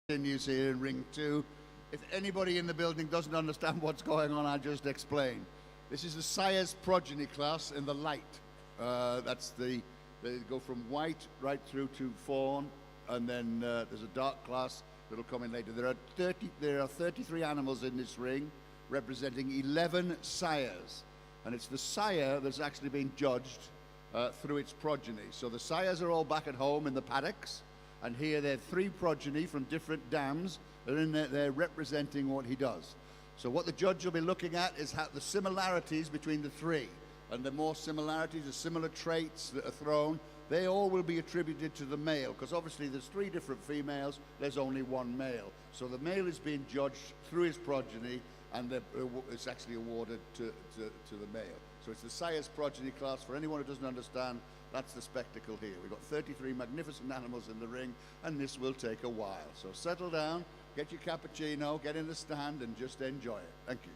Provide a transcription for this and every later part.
Continues here in ring two. If anybody in the building doesn't understand what's going on, I'll just explain. This is the sire's progeny class in the light. They go from white right through to fawn, and then there's a dark class that'll come in later. There are 33 animals in this ring, representing 11 sires, and it's the sire that's actually being judged through its progeny. So the sires are all back at home in the paddocks. And here there are 3 progeny from different dams that are in there, they're representing what he does. So what the judge will be looking at is how the similarities between the 3. And the more similarities, the similar traits that are thrown, they all will be attributed to the male, because obviously there's 3 different females, there's only 1 male. So the male is being judged through his progeny, and it's actually awarded to the male. So it's the sire's progeny class. For anyone who doesn't understand, that's the spectacle here. We've got 33 magnificent animals in the ring, and this will take a while. So settle down, get your cappuccino, get in the stand, and just enjoy it. Thank you.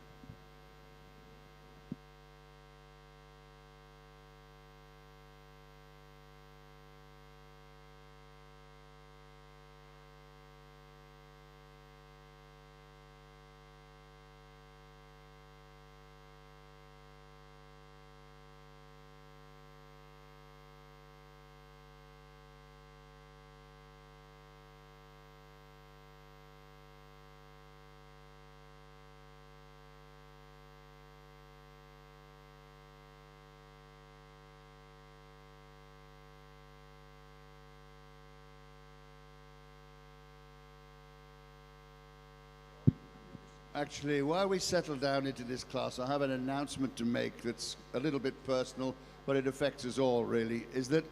Actually, while we settle down into this class, I have an announcement to make that's a little bit personal, but it affects us all, really. Is that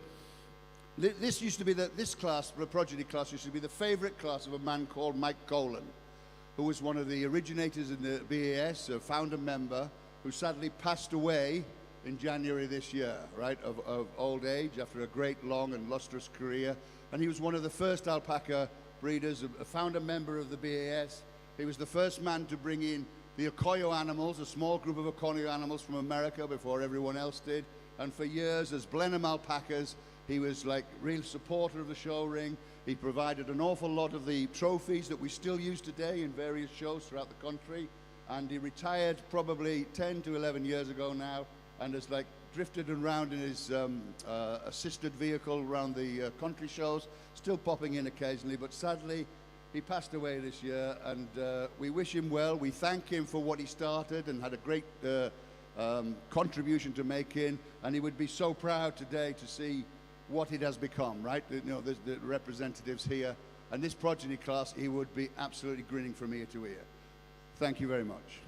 this used to be this class, the progeny class, used to be the favorite class of a man called Mike Colan, who was one of the originators in the BAS, a founder member, who sadly passed away in January this year, right, of old age after a great, long, and lustrous career. And he was one of the first alpaca breeders, a founder member of the BAS. He was the first man to bring in the Ocoyo animals, a small group of Ocoyo animals from America before everyone else did. And for years, as Blenheim alpacas, he was like real supporter of the show ring. He provided an awful lot of the trophies that we still use today in various shows throughout the country. And he retired probably 10 to 11 years ago now, and has like drifted around in his assisted vehicle around the country shows, still popping in occasionally, but sadly, he passed away this year, and we wish him well. We thank him for what he started and had a great contribution to make in, and he would be so proud today to see what it has become, right? You know, the representatives here, and this progeny class, he would be absolutely grinning from ear to ear. Thank you very much.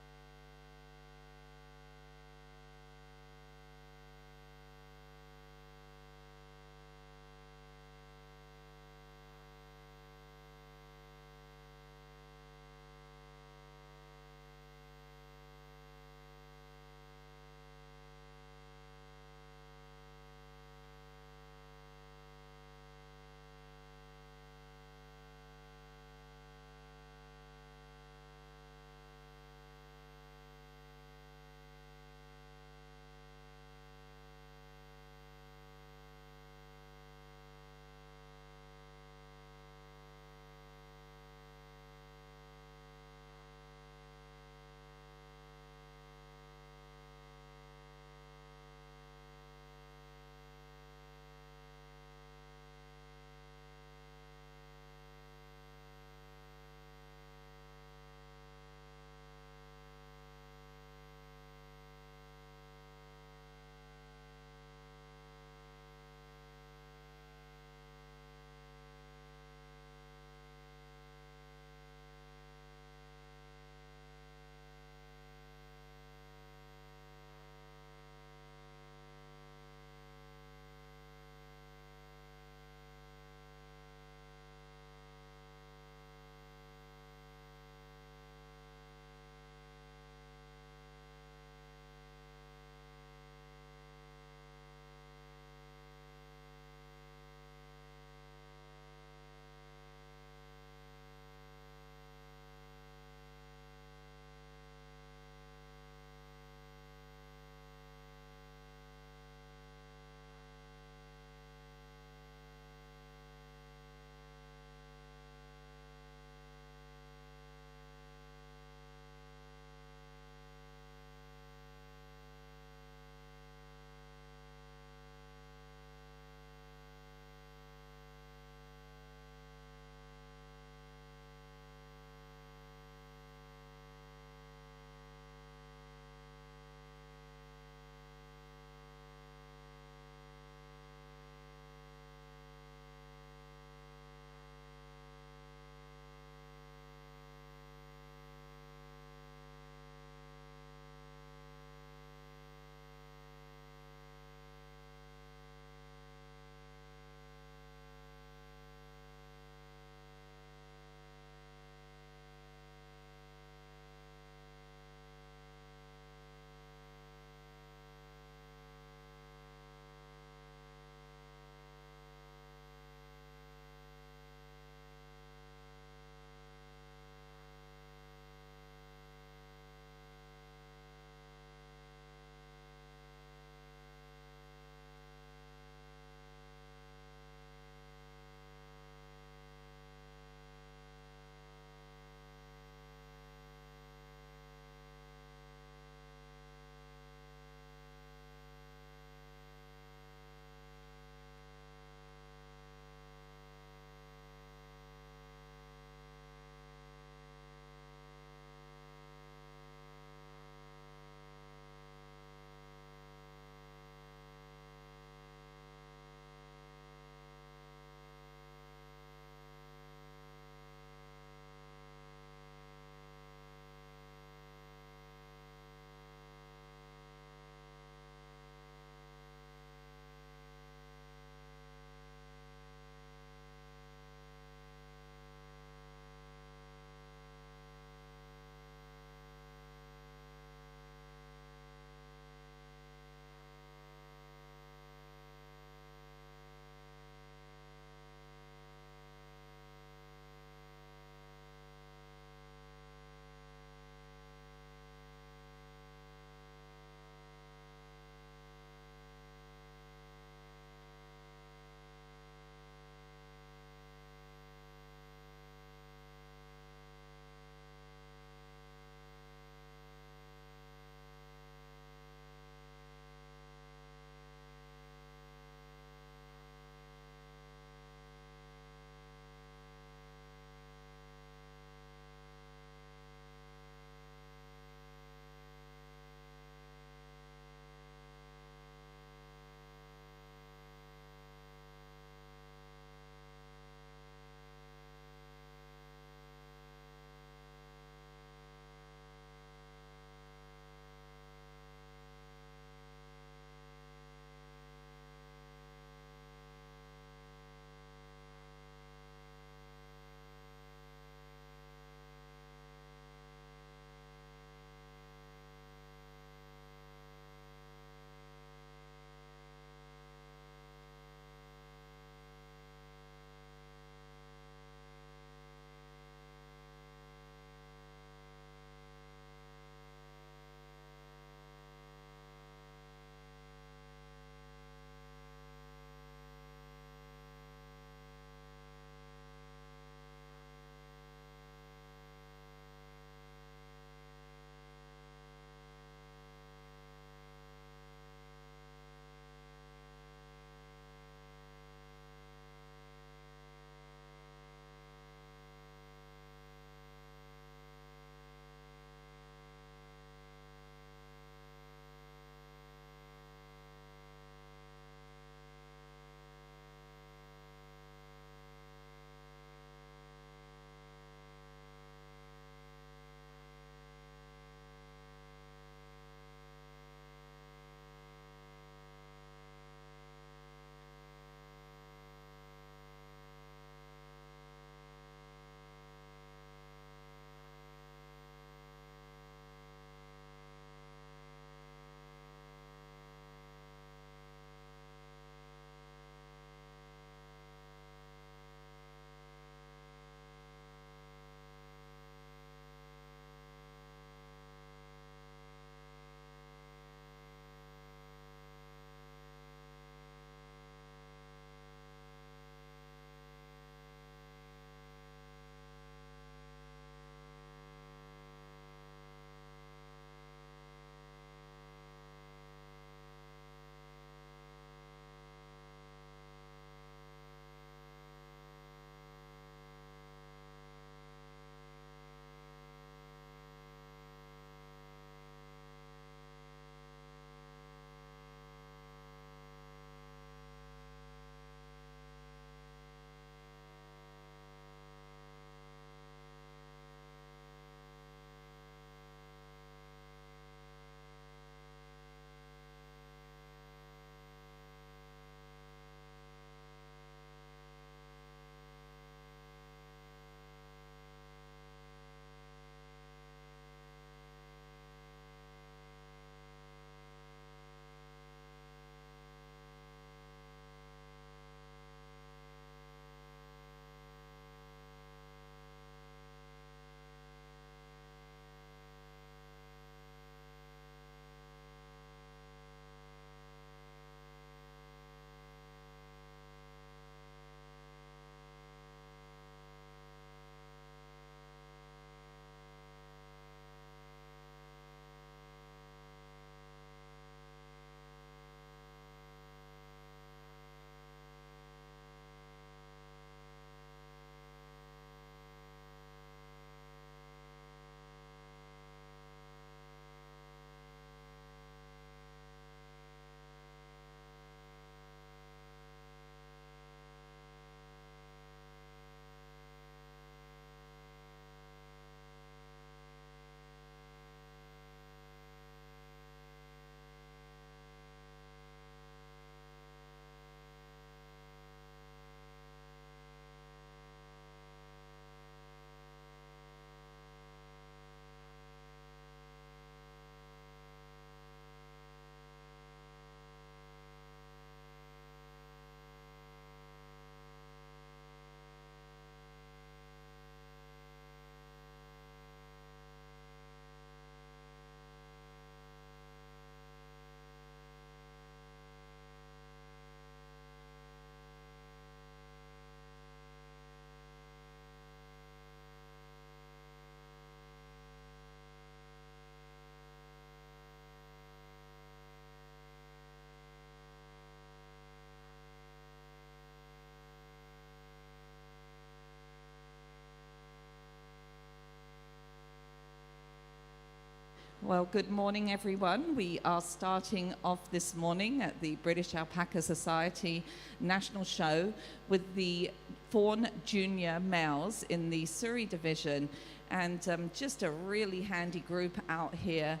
Well, good morning, everyone. We are starting off this morning at the British Alpaca Society National Show with the Fawn Junior males in the Surrey division, and just a really handy group out here.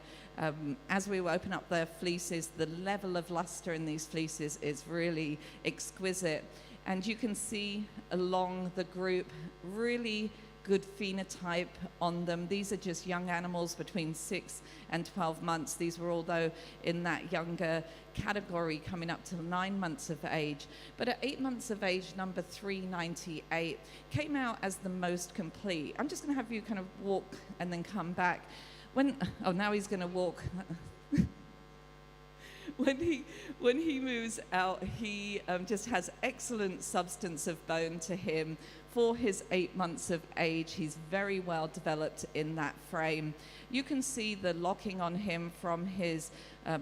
As we open up their fleeces, the level of luster in these fleeces is really exquisite, and you can see along the group really good phenotype on them. These are just young animals between 6 and 12 months. These were all, though, in that younger category, coming up to 9 months of age. But at 8 months of age, number 398 came out as the most complete. I'm just going to have you kind of walk and then come back. Now he's going to walk. When he moves out, he just has excellent substance of bone to him. For his 8 months of age, he's very well developed in that frame. You can see the locking on him from his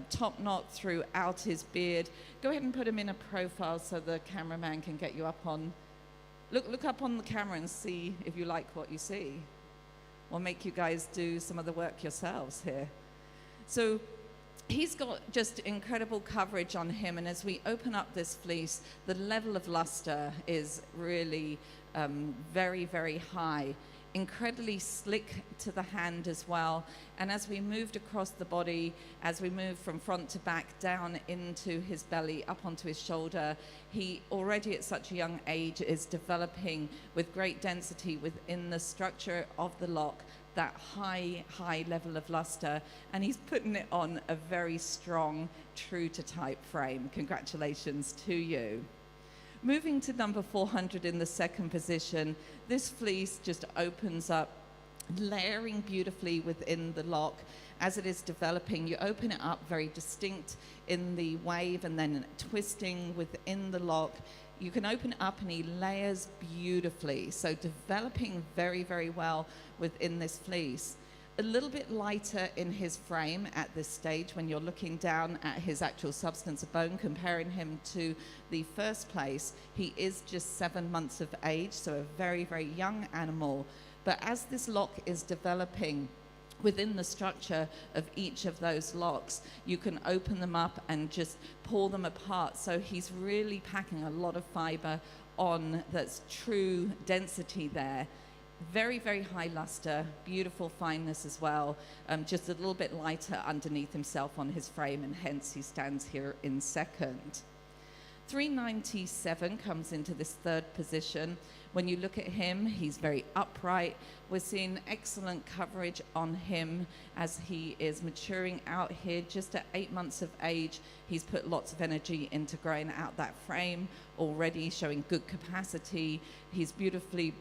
top knot throughout his beard. Go ahead and put him in a profile so the cameraman can get you up on. Look up on the camera and see if you like what you see. We'll make you guys do some of the work yourselves here. So he's got just incredible coverage on him, and as we open up this fleece, the level of luster is really very, very high. Incredibly slick to the hand as well. And as we moved across the body, as we moved from front to back, down into his belly, up onto his shoulder, he already at such a young age is developing with great density within the structure of the lock, that high level of luster, and he's putting it on a very strong, true to type frame. Congratulations to you. Moving to number 400 in the second position, this fleece just opens up, layering beautifully within the lock. As it is developing, you open it up very distinct in the wave and then twisting within the lock. You can open it up and he layers beautifully. So developing very, very well within this fleece. A little bit lighter in his frame at this stage when you're looking down at his actual substance of bone, comparing him to the first place. He is just 7 months of age, so a very, very young animal. But as this lock is developing within the structure of each of those locks, you can open them up and just pull them apart. So he's really packing a lot of fiber on, that's true density there. Very, very high luster, beautiful fineness as well, just a little bit lighter underneath himself on his frame, and hence he stands here in second. 397 comes into this third position. When you look at him, he's very upright. We're seeing excellent coverage on him as he is maturing out here. Just at 8 months of age, he's put lots of energy into growing out that frame, already showing good capacity. He's beautifully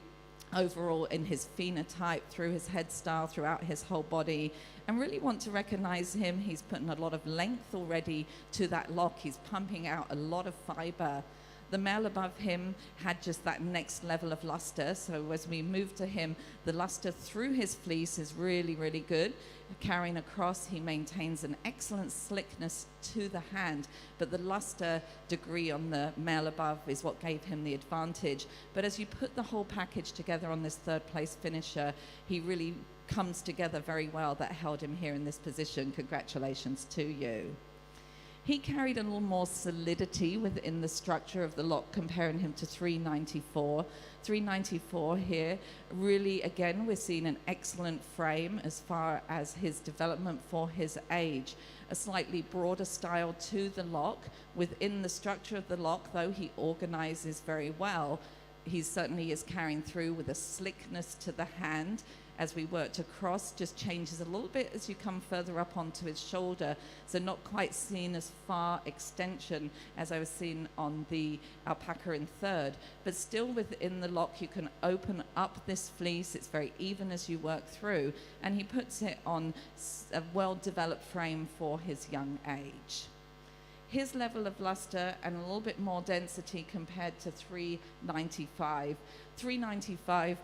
overall in his phenotype, through his head style, throughout his whole body, and really want to recognize him. He's putting a lot of length already to that lock. He's pumping out a lot of fiber. The male above him had just that next level of luster. So as we move to him, the luster through his fleece is really, really good. Carrying across, he maintains an excellent slickness to the hand, but the luster degree on the male above is what gave him the advantage. But as you put the whole package together on this third place finisher, he really comes together very well. That held him here in this position. Congratulations to you. He carried a little more solidity within the structure of the lock, comparing him to 394. 394 here, really, again, we're seeing an excellent frame as far as his development for his age. A slightly broader style to the lock. Within the structure of the lock, though, he organizes very well. He certainly is carrying through with a slickness to the hand. As we worked across, just changes a little bit as you come further up onto his shoulder. So not quite seen as far extension as I was seeing on the alpaca in third, but still within the lock, you can open up this fleece. It's very even as you work through, and he puts it on a well-developed frame for his young age. His level of luster and a little bit more density compared to 395. 395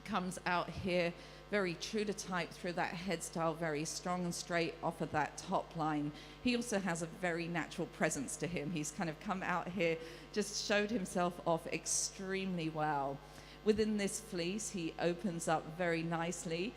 comes out here very true to type through that head style, very strong and straight off of that top line. He also has a very natural presence to him. He's kind of come out here, just showed himself off extremely well. Within this fleece, he opens up very nicely,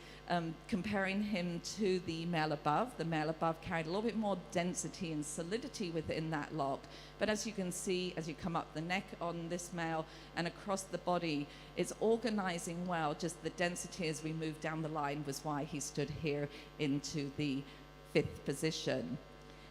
comparing him to the male above. The male above carried a little bit more density and solidity within that lock. But as you can see, as you come up the neck on this male and across the body, it's organizing well. Just the density as we move down the line was why he stood here into the 5th position.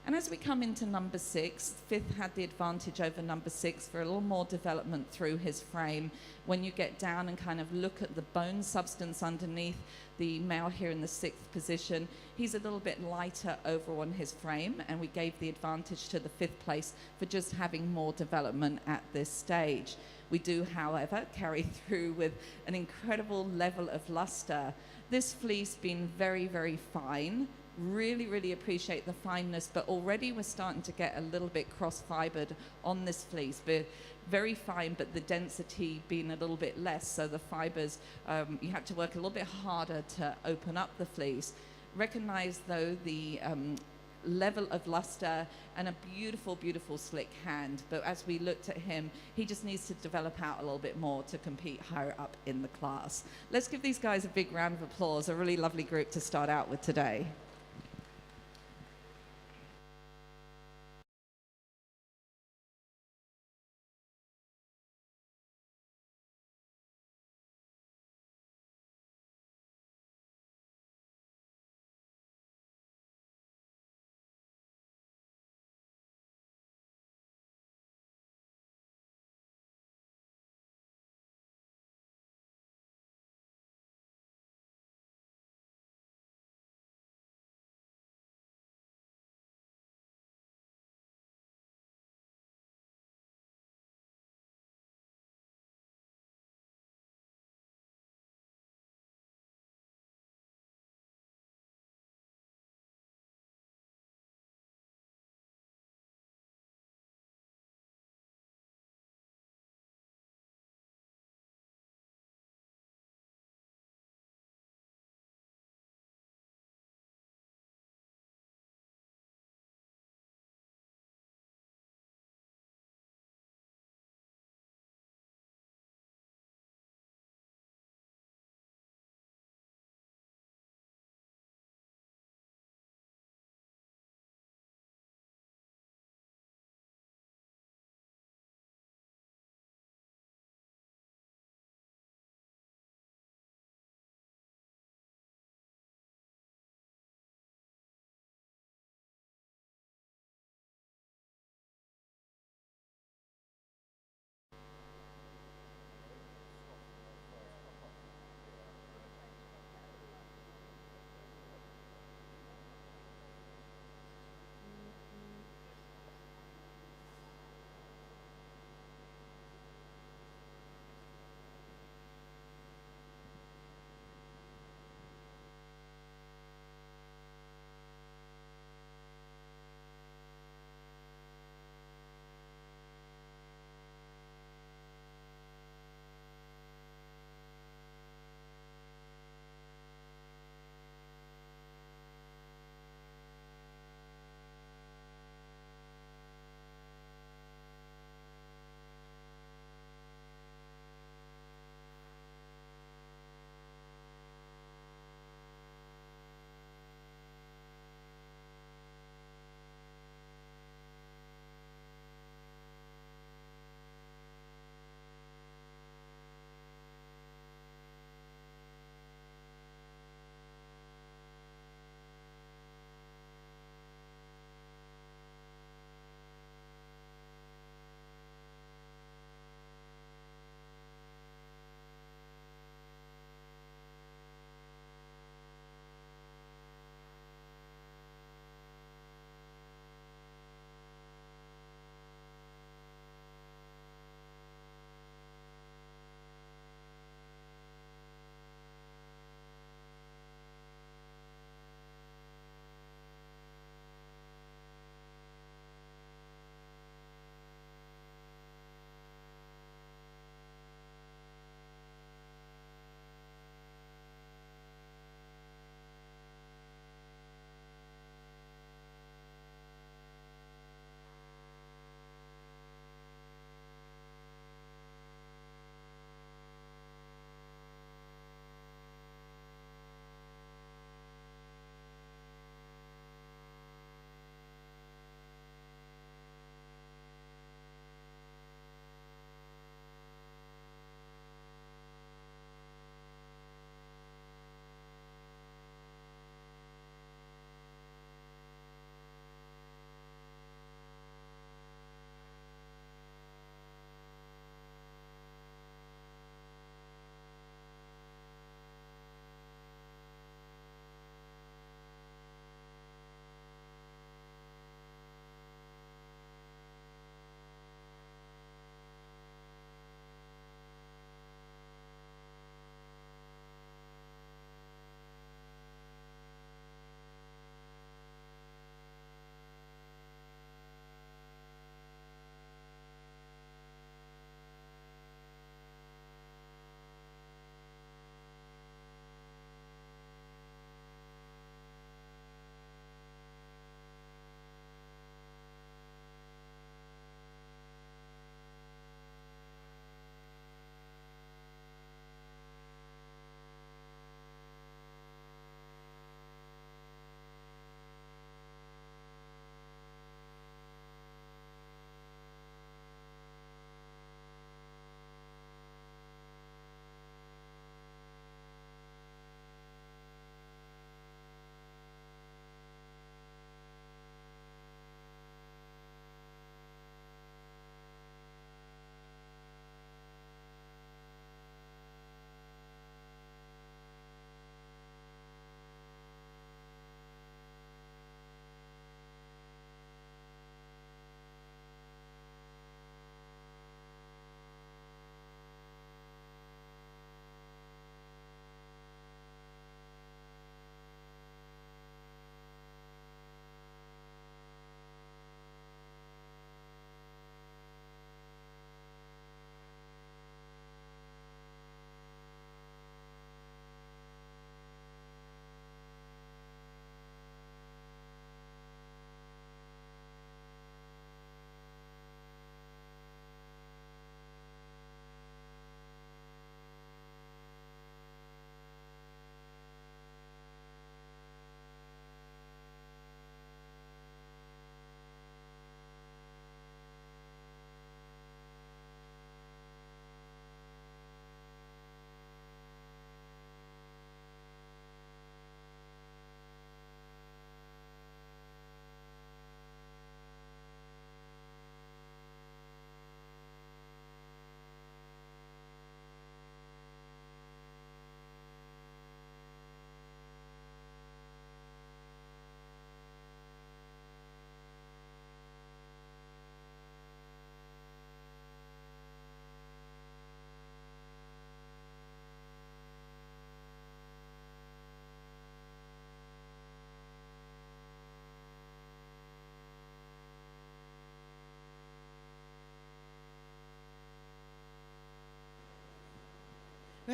And as we come into number 6, 5th had the advantage over number 6 for a little more development through his frame. When you get down and kind of look at the bone substance underneath the male here in the 6th position, he's a little bit lighter over on his frame, and we gave the advantage to the 5th place for just having more development at this stage. We do, however, carry through with an incredible level of luster. This fleece being very, very fine. Really appreciate the fineness, but already we're starting to get a little bit cross-fibered on this fleece, but very fine, but the density being a little bit less, so the fibers, you have to work a little bit harder to open up the fleece. Recognize, though, the level of luster and a beautiful slick hand, but as we looked at him, he just needs to develop out a little bit more to compete higher up in the class. Let's give these guys a big round of applause. A really lovely group to start out with today.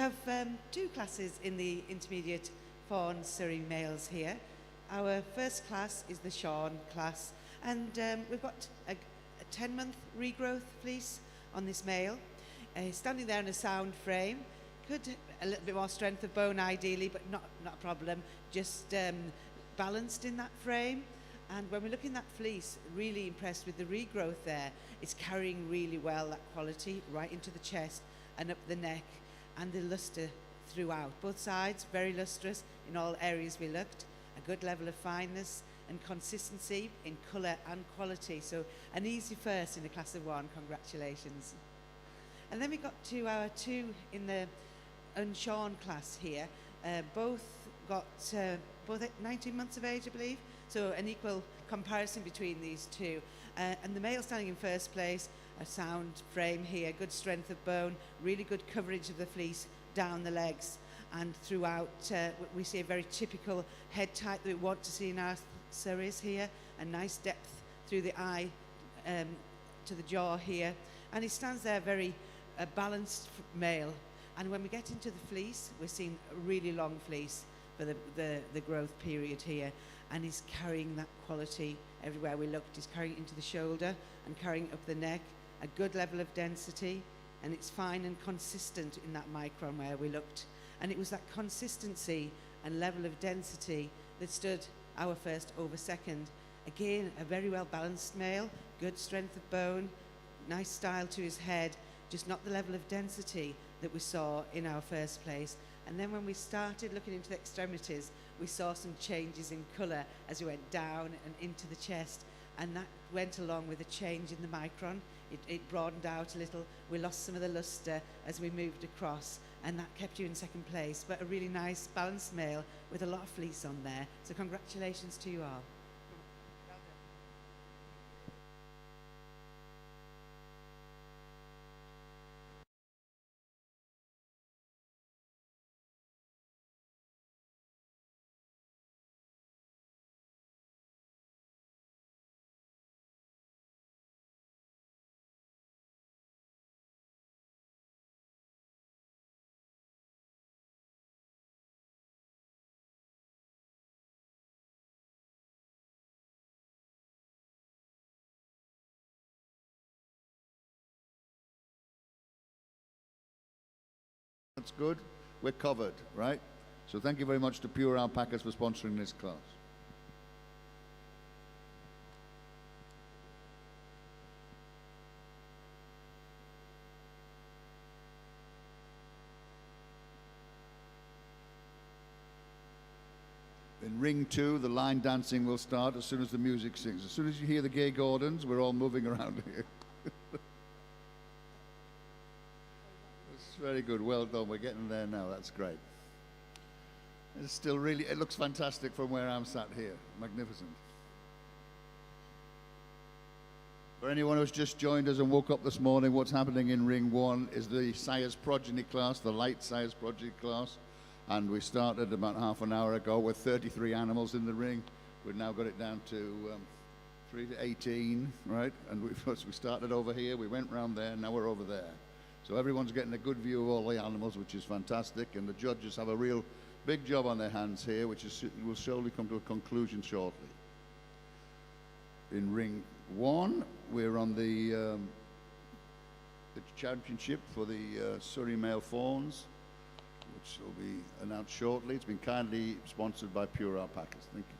have two classes in the intermediate Fawn Surrey males here. Our first class is the Sean class, and we've got a 10-month regrowth fleece on this male. Standing there in a sound frame, could a little bit more strength of bone ideally, but not a problem, just balanced in that frame. And when we look in that fleece, really impressed with the regrowth there. It's carrying really well, that quality, right into the chest and up the neck, and the lustre throughout. Both sides, very lustrous in all areas we looked. A good level of fineness and consistency in colour and quality. So an easy first in a class of one, congratulations. And then we got to our two in the unshorn class here. Both at 19 months of age, I believe. So an equal comparison between these two. And the male standing in first place, a sound frame here, good strength of bone, really good coverage of the fleece down the legs. And throughout, we see a very typical head type that we want to see in our Surreys here. A nice depth through the eye to the jaw here. And he stands there very balanced male. And when we get into the fleece, we're seeing a really long fleece for the growth period here. And he's carrying that quality everywhere we looked. He's carrying it into the shoulder and carrying up the neck, a good level of density, and it's fine and consistent in that micron where we looked. And it was that consistency and level of density that stood our first over second. Again, a very well balanced male, good strength of bone, nice style to his head, just not the level of density that we saw in our first place. And then when we started looking into the extremities, we saw some changes in colour as we went down and into the chest, and that went along with a change in the micron. It broadened out a little. We lost some of the lustre as we moved across, and that kept you in second place. But a really nice balanced male with a lot of fleece on there. So congratulations to you all. That's good. We're covered, right? So thank you very much to Pure Alpacas for sponsoring this class. In ring 2, the line dancing will start as soon as the music sings. As soon as you hear the Gay Gordons, we're all moving around here. That's very good. Well done. We're getting there now. That's great. It's still really, it looks fantastic from where I'm sat here. Magnificent. For anyone who's just joined us and woke up this morning, what's happening in ring 1 is the Sire's Progeny class, the light Sire's Progeny class. And we started about half an hour ago with 33 animals in the ring. We've now got it down to 3 to 18, right? And we started over here, we went round there, now we're over there. So everyone's getting a good view of all the animals, which is fantastic. And the judges have a real big job on their hands here, which will surely come to a conclusion shortly. In ring 1, we're on the championship for the Surrey male fawns, which will be announced shortly. It's been kindly sponsored by Pure Alpacas. Thank you.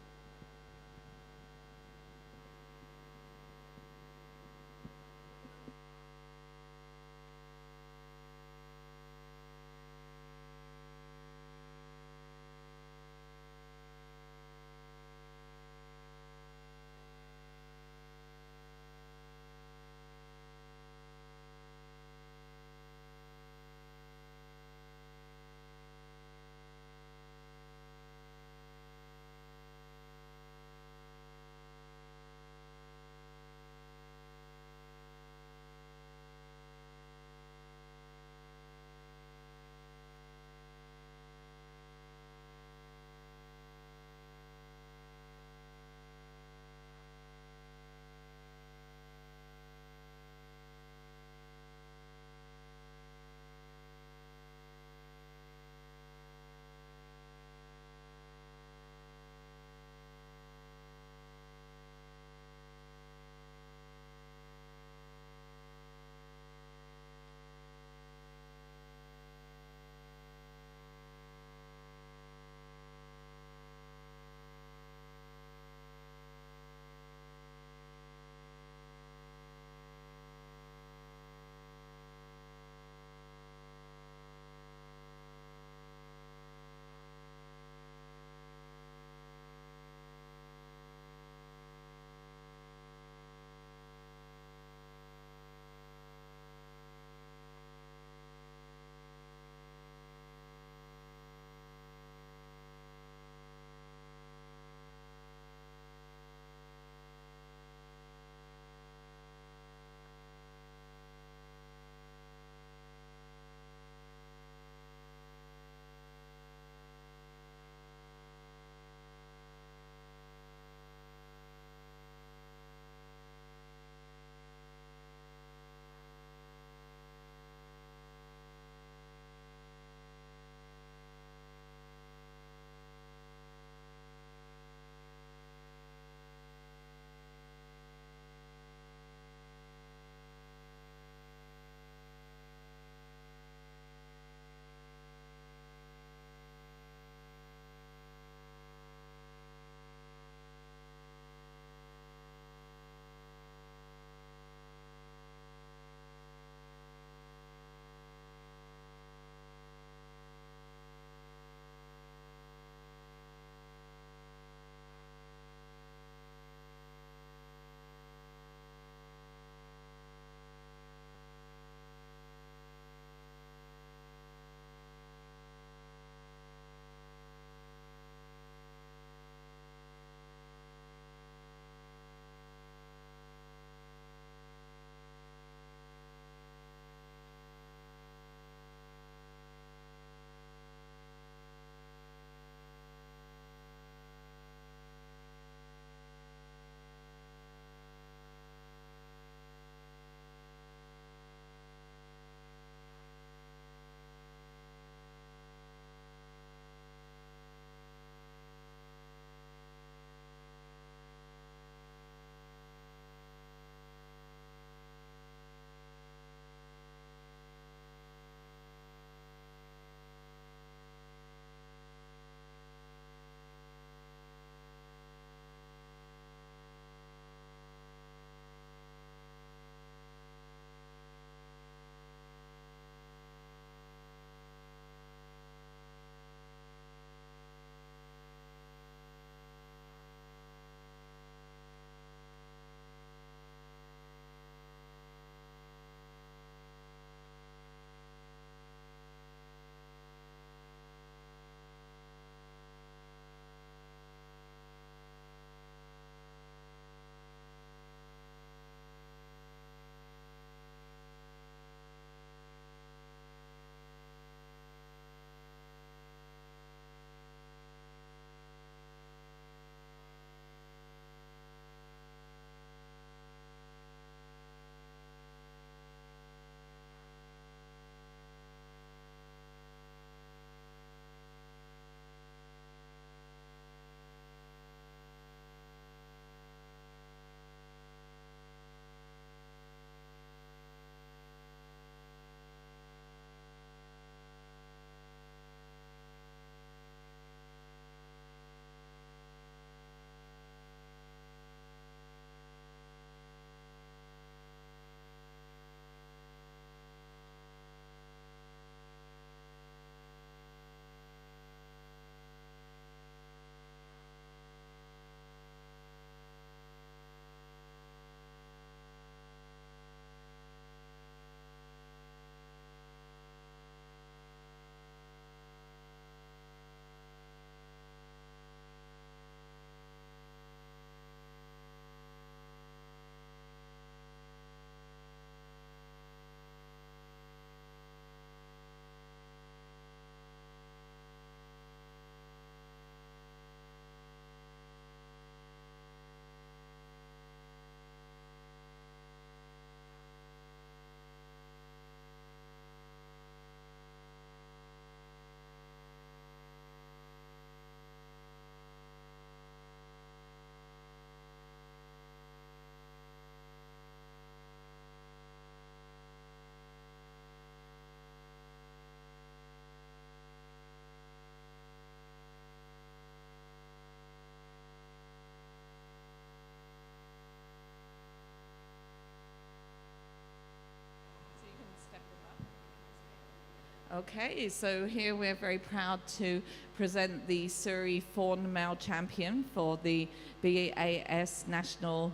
Okay, so here we're very proud to present the Surrey Fawn Male Champion for the BAS National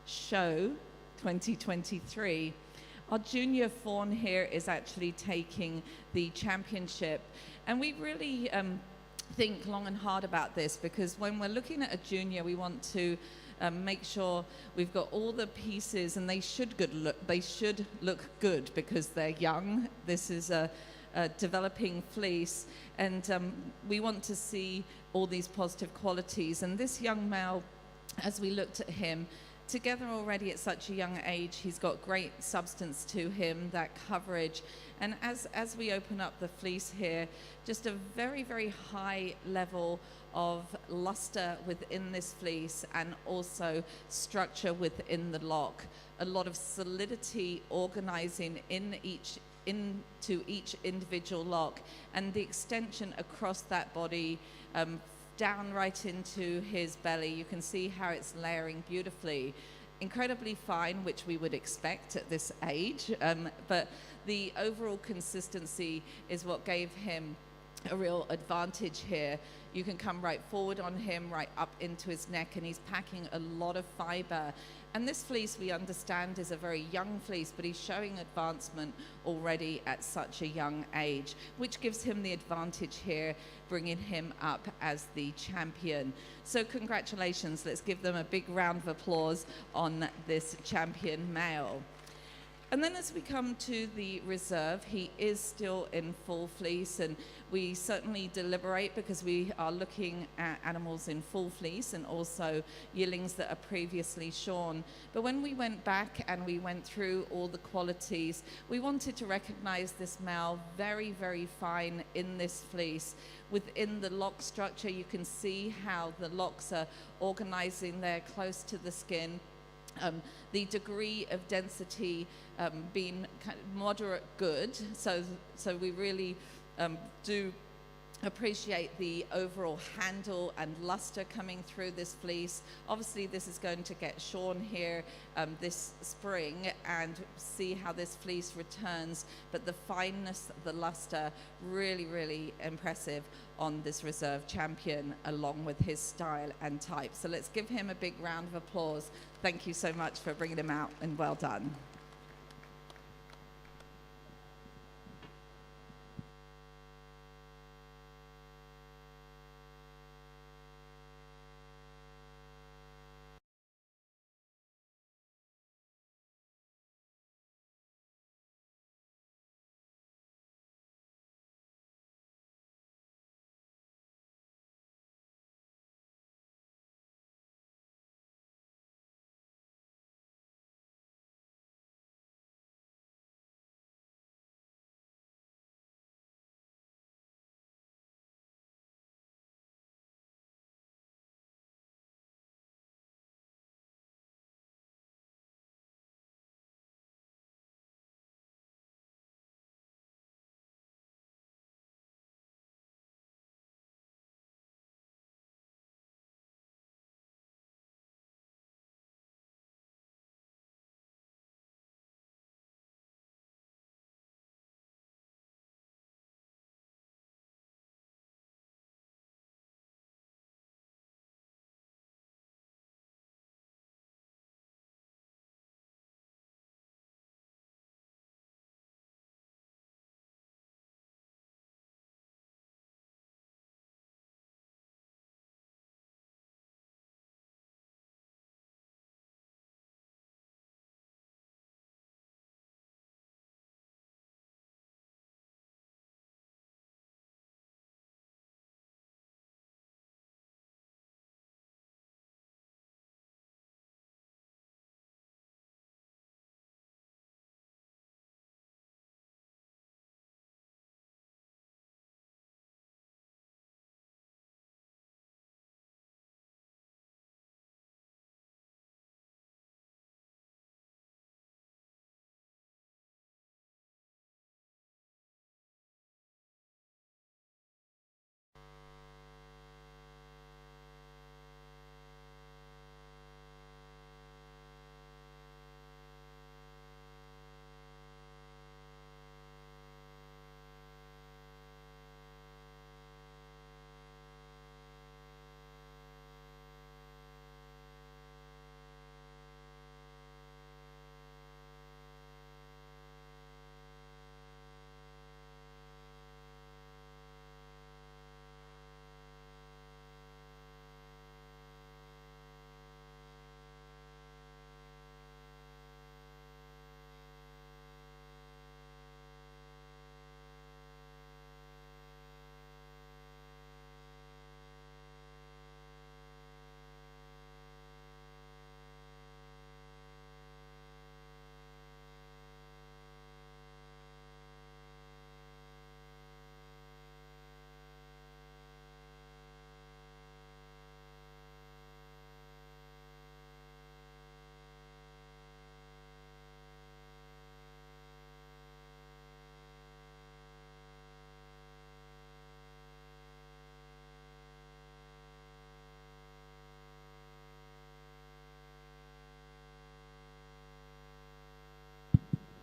Show 2023. Our junior fawn here is actually taking the championship, and we really think long and hard about this, because when we're looking at a junior, we want to make sure we've got all the pieces, and they should look good because they're young. This is a developing fleece, and we want to see all these positive qualities. And this young male, as we looked at him together already at such a young age, he's got great substance to him, that coverage. And as we open up the fleece here, just a very, very high level of luster within this fleece, and also structure within the lock. A lot of solidity organizing into each individual lock, and the extension across that body, down right into his belly. You can see how it's layering beautifully. Incredibly fine, which we would expect at this age, but the overall consistency is what gave him a real advantage here. You can come right forward on him, right up into his neck, and he's packing a lot of fiber. And this fleece, we understand, is a very young fleece, but he's showing advancement already at such a young age, which gives him the advantage here, bringing him up as the champion. So congratulations. Let's give them a big round of applause on this champion male. And then as we come to the reserve, he is still in full fleece, and we certainly deliberate because we are looking at animals in full fleece and also yearlings that are previously shorn. But when we went back and we went through all the qualities, we wanted to recognize this male very, very fine in this fleece. Within the lock structure, you can see how the locks are organizing there close to the skin. The degree of density being kind of moderate good, so we really do appreciate the overall handle and luster coming through this fleece. Obviously this is going to get shorn here this spring, and see how this fleece returns, but the fineness, the luster, really, really impressive on this reserve champion, along with his style and type. So let's give him a big round of applause. Thank you so much for bringing him out, and well done.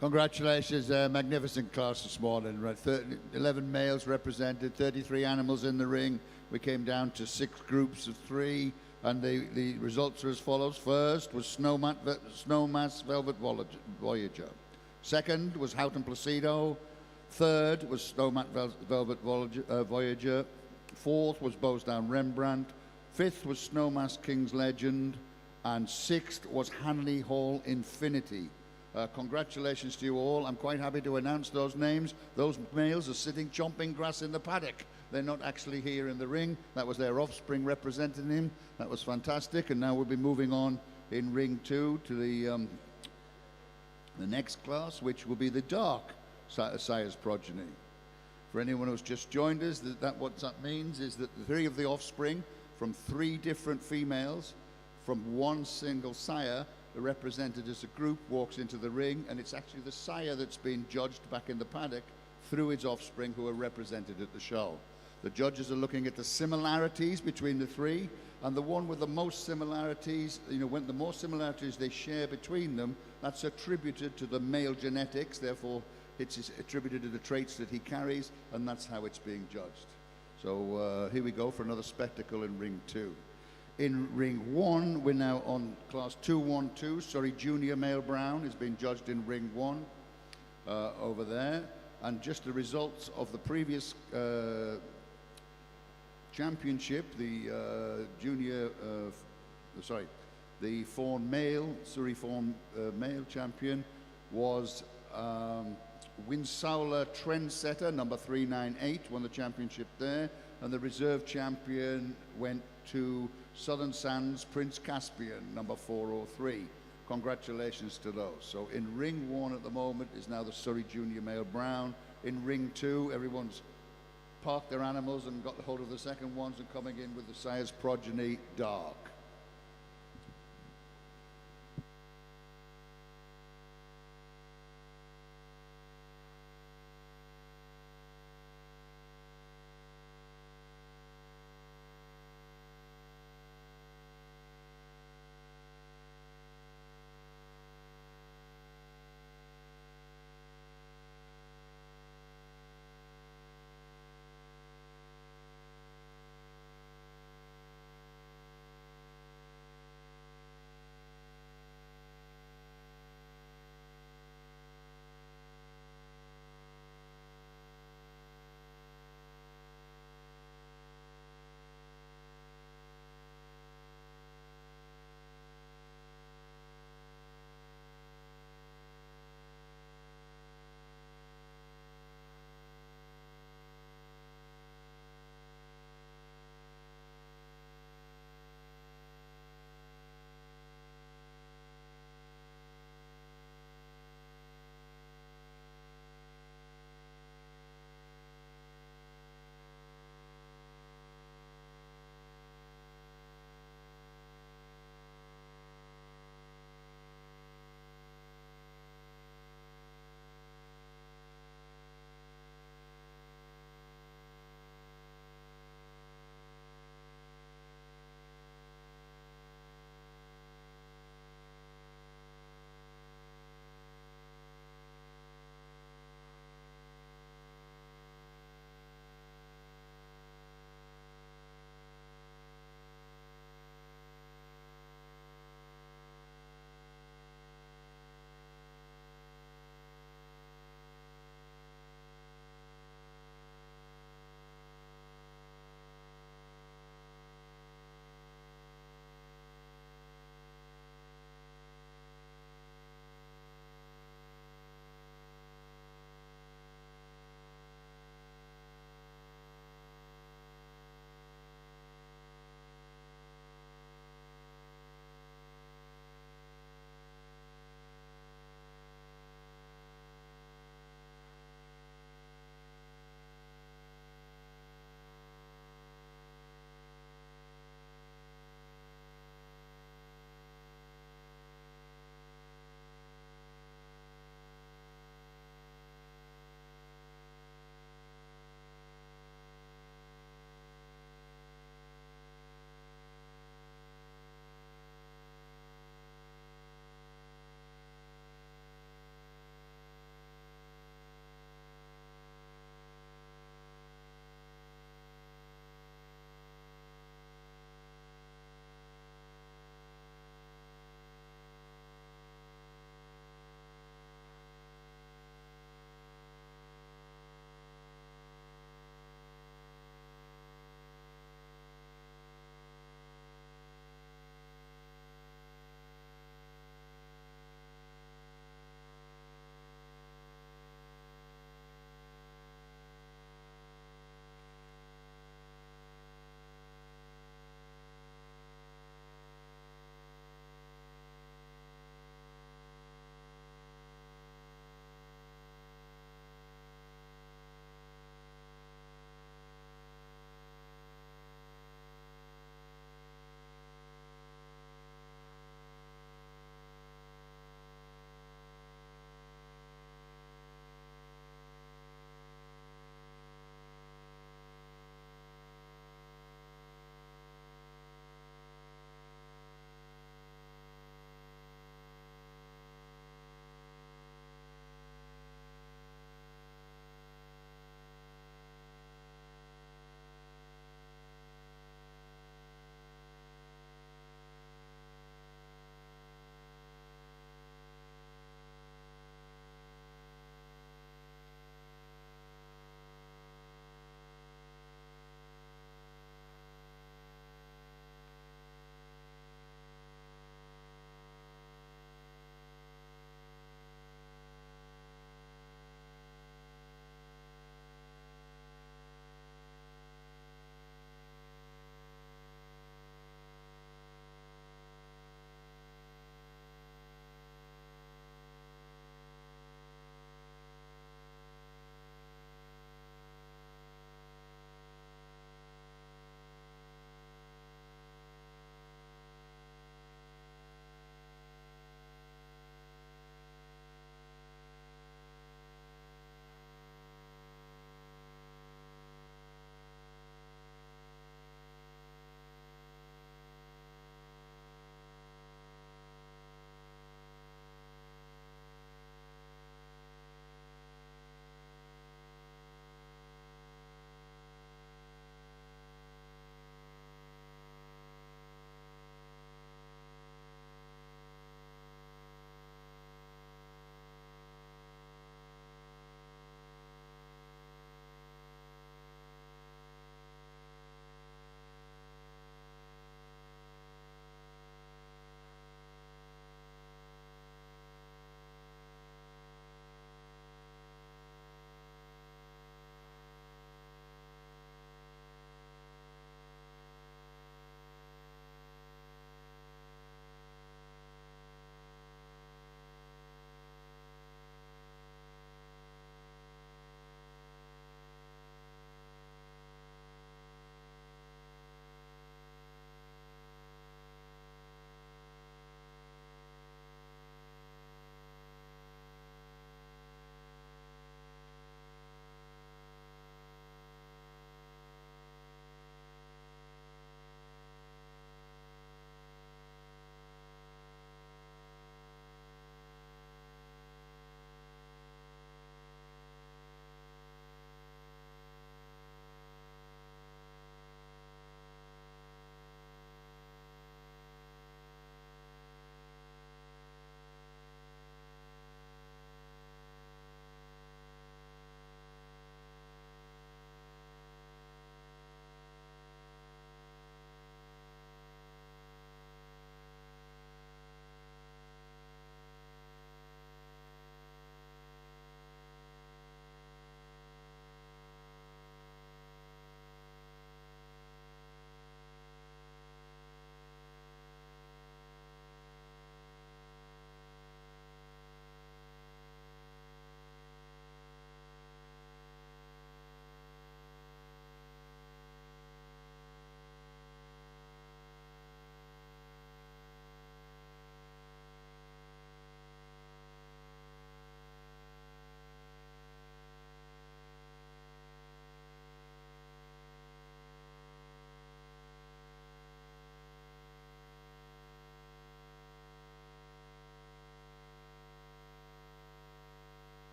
Congratulations, magnificent class this morning. Right, 11 males represented, 33 animals in the ring. We came down to 6 groups of 3, and the results are as follows. First was Snowmass Velvet Voyager. Second was Houghton Placido. Third was Snowmass Velvet Voyager. Fourth was Bowsdown Rembrandt. Fifth was Snowmass King's Legend. And sixth was Hanley Hall Infinity. Congratulations to you all. I'm quite happy to announce those names. Those males are sitting chomping grass in the paddock. They're not actually here in the ring. That was their offspring representing him. That was fantastic. And now we'll be moving on in ring 2 to the next class, which will be the dark sire's progeny. For anyone who's just joined us, what that means is that the 3 of the offspring from 3 different females from one single sire, represented as a group, walks into the ring, and it's actually the sire that's been judged back in the paddock through its offspring who are represented at the show. The judges are looking at the similarities between the 3, and the one with the most similarities, when the more similarities they share between them, that's attributed to the male genetics, therefore it's attributed to the traits that he carries, and that's how it's being judged. So here we go for another spectacle in ring 2. In ring 1, we're now on class 212. Surrey Junior Male Brown has been judged in ring 1 over there. And just the results of the previous championship, the the Fawn male, Surrey Fawn male champion was Winsowler Trendsetter, number 398, won the championship there. And the reserve champion went to Southern Sands Prince Caspian, number 403. Congratulations to those. So in ring 1 at the moment is now the Surrey Junior Male Brown. In ring 2, everyone's parked their animals and got hold of the second ones and coming in with the sire's progeny dark.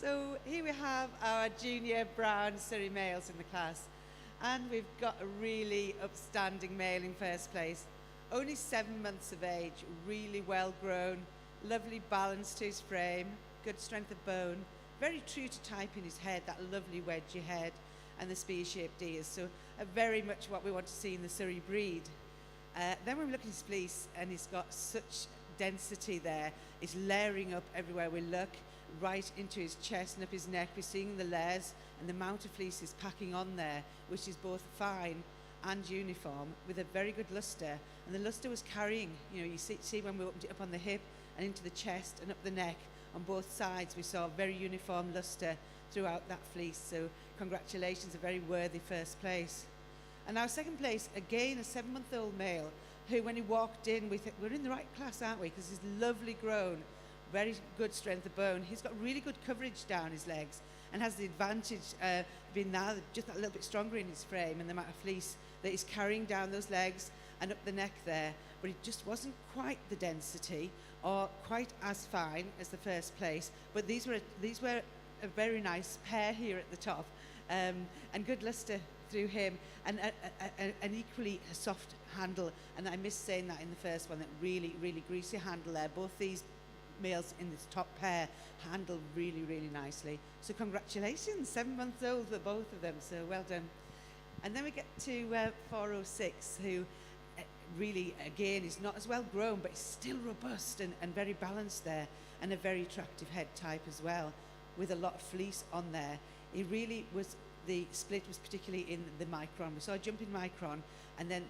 So here we have our junior brown Surrey males in the class, and we've got a really upstanding male in first place. Only 7 months of age, really well grown, lovely balance to his frame, good strength of bone, very true to type in his head, that lovely wedgy head and the spear-shaped ears. So very much what we want to see in the Surrey breed. Then when we look at his fleece, and he's got such density there, it's layering up everywhere we look, right into his chest and up his neck. We're seeing the layers, and the amount of fleece is packing on there, which is both fine and uniform, with a very good luster. And the luster was carrying, you see when we opened it up on the hip and into the chest and up the neck, on both sides we saw very uniform luster throughout that fleece. So congratulations, a very worthy first place. And our second place, again, a 7-month-old male, who when he walked in, we're in the right class, aren't we? Because he's lovely grown, very good strength of bone. He's got really good coverage down his legs, and has the advantage being now just a little bit stronger in his frame and the amount of fleece that he's carrying down those legs and up the neck there. But it just wasn't quite the density or quite as fine as the first place. But these were a very nice pair here at the top, and good luster through him, and an equally soft handle. And I missed saying that in the first one, that really, really greasy handle there. Both these males in this top pair handle really, really nicely. So congratulations, 7 months old for both of them, so well done. And then we get to 406, who really, again, is not as well grown, but is still robust and very balanced there, and a very attractive head type as well, with a lot of fleece on there. He really was, the split was particularly in the micron. We saw a jump in micron, and then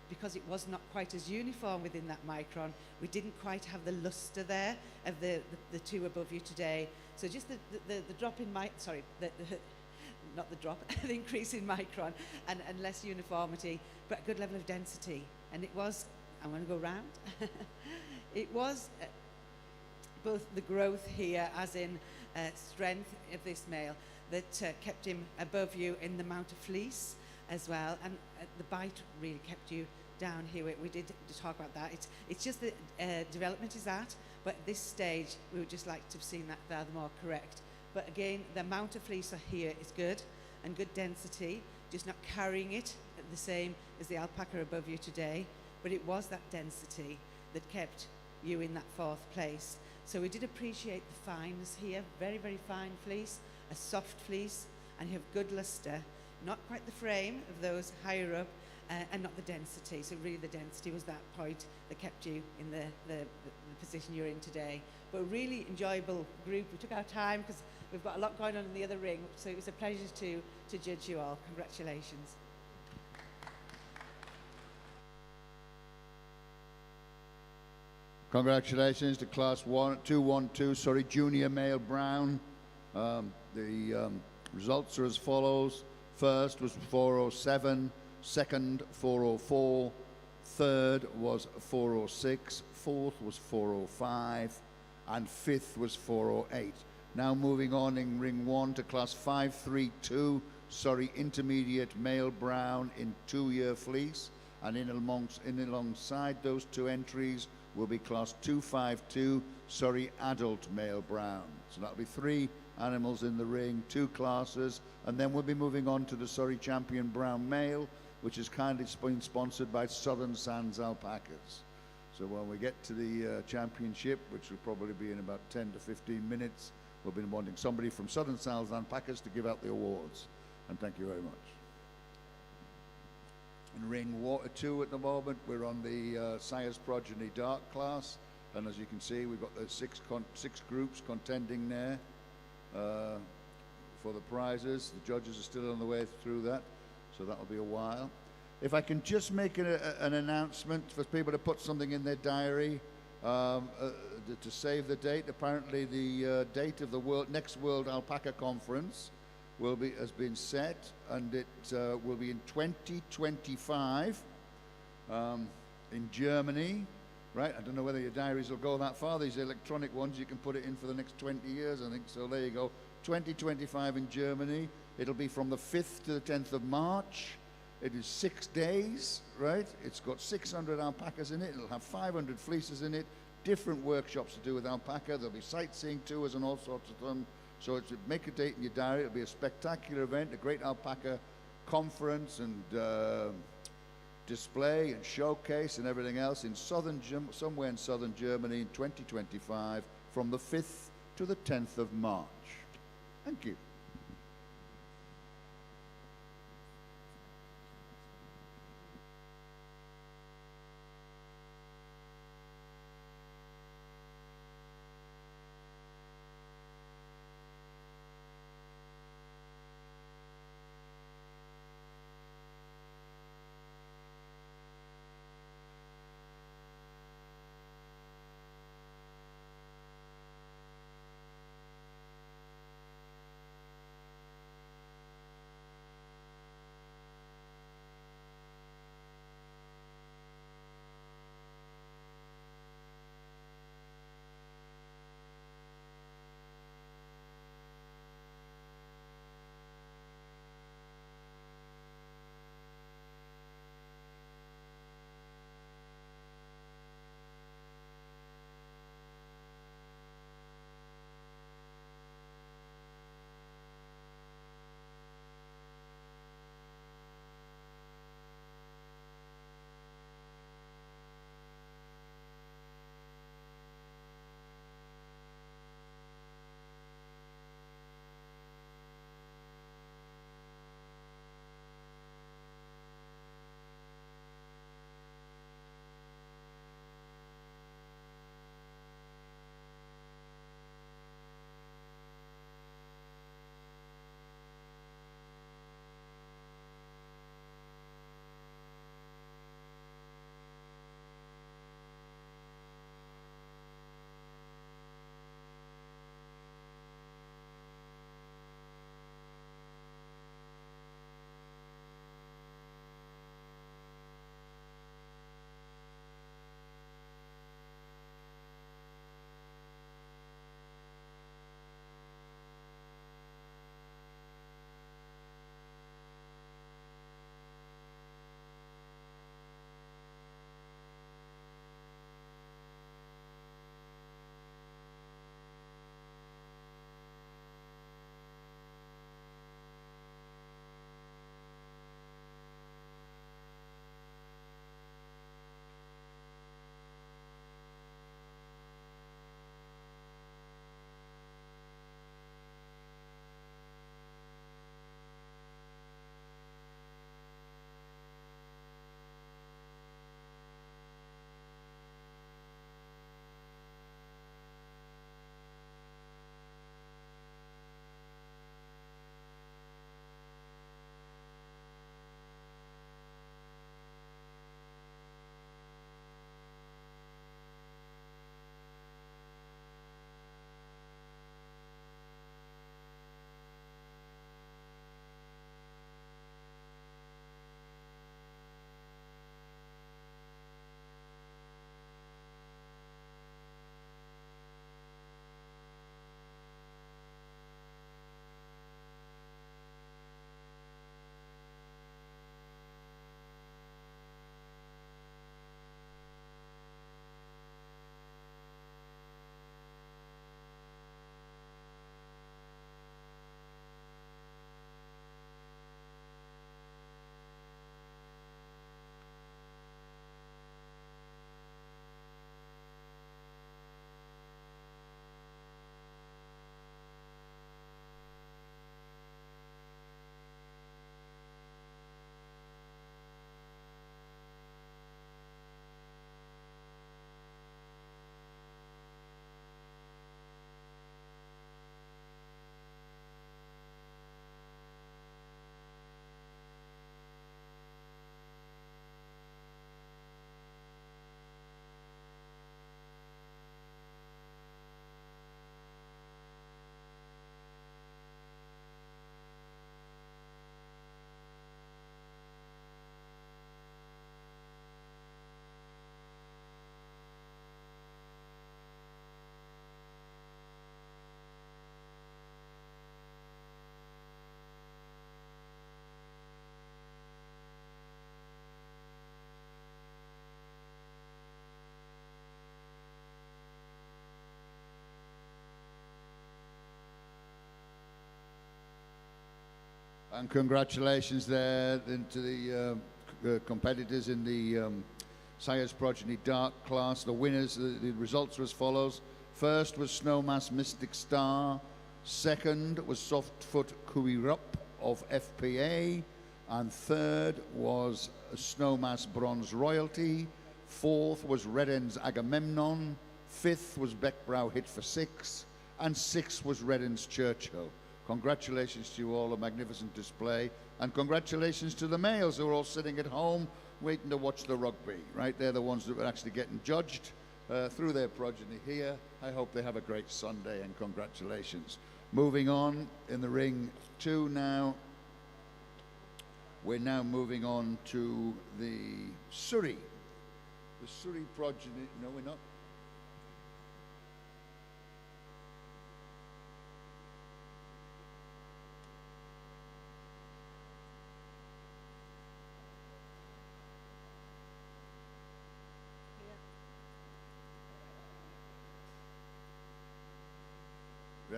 because it was not quite as uniform within that micron, we didn't quite have the luster there of the two above you today. So just the drop in not the drop, the increase in micron and less uniformity, but a good level of density. And it was, I'm going to go round, it was both the growth here, as in strength of this male, that kept him above you in the amount of fleece as well, and the bite really kept you down here. We did talk about that. It's just that development is at, but at this stage we would just like to have seen that further more correct. But again, the amount of fleece here is good, and good density, just not carrying it the same as the alpaca above you today, but it was that density that kept you in that 4th place. So we did appreciate the fineness here, very, very fine fleece, a soft fleece, and you have good luster. Not quite the frame of those higher up, and not the density. So really the density was that point that kept you in the position you're in today. But a really enjoyable group. We took our time because we've got a lot going on in the other ring, so it was a pleasure to judge you all. Congratulations. Congratulations to class 212, junior male brown. The results are as follows. First was 407, second 404, third was 406, fourth was 405, and fifth was 408. Now moving on in ring 1 to class 532, intermediate male brown in 2-year fleece, and in alongside those two entries will be class 252, adult male brown. So that'll be 3 animals in the ring, 2 classes, and then we'll be moving on to the Surrey Champion Brown Male, which is kindly been sponsored by Southern Sands Alpacas. So when we get to the championship, which will probably be in about 10 to 15 minutes, we'll be wanting somebody from Southern Sands Alpacas to give out the awards. And thank you very much. In ring 2 at the moment, we're on the Sire's Progeny Dark class, and as you can see, we've got the 6 groups contending there for the prizes. The judges are still on the way through that, so that'll be a while. If I can just make an announcement for people to put something in their diary to save the date. Apparently the date of the next World Alpaca Conference has been set, and it will be in 2025 in Germany. Right, I don't know whether your diaries will go that far. These electronic ones, you can put it in for the next 20 years, I think. So there you go, 2025 in Germany. It'll be from the 5th to the 10th of March. It is 6 days, right? It's got 600 alpacas in it. It'll have 500 fleeces in it, different workshops to do with alpaca. There'll be sightseeing tours and all sorts of them. So make a date in your diary. It'll be a spectacular event, a great alpaca conference and display and showcase and everything else in somewhere in southern Germany in 2025 from the 5th to the 10th of March. Thank you. And congratulations there to the competitors in the Sire's Progeny Dark class. The winners, the results were as follows. First was Snowmass Mystic Star. Second was Softfoot Kuirup of FPA. And third was Snowmass Bronze Royalty. Fourth was Red End's Agamemnon. Fifth was Beckbrow Hit for 6. And sixth was Red End's Churchill. Congratulations to you all, a magnificent display. And congratulations to the males who are all sitting at home waiting to watch the rugby, right? They're the ones that are actually getting judged through their progeny here. I hope they have a great Sunday, and congratulations. Moving on in the ring 2 now. We're now moving on to the Surrey. The Surrey progeny, no we're not.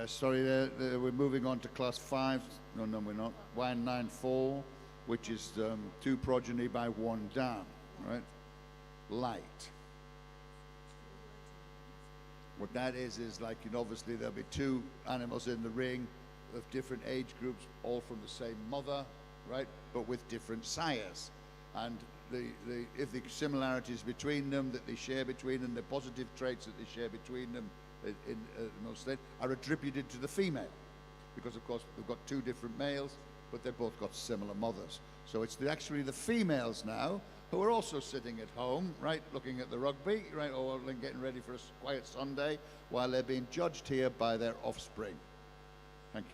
Sorry, we're moving on to class 5. No, we're not. 194, which is 2 progeny by 1 down, right? Light. What that is like, you know, obviously there'll be 2 animals in the ring of different age groups, all from the same mother, right? But with different sires. And if the similarities between them that they share between them, the positive traits that they share between them, in most states, are attributed to the female, because of course we've got 2 different males, but they've both got similar mothers. So it's actually the females now who are also sitting at home, right, looking at the rugby, right, or getting ready for a quiet Sunday while they're being judged here by their offspring. Thank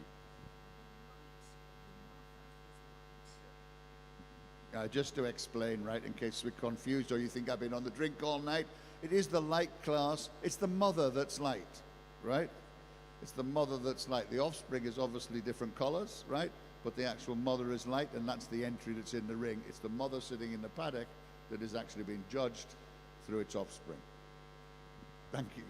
you. Just to explain, right, in case we're confused or you think I've been on the drink all night, it is the light class. It's the mother that's light, right? It's the mother that's light. The offspring is obviously different colors, right? But the actual mother is light, and that's the entry that's in the ring. It's the mother sitting in the paddock that is actually being judged through its offspring. Thank you.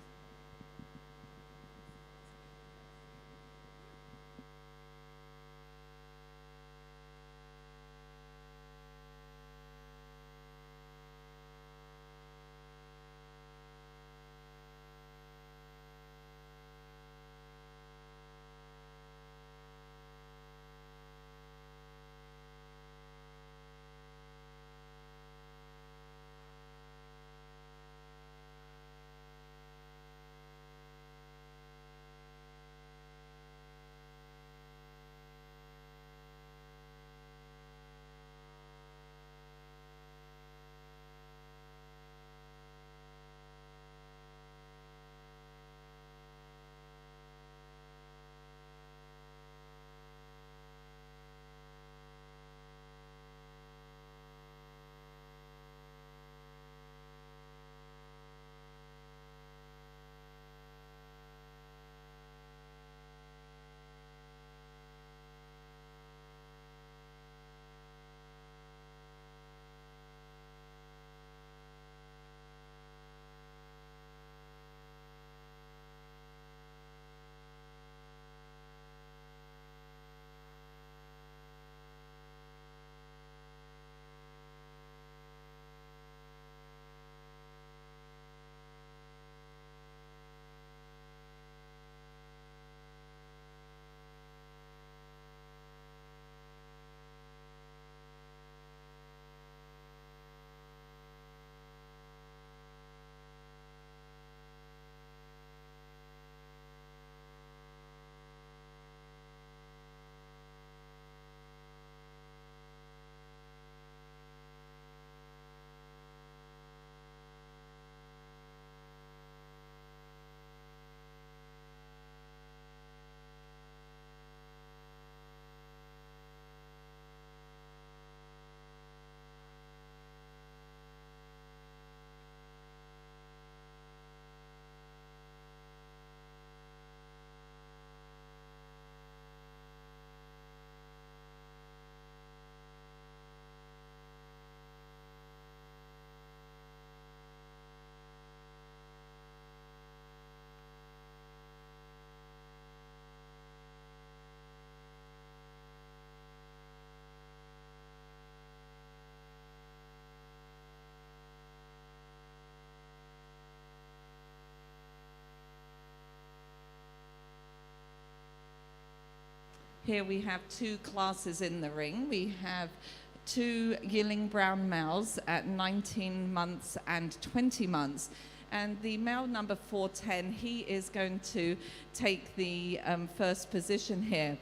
Here we have two classes in the ring. We have two yearling brown males at 19 months and 20 months. And the male number 410, he is going to take the first position here.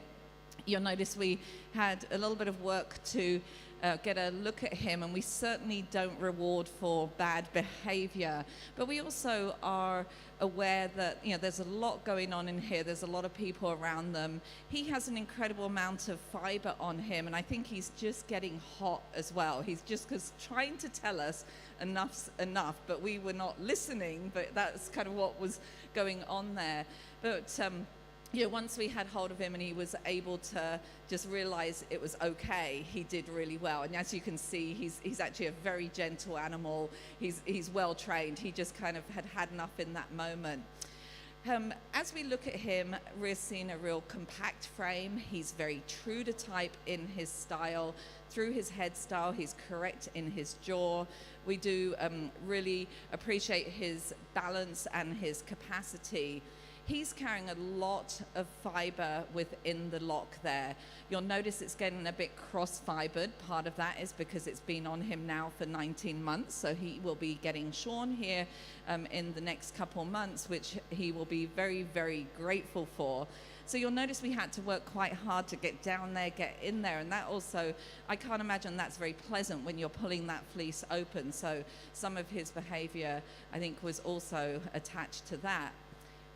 You'll notice we had a little bit of work to get a look at him, and we certainly don't reward for bad behavior. But we also are aware that, you know, there's a lot going on in here. There's a lot of people around them. He has an incredible amount of fiber on him, and I think he's just getting hot as well. He's just trying to tell us enough's enough, but we were not listening, but that's kind of what was going on there. But you know, once we had hold of him and he was able to just realize it was okay, he did really well. And as you can see, he's actually a very gentle animal. He's well trained. He just kind of had enough in that moment. As we look at him, we're seeing a real compact frame. He's very true to type in his style. Through his head style, he's correct in his jaw. We do really appreciate his balance and his capacity. He's carrying a lot of fiber within the lock there. You'll notice it's getting a bit cross-fibered. Part of that is because it's been on him now for 19 months, so he will be getting shorn here in the next couple months, which he will be very, very grateful for. So you'll notice we had to work quite hard to get down there, get in there, and that also, I can't imagine that's very pleasant when you're pulling that fleece open. So some of his behavior, I think, was also attached to that.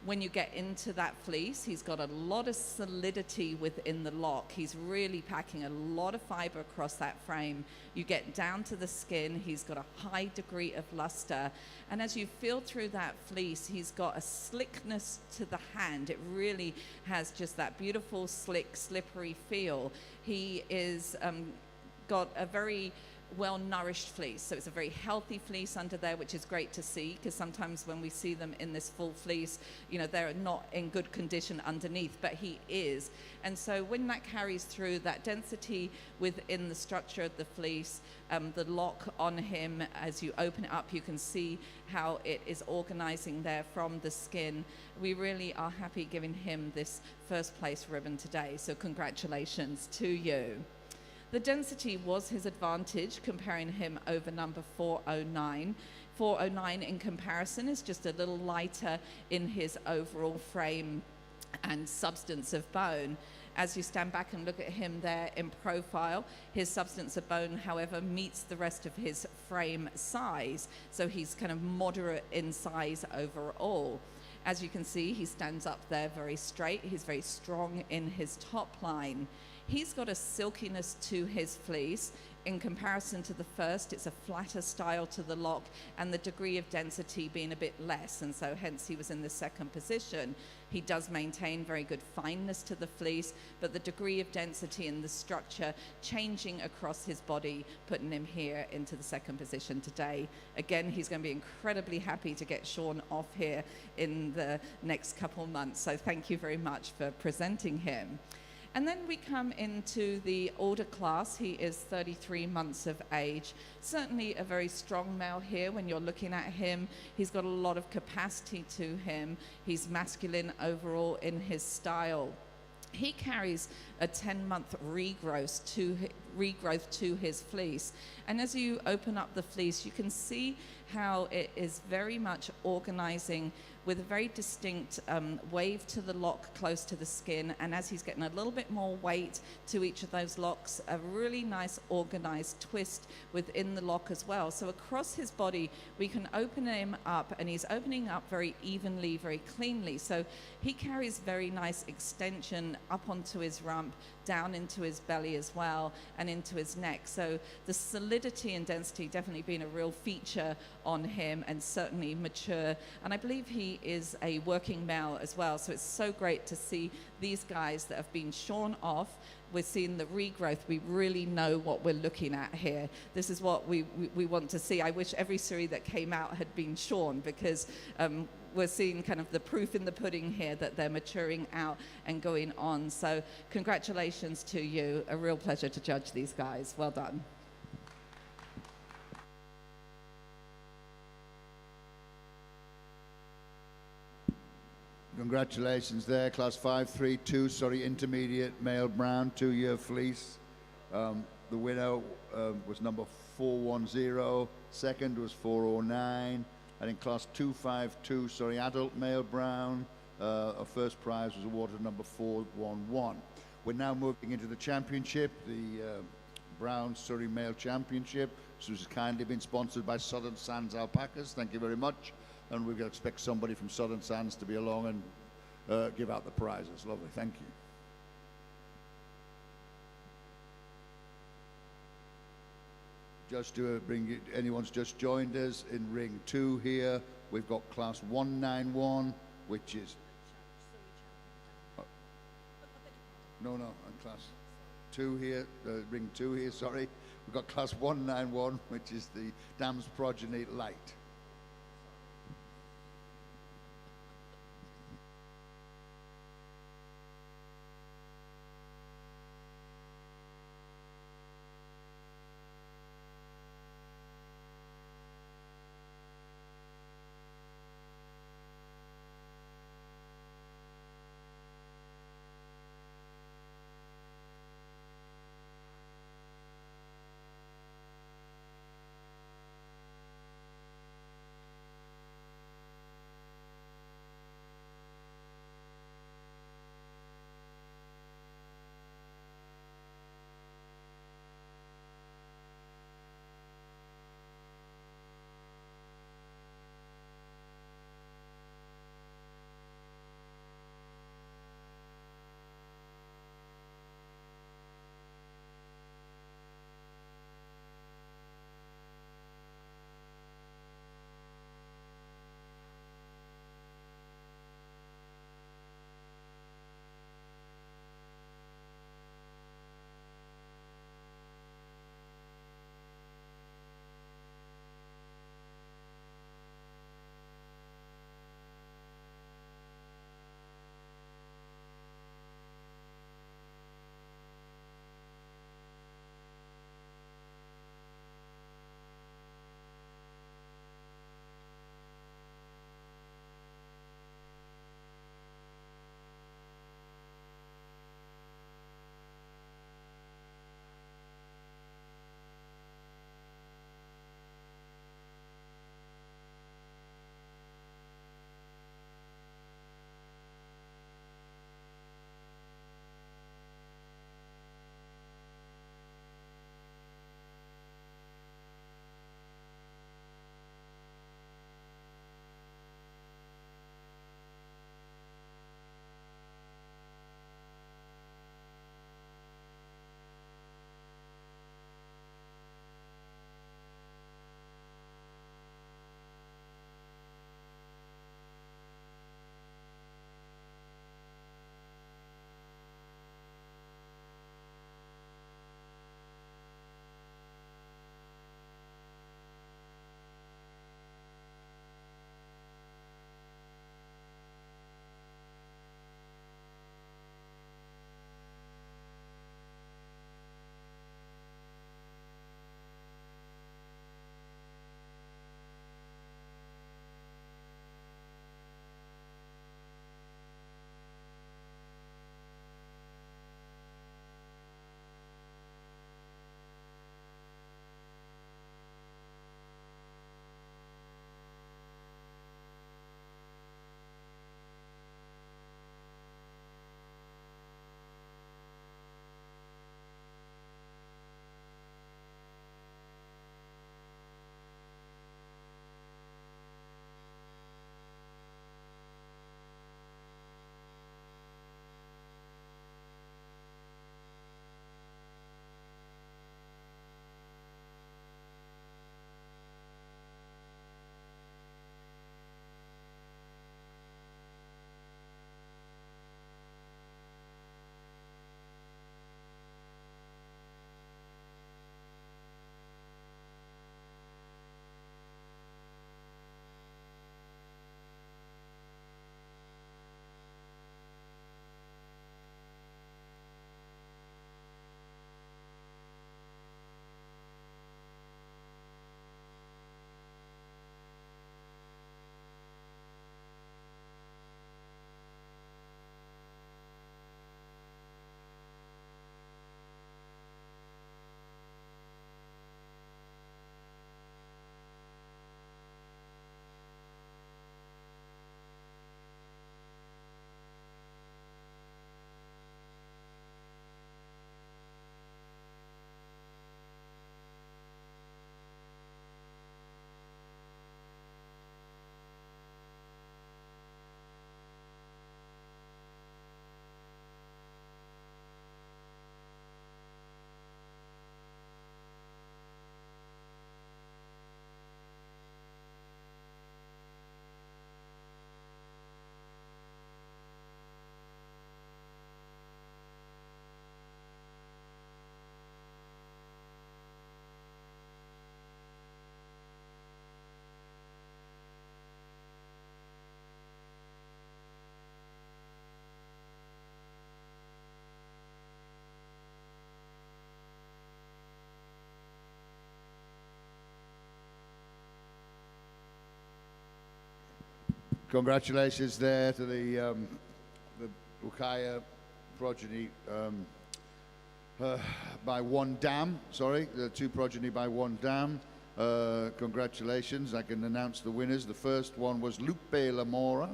When you get into that fleece, he's got a lot of solidity within the lock. He's really packing a lot of fiber across that frame. You get down to the skin, he's got a high degree of luster. And as you feel through that fleece, he's got a slickness to the hand. It really has just that beautiful, slick, slippery feel. He is got a very well-nourished fleece, so it's a very healthy fleece under there, which is great to see, because sometimes when we see them in this full fleece, you know, they're not in good condition underneath, but he is. And so when that carries through, that density within the structure of the fleece, the lock on him, as you open it up, you can see how it is organizing there from the skin. We really are happy giving him this first place ribbon today, so congratulations to you. The density was his advantage, comparing him over number 409. 409 in comparison is just a little lighter in his overall frame and substance of bone. As you stand back and look at him there in profile, his substance of bone, however, meets the rest of his frame size. So he's kind of moderate in size overall. As you can see, he stands up there very straight. He's very strong in his top line. He's got a silkiness to his fleece. In comparison to the first, it's a flatter style to the lock, and the degree of density being a bit less, and so hence he was in the second position. He does maintain very good fineness to the fleece, but the degree of density and the structure changing across his body, putting him here into the second position today. Again, he's going to be incredibly happy to get shorn off here in the next couple months, so thank you very much for presenting him. And then we come into the older class. He is 33 months of age. Certainly a very strong male here when you're looking at him. He's got a lot of capacity to him. He's masculine overall in his style. He carries a 10-month regrowth to his fleece. And as you open up the fleece, you can see how it is very much organizing with a very distinct wave to the lock close to the skin, and as he's getting a little bit more weight to each of those locks, a really nice organized twist within the lock as well. So across his body, we can open him up, and he's opening up very evenly, very cleanly. So he carries very nice extension up onto his rump, down into his belly as well, and into his neck. So the solidity and density definitely being a real feature on him, and certainly mature. And I believe he is a working male as well. So it's so great to see these guys that have been shorn off. We're seeing the regrowth. We really know what we're looking at here. This is what we want to see. I wish every Surrey that came out had been shorn, because we're seeing kind of the proof in the pudding here that they're maturing out and going on. So congratulations to you. A real pleasure to judge these guys. Well done. Congratulations there, class 532, sorry, intermediate male brown, 2-year fleece. The winner was number 410, second was 409, and in class 252, sorry, adult male brown, our first prize was awarded number 411. We're now moving into the championship, the Brown Surrey Male Championship. This has kindly been sponsored by Southern Sands Alpacas. Thank you very much. And we're going to expect somebody from Southern Sands to be along and give out the prizes. Lovely, thank you. Just to bring you, anyone's just joined us in ring 2 here, we've got class 191, which is... No, and class 2 here, ring 2 here, sorry. We've got class 191, which is the Dam's Progeny Light. Congratulations there to the Ukaya progeny by one dam. Sorry, the two progeny by one dam. Congratulations. I can announce the winners. The first one was Lupe Lamora.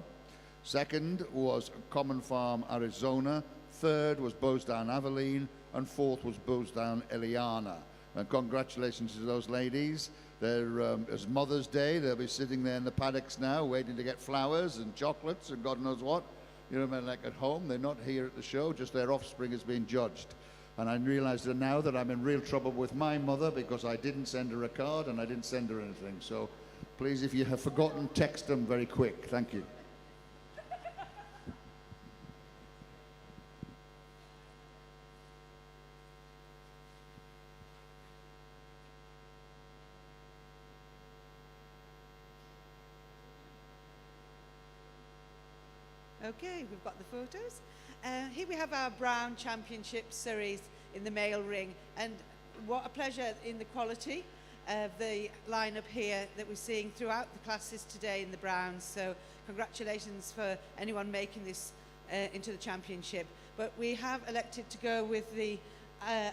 Second was Common Farm, Arizona. Third was Bowsdown Aveline. And fourth was Bowsdown Eliana. And congratulations to those ladies. It's Mother's Day. They'll be sitting there in the paddocks now waiting to get flowers and chocolates and God knows what. You know, like at home. They're not here at the show, just their offspring is being judged. And I realize that now that I'm in real trouble with my mother because I didn't send her a card and I didn't send her anything. So please, if you have forgotten, text them very quick. Thank you. Okay, we've got the photos. Here we have our Brown Championship Surreys in the male ring, and what a pleasure in the quality of the lineup here that we're seeing throughout the classes today in the Browns. So congratulations for anyone making this into the championship. But we have elected to go with the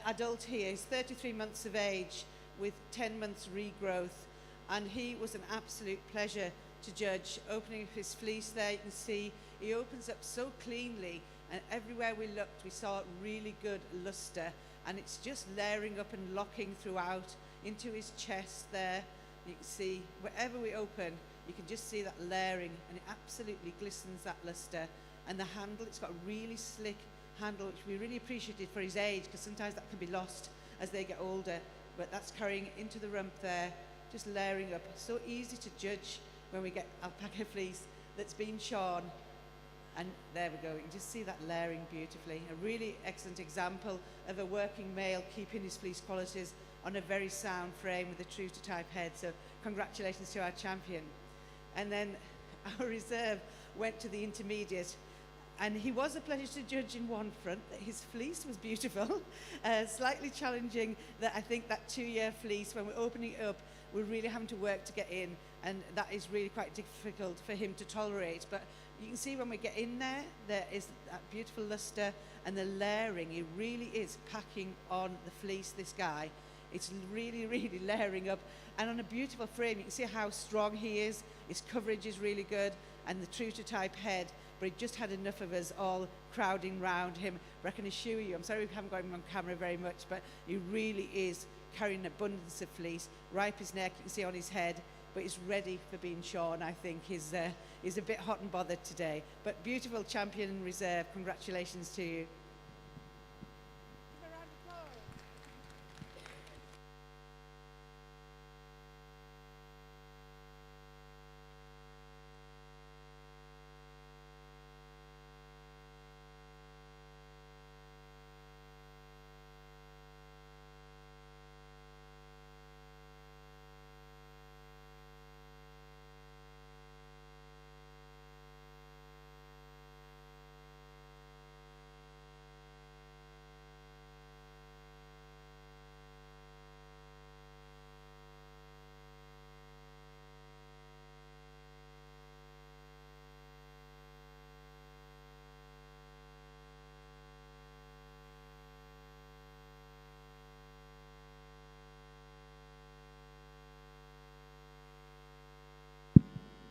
adult here. He's 33 months of age with 10 months regrowth, and he was an absolute pleasure to judge. Opening up his fleece there, you can see he opens up so cleanly, and everywhere we looked we saw really good luster, and it's just layering up and locking throughout into his chest there. You can see wherever we open you can just see that layering, and it absolutely glistens, that luster. And the handle, it's got a really slick handle, which we really appreciated for his age, because sometimes that can be lost as they get older, but that's carrying into the rump there, just layering up. So easy to judge when we get alpaca fleece that's been shorn. And there we go, you can just see that layering beautifully. A really excellent example of a working male keeping his fleece qualities on a very sound frame with a true to type head. So congratulations to our champion. And then our reserve went to the intermediate, and he was a pleasure to judge in one front. His fleece was beautiful, slightly challenging, that I think that 2-year fleece, when we're opening it up, we're really having to work to get in, and that is really quite difficult for him to tolerate. But you can see when we get in there, there is that beautiful luster and the layering. He really is packing on the fleece, this guy. It's really, really layering up, and on a beautiful frame. You can see how strong he is. His coverage is really good, and the true to type head, but he just had enough of us all crowding round him. But I can assure you, I'm sorry we haven't got him on camera very much, but he really is carrying an abundance of fleece. Ripe his neck, you can see on his head, but he's ready for being shorn. I think he's a bit hot and bothered today. But beautiful champion in reserve. Congratulations to you.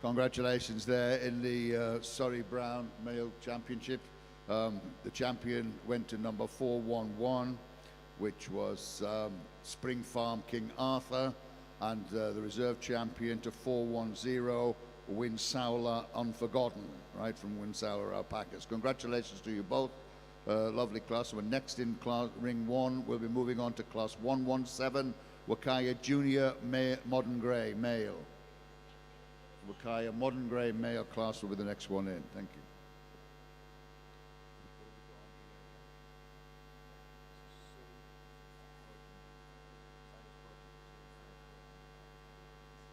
Congratulations there in the Surrey Brown Male Championship. The champion went to number 411, which was Spring Farm King Arthur, and the reserve champion to 410, Winsowler Unforgotten, right, from Winsowler Alpacas. Congratulations to you both. Lovely class. We're next in class ring 1. We'll be moving on to class 117, Wakaya Junior Modern Grey Male. Wakaya Modern Grey Male class will be the next one in. Thank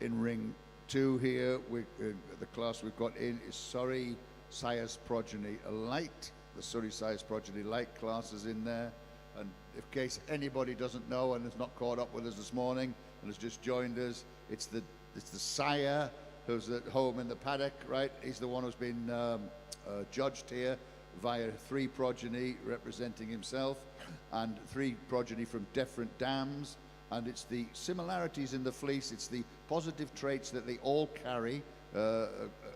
you. In ring 2 here, the class we've got in is Surrey Sires Progeny Light. The Surrey Sires Progeny Light class is in there. And in case anybody doesn't know and has not caught up with us this morning and has just joined us, it's the sire who's at home in the paddock, right? He's the one who's been judged here via 3 progeny representing himself and 3 progeny from different dams. And it's the similarities in the fleece, it's the positive traits that they all carry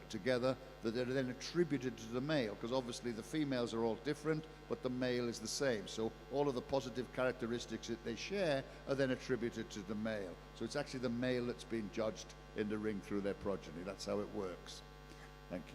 together that are then attributed to the male, because obviously the females are all different, but the male is the same. So all of the positive characteristics that they share are then attributed to the male. So it's actually the male that's been judged in the ring through their progeny. That's how it works. Thank you.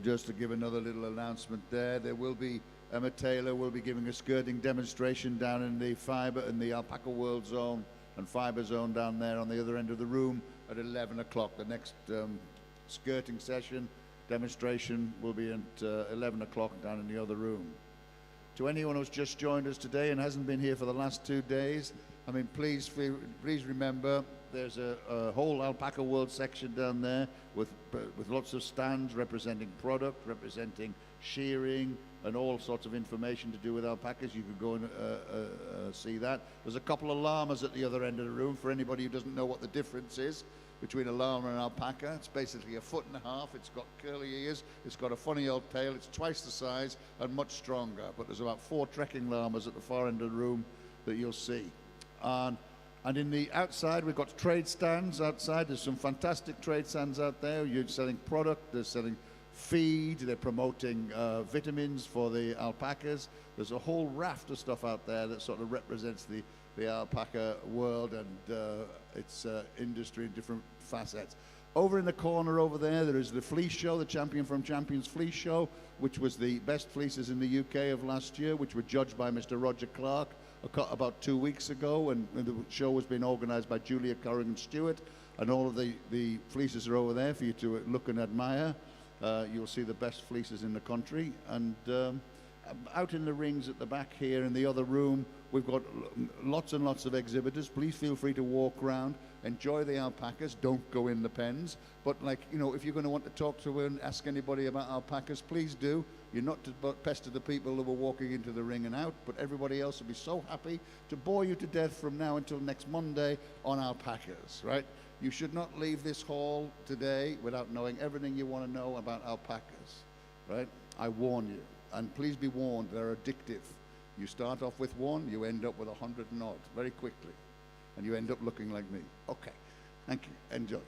Just to give another little announcement there will be Emma Taylor will be giving a skirting demonstration down in the fibre and the Alpaca World Zone and fibre zone down there on the other end of the room at 11 o'clock. The next skirting session demonstration will be at 11 o'clock down in the other room. To anyone who's just joined us today and hasn't been here for the last 2 days, I mean, please remember there's a whole Alpaca World section down there with lots of stands representing product, representing shearing, and all sorts of information to do with alpacas. You could go and see that. There's a couple of llamas at the other end of the room for anybody who doesn't know what the difference is between a llama and an alpaca. It's basically 1.5 foot. It's got curly ears. It's got a funny old tail. It's twice the size and much stronger. But there's about 4 trekking llamas at the far end of the room that you'll see. And in the outside, we've got trade stands outside. There's some fantastic trade stands out there. You're selling product. They're selling feed. They're promoting vitamins for the alpacas. There's a whole raft of stuff out there that sort of represents the alpaca world and its industry in different facets. Over in the corner over there is the fleece show, the Champion from Champions fleece show, which was the best fleeces in the UK of last year, which were judged by Mr. Roger Clark about 2 weeks ago, and the show was being organised by Julia Corrigan-Stewart, and all of the fleeces are over there for you to look and admire. You'll see the best fleeces in the country, and out in the rings at the back here in the other room, we've got lots and lots of exhibitors. Please feel free to walk around, enjoy the alpacas, don't go in the pens, but if you're going to want to talk to and ask anybody about alpacas, please do. You're not to pester the people who are walking into the ring and out, but everybody else will be so happy to bore you to death from now until next Monday on alpacas, right? You should not leave this hall today without knowing everything you want to know about alpacas, right? I warn you. And please be warned, they're addictive. You start off with 1, you end up with 100 and odd very quickly. And you end up looking like me. Okay, thank you. Enjoy.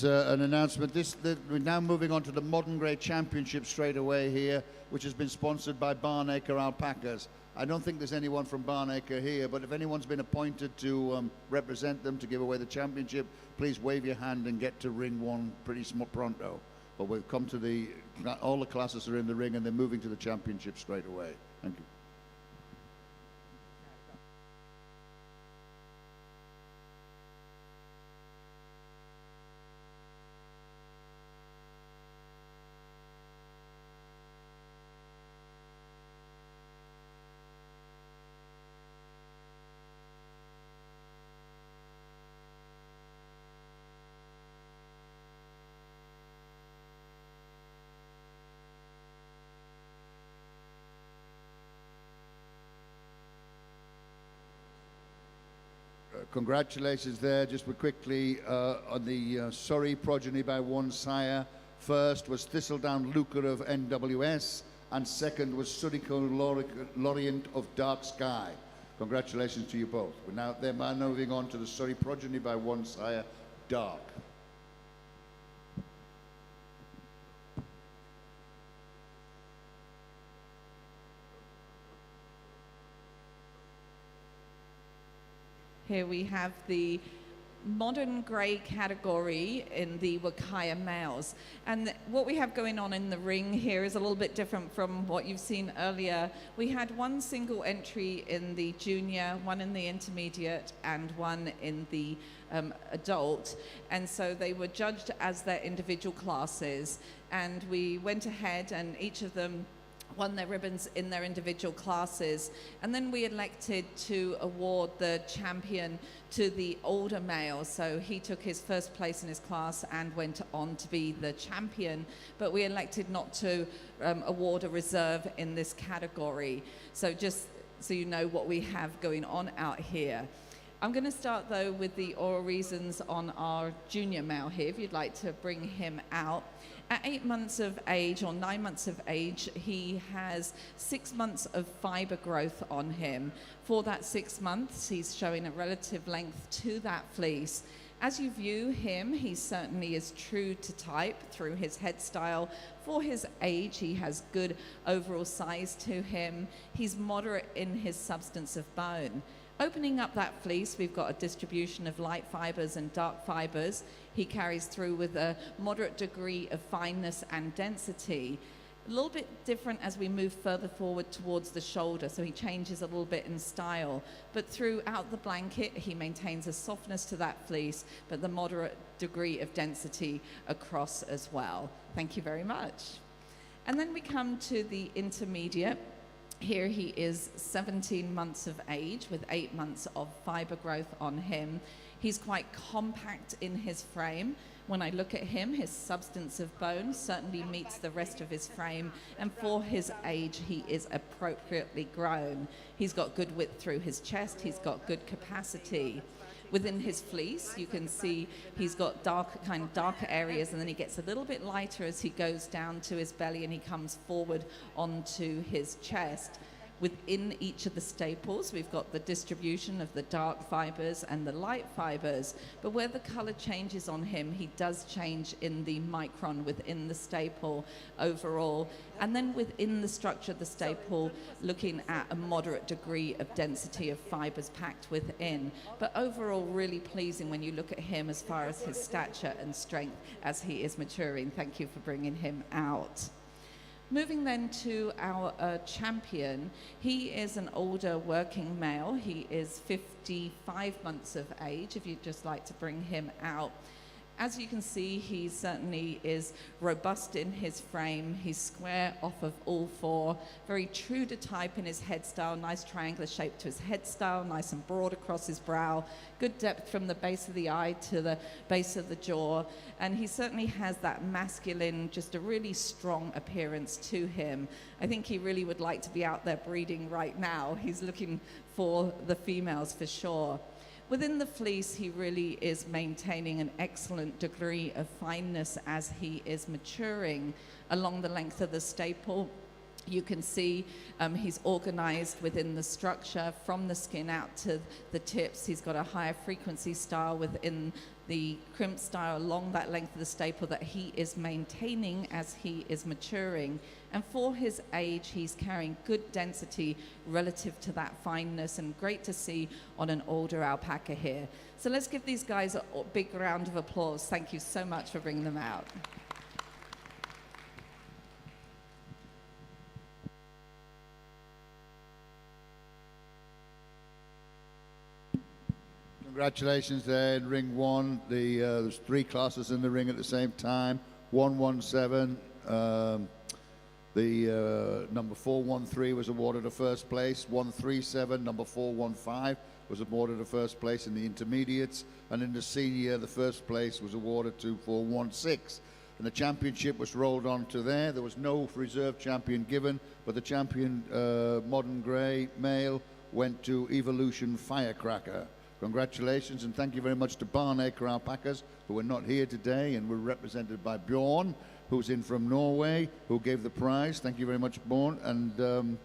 There's an announcement. We're now moving on to the Modern Grade Championship straight away here, which has been sponsored by Barnacre Alpacas. I don't think there's anyone from Barnacre here, but if anyone's been appointed to represent them to give away the championship, please wave your hand and get to ring one pretty pronto. But we'll come to all the classes are in the ring and they're moving to the championship straight away. Thank you. Congratulations there, just quickly, on the Surrey progeny by one sire. First was Thistledown Lucre of NWS, and second was Surrey Lorient of Dark Sky. Congratulations to you both. They're now moving on to the Surrey progeny by one sire, Dark. Here we have the modern grey category in the Wakaya males. And what we have going on in the ring here is a little bit different from what you've seen earlier. We had one single entry in the junior, one in the intermediate, and one in the adult. And so they were judged as their individual classes. And we went ahead and each of them won their ribbons in their individual classes. And then we elected to award the champion to the older male. So he took his first place in his class and went on to be the champion. But we elected not to award a reserve in this category. So just so you know what we have going on out here. I'm going to start though with the oral reasons on our junior male here, if you'd like to bring him out. At 8 months of age or 9 months of age, he has 6 months of fiber growth on him. For that 6 months, he's showing a relative length to that fleece. As you view him, he certainly is true to type through his head style. For his age, he has good overall size to him. He's moderate in his substance of bone. Opening up that fleece, we've got a distribution of light fibers and dark fibers. He carries through with a moderate degree of fineness and density. A little bit different as we move further forward towards the shoulder, so he changes a little bit in style. But throughout the blanket, he maintains a softness to that fleece, but the moderate degree of density across as well. Thank you very much. And then we come to the intermediate. Here he is 17 months of age with 8 months of fiber growth on him. He's quite compact in his frame. When I look at him, his substance of bone certainly meets the rest of his frame, and for his age, he is appropriately grown. He's got good width through his chest, he's got good capacity. Within his fleece, you can see he's got darker areas, and then he gets a little bit lighter as he goes down to his belly and he comes forward onto his chest. Within each of the staples, we've got the distribution of the dark fibers and the light fibers, but where the color changes on him, he does change in the micron within the staple overall. And then within the structure of the staple, looking at a moderate degree of density of fibers packed within. But overall, really pleasing when you look at him as far as his stature and strength as he is maturing. Thank you for bringing him out. Moving then to our champion, he is an older working male. He is 55 months of age, if you'd just like to bring him out. As you can see, he certainly is robust in his frame. He's square off of all four, very true to type in his head style, nice triangular shape to his head style, nice and broad across his brow, good depth from the base of the eye to the base of the jaw, and he certainly has that masculine, just a really strong appearance to him. I think he really would like to be out there breeding right now. He's looking for the females for sure. Within the fleece, he really is maintaining an excellent degree of fineness as he is maturing along the length of the staple. You can see he's organized within the structure from the skin out to the tips. He's got a higher frequency style within the crimp style along that length of the staple that he is maintaining as he is maturing. And for his age, he's carrying good density relative to that fineness, and great to see on an older alpaca here. So let's give these guys a big round of applause. Thank you so much for bringing them out. Congratulations there in ring one. There's 3 classes in the ring at the same time. 117. Number 413 was awarded a first place. 137, number 415 was awarded a first place in the intermediates. And in the senior, the first place was awarded to 416. And the championship was rolled on to there. There was no reserve champion given, but the champion modern grey male went to Evolution Firecracker. Congratulations, and thank you very much to Barnacre Alpacas, who are not here today, and we're represented by Bjorn, who's in from Norway, who gave the prize. Thank you very much, Bjorn, and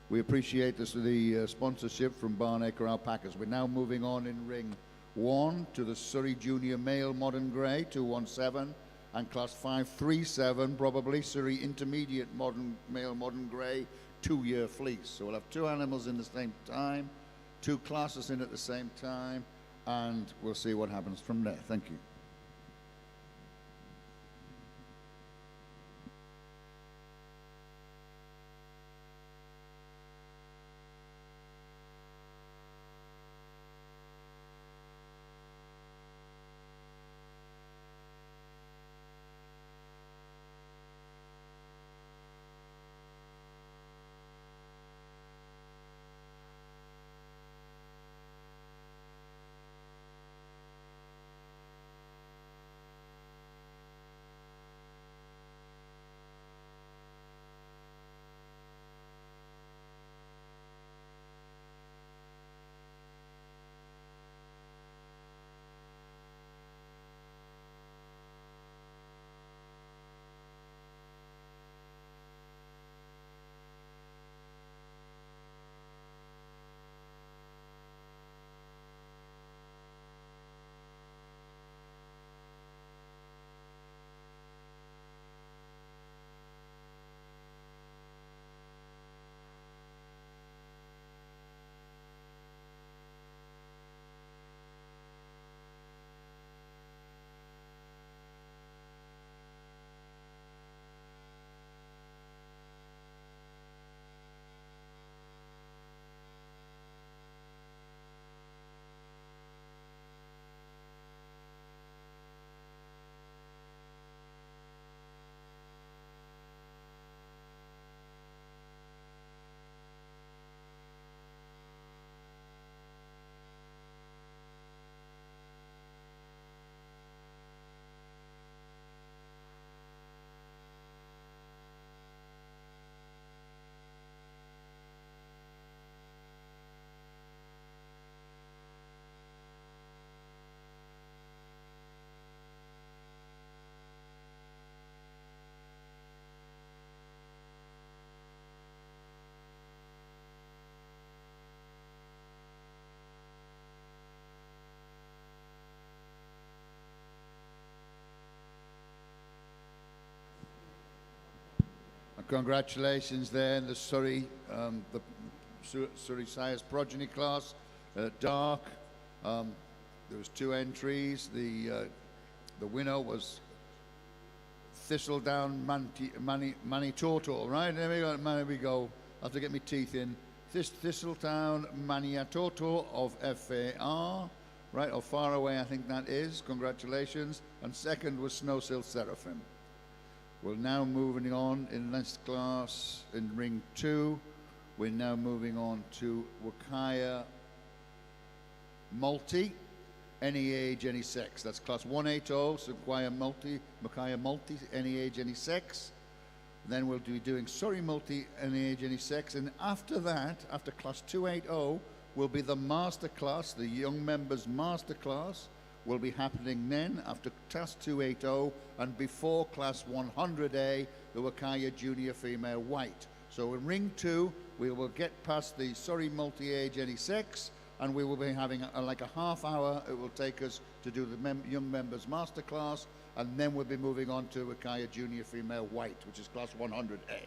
we appreciate the sponsorship from Barnacre Alpacas. We're now moving on in ring 1 to the Surrey Junior Male Modern Grey, 217, and class 537, probably, Surrey Intermediate Male Modern Grey, 2-year fleece. So we'll have 2 animals in the same time, 2 classes in at the same time, and we'll see what happens from there. Thank you. Congratulations there in the Surrey Sires Progeny class, dark. There was 2 entries. The winner was Thistledown Manitortor, right? There we go. I have to get my teeth in. Thistletown Manitortor of FAR, right? Or Far Away, I think that is. Congratulations. And second was Snowsill Seraphim. We're now moving on in next class in ring 2. We're now moving on to Wakaya Multi, any age, any sex. That's class 180, so Wakaya Multi, any age, any sex. Then we'll be doing Surrey Multi, any age, any sex. And after that, after class 280, will be the master class, the young members master class. Will be happening then after class 280 and before class 100A, the Wakaya Junior Female White. So in ring 2, we will get past the Surrey multi-age any sex, and we will be having like a half hour. It will take us to do the young members masterclass, and then we'll be moving on to Akaya Junior Female White, which is class 100A.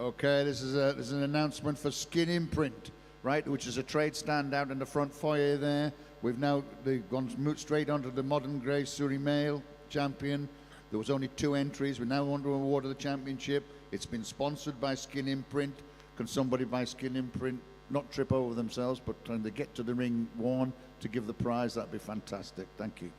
Okay, this is an announcement for Skin Imprint, right, which is a trade stand out in the front foyer there. They've gone straight onto the modern grey Surrey male champion. There was only 2 entries. We're now on to award of the championship. It's been sponsored by Skin Imprint. Can somebody by Skin Imprint not trip over themselves, but when they get to the ring worn to give the prize? That'd be fantastic. Thank you.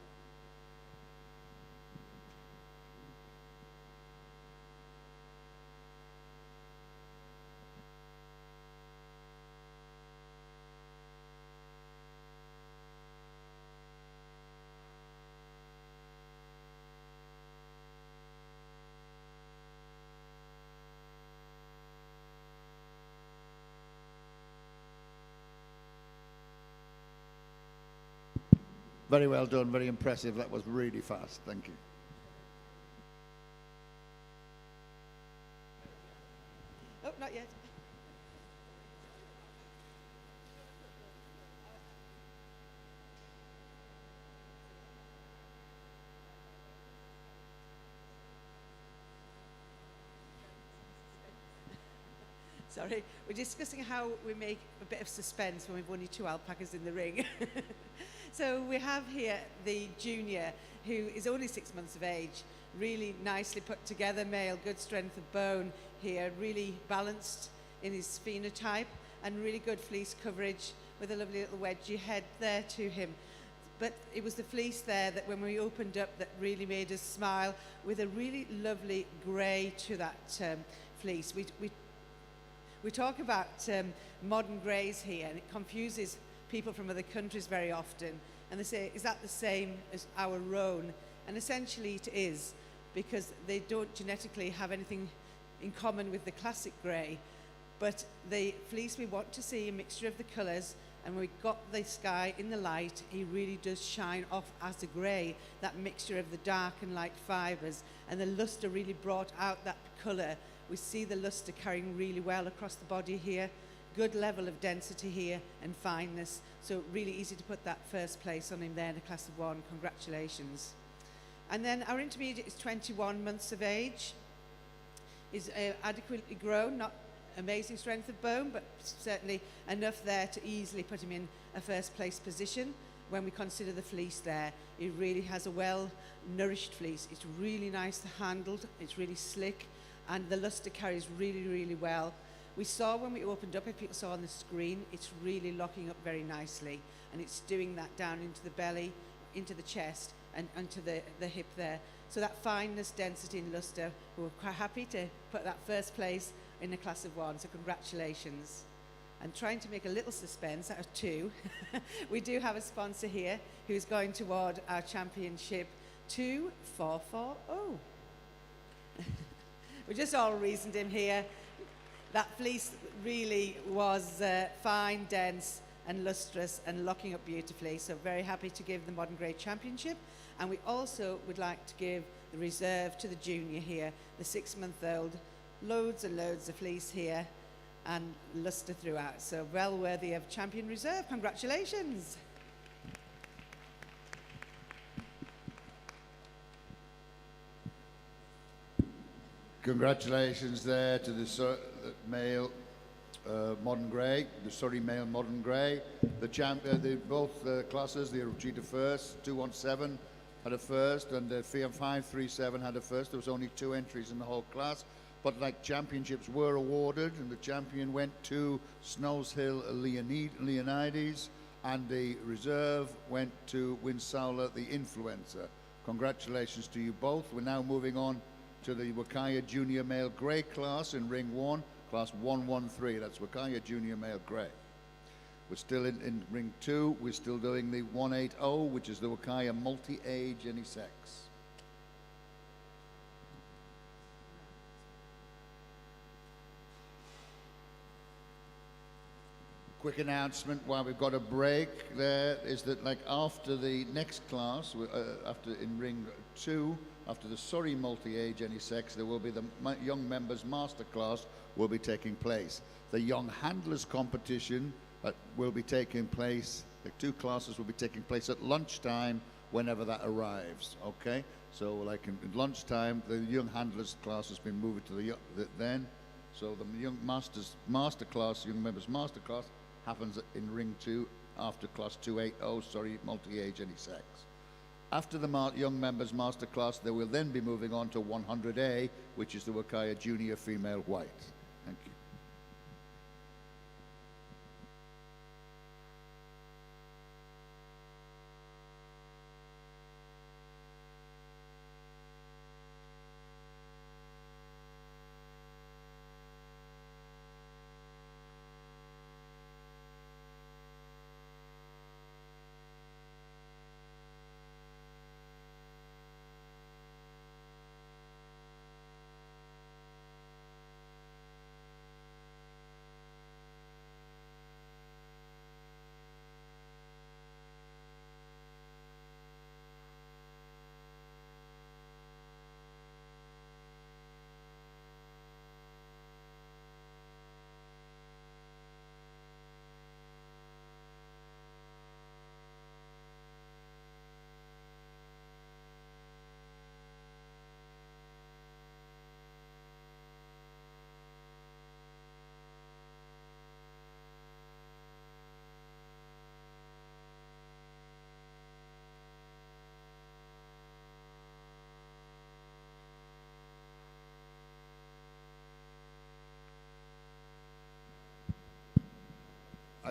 Very well done, very impressive. That was really fast. Thank you. Oh, not yet. Sorry, we're discussing how we make a bit of suspense when we've only 2 alpacas in the ring. So we have here the junior, who is only 6 months of age, really nicely put together male, good strength of bone here, really balanced in his phenotype, and really good fleece coverage with a lovely little wedgy head there to him. But it was the fleece there that when we opened up that really made us smile, with a really lovely grey to that fleece. We talk about modern greys here, and it confuses people from other countries very often, and they say, is that the same as our roan? And essentially it is, because they don't genetically have anything in common with the classic grey, but the fleece, we want to see a mixture of the colours, and when we got this guy in the light, he really does shine off as a grey, that mixture of the dark and light fibres, and the lustre really brought out that colour. We see the lustre carrying really well across the body here. Good level of density here and fineness, so really easy to put that first place on him there in a class of 1. Congratulations. And then our intermediate is 21 months of age, is adequately grown, not amazing strength of bone, but certainly enough there to easily put him in a first place position. When we consider the fleece there, it really has a well nourished fleece. It's really nice to handle, it's really slick, and the lustre carries really, really well. We saw when we opened up, if people saw on the screen, it's really locking up very nicely, and it's doing that down into the belly, into the chest, and onto the hip there. So that fineness, density, and luster, we're quite happy to put that first place in the class of 1, so congratulations. And trying to make a little suspense out of 2, we do have a sponsor here who's going toward our championship 2440. We just all reasoned him here. That fleece really was fine, dense, and lustrous, and locking up beautifully. So very happy to give the Modern Grey Championship. And we also would like to give the reserve to the junior here, the 6-month-old. Loads and loads of fleece here and luster throughout. So well worthy of champion reserve. Congratulations. Congratulations there to the male Modern Grey, the Surrey male Modern Grey. Both classes, the Cheetah first, 217 had a first, and the 537 had a first. There was only 2 entries in the whole class, but like championships were awarded, and the champion went to Snows Hill Leonides, and the reserve went to Winsowler the Influencer. Congratulations to you both. We're now moving on to the Wakaya Junior Male Grey class in Ring 1, class 113. That's Wakaya Junior Male Grey. We're still in Ring 2. We're still doing the 180, which is the Wakaya multi-age, any sex. Quick announcement while we've got a break there is that, like, after the next class, after in Ring 2, after the Surrey multi-age any sex, there will be the Young Members Masterclass will be taking place. The Young Handlers competition will be taking place, the 2 classes will be taking place at lunchtime whenever that arrives, okay? So like in lunchtime, the Young Handlers class has been moved to then. So the Young Masters Masterclass, Young Members Masterclass, happens in Ring 2 after class 280, sorry, multi-age any sex. After the Young Members Masterclass, they will then be moving on to 100A, which is the Wakaya Junior Female White. Thank you.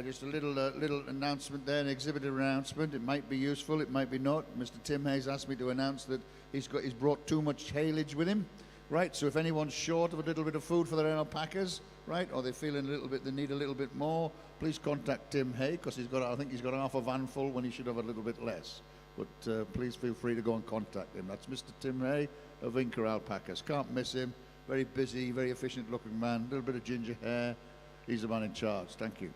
Just a little announcement there, an exhibitor announcement. It might be useful, it might be not. Mr. Tim Hayes asked me to announce that he's brought too much haylage with him, right? So if anyone's short of a little bit of food for their alpacas, right, or they're feeling a little bit, they need a little bit more, please contact Tim Hay, because I think he's got half a van full when he should have a little bit less. But please feel free to go and contact him. That's Mr. Tim Hay of Inca Alpacas. Can't miss him. Very busy, very efficient looking man, a little bit of ginger hair. He's the man in charge. Thank you.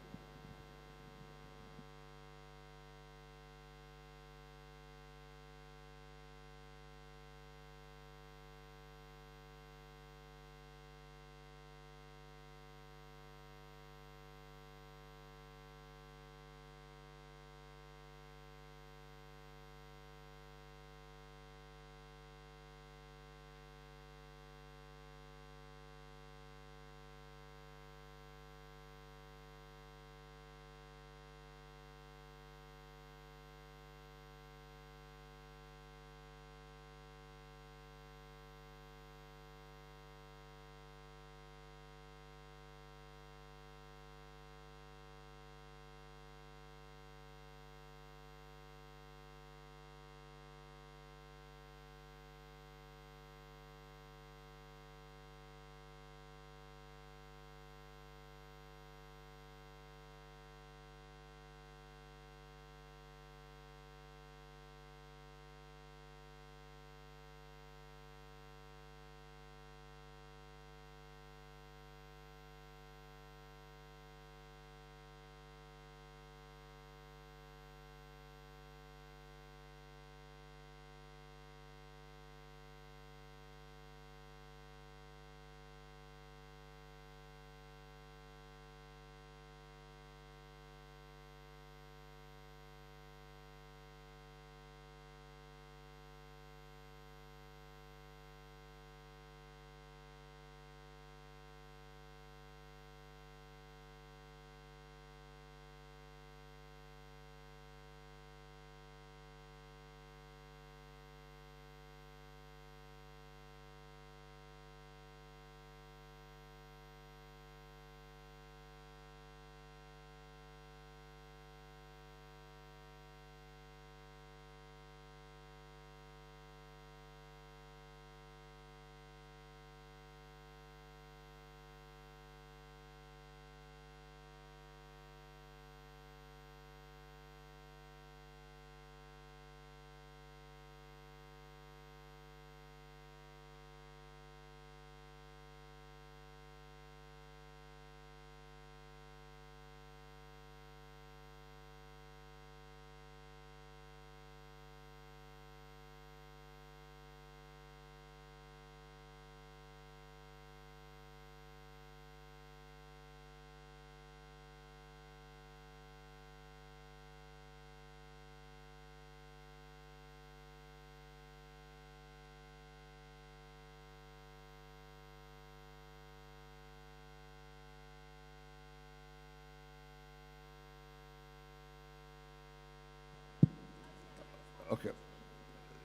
Okay.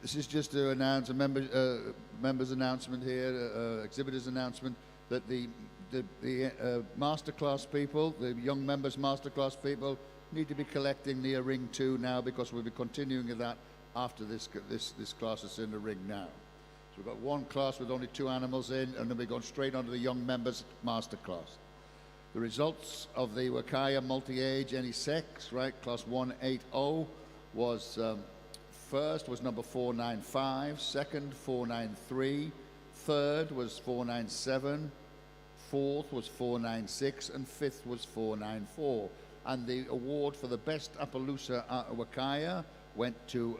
This is just to announce a member's announcement here, exhibitor's announcement, that the masterclass people, the young members masterclass people, need to be collecting near ring 2 now, because we'll be continuing with that after this class is in the ring now. So we've got one class with only 2 animals in, and then we're going straight on to the young members masterclass. The results of the Wakaya multi-age, any sex, right, class 180 was first was number 495, second 493, third was 497, fourth was 496, and fifth was 494. And the award for the best Appaloosa Wakaya went to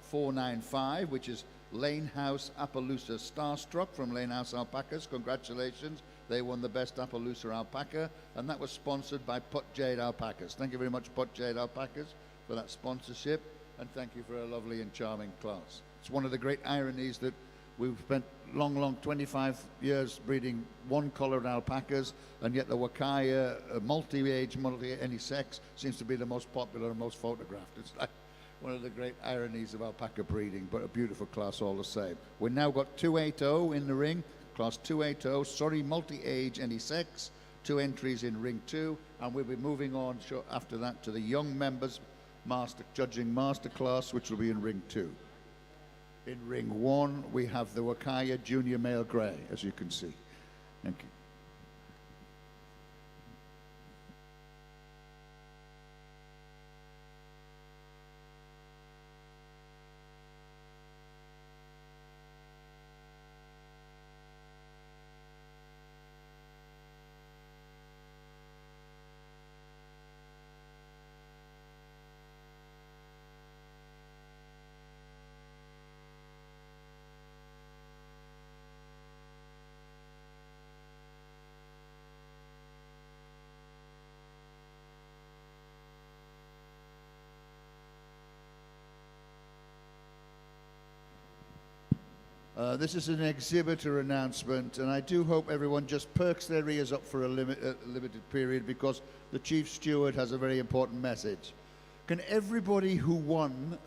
495, which is Lane House Appaloosa Starstruck from Lane House Alpacas. Congratulations. They won the best Appaloosa alpaca, and that was sponsored by Put Jade Alpacas. Thank you very much, Put Jade Alpacas, for that sponsorship, and thank you for a lovely and charming class. It's one of the great ironies that we've spent long 25 years breeding one-colored alpacas, and yet the Wakaya multi-age, multi-any sex seems to be the most popular and most photographed. It's like one of the great ironies of alpaca breeding, but a beautiful class all the same. We've now got 280 in the ring, class 280, Surrey multi-age, any sex, 2 entries in ring 2, and we'll be moving on after that to the young members judging master class, which will be in ring 2. In ring 1, we have the Wakaya Junior Male Grey, as you can see. Thank you. This is an exhibitor announcement, and I do hope everyone just perks their ears up for a limited period, because the Chief Steward has a very important message. Can everybody who won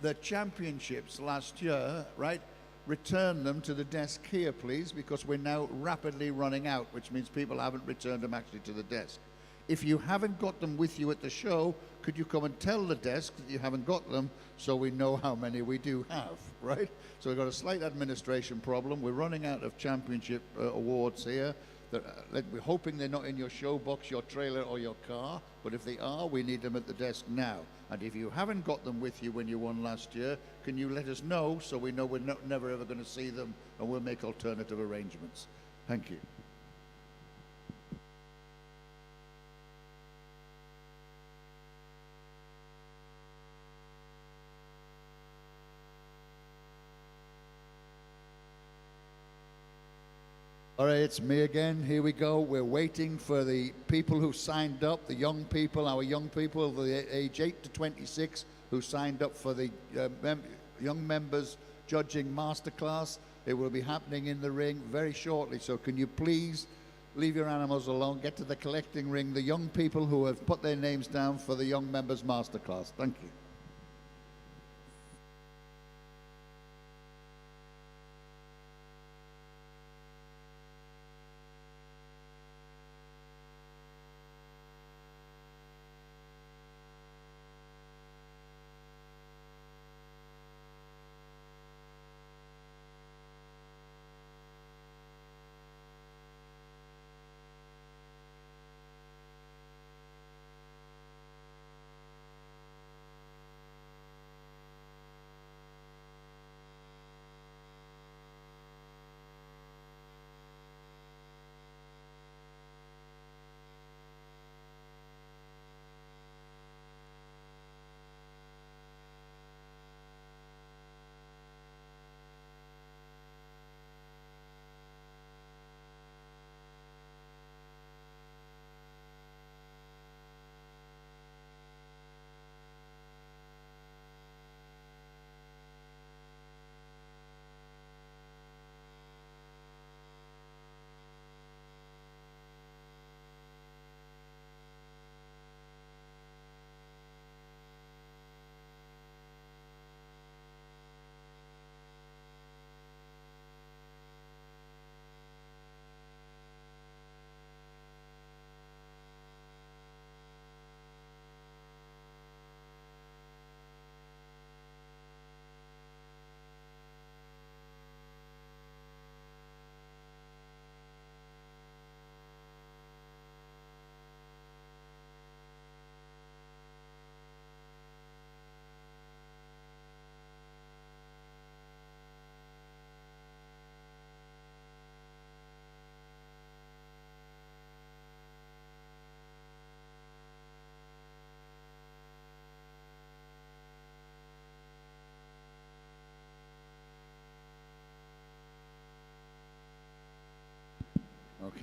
the championships last year, right, return them to the desk here, please, because we're now rapidly running out, which means people haven't returned them actually to the desk. If you haven't got them with you at the show, could you come and tell the desk that you haven't got them, so we know how many we do have, right? So we've got a slight administration problem. We're running out of championship awards here. We're hoping they're not in your show box, your trailer, or your car, but if they are, we need them at the desk now. And if you haven't got them with you when you won last year, can you let us know, so we know we're never ever going to see them, and we'll make alternative arrangements. Thank you. All right, it's me again. Here we go. We're waiting for the people who signed up, the young people, our young people, the age 8 to 26, who signed up for the young members judging masterclass. It will be happening in the ring very shortly. So can you please leave your animals alone, get to the collecting ring, the young people who have put their names down for the young members masterclass. Thank you.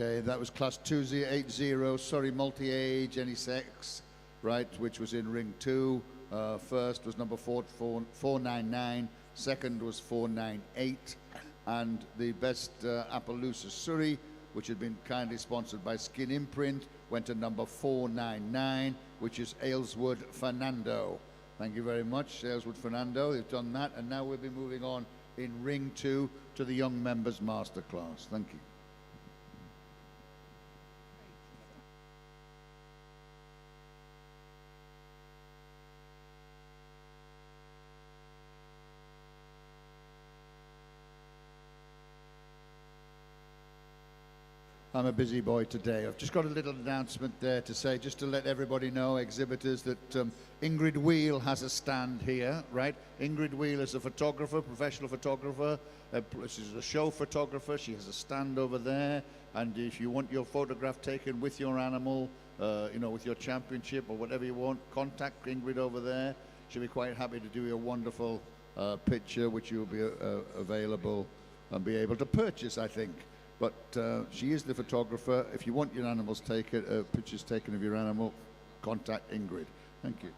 Okay, that was class 2080, Surrey multi-age, any sex, right, which was in ring 2. First was number 499, second was 498, and the best Appaloosa Surrey, which had been kindly sponsored by Skin Imprint, went to number 499, which is Ayleswood Fernando. Thank you very much, Ayleswood Fernando. They've done that, and now we'll be moving on in ring 2 to the young members masterclass. Thank you. I'm a busy boy today. I've just got a little announcement there to say, just to let everybody know, exhibitors, that Ingrid Wheel has a stand here, right? Ingrid Wheel is a photographer, professional photographer. She's a show photographer. She has a stand over there. And if you want your photograph taken with your animal, you know, with your championship or whatever you want, contact Ingrid over there. She'll be quite happy to do you a wonderful picture, which you'll be available and be able to purchase, I think. But she is the photographer. If you want your animals taken, pictures taken of your animal, contact Ingrid. Thank you.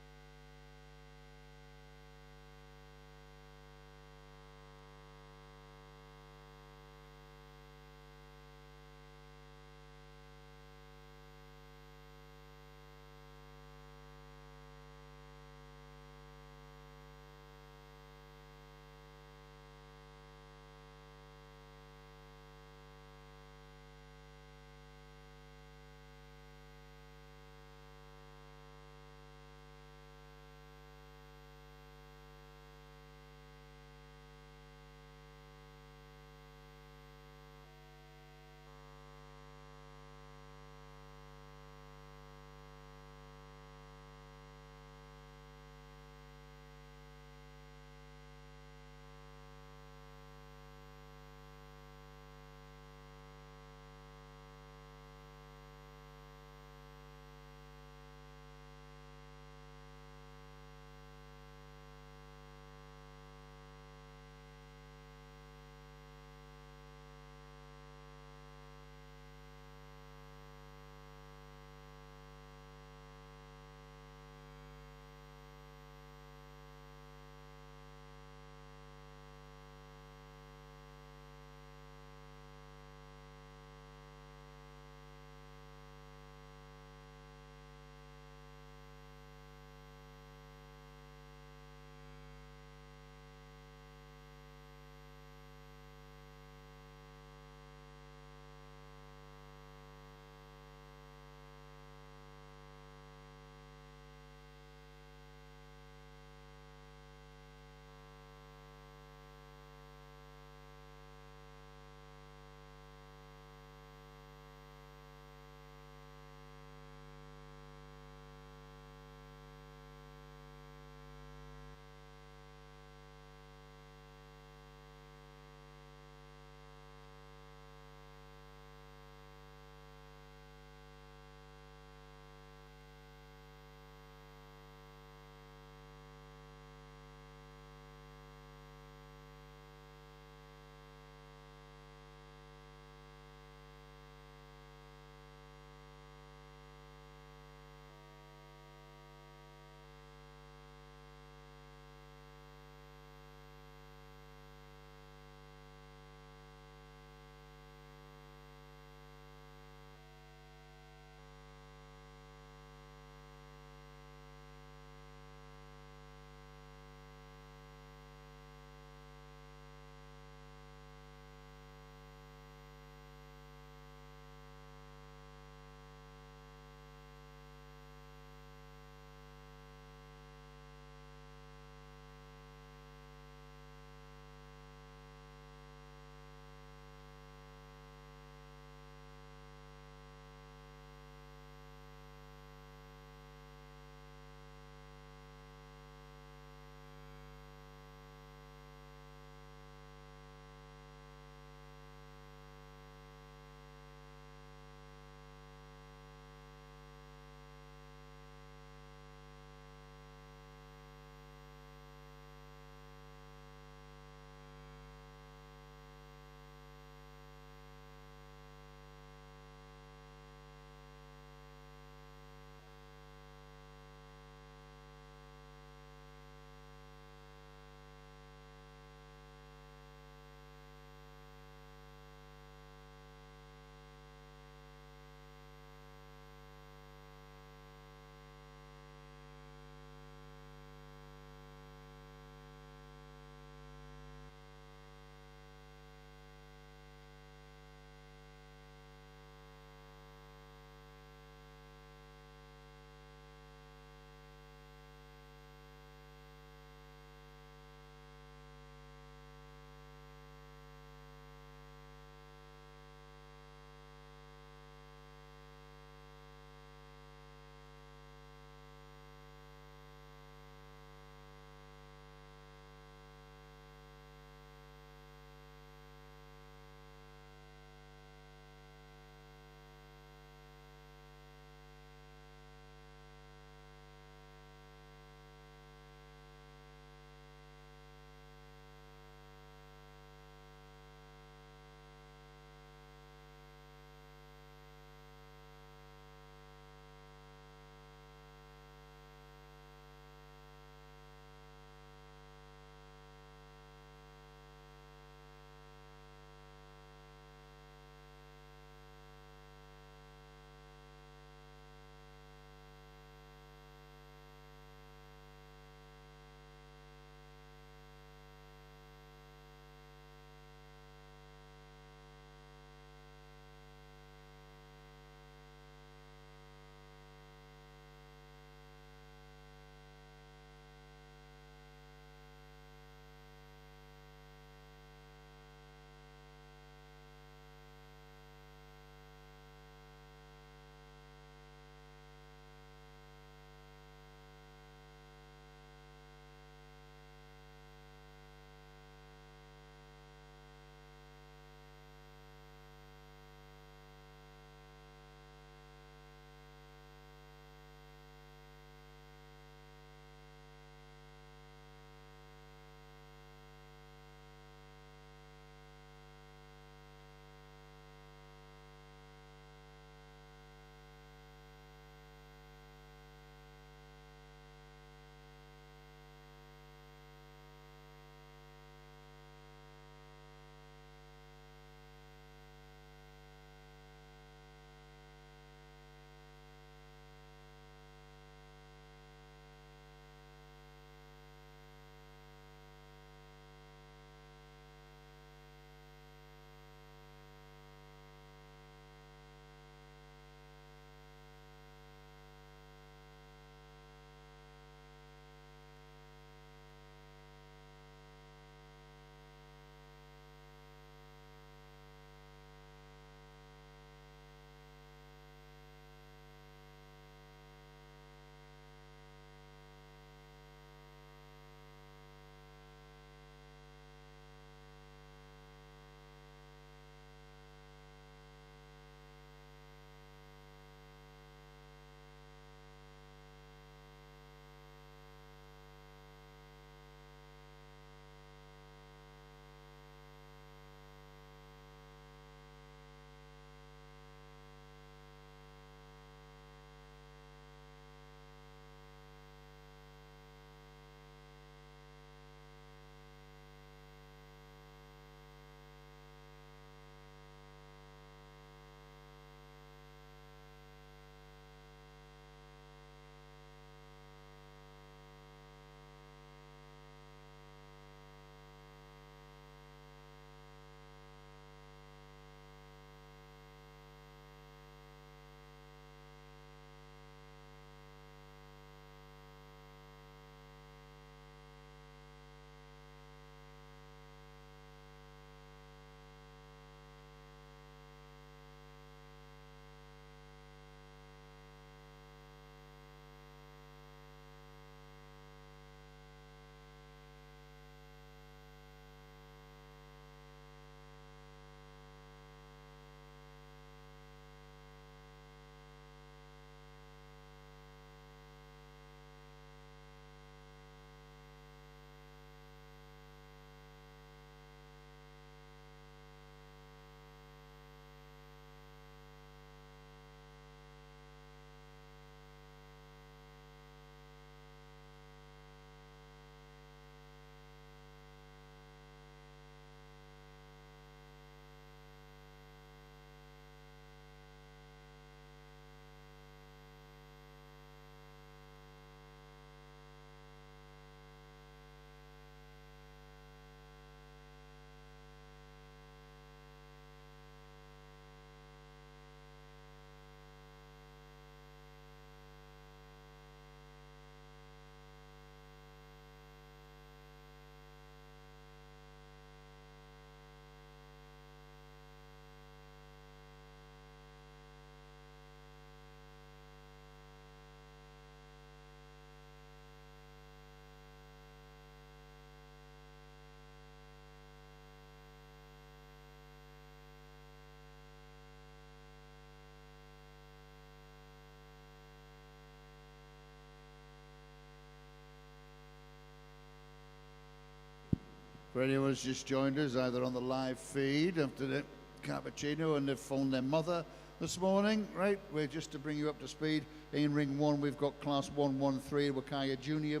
For anyone who's just joined us, either on the live feed after the cappuccino and they've phoned their mother this morning, right? We're just to bring you up to speed. In ring 1, we've got class 113, Wakaya Junior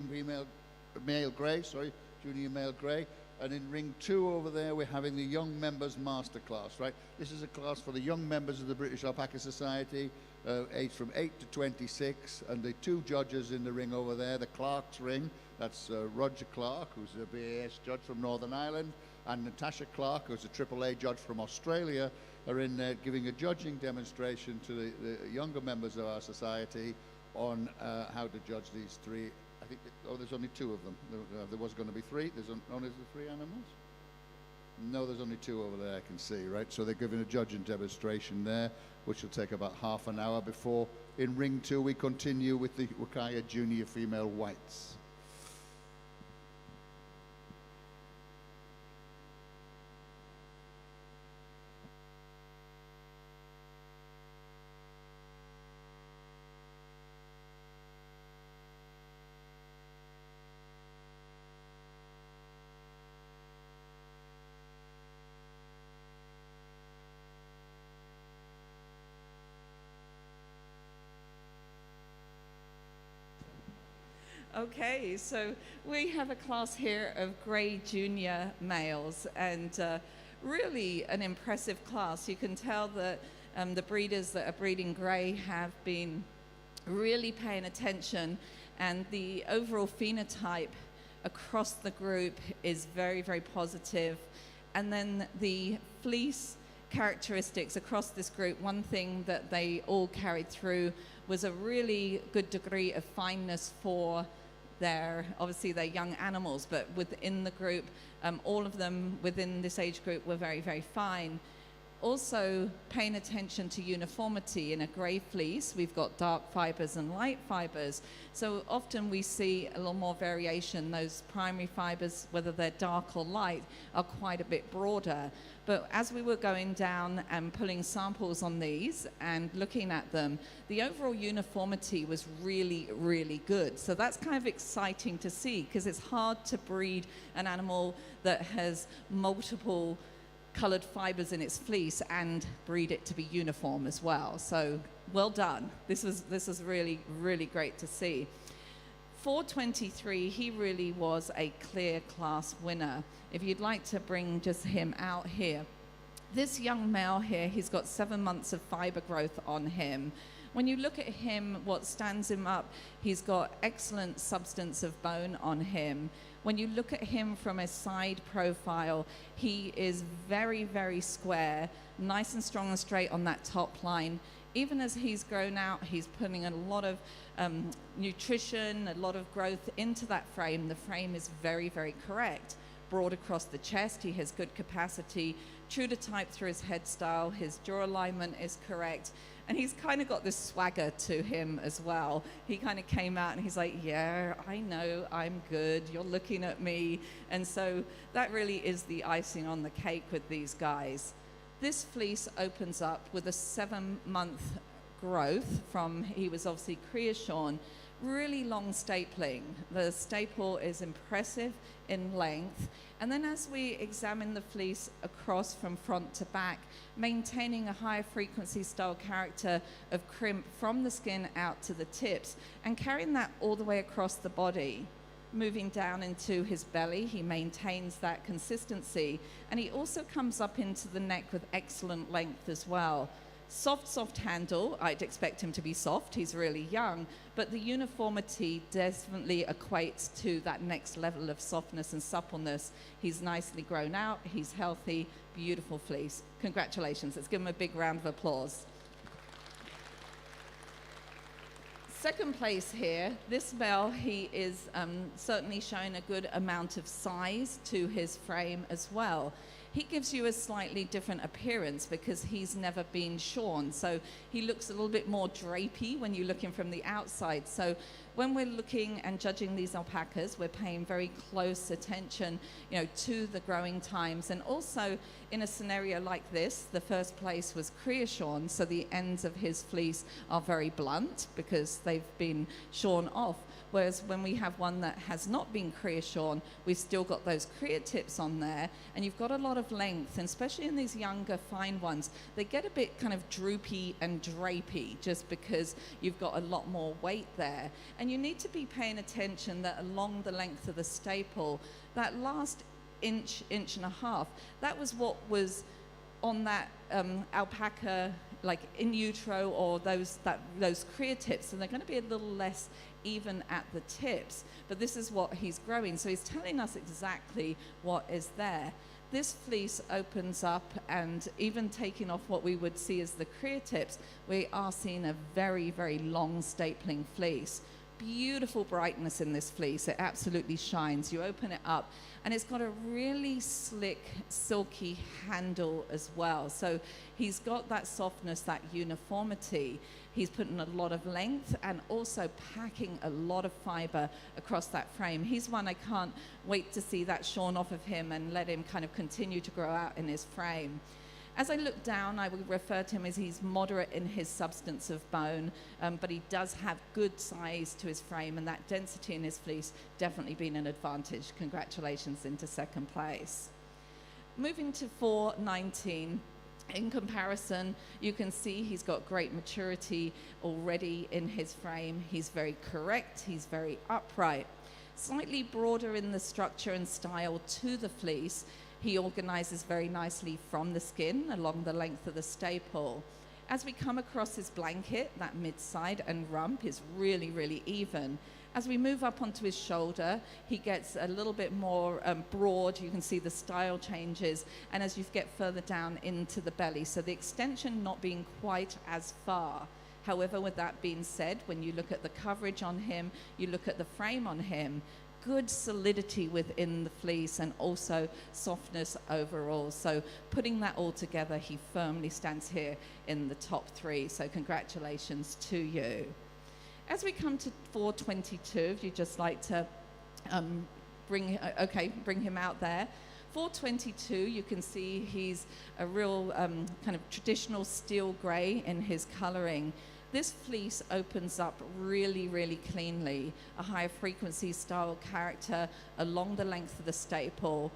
Male Grey, Junior Male Grey. And in ring 2 over there, we're having the Young Members Masterclass, right? This is a class for the young members of the British Alpaca Society, aged from 8 to 26. And the 2 judges in the ring over there, the Clark's ring, that's Roger Clark, who's a BAS judge from Northern Ireland, and Natasha Clark, who's a AAA judge from Australia, are in there giving a judging demonstration to the younger members of our society on how to judge these 3. I think, there's only 2 of them. There was going to be 3. There's only 3 animals? No, there's only 2 over there I can see, right? So they're giving a judging demonstration there, which will take about half an hour before, in ring 2, we continue with the Wakaya Junior Female Whites. Okay, so we have a class here of grey junior males, and really an impressive class. You can tell that the breeders that are breeding grey have been really paying attention, and the overall phenotype across the group is very, very positive. And then the fleece characteristics across this group, one thing that they all carried through was a really good degree of fineness for they're young animals, but within the group, all of them within this age group were very, very fine. Also paying attention to uniformity. In a grey fleece, we've got dark fibres and light fibres. So often we see a little more variation. Those primary fibres, whether they're dark or light, are quite a bit broader. But as we were going down and pulling samples on these and looking at them, the overall uniformity was really, really good. So that's kind of exciting to see, because it's hard to breed an animal that has multiple colored fibers in its fleece and breed it to be uniform as well. So well done. This was really, really great to see. 423, he really was a clear class winner. If you'd like to bring just him out here. This young male here, he's got 7 months of fiber growth on him. When you look at him, what stands him up, he's got excellent substance of bone on him. When you look at him from a side profile, he is very, very square, nice and strong and straight on that top line. Even as he's grown out, he's putting a lot of nutrition, a lot of growth into that frame. The frame is very, very correct. Broad across the chest, he has good capacity, true to type through his head style, his jaw alignment is correct. And he's kind of got this swagger to him as well. He kind of came out and he's like, yeah, I know, I'm good, you're looking at me. And so that really is the icing on the cake with these guys. This fleece opens up with a 7-month growth from, he was obviously Creation, really long stapling. The staple is impressive in length. And then as we examine the fleece across from front to back, maintaining a higher frequency style character of crimp from the skin out to the tips and carrying that all the way across the body. Moving down into his belly, he maintains that consistency, and he also comes up into the neck with excellent length as well. Soft handle. I'd expect him to be soft. He's really young, but the uniformity definitely equates to that next level of softness and suppleness. He's nicely grown out. He's healthy. Beautiful fleece. Congratulations. Let's give him a big round of applause. Second place here, this male, he is certainly showing a good amount of size to his frame as well. He gives you a slightly different appearance because he's never been shorn. So he looks a little bit more drapey when you look in from the outside. So when we're looking and judging these alpacas, we're paying very close attention, to the growing times. And also in a scenario like this, the first place was cria shorn, so the ends of his fleece are very blunt because they've been shorn off. Whereas when we have one that has not been cria shorn, we've still got those cria tips on there, and you've got a lot of length, and especially in these younger fine ones, they get a bit kind of droopy and drapey just because you've got a lot more weight there. And you need to be paying attention that along the length of the staple, that last inch and a half, that was what was on that alpaca, like in utero, or those cria tips, and they're going to be a little less even at the tips, but this is what he's growing, so he's telling us exactly what is there. This fleece opens up, and even taking off what we would see as the cria tips, we are seeing a very, very long stapling fleece. Beautiful brightness in this fleece. It absolutely shines. You open it up, and it's got a really slick, silky handle as well. So he's got that softness, that uniformity. He's putting a lot of length and also packing a lot of fiber across that frame. He's one I can't wait to see that shorn off of him and let him kind of continue to grow out in his frame. As I look down, I would refer to him as he's moderate in his substance of bone, but he does have good size to his frame, and that density in his fleece definitely been an advantage. Congratulations into second place. Moving to 419. In comparison, you can see he's got great maturity already in his frame. He's very correct, he's very upright. Slightly broader in the structure and style to the fleece. He organizes very nicely from the skin along the length of the staple. As we come across his blanket, that mid-side and rump is really, really even. As we move up onto his shoulder, he gets a little bit more broad. You can see the style changes. And as you get further down into the belly, so the extension not being quite as far. However, with that being said, when you look at the coverage on him, you look at the frame on him, good solidity within the fleece and also softness overall. So putting that all together, he firmly stands here in the top 3. So congratulations to you. As we come to 422, if you'd just like to bring him out there. 422, you can see he's a real kind of traditional steel gray in his coloring. This fleece opens up really, really cleanly, a higher frequency style character along the length of the staple.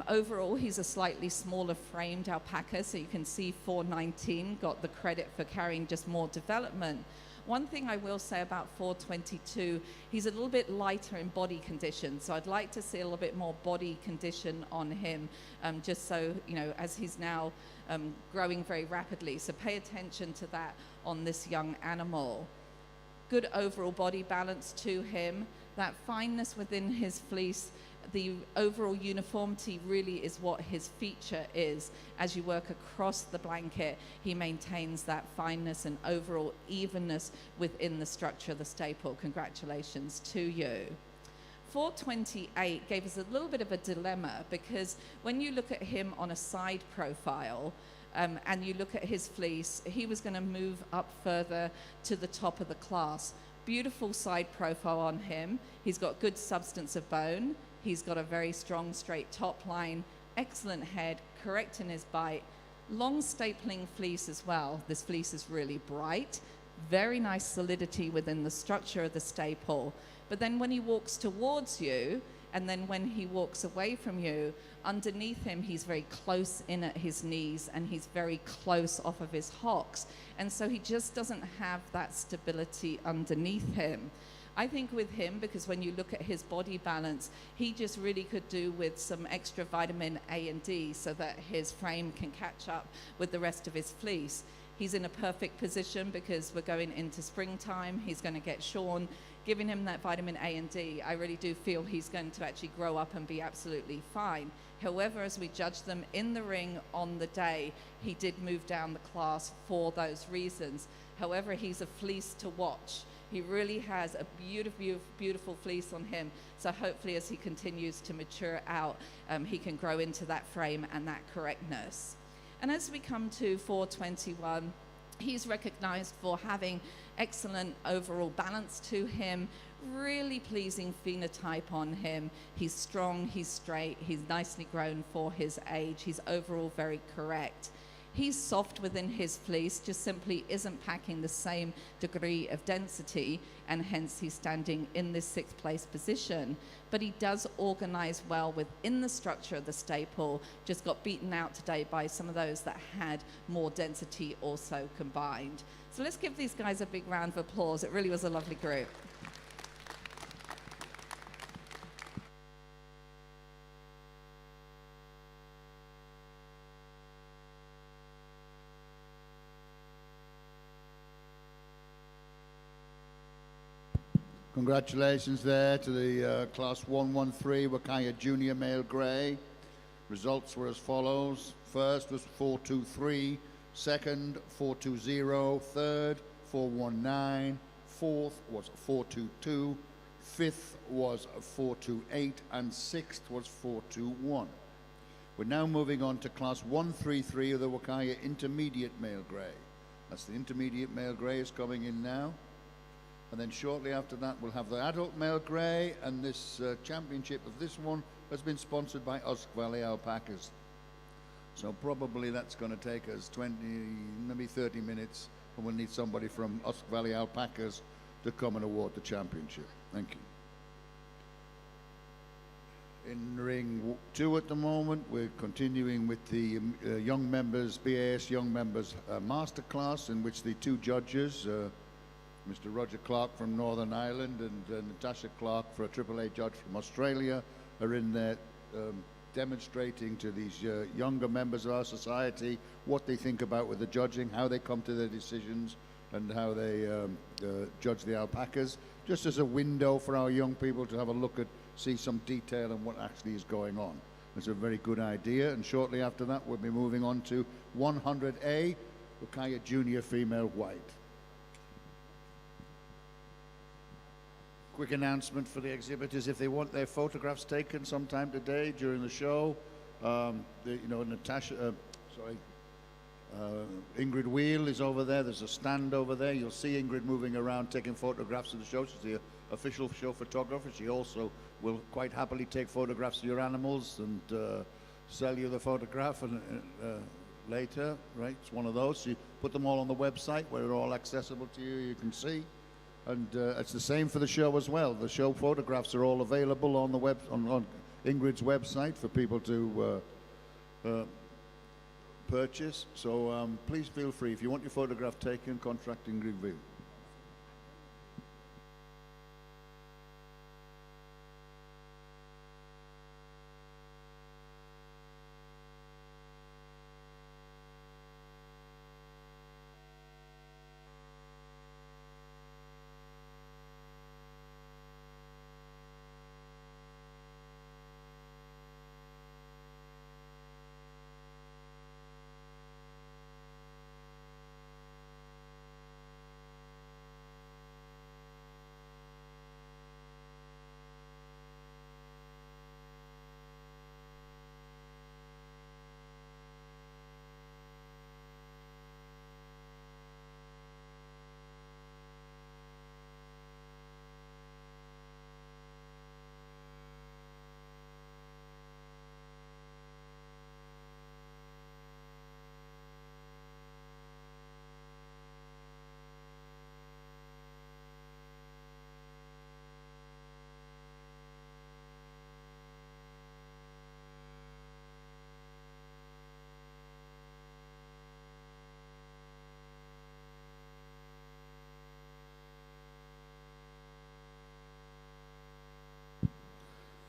Overall, he's a slightly smaller framed alpaca, so you can see 419 got the credit for carrying just more development. One thing I will say about 422, he's a little bit lighter in body condition, so I'd like to see a little bit more body condition on him, just so, as he's now growing very rapidly. So pay attention to that on this young animal. Good overall body balance to him, that fineness within his fleece, the overall uniformity really is what his feature is. As you work across the blanket, he maintains that fineness and overall evenness within the structure of the staple. Congratulations to you. 428 gave us a little bit of a dilemma, because when you look at him on a side profile, and you look at his fleece, he was going to move up further to the top of the class. Beautiful side profile on him. He's got good substance of bone. He's got a very strong straight top line, excellent head, correct in his bite, long stapling fleece as well. This fleece is really bright, very nice solidity within the structure of the staple. But then when he walks towards you, and then when he walks away from you, underneath him, he's very close in at his knees, and he's very close off of his hocks. And so he just doesn't have that stability underneath him. I think with him, because when you look at his body balance, he just really could do with some extra vitamin A and D so that his frame can catch up with the rest of his fleece. He's in a perfect position because we're going into springtime. He's going to get shorn. Giving him that vitamin A and D, I really do feel he's going to actually grow up and be absolutely fine. However, as we judge them in the ring on the day, he did move down the class for those reasons. However, he's a fleece to watch. He really has a beautiful, beautiful fleece on him. So hopefully as he continues to mature out, he can grow into that frame and that correctness. And as we come to 421, he's recognized for having excellent overall balance to him, really pleasing phenotype on him. He's strong, he's straight, he's nicely grown for his age, he's overall very correct. He's soft within his fleece, just simply isn't packing the same degree of density, and hence he's standing in this 6th place position. But he does organize well within the structure of the staple, just got beaten out today by some of those that had more density also combined. So let's give these guys a big round of applause. It really was a lovely group. Congratulations there to the Class 113 Wakaya Junior Male Grey. Results were as follows. First was 423, second 420, third 419, fourth was 422, fifth was 428, and sixth was 421. We're now moving on to Class 133 of the Wakaya Intermediate Male Grey. That's the Intermediate Male Grey is coming in now. And then shortly after that, we'll have the Adult Male Grey, and this championship of this one has been sponsored by Usk Valley Alpacas. So probably that's going to take us 20, maybe 30 minutes, and we'll need somebody from Usk Valley Alpacas to come and award the championship. Thank you. In ring 2 at the moment, we're continuing with the young members, BAS young members masterclass, in which the 2 judges, Mr. Roger Clark from Northern Ireland and Natasha Clark, for a AAA judge from Australia, are in there demonstrating to these younger members of our society what they think about with the judging, how they come to their decisions, and how they judge the alpacas, just as a window for our young people to have a look at, see some detail on what actually is going on. It's a very good idea, and shortly after that we'll be moving on to 100A, Wakaya Junior Female White. Quick announcement for the exhibitors: if they want their photographs taken sometime today during the show, Ingrid Wheel is over there. There's a stand over there. You'll see Ingrid moving around taking photographs of the show. She's the official show photographer. She also will quite happily take photographs of your animals and sell you the photograph later, right? It's one of those. You put them all on the website where they're all accessible to you. You can see. And it's the same for the show as well. The show photographs are all available on the on Ingrid's website for people to purchase. So please feel free. If you want your photograph taken, contact Ingrid Veal.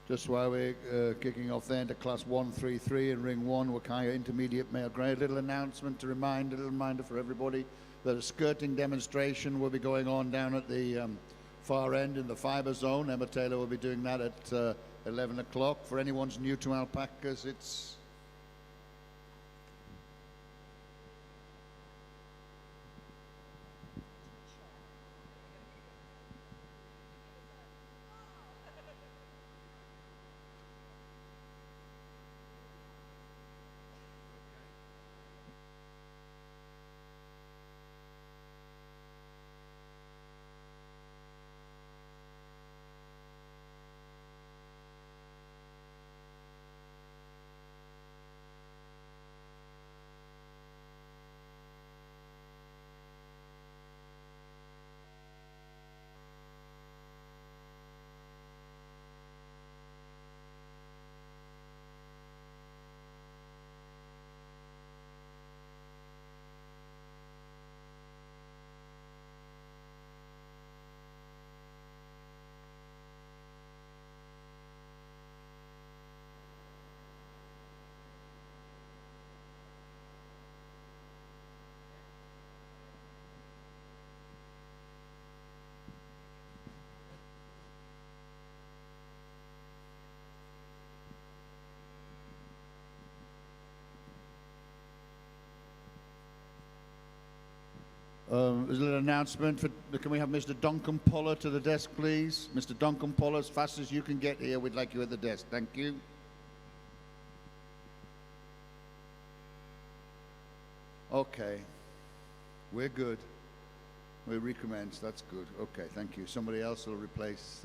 Just while we're kicking off then to Class 133 in Ring 1, Wakaya Intermediate Male Grey, a little announcement to remind, a little reminder for everybody that a skirting demonstration will be going on down at the far end in the fiber zone. Emma Taylor will be doing that at 11 o'clock. For anyone who's new to alpacas, it's There's a little announcement. Can we have Mr. Duncan Poller to the desk, please? Mr. Duncan Poller, as fast as you can get here, we'd like you at the desk. Thank you. Okay. We're good. We recommence. That's good. Okay, thank you. Somebody else will replace.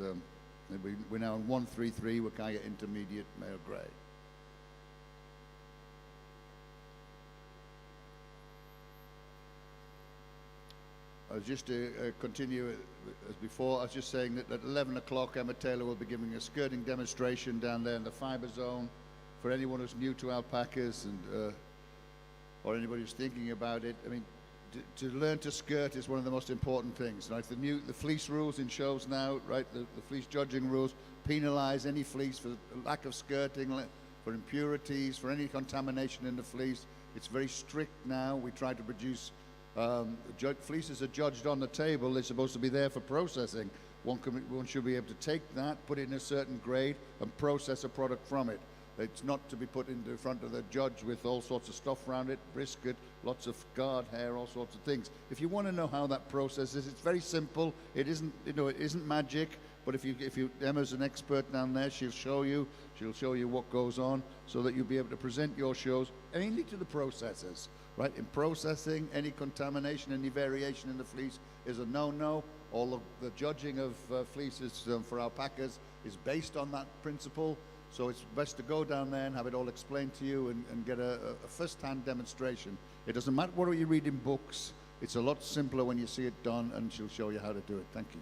We're now on 133. We're kind of intermediate male grey. Just to continue as before, I was just saying that at 11 o'clock, Emma Taylor will be giving a skirting demonstration down there in the fibre zone for anyone who's new to alpacas and or anybody who's thinking about it. I mean, to learn to skirt is one of the most important things. Right? The fleece rules in shows now, right? The fleece judging rules penalise any fleece for lack of skirting, for impurities, for any contamination in the fleece. It's very strict now. We try to produce. Fleeces are judged on the table. They're supposed to be there for processing. One should be able to take that, put it in a certain grade, and process a product from it. It's not to be put into front of the judge with all sorts of stuff around it, brisket, lots of guard hair, all sorts of things. If you want to know how that process is, it's very simple. It isn't, it isn't magic. But Emma's an expert down there. She'll show you what goes on, so that you'll be able to present your shows mainly to the processors. Right, in processing, any contamination, any variation in the fleece is a no-no. All of the judging of fleeces for alpacas is based on that principle. So it's best to go down there and have it all explained to you and get a first-hand demonstration. It doesn't matter what you read in books. It's a lot simpler when you see it done, and she'll show you how to do it. Thank you.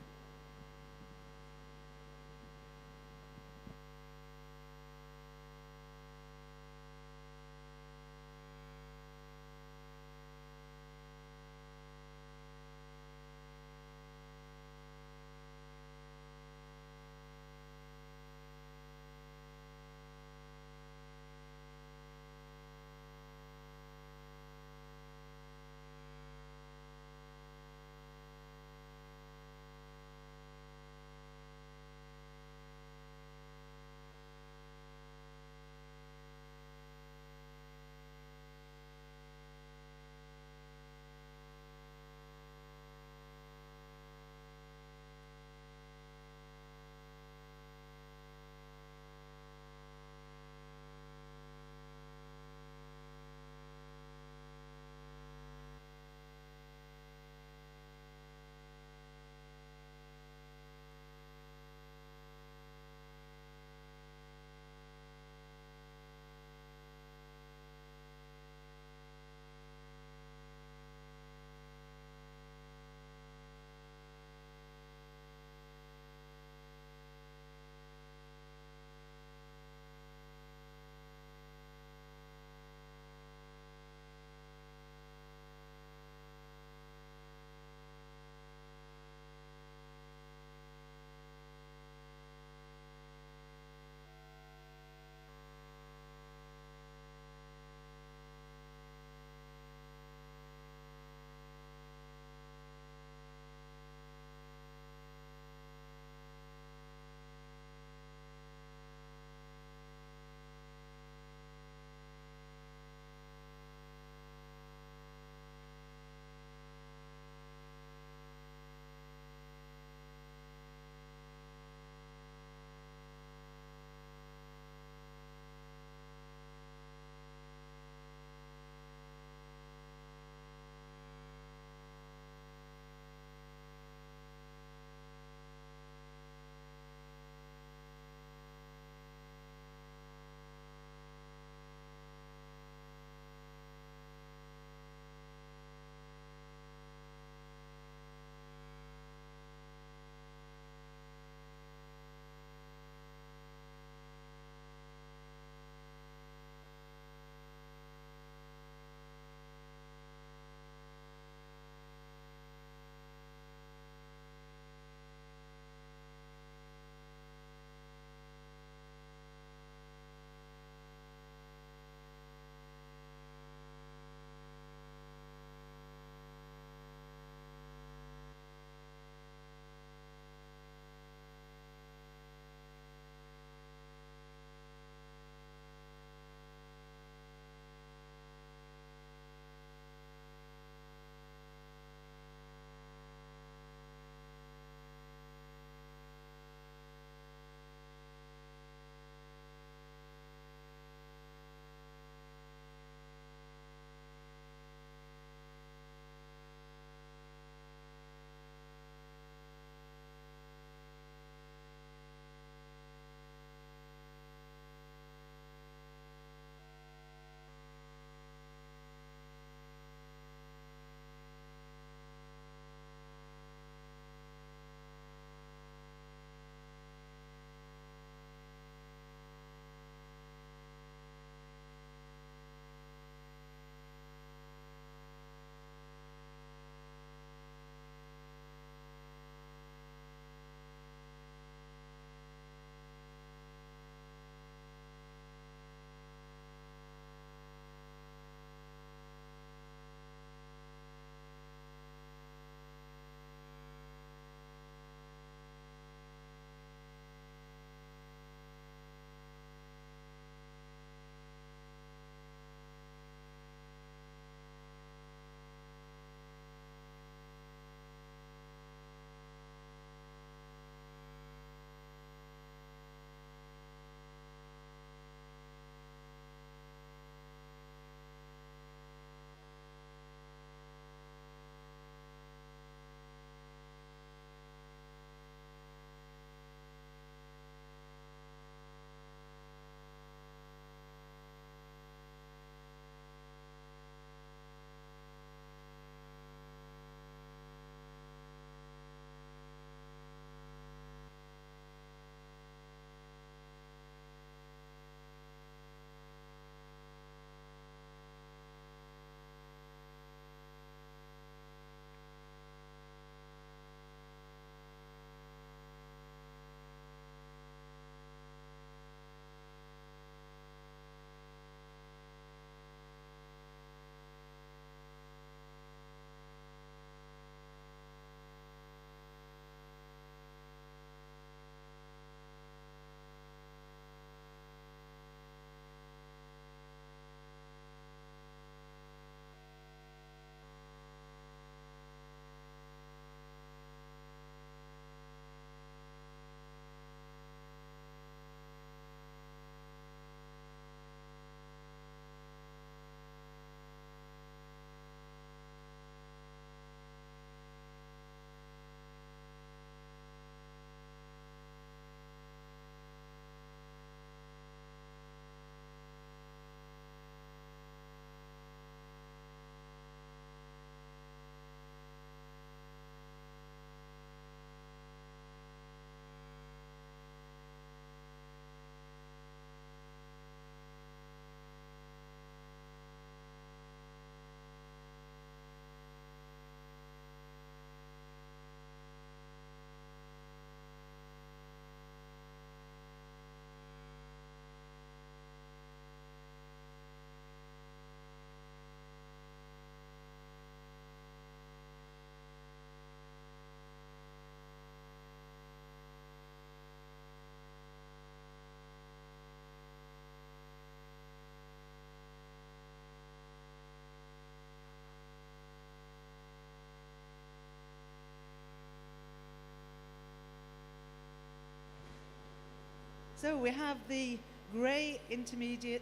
So we have the grey intermediate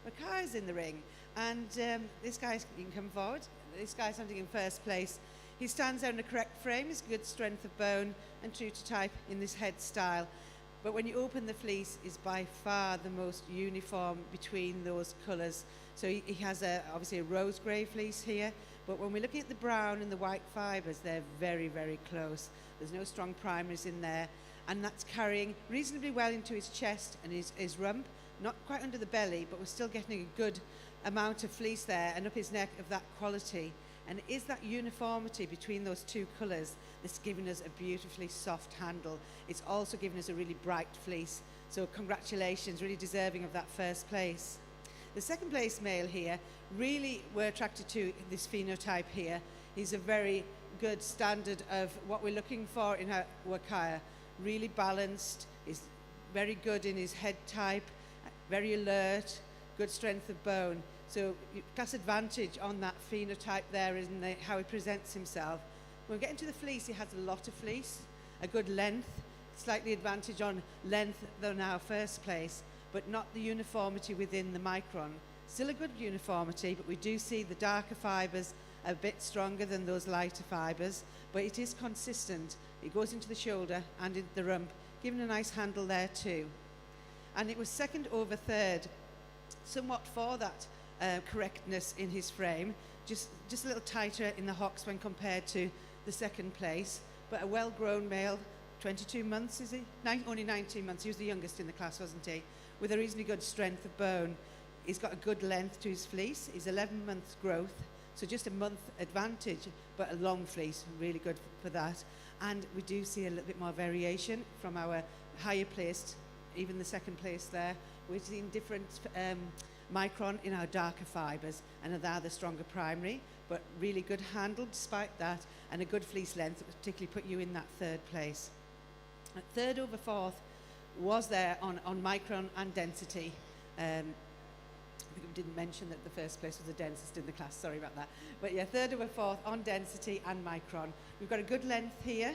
Mackay's in the ring. And this guy, you can come forward. This guy's hunting in first place. He stands there in the correct frame, he's good strength of bone and true to type in this head style. But when you open the fleece, is by far the most uniform between those colours. So he has obviously a rose grey fleece here, but when we're looking at the brown and the white fibres, they're very, very close. There's no strong primaries in there, and that's carrying reasonably well into his chest and his rump, not quite under the belly, but we're still getting a good amount of fleece there and up his neck of that quality. And it is that uniformity between those two colours that's giving us a beautifully soft handle. It's also giving us a really bright fleece. So congratulations, really deserving of that first place. The second place male here, really we're attracted to this phenotype here. He's a very good standard of what we're looking for in our Wakaya. Really balanced, he's very good in his head type, very alert, good strength of bone. So class advantage on that phenotype there is in how he presents himself. When we get into the fleece, he has a lot of fleece, a good length, slightly advantage on length than our first place, but not the uniformity within the micron. Still a good uniformity, but we do see the darker fibres a bit stronger than those lighter fibres, but it is consistent. It goes into the shoulder and into the rump, giving a nice handle there too. And it was second over third, somewhat for that correctness in his frame, just a little tighter in the hocks when compared to the second place, but a well-grown male, 22 months is he? Only 19 months, he was the youngest in the class, wasn't he? With a reasonably good strength of bone. He's got a good length to his fleece, he's 11 months growth, so just a month advantage, but a long fleece, really good for that. And we do see a little bit more variation from our higher placed, even the second place there. We're seeing different micron in our darker fibres, and they're the stronger primary, but really good handle despite that, and a good fleece length that particularly put you in that third place. At third over fourth was there on micron and density. I think we didn't mention that the first place was the densest in the class, sorry about that. But yeah, third over fourth on density and micron. We've got a good length here.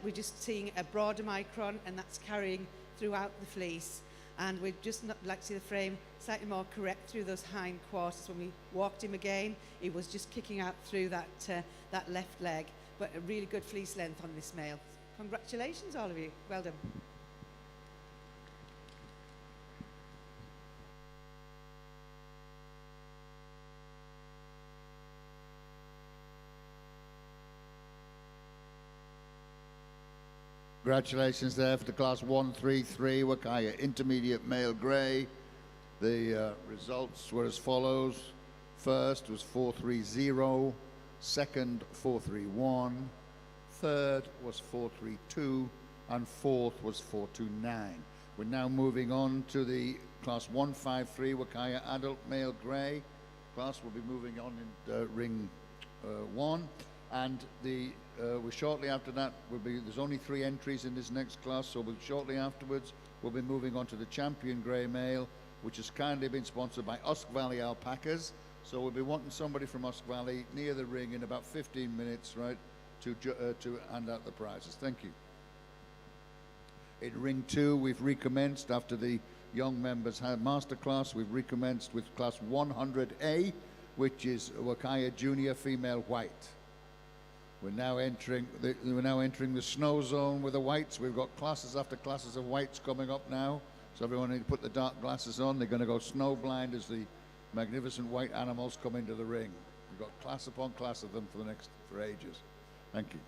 We're just seeing a broader micron, and that's carrying throughout the fleece. And we'd just like to see the frame slightly more correct through those hind quarters. When we walked him again, he was just kicking out through that left leg, but a really good fleece length on this male. Congratulations, all of you. Well done. Congratulations there for the class 133 Wakaya Intermediate Male Grey. The results were as follows. First was 430, second 431, third was 432, and fourth was 429. We're now moving on to the class 153 Wakaya Adult Male Grey. Class will be moving on in ring 1, and we're shortly after that, there's only 3 entries in this next class, so shortly afterwards we'll be moving on to the Champion Grey Male, which has kindly been sponsored by Usk Valley Alpacas. So we'll be wanting somebody from Usk Valley near the ring in about 15 minutes, right, to hand out the prizes. Thank you. In ring 2, we've recommenced after the young members had masterclass. We've recommenced with class 100A, which is Wakaya Junior Female White. We're now entering the snow zone with the whites. We've got classes after classes of whites coming up now. So everyone need to put the dark glasses on. They're going to go snow blind as the magnificent white animals come into the ring. We've got class upon class of them for ages. Thank you.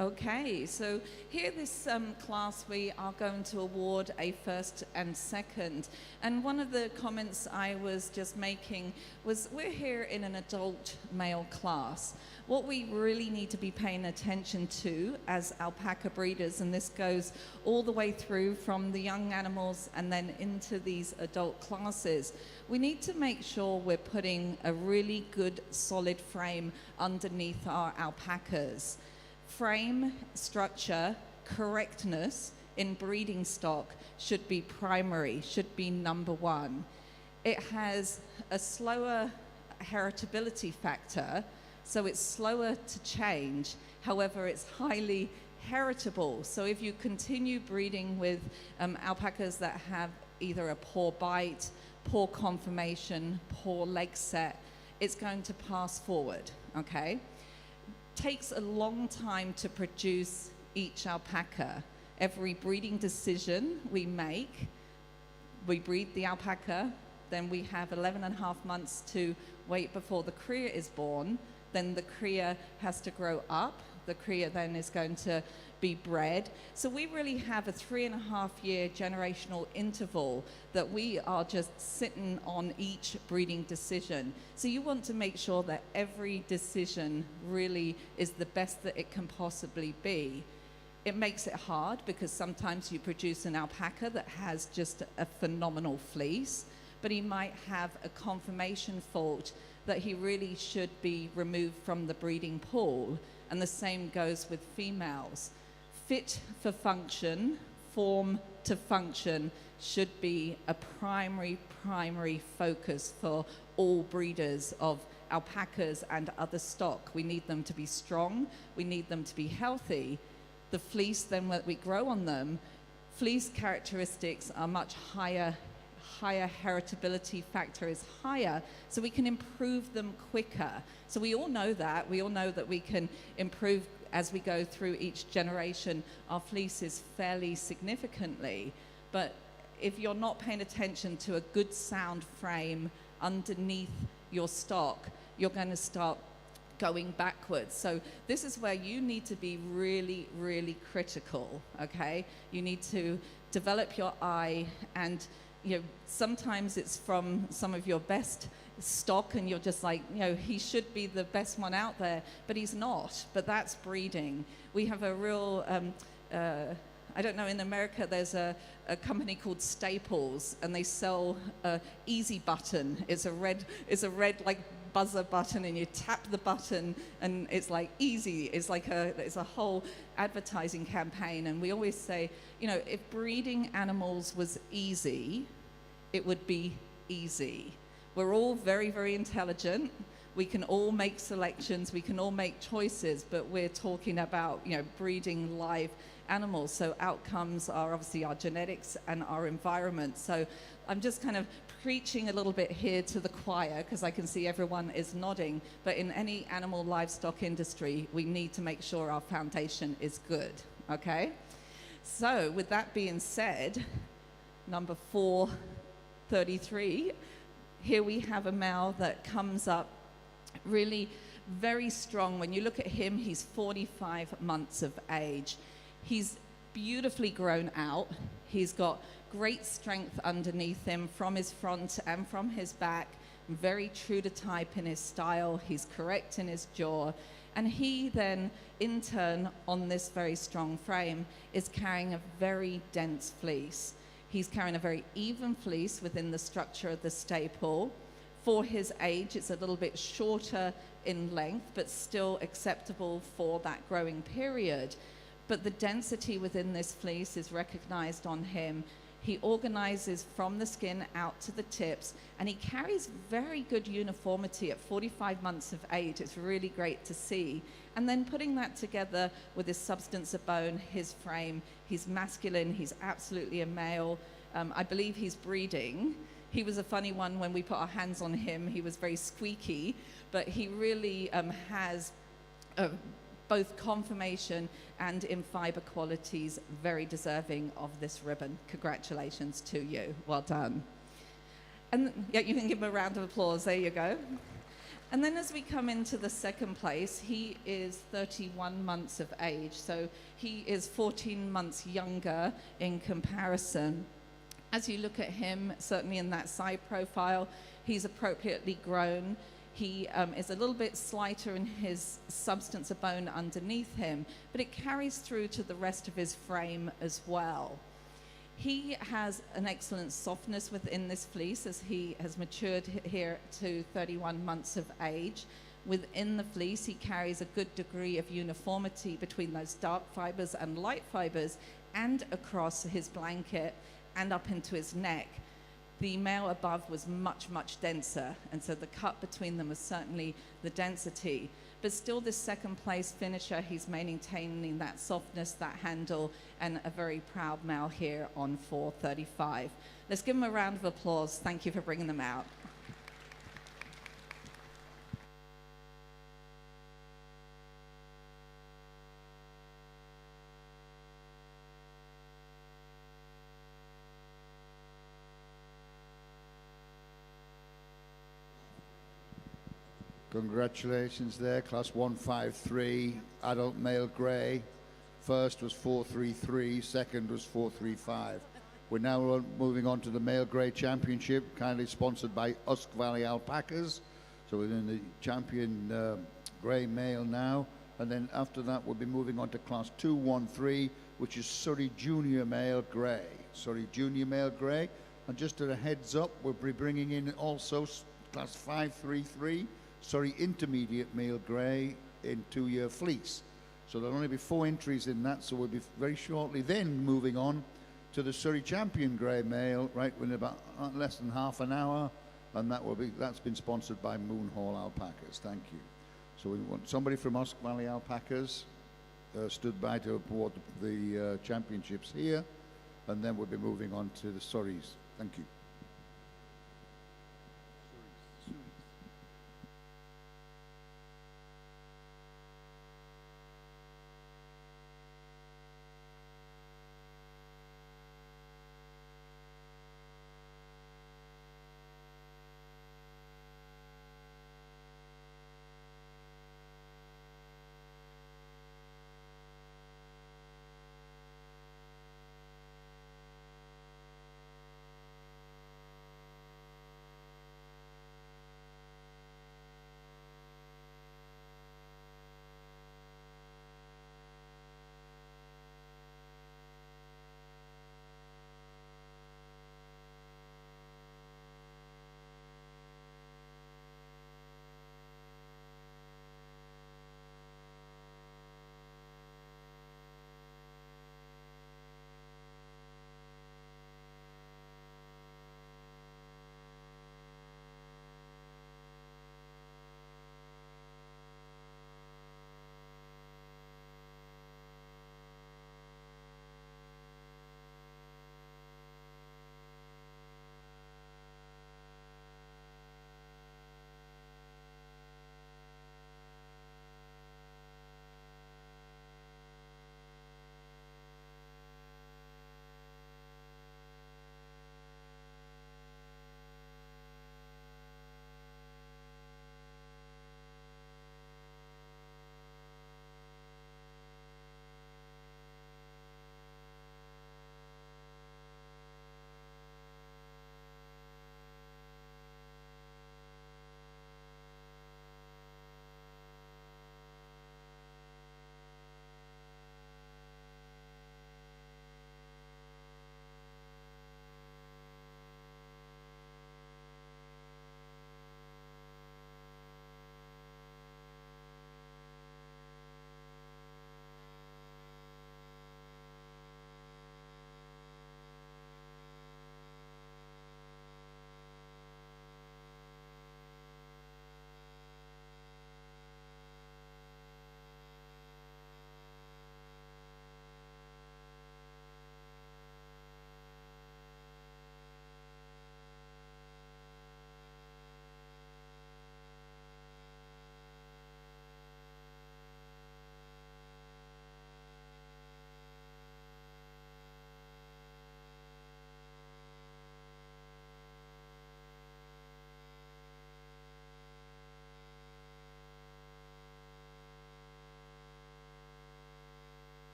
Okay, so here this class we are going to award a first and second. And one of the comments I was just making was we're here in an adult male class. What we really need to be paying attention to as alpaca breeders, and this goes all the way through from the young animals and then into these adult classes, we need to make sure we're putting a really good solid frame underneath our alpacas. Frame, structure, correctness in breeding stock should be primary, should be number one. It has a slower heritability factor, so it's slower to change. However, it's highly heritable. So if you continue breeding with alpacas that have either a poor bite, poor conformation, poor leg set, it's going to pass forward, okay? Takes a long time to produce each alpaca. Every breeding decision we make, we breed the alpaca, then we have 11.5 months to wait before the cria is born, then the cria has to grow up, the cria then is going to be bred. So we really have a 3.5-year generational interval that we are just sitting on each breeding decision. So you want to make sure that every decision really is the best that it can possibly be. It makes it hard because sometimes you produce an alpaca that has just a phenomenal fleece, but he might have a conformation fault that he really should be removed from the breeding pool. And the same goes with females. Fit for function, form to function should be a primary focus for all breeders of alpacas and other stock. We need them to be strong, we need them to be healthy. The fleece then that we grow on them, fleece characteristics are much higher heritability factor is higher, so we can improve them quicker. So we all know that. We all know that we can improve as we go through each generation our fleeces fairly significantly. But if you're not paying attention to a good sound frame underneath your stock, you're going to start going backwards. So this is where you need to be really critical, okay? You need to develop your eye, and sometimes it's from some of your best stock and you're just like, he should be the best one out there, but he's not. But that's breeding. We have a real, I don't know, in America there's a company called Staples, and they sell Easy Button. It's a red like buzzer button, and you tap the button and it's like easy. It's a whole advertising campaign. And we always say, if breeding animals was easy, it would be easy. We're all very intelligent. We can all make selections, we can all make choices, but we're talking about, breeding live animals. So outcomes are obviously our genetics and our environment. So I'm just kind of preaching a little bit here to the choir because I can see everyone is nodding. But in any animal livestock industry, we need to make sure our foundation is good, okay? So with that being said, number 433, here we have a male that comes up really very strong. When you look at him, he's 45 months of age. He's beautifully grown out. He's got great strength underneath him from his front and from his back. Very true to type in his style. He's correct in his jaw. And he then, in turn, on this very strong frame, is carrying a very dense fleece. He's carrying a very even fleece within the structure of the staple. For his age, it's a little bit shorter in length, but still acceptable for that growing period. But the density within this fleece is recognized on him. He organizes from the skin out to the tips, and he carries very good uniformity at 45 months of age. It's really great to see. And then putting that together with his substance of bone, his frame, he's masculine, he's absolutely a male. I believe he's breeding. He was a funny one when we put our hands on him. He was very squeaky, but he really has both conformation and in fiber qualities, very deserving of this ribbon. Congratulations to you. Well done. And yeah, you can give him a round of applause. There you go. And then as we come into the second place, he is 31 months of age, so he is 14 months younger in comparison. As you look at him, certainly in that side profile, he's appropriately grown. He is a little bit slighter in his substance of bone underneath him, but it carries through to the rest of his frame as well. He has an excellent softness within this fleece as he has matured here to 31 months of age. Within the fleece, he carries a good degree of uniformity between those dark fibers and light fibers and across his blanket and up into his neck. The male above was much, much denser, and so the cut between them was certainly the density. But still, this second place finisher, he's maintaining that softness, that handle, and a very proud male here on 435. Let's give him a round of applause. Thank you for bringing them out. Congratulations there, class 153, adult male grey. First was 433, second was 435. We're now moving on to the male grey championship, kindly sponsored by Usk Valley Alpacas. So we're in the champion grey male now. And then after that, we'll be moving on to class 213, which is Surrey junior male grey. Surrey junior male grey. And just as a heads up, we'll be bringing in also class 533, Surrey intermediate male grey in 2-year fleece. So there'll only be 4 entries in that, so we'll be very shortly then moving on to the Surrey champion grey male, right, within about less than half an hour, and that's been sponsored by Moon Hall Alpacas. Thank you. So we want somebody from Usk Valley Alpacas stood by to award the championships here, and then we'll be moving on to the Surreys. Thank you.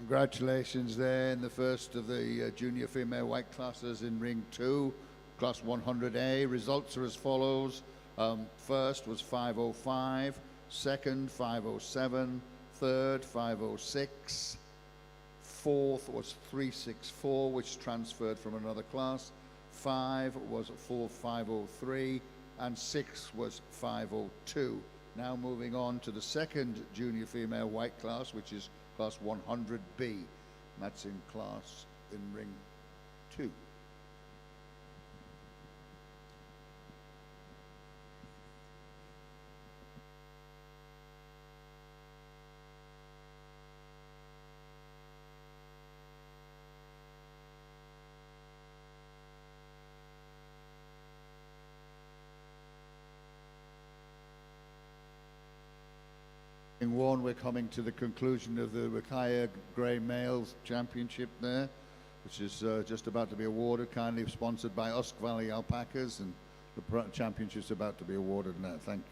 Congratulations there in the first of the junior female white classes in ring 2, class 100A. Results are as follows. First was 505, second 507, third 506, fourth was 364, which transferred from another class. 5 was 4503, and 6 was 502. Now moving on to the second junior female white class, which is class 100B. And that's in ring 2. In one, we're coming to the conclusion of the Wakaya Grey Males Championship there, which is just about to be awarded, kindly sponsored by Usk Valley Alpacas, and the championship's about to be awarded now. Thank you.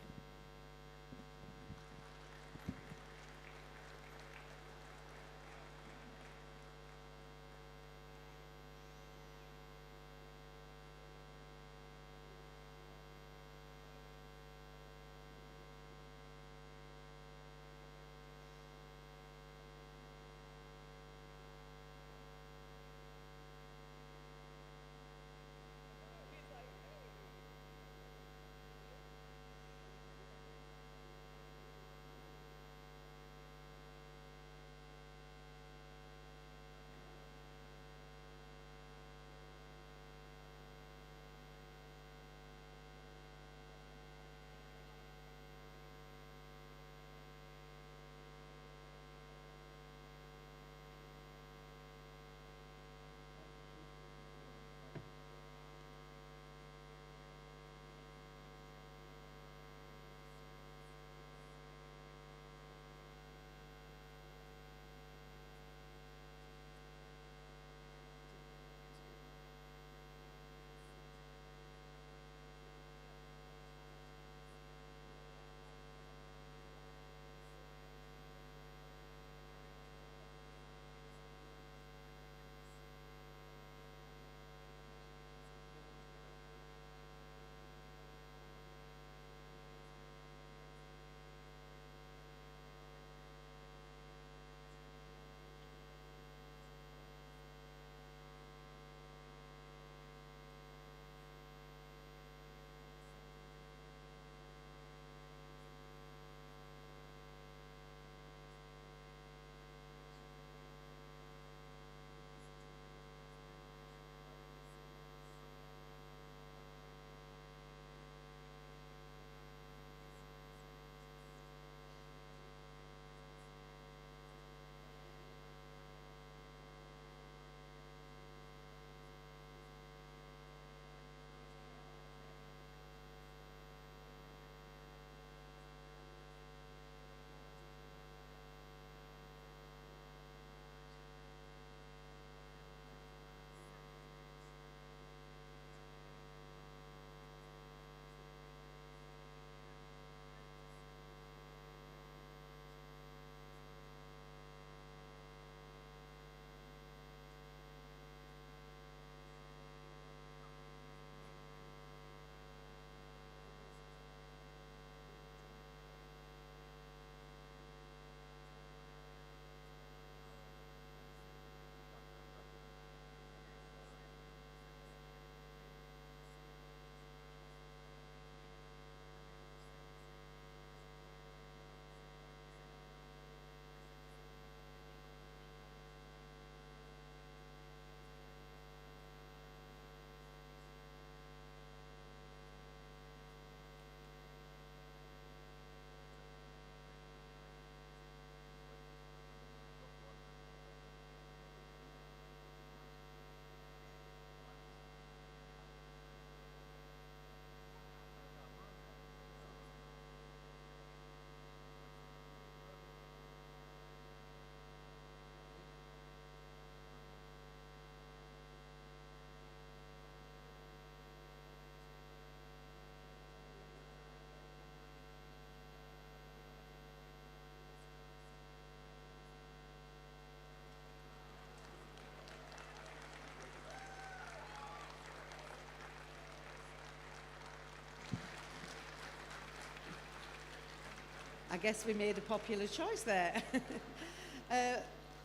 I guess we made a popular choice there.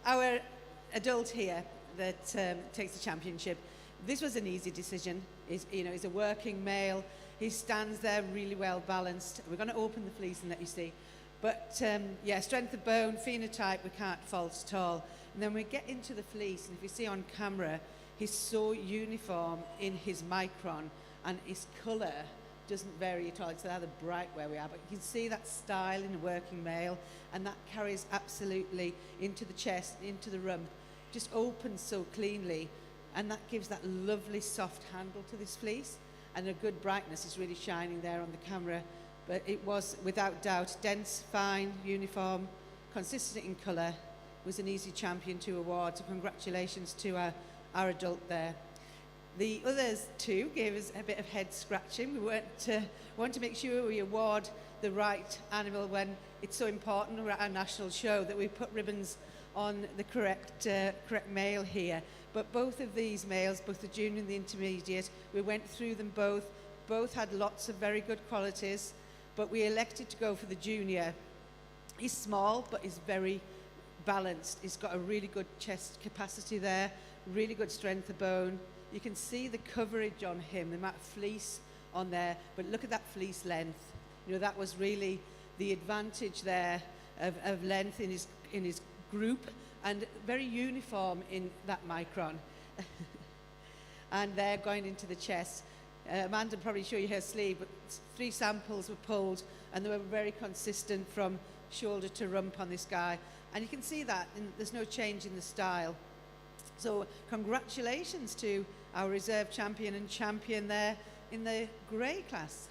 Our adult here that takes the championship, this was an easy decision. He's a working male. He stands there really well balanced. We're going to open the fleece and let you see. But yeah, strength of bone, phenotype, we can't fault at all. And then we get into the fleece, and if you see on camera, he's so uniform in his micron, and his colour doesn't vary at all. It's rather bright where we are, but you can see that style in a working male, and that carries absolutely into the chest, into the rump, just opens so cleanly, and that gives that lovely soft handle to this fleece, and a good brightness is really shining there on the camera. But it was, without doubt, dense, fine, uniform, consistent in colour, was an easy champion to award. So congratulations to our adult there. The others too gave us a bit of head scratching. We want to make sure we award the right animal when it's so important. We're at our national show that we put ribbons on the correct male here. But both of these males, both the junior and the intermediate, we went through them both. Both had lots of very good qualities, but we elected to go for the junior. He's small, but he's very balanced. He's got a really good chest capacity there, really good strength of bone. You can see the coverage on him, the amount of fleece on there, but look at that fleece length. You know, that was really the advantage there of length in his group, and very uniform in that micron. And they're going into the chest. Amanda will probably show you her sleeve, but 3 samples were pulled, and they were very consistent from shoulder to rump on this guy. And you can see that there's no change in the style. So congratulations to our reserve champion and champion there in the grey class.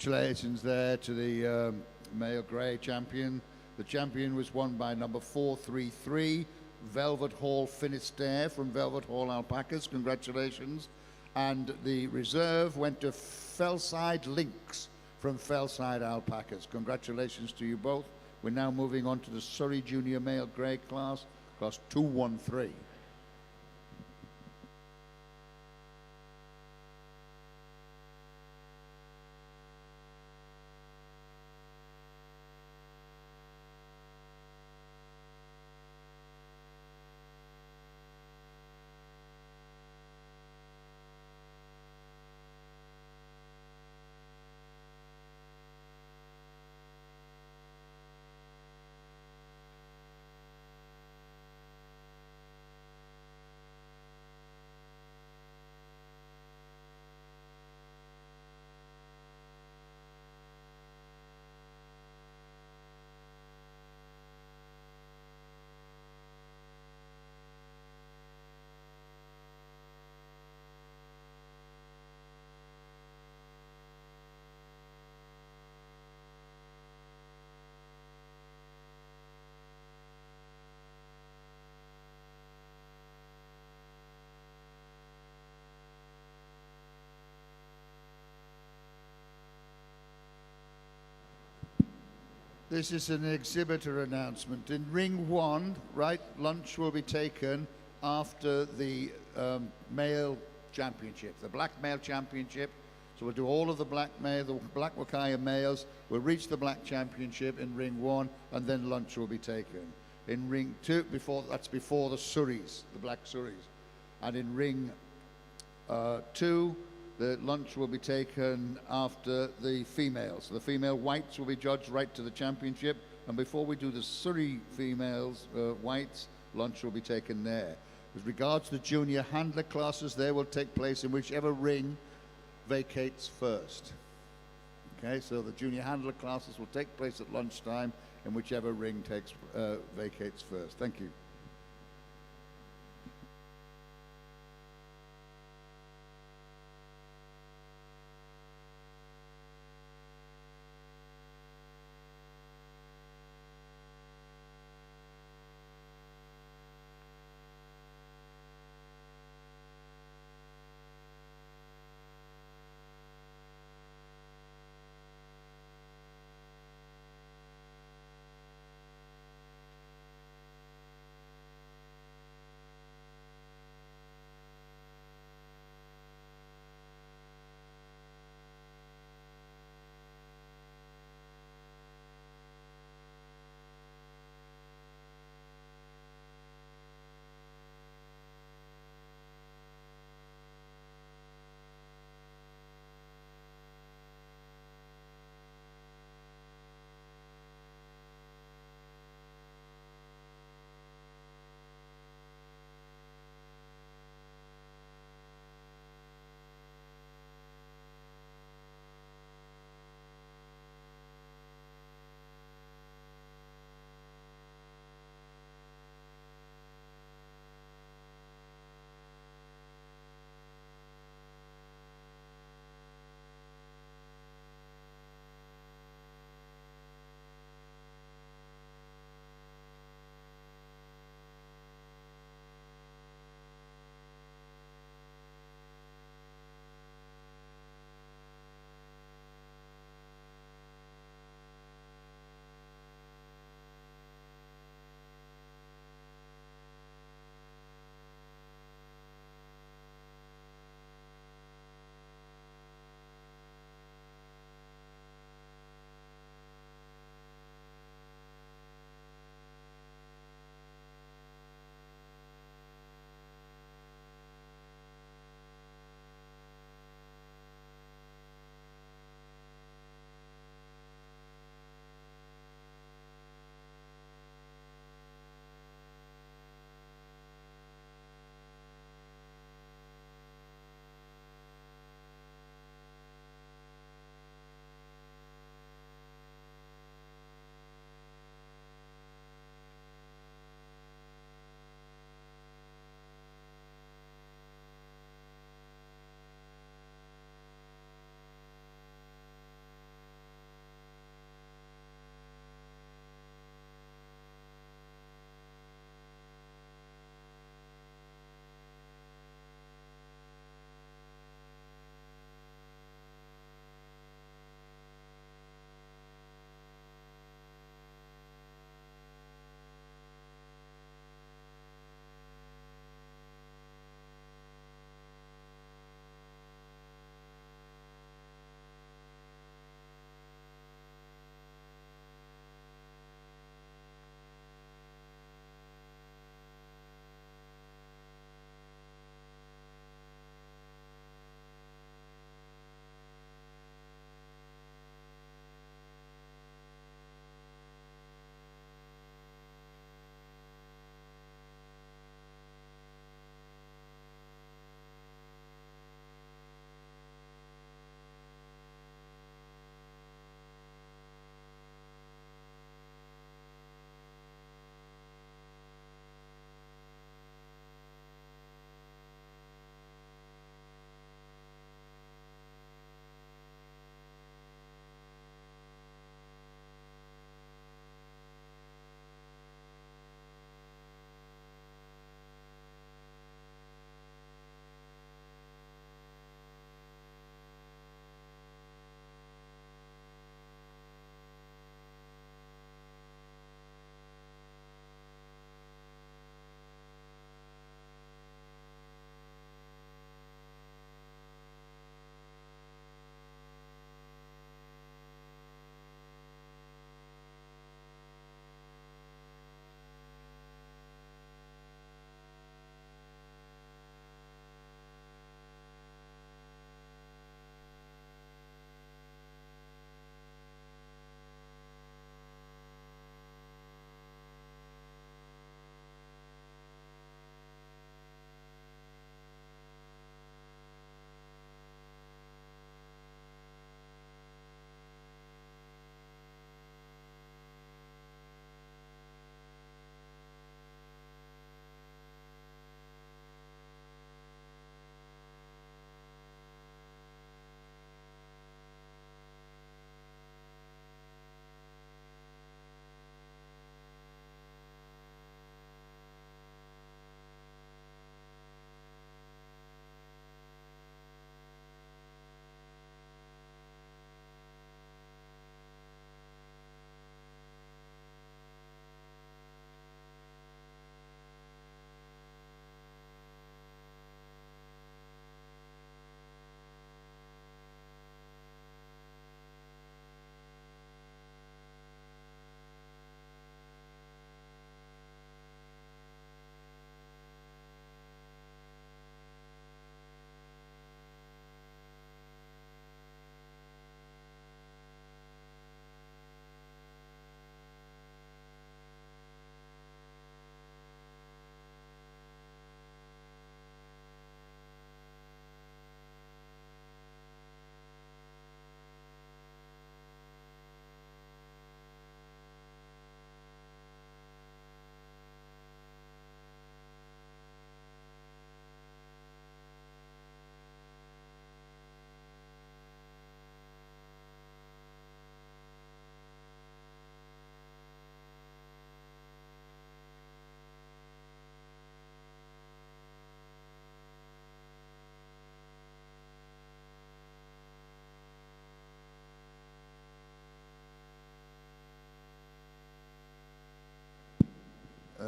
Congratulations there to the male grey champion. The champion was won by number 433, Velvet Hall Finisterre from Velvet Hall Alpacas. Congratulations. And the reserve went to Fellside Lynx from Fellside Alpacas. Congratulations to you both. We're now moving on to the Surrey Junior Male Grey class, class 213. This is an exhibitor announcement. In ring 1, right, lunch will be taken after the male championship, the black male championship. So we'll do all of the black Wakaya males. We'll reach the black championship in ring 1, and then lunch will be taken. In ring 2, that's before the Surreys, the black Surreys. And in ring 2, the lunch will be taken after the females. The female whites will be judged right to the championship. And before we do the Surrey females, whites, lunch will be taken there. With regards to the junior handler classes, they will take place in whichever ring vacates first. Okay, so the junior handler classes will take place at lunchtime in whichever ring vacates first. Thank you.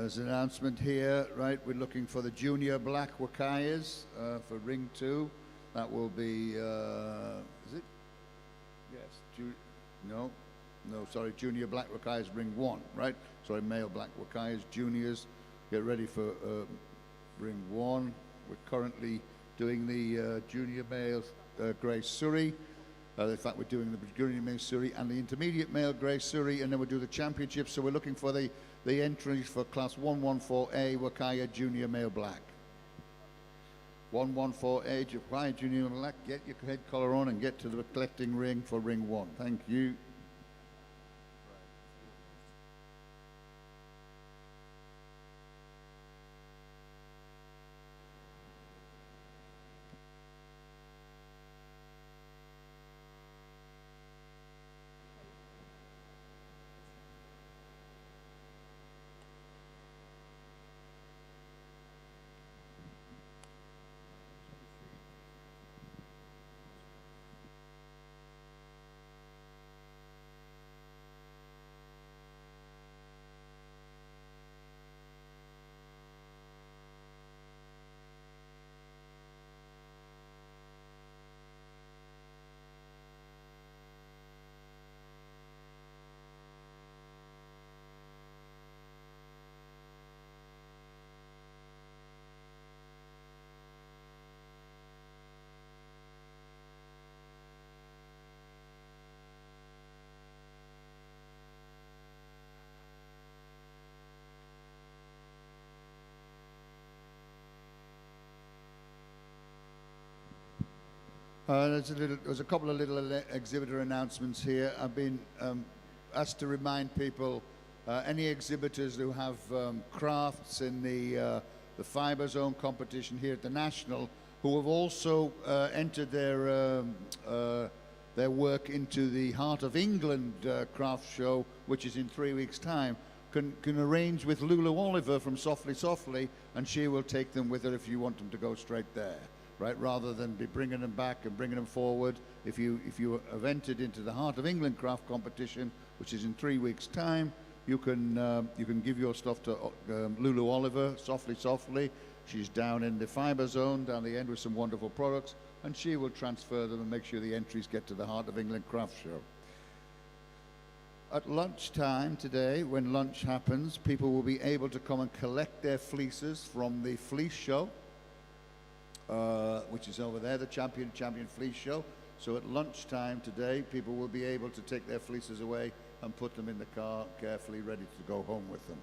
There's an announcement here, right? We're looking for the junior black wakayas for ring 2. That will be, is it? Yes. No, sorry, junior black wakayas ring 1, right? Sorry, male black wakayas, juniors. Get ready for ring 1. We're currently doing the junior male grey Surrey. In fact, we're doing the junior male Surrey and the intermediate male grey Surrey, and then we'll do the championships. So we're looking for the entries for class 114A Wakaya junior male black. 114A Wakaya junior male black. Get your head collar on and get to the collecting ring for ring 1. Thank you. There's a couple of little exhibitor announcements here. I've been asked to remind people, any exhibitors who have crafts in the Fibre Zone competition here at the National, who have also entered their work into the Heart of England craft show, which is in 3 weeks' time, can arrange with Lulu Oliver from Softly Softly, and she will take them with her if you want them to go straight there. Right, rather than be bringing them back and bringing them forward. If you have entered into the Heart of England craft competition, which is in 3 weeks' time, you can give your stuff to Lulu Oliver, Softly Softly. She's down in the Fibre Zone, down the end with some wonderful products, and she will transfer them and make sure the entries get to the Heart of England craft show. At lunchtime today, when lunch happens, people will be able to come and collect their fleeces from the fleece show. Which is over there, the champion fleece show. So at lunchtime today, people will be able to take their fleeces away and put them in the car carefully, ready to go home with them.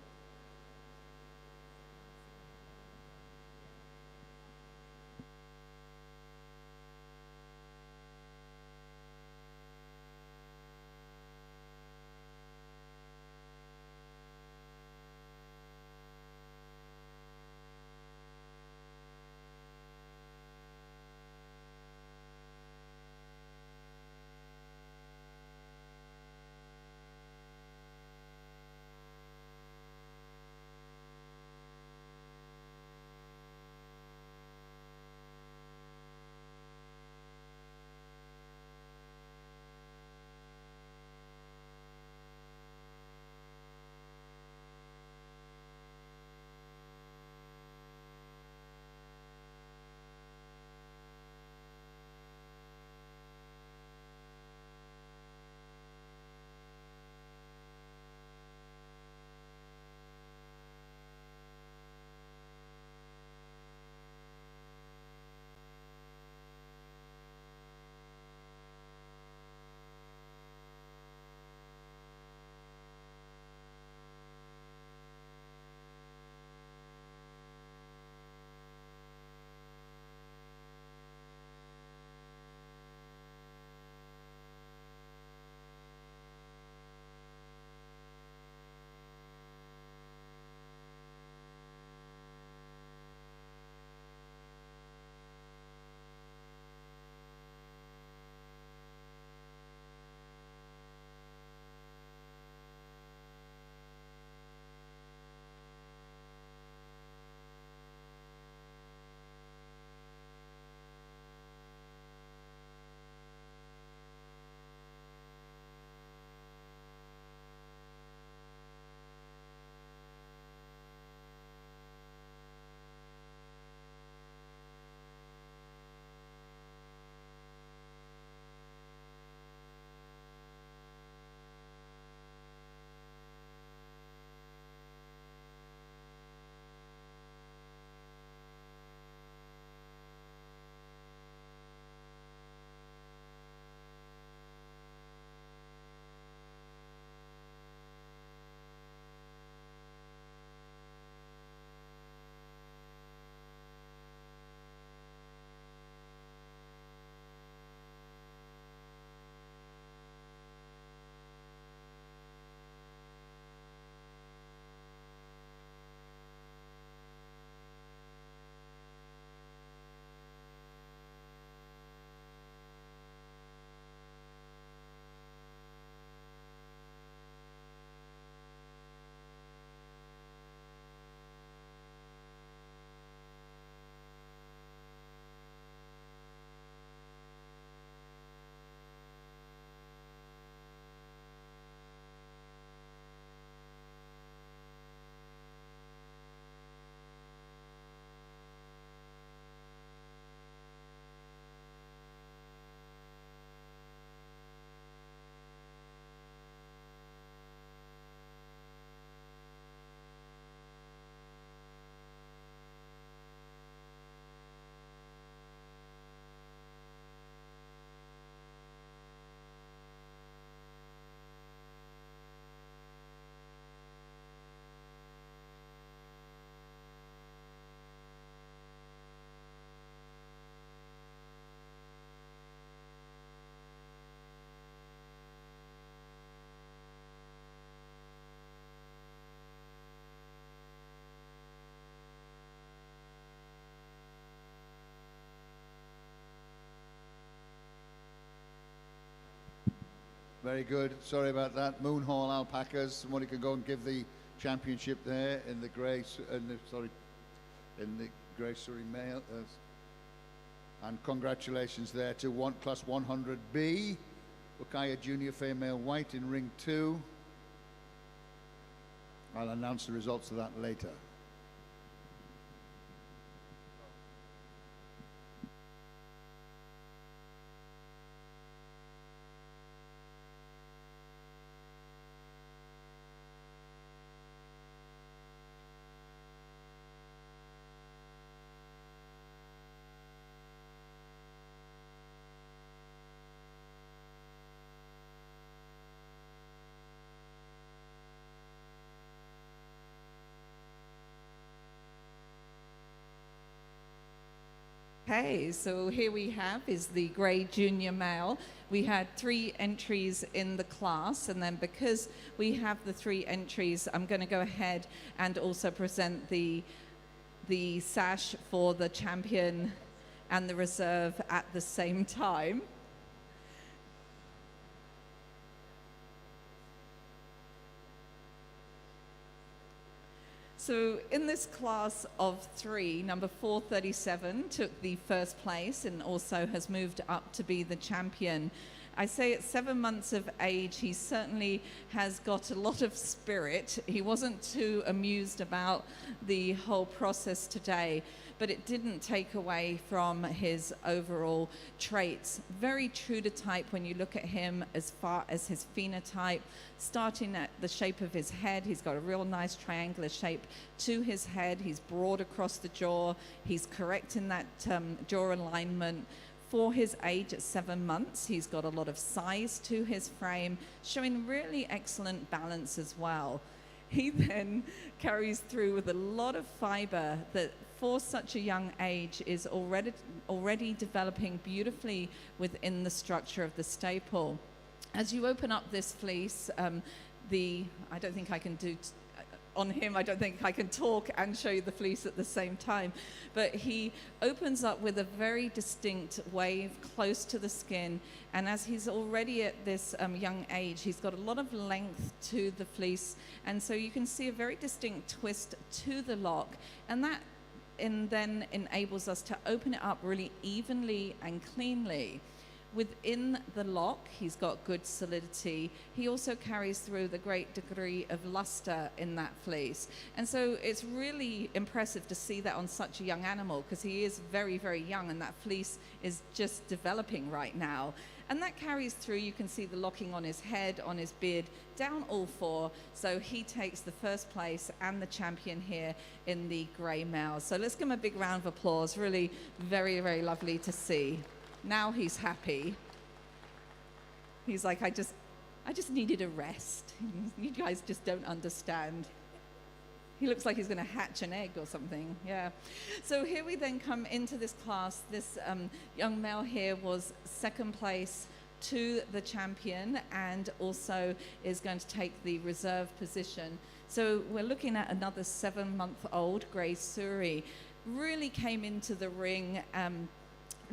Very good. Sorry about that. Moon Hall Alpacas. Somebody can go and give the championship there in the grey, in the grey Surrey male. And congratulations there to class 100B, Wakaya Junior Female White in ring 2. I'll announce the results of that later. Okay, so here we have is the grey junior male. We had 3 entries in the class, and then because we have the 3 entries, I'm going to go ahead and also present the sash for the champion and the reserve at the same time. So in this class of 3, number 437 took the first place and also has moved up to be the champion. I say at 7 months of age, he certainly has got a lot of spirit. He wasn't too amused about the whole process today, but it didn't take away from his overall traits. Very true to type when you look at him as far as his phenotype, starting at the shape of his head. He's got a real nice triangular shape to his head. He's broad across the jaw. He's correct in that jaw alignment. For his age at 7 months, he's got a lot of size to his frame, showing really excellent balance as well. He then carries through with a lot of fiber that for such a young age is already developing beautifully within the structure of the staple. As you open up this fleece, I don't think I can do on him, I don't think I can talk and show you the fleece at the same time, but he opens up with a very distinct wave close to the skin, and as he's already at this young age, he's got a lot of length to the fleece, and so you can see a very distinct twist to the lock, and that then enables us to open it up really evenly and cleanly. Within the lock, he's got good solidity. He also carries through the great degree of luster in that fleece. And so it's really impressive to see that on such a young animal, because he is very, very young, and that fleece is just developing right now. And that carries through. You can see the locking on his head, on his beard, down all 4. So he takes the first place and the champion here in the grey male. So let's give him a big round of applause. Really very, very lovely to see. Now he's happy. He's like, I just needed a rest. You guys just don't understand. He looks like he's going to hatch an egg or something. Yeah. So here we then come into this class. This young male here was 2nd place to the champion and also is going to take the reserve position. So we're looking at another 7-month-old grey Surrey. Really came into the ring.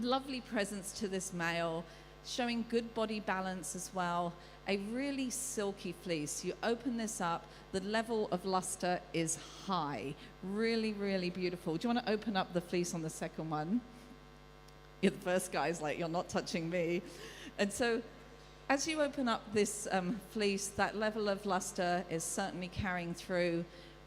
Lovely presence to this male, showing good body balance as well. A really silky fleece. You open this up, the level of luster is high. Really, really beautiful. Do you want to open up the fleece on the second one? The first guy's like, you're not touching me. And so as you open up this fleece, that level of luster is certainly carrying through.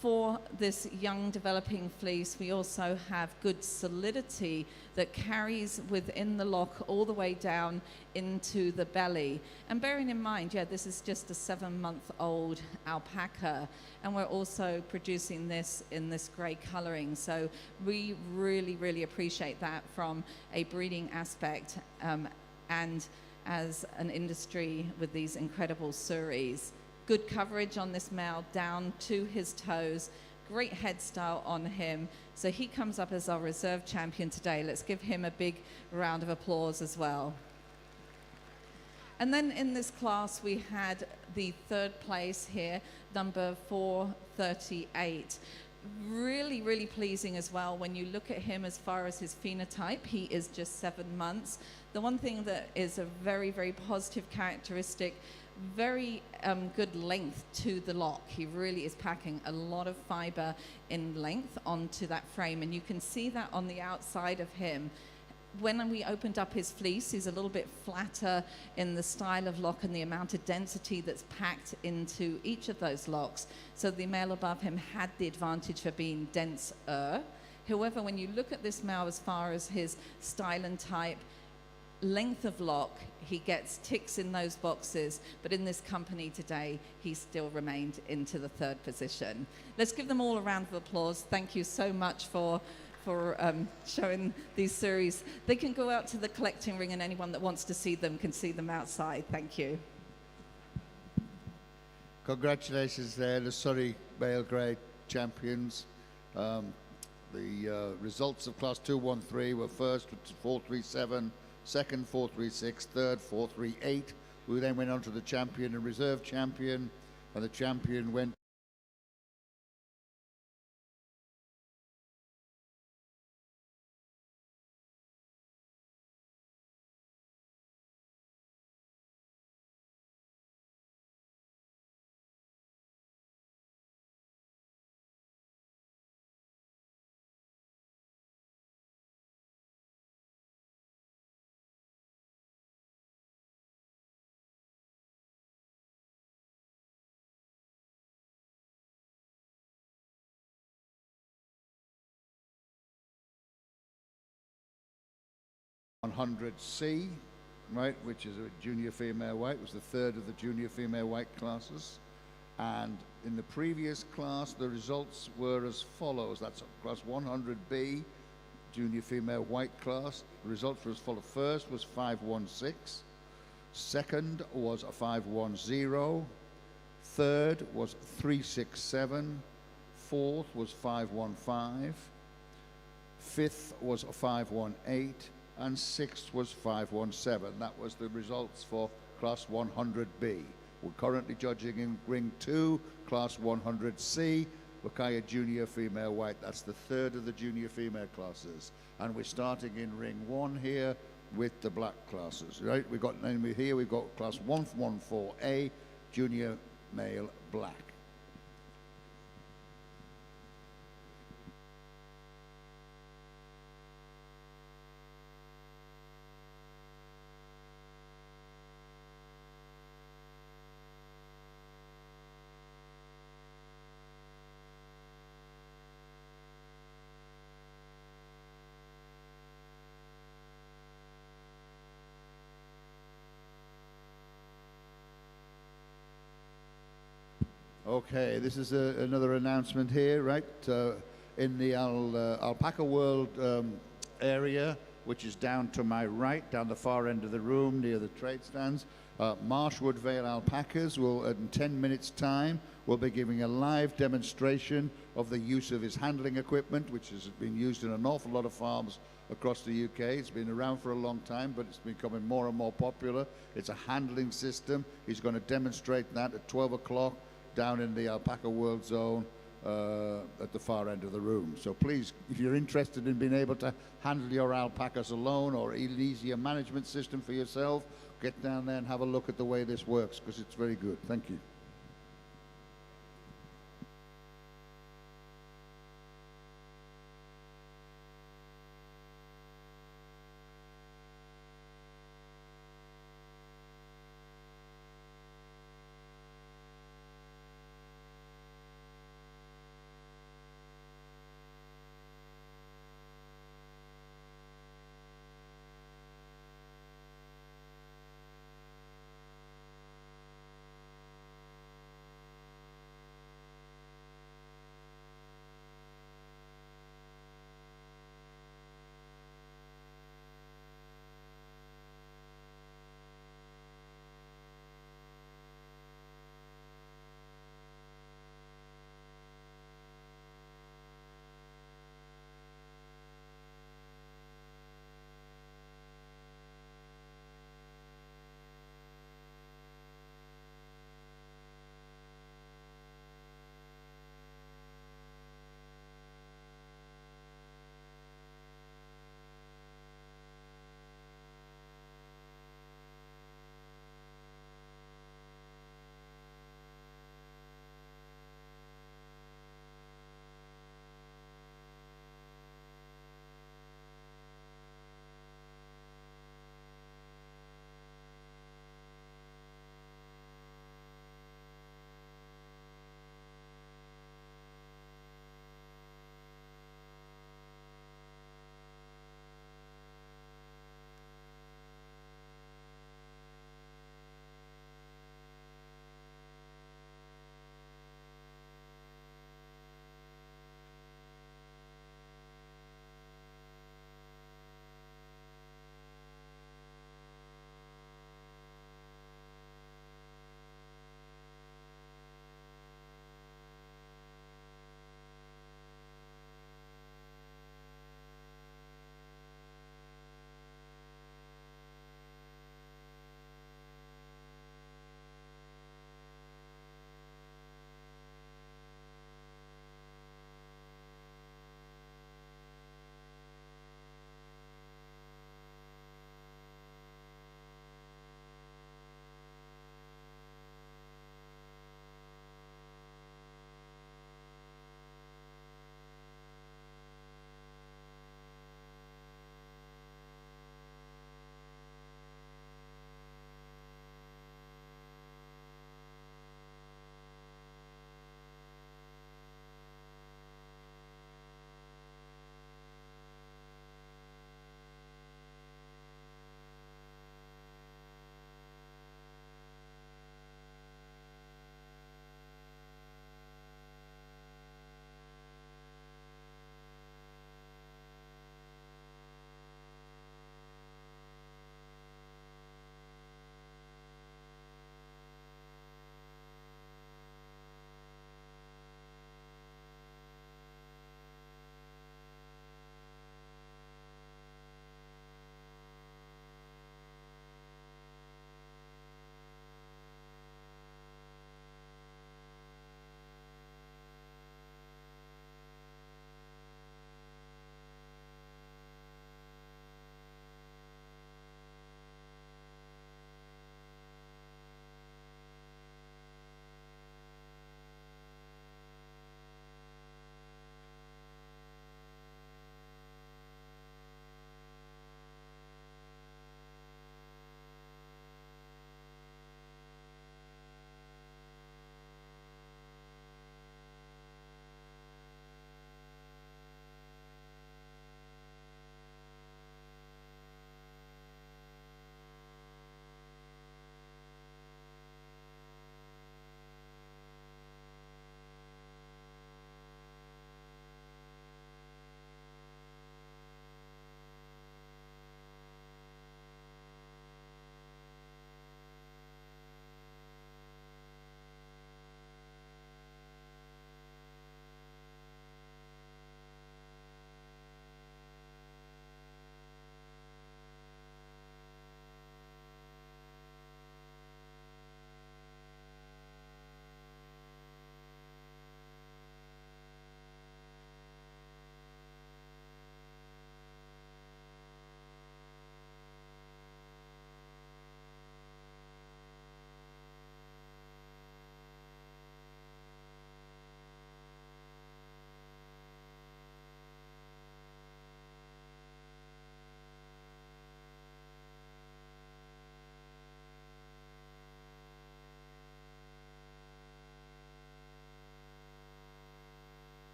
For this young developing fleece, we also have good solidity that carries within the lock all the way down into the belly. And bearing in mind, yeah, this is just a 7-month-old alpaca, and we're also producing this in this grey colouring. So we really, really appreciate that from a breeding aspect and as an industry with these incredible Surreys. Good coverage on this male down to his toes. Great head style on him. So he comes up as our reserve champion today. Let's give him a big round of applause as well. And then in this class, we had the 3rd place here, number 438. Really, really pleasing as well. When you look at him as far as his phenotype, he is just 7 months. The one thing that is a very, very positive characteristic, very good length to the lock. He really is packing a lot of fiber in length onto that frame, and you can see that on the outside of him. When we opened up his fleece, he's a little bit flatter in the style of lock and the amount of density that's packed into each of those locks. So the male above him had the advantage for being denser. However, when you look at this male as far as his style and type, length of lock, he gets ticks in those boxes, but in this company today, he still remained into the 3rd position. Let's give them all a round of applause. Thank you so much for showing these series. They can go out to the collecting ring, and anyone that wants to see them can see them outside. Thank you. Congratulations there, the Surrey male grade champions. The results of class 213 were first 437, second 436, third 438, who then went on to the champion and reserve champion, and the champion went C, right, which is a junior female white. It was the 3rd of the junior female white classes. And in the previous class, the results were as follows. That's class 100B, junior female white class. The results were as follows. First was 516. Second was a 510. Third was 367. Fourth was 515. Fifth was a 518. And 6th was 517. That was the results for class 100B. We're currently judging in ring 2, class 100C, Wakaya junior female white. That's the 3rd of the junior female classes. And we're starting in ring 1 here with the black classes, right? We've got class 114A, junior male black. Okay, this is another announcement here, right? In the Alpaca World area, which is down to my right, down the far end of the room near the trade stands, Marshwood Vale Alpacas will, in 10 minutes' time, will be giving a live demonstration of the use of his handling equipment, which has been used in an awful lot of farms across the UK. It's been around for a long time, but it's becoming more and more popular. It's a handling system. He's going to demonstrate that at 12 o'clock down in the Alpaca World Zone at the far end of the room. So please, if you're interested in being able to handle your alpacas alone or an easier management system for yourself, get down there and have a look at the way this works, because it's very good. Thank you.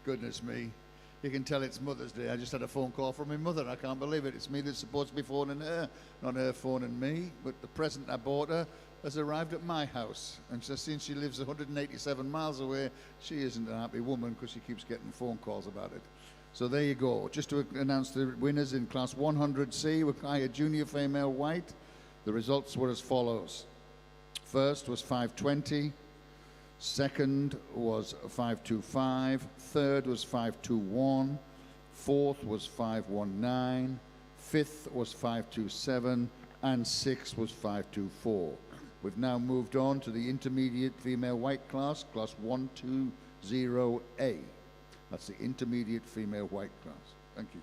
Goodness me. You can tell it's Mother's Day. I just had a phone call from my mother. I can't believe it. It's me that's supposed to be phoning her, not her phoning me. But the present I bought her has arrived at my house. And since she lives 187 miles away, she isn't a happy woman because she keeps getting phone calls about it. So there you go. Just to announce the winners in Class 100C with higher junior female white, the results were as follows. First was 520. Second was 525, third was 521, fourth was 519, fifth was 527, and sixth was 524. We've now moved on to the intermediate female white class, class 120A. That's the intermediate female white class. Thank you.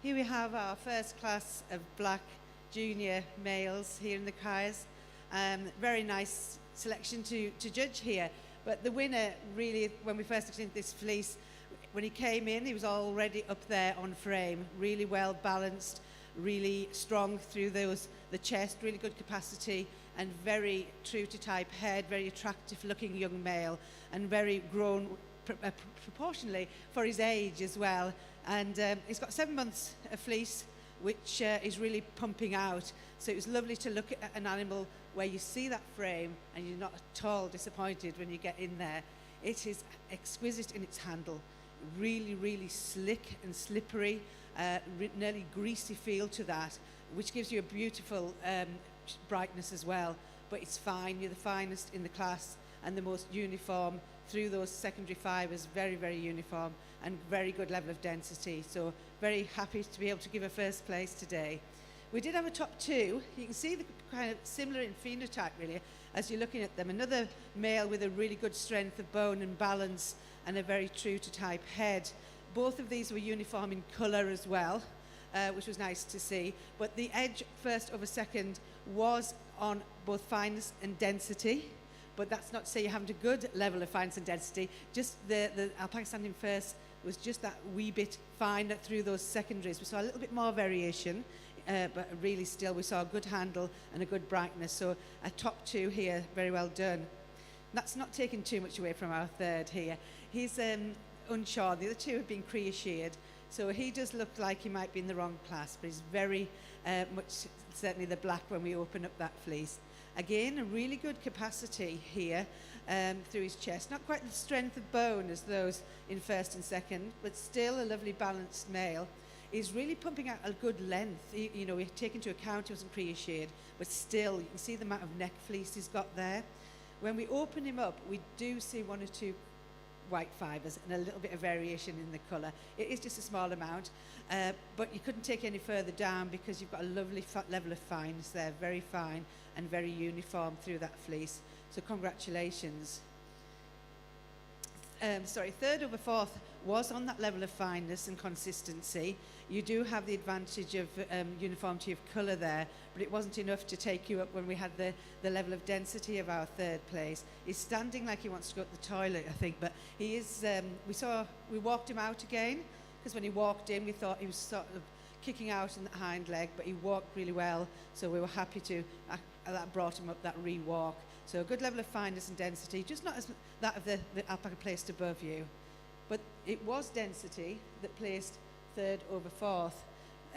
Here we have our first class of black junior males here in the Kyres. Very nice selection to judge here. But the winner, really, when we first looked into this fleece, when he came in, he was already up there on frame, really well balanced, really strong through the chest, really good capacity, and very true to type head, very attractive looking young male, and very grown proportionally for his age as well. And he's got 7 months of fleece, which is really pumping out. So it was lovely to look at an animal where you see that frame and you're not at all disappointed when you get in there. It is exquisite in its handle, really, really slick and slippery, nearly greasy feel to that, which gives you a beautiful brightness as well. But it's fine, you're the finest in the class and the most uniform through those secondary fibres, very, very uniform and very good level of density. So very happy to be able to give a first place today. We did have a top two. You can see the kind of similar in phenotype really as you're looking at them. Another male with a really good strength of bone and balance and a very true to type head. Both of these were uniform in colour as well, which was nice to see. But the edge first over second was on both fineness and density. But that's not to say you haven't a good level of fineness and density. Just the Alpaca standing first was just that wee bit finer through those secondaries. We saw a little bit more variation, but really still we saw a good handle and a good brightness. So a top two here, very well done. That's not taking too much away from our third here. He's unshod. The other two have been Cree-sheared. So he does look like he might be in the wrong class, but he's very much certainly the black when we open up that fleece. Again, a really good capacity here through his chest. Not quite the strength of bone as those in first and second, but still a lovely balanced male. He's really pumping out a good length. You know, we take into account he wasn't Cree-sheared, but still, you can see the amount of neck fleece he's got there. When we open him up, we do see one or two white fibres and a little bit of variation in the colour. It is just a small amount, but you couldn't take any further down because you've got a lovely level of fineness there, very fine and very uniform through that fleece. So congratulations. Third over fourth was on that level of fineness and consistency. You do have the advantage of uniformity of colour there, but it wasn't enough to take you up when we had the level of density of our third place. He's standing like he wants to go to the toilet, I think, but he is, we walked him out again, because when he walked in, we thought he was sort of kicking out in the hind leg, but he walked really well, so we were happy to, that brought him up that re-walk. So a good level of fineness and density, just not as that of the alpaca placed above you. But it was density that placed third over fourth.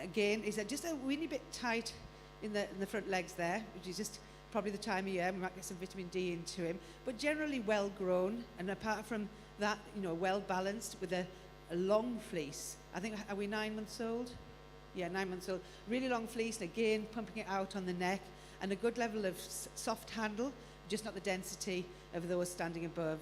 Again, is just a weeny bit tight in the front legs there, which is just probably the time of year. We might get some vitamin D into him. But generally well grown, and apart from that, you know, well balanced with a long fleece. I think, are we 9 months old? Yeah, 9 months old. Really long fleece, and again, pumping it out on the neck, and a good level of soft handle, just not the density of those standing above.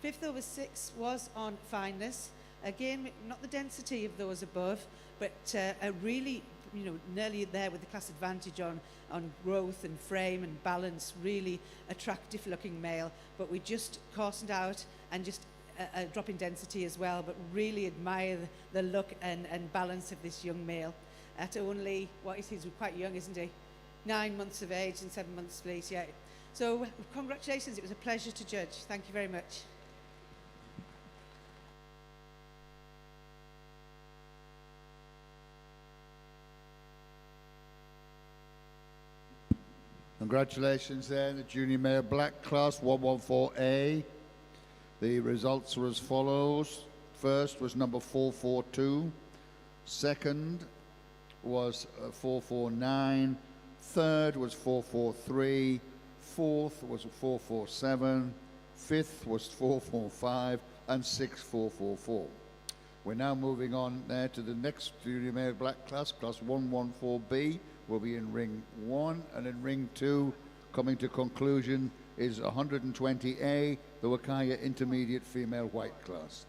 Fifth over six was on fineness. Again, not the density of those above, but a really, you know, nearly there with the class advantage on growth and frame and balance, really attractive looking male. But we just cautioned out and just a drop in density as well, but really admire the look and balance of this young male. At only, what is he, he's quite young, isn't he? 9 months of age and 7 months fleece, yeah. So congratulations, it was a pleasure to judge. Thank you very much. Congratulations there, the junior male black class 114A. The results were as follows. First was number 442. Second was 449. Third was 443. Fourth was 447. Fifth was 445. And sixth 444. We're now moving on there to the next junior male black class, class 114B. Will be in ring 1, and in ring 2, coming to conclusion, is 120A, the Wakaya Intermediate Female White class.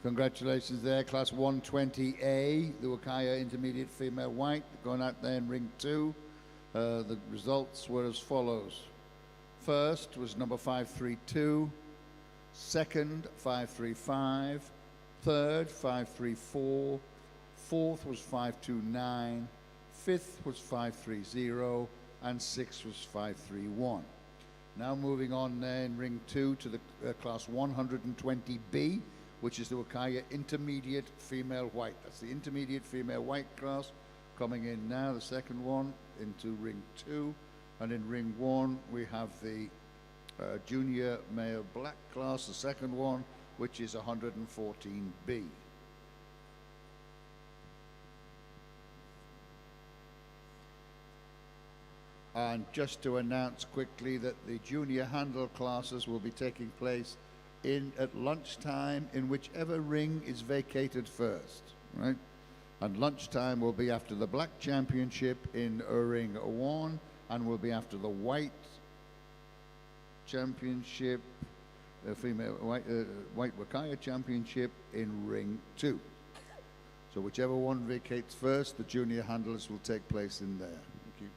Congratulations there, Class 120A, the Wakaya Intermediate Female White, going out there in Ring 2. The results were as follows. First was number 532, second 535, third 534, fourth was 529, fifth was 530, and sixth was 531. Now moving on there in Ring 2 to the Class 120B, which is the Wakaya Intermediate Female White. That's the Intermediate Female White class coming in now, the second one, into Ring 2. And in Ring 1, we have the Junior Male Black class, the second one, which is 114B. And just to announce quickly that the junior handle classes will be taking place at lunchtime in whichever ring is vacated first, right? And lunchtime will be after the Black Championship in Ring 1 and will be after the White Championship, female White Wakaya Championship in Ring 2. So whichever one vacates first, the junior handlers will take place in there. Thank you.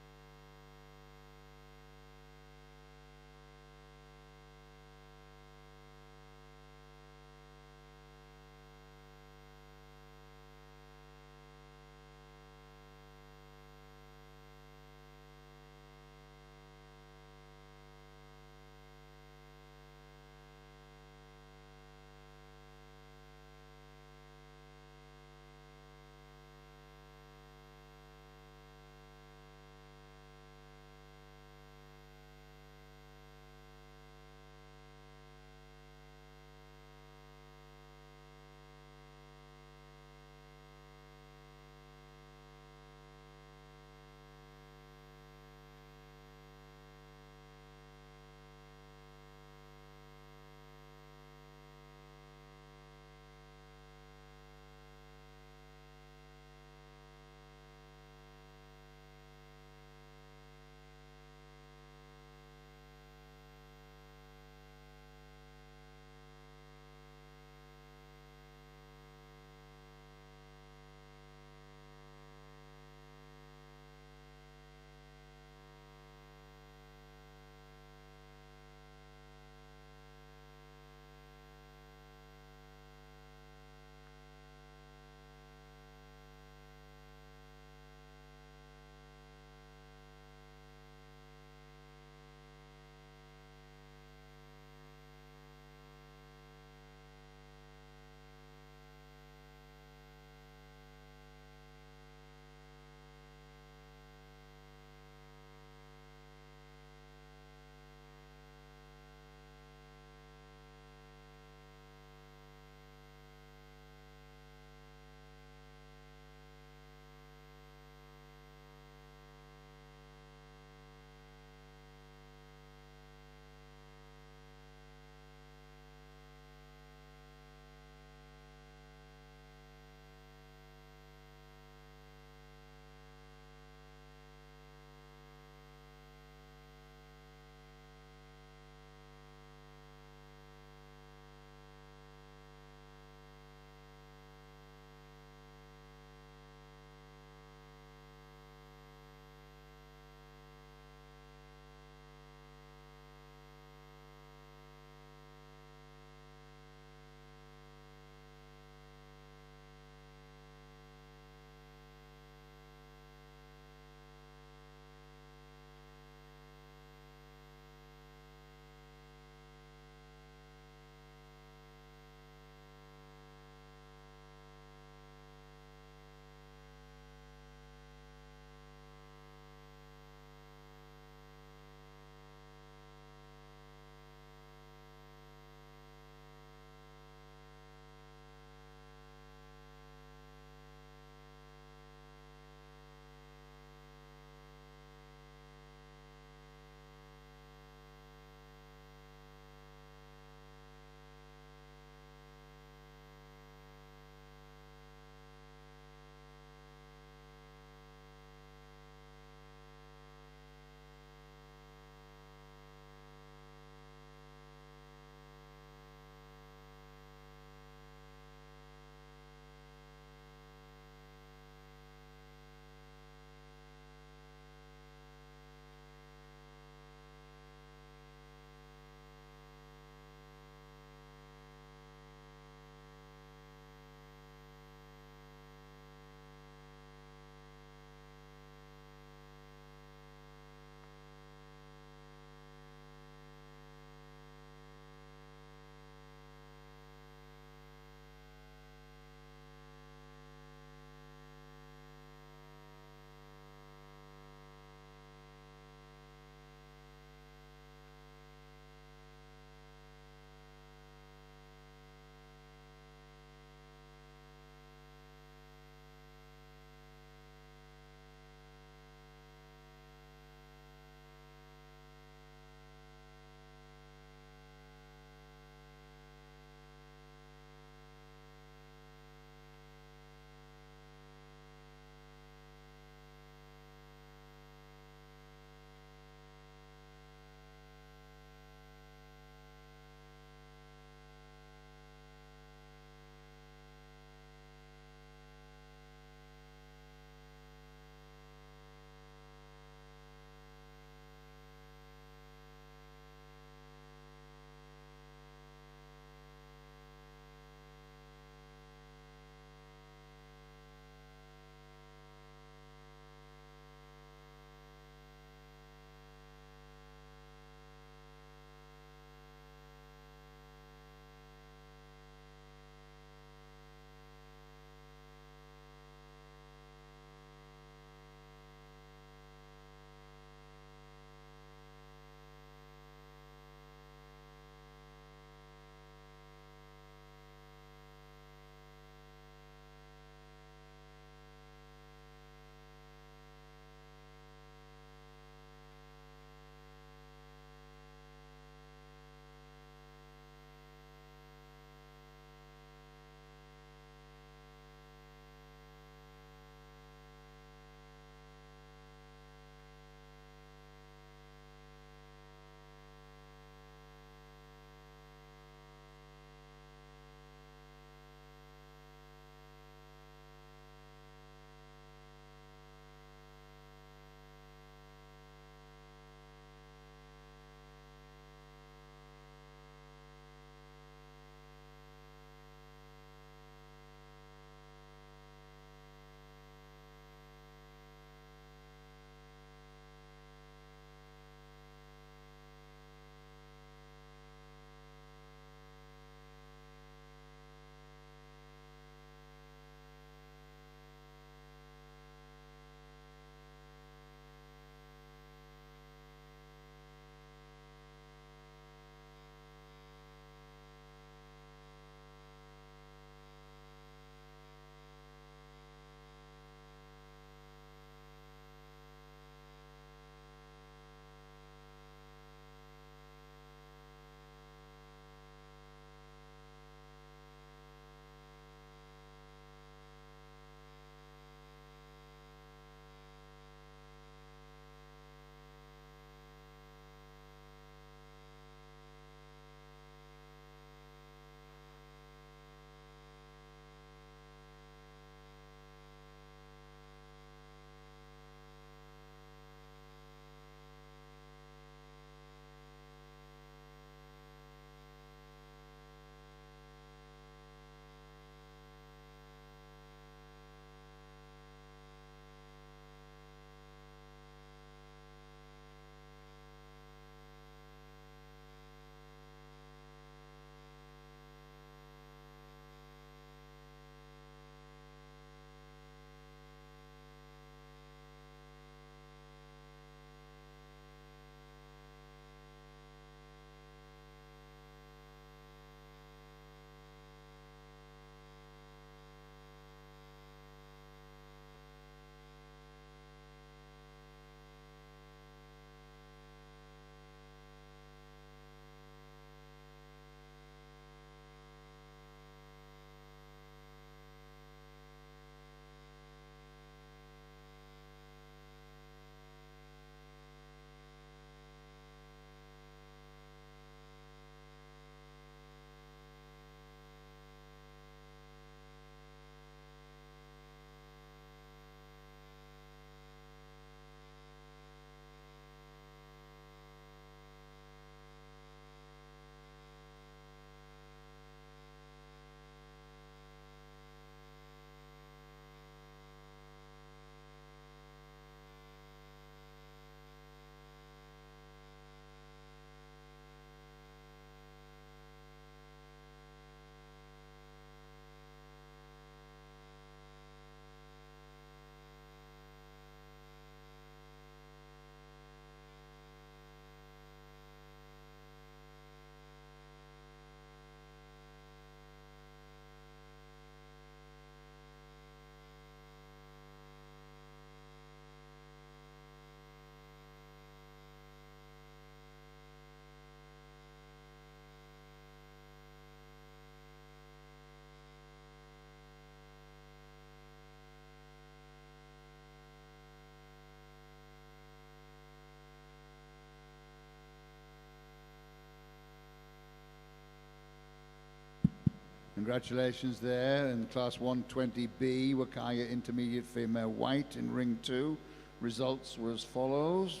Congratulations there. In class 120B, Wakaya Intermediate Female White in ring 2. Results were as follows.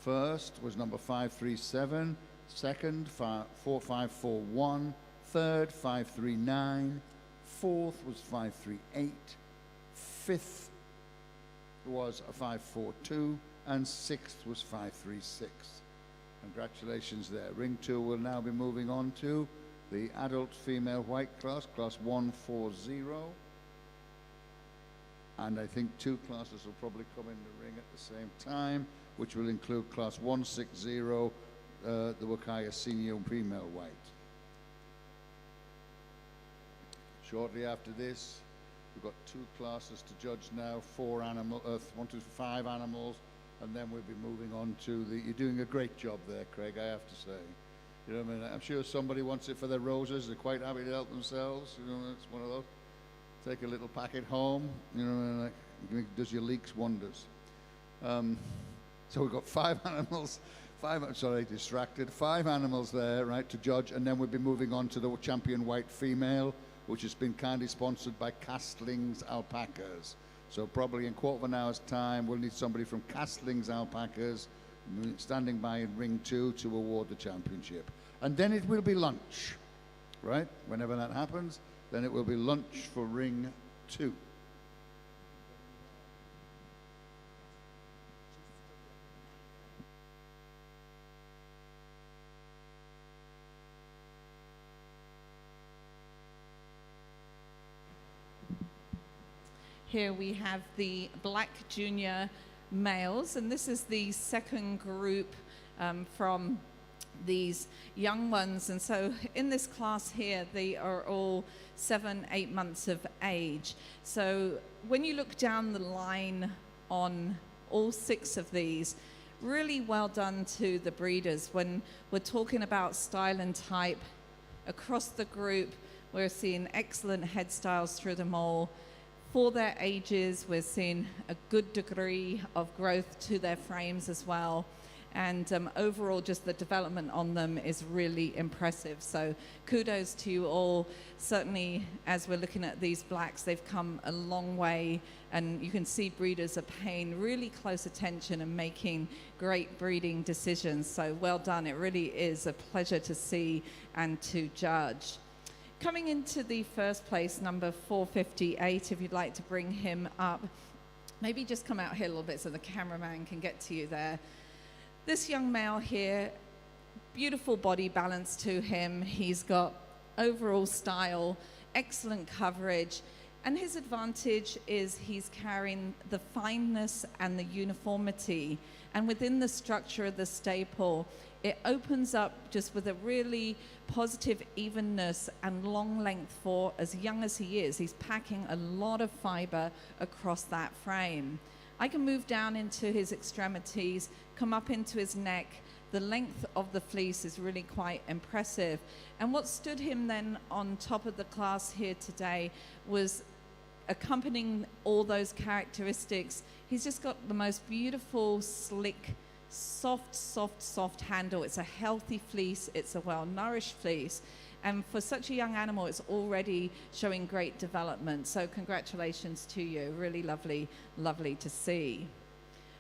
First was number 537, second 4541, third 539, fourth was 538, fifth was a 542, and sixth was 536. Congratulations there. Ring 2 will now be moving on to the adult female white class, class 140. And I think 2 classes will probably come in the ring at the same time, which will include class 160, the Wakaya senior female white. Shortly after this, we've got 2 classes to judge now, 5 animals, and then we'll be moving on to the, you're doing a great job there, Craig, I have to say. You know what I mean? I'm sure somebody wants it for their roses, they're quite happy to help themselves, you know, it's one of those. Take a little packet home, you know, like, does your leeks wonders. So we've got 5 animals, 5 animals there, right, to judge, and then we'll be moving on to the champion white female, which has been kindly sponsored by Castling's Alpacas. So probably in quarter of an hour's time, we'll need somebody from Castling's Alpacas standing by in ring 2 to award the championship. And then it will be lunch, right? Whenever that happens, then it will be lunch for ring 2. Here we have the black junior males, and this is the second group from these young ones. And so in this class here, they are all 7-8 months of age. So when you look down the line on all 6 of these, really well done to the breeders. When we're talking about style and type across the group, we're seeing excellent head styles through them all. For their ages, we're seeing a good degree of growth to their frames as well. And overall, just the development on them is really impressive. So kudos to you all. Certainly, as we're looking at these blacks, they've come a long way. And you can see breeders are paying really close attention and making great breeding decisions. So well done. It really is a pleasure to see and to judge. Coming into the first place, number 458, if you'd like to bring him up. Maybe just come out here a little bit so the cameraman can get to you there. This young male here, beautiful body balance to him. He's got overall style, excellent coverage, and his advantage is he's carrying the fineness and the uniformity. And within the structure of the staple, it opens up just with a really positive evenness and long length for as young as he is. He's packing a lot of fiber across that frame. I can move down into his extremities, come up into his neck. The length of the fleece is really quite impressive. And what stood him then on top of the class here today was accompanying all those characteristics. He's just got the most beautiful, slick, soft handle. It's a healthy fleece. It's a well-nourished fleece. And for such a young animal, it's already showing great development. So congratulations to you. Really lovely, lovely to see.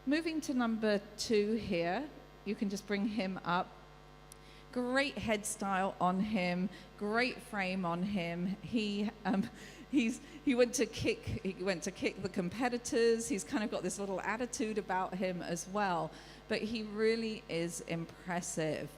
Moving to number 2 here. You can just bring him up. Great head style on him. Great frame on him. He went to kick the competitors. He's kind of got this little attitude about him as well. But he really is impressive.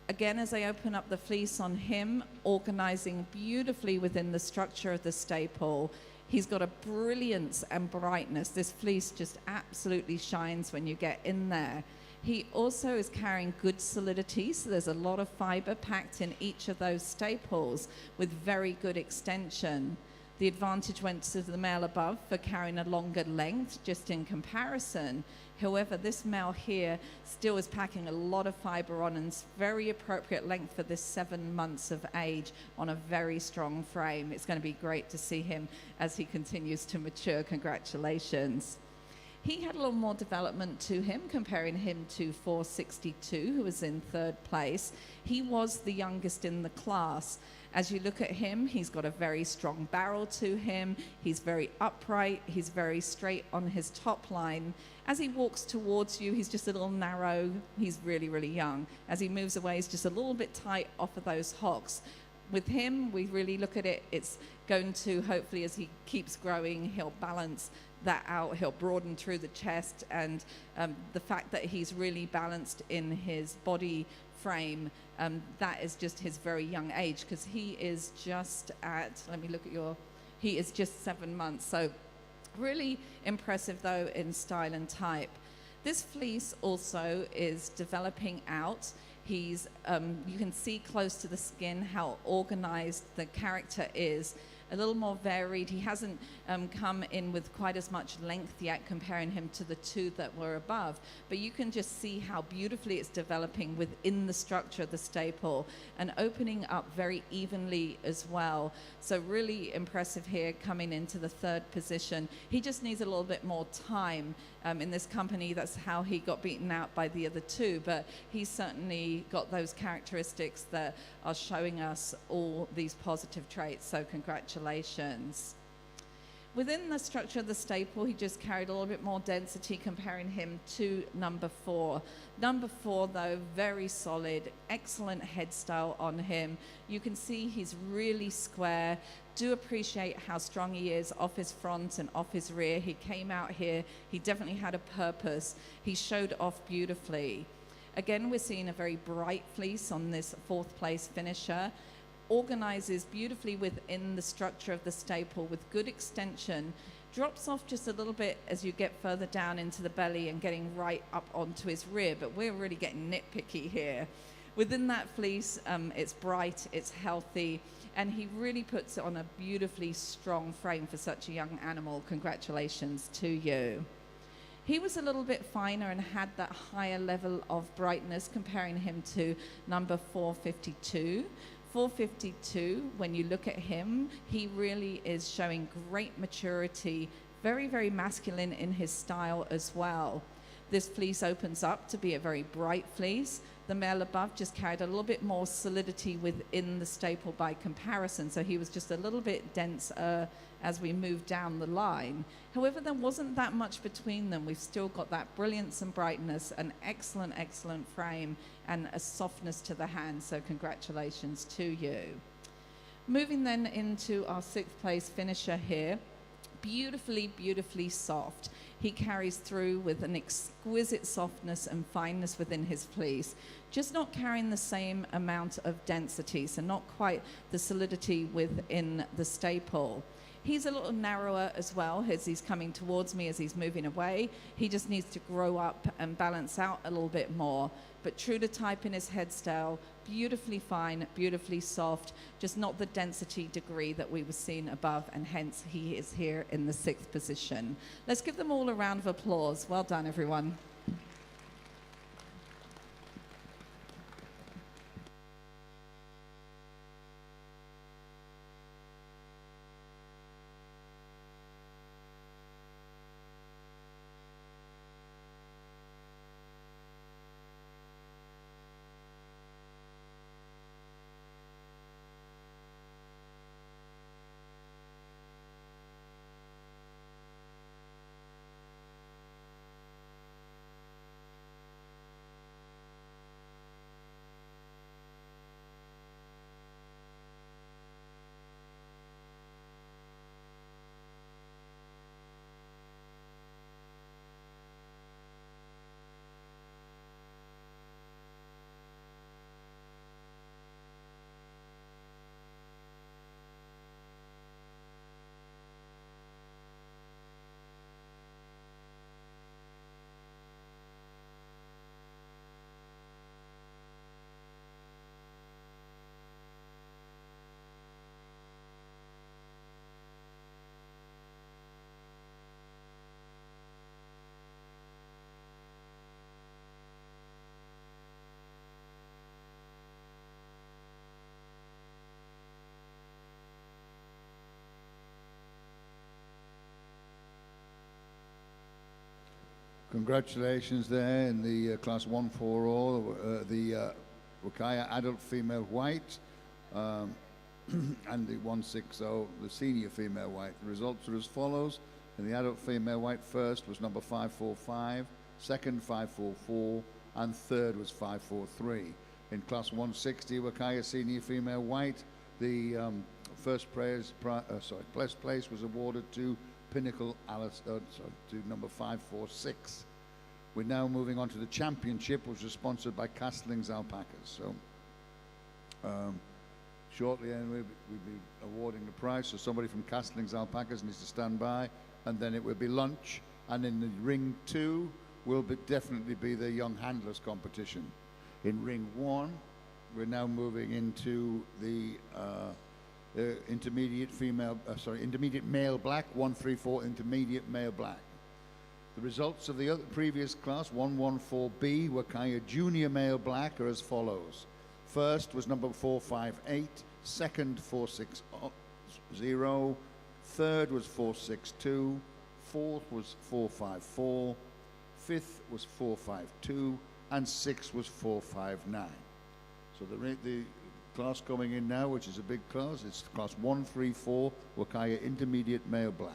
Again, as I open up the fleece on him, organizing beautifully within the structure of the staple. He's got a brilliance and brightness. This fleece just absolutely shines when you get in there. He also is carrying good solidity, so there's a lot of fiber packed in each of those staples with very good extension. The advantage went to the male above for carrying a longer length, just in comparison. However, this male here still is packing a lot of fiber on, and it's very appropriate length for this 7 months of age on a very strong frame. It's going to be great to see him as he continues to mature. Congratulations. He had a little more development to him, comparing him to 462, who was in third place. He was the youngest in the class. As you look at him, he's got a very strong barrel to him. He's very upright. He's very straight on his top line. As he walks towards you, he's just a little narrow. He's really, really young. As he moves away, he's just a little bit tight off of those hocks. With him, we really look at it, it's going to, hopefully, as he keeps growing, he'll balance that out, he'll broaden through the chest, and the fact that he's really balanced in his body frame, that is just his very young age, because he is just at, let me look at he is just 7 months, so really impressive though in style and type. This fleece also is developing out. He's, you can see close to the skin how organized the character is, a little more varied. He hasn't come in with quite as much length yet, comparing him to the two that were above. But you can just see how beautifully it's developing within the structure of the staple and opening up very evenly as well. So really impressive here, coming into the third position. He just needs a little bit more time. In this company, that's how he got beaten out by the other two, but he's certainly got those characteristics that are showing us all these positive traits, so congratulations. Within the structure of the staple, he just carried a little bit more density, comparing him to number 4. Number 4, though, very solid, excellent head style on him. You can see he's really square. Do appreciate how strong he is off his front and off his rear. He came out here, he definitely had a purpose. He showed off beautifully. Again, we're seeing a very bright fleece on this 4th place finisher. Organizes beautifully within the structure of the staple with good extension, drops off just a little bit as you get further down into the belly and getting right up onto his rear, but we're really getting nitpicky here. Within that fleece, it's bright, it's healthy, and he really puts it on a beautifully strong frame for such a young animal. Congratulations to you. He was a little bit finer and had that higher level of brightness, comparing him to number 452. 452, when you look at him, he really is showing great maturity, very, very masculine in his style as well. This fleece opens up to be a very bright fleece. The male above just carried a little bit more solidity within the staple by comparison, so he was just a little bit denser as we moved down the line. However, there wasn't that much between them. We've still got that brilliance and brightness, an excellent, excellent frame, and a softness to the hand, so congratulations to you. Moving then into our 6th place finisher here, beautifully, beautifully soft. He carries through with an exquisite softness and fineness within his fleece, just not carrying the same amount of density, so not quite the solidity within the staple. He's a little narrower as well as he's coming towards me, as he's moving away. He just needs to grow up and balance out a little bit more. But true to type in his head style, beautifully fine, beautifully soft, just not the density degree that we were seeing above, and hence he is here in the 6th position. Let's give them all a round of applause. Well done, everyone. Congratulations there in the class 140, the Wakaya adult female white, and the 160, the senior female white. The results are as follows. In the adult female white, first was number 545, second 544, and third was 543. In class 160, Wakaya senior female white, the first place was awarded to Pinnacle Alice, to number 546. We're now moving on to the championship, which was sponsored by Castling's Alpacas. So shortly, anyway, we'll be awarding the prize. So somebody from Castling's Alpacas needs to stand by, and then it will be lunch. And in the ring 2 will definitely be the young handlers competition. In ring 1, we're now moving into the intermediate male black, 134 intermediate male black. The results of the previous class, 114B, Wakaya junior male black, are as follows. First was number 458, second 460, third was 462, fourth was 454, fifth was 452, and sixth was 459. So the class coming in now, which is a big class, it's class 134, Wakaya intermediate male black.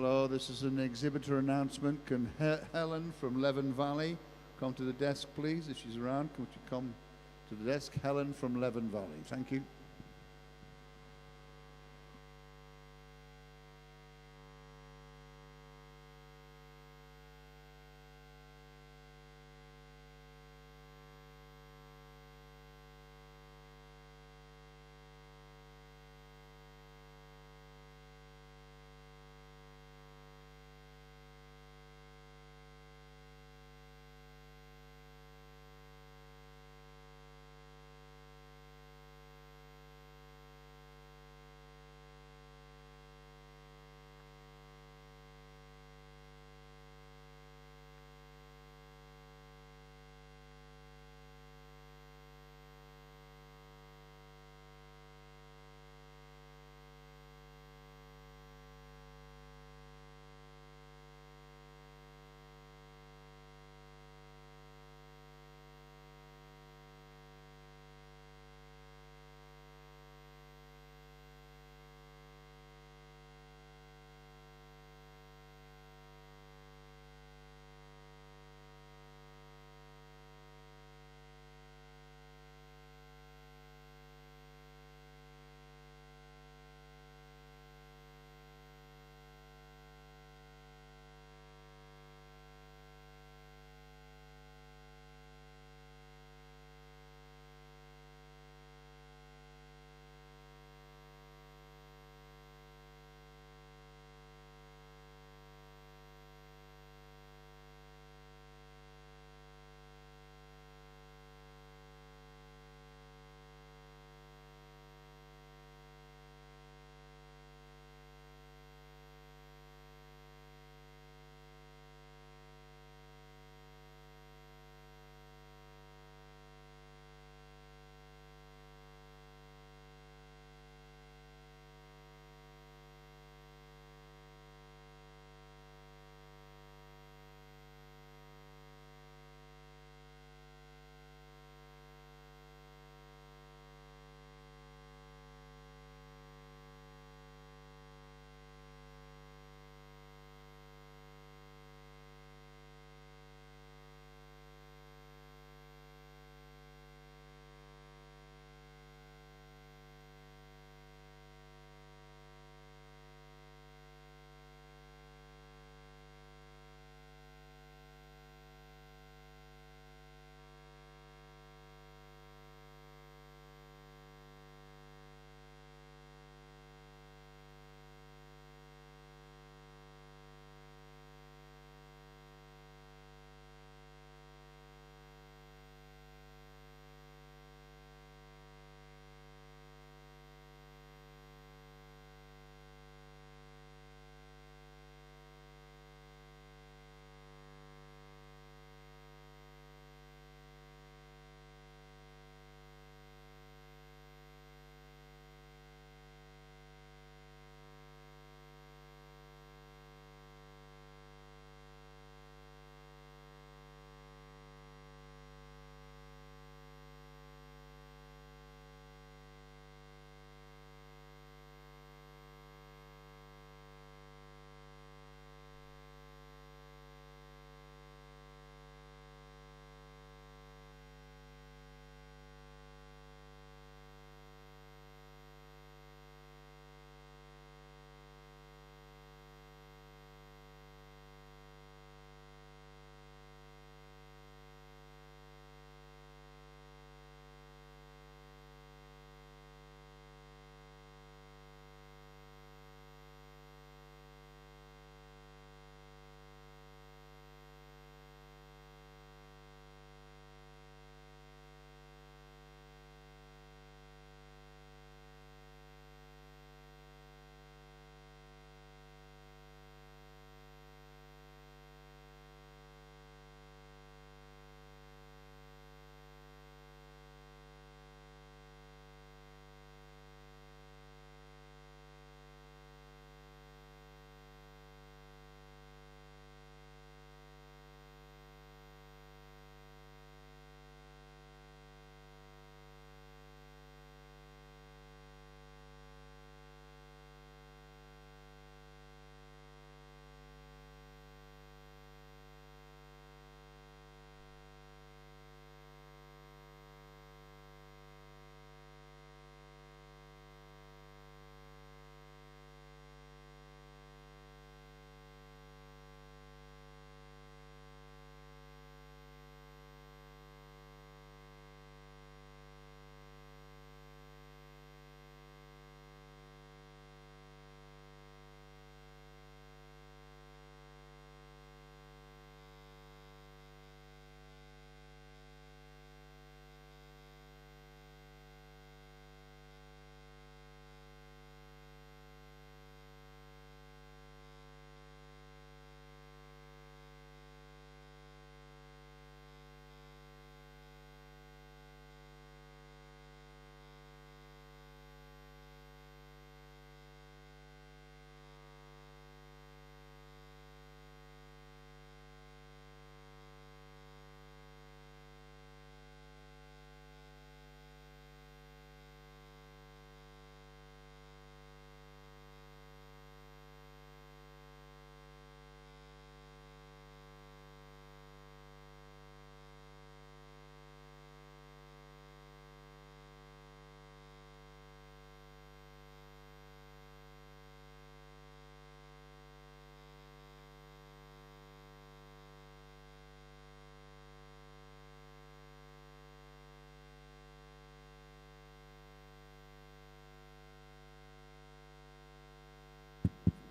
Hello, this is an exhibitor announcement. Can Helen from Leven Valley come to the desk, please, if she's around? Could you come to the desk? Helen from Leven Valley. Thank you.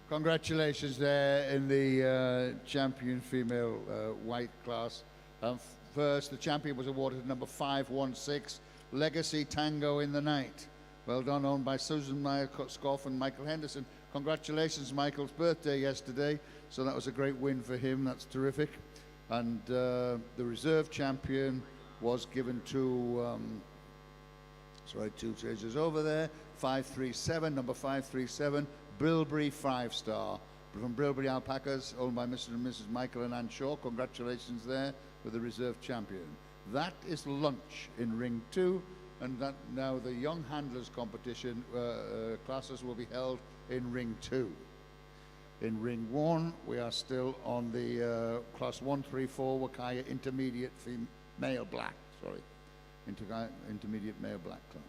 Congratulations there in the champion female white class. First, the champion was awarded number 516, Legacy Tango in the Night. Well done, owned by Susan Meyer-Scoff and Michael Henderson. Congratulations, Michael's birthday yesterday, so that was a great win for him. That's terrific. And the reserve champion was given to, sorry, two treasures over there, 537, number 537, Bilberry 5-star from Bilberry Alpacas, owned by Mr. and Mrs. Michael and Ann Shaw. Congratulations there with the reserve champion. That is lunch in ring 2, and that now the young handlers competition classes will be held in ring 2. In ring 1, we are still on the class 134 Wakaya intermediate male black, sorry, intermediate male black class.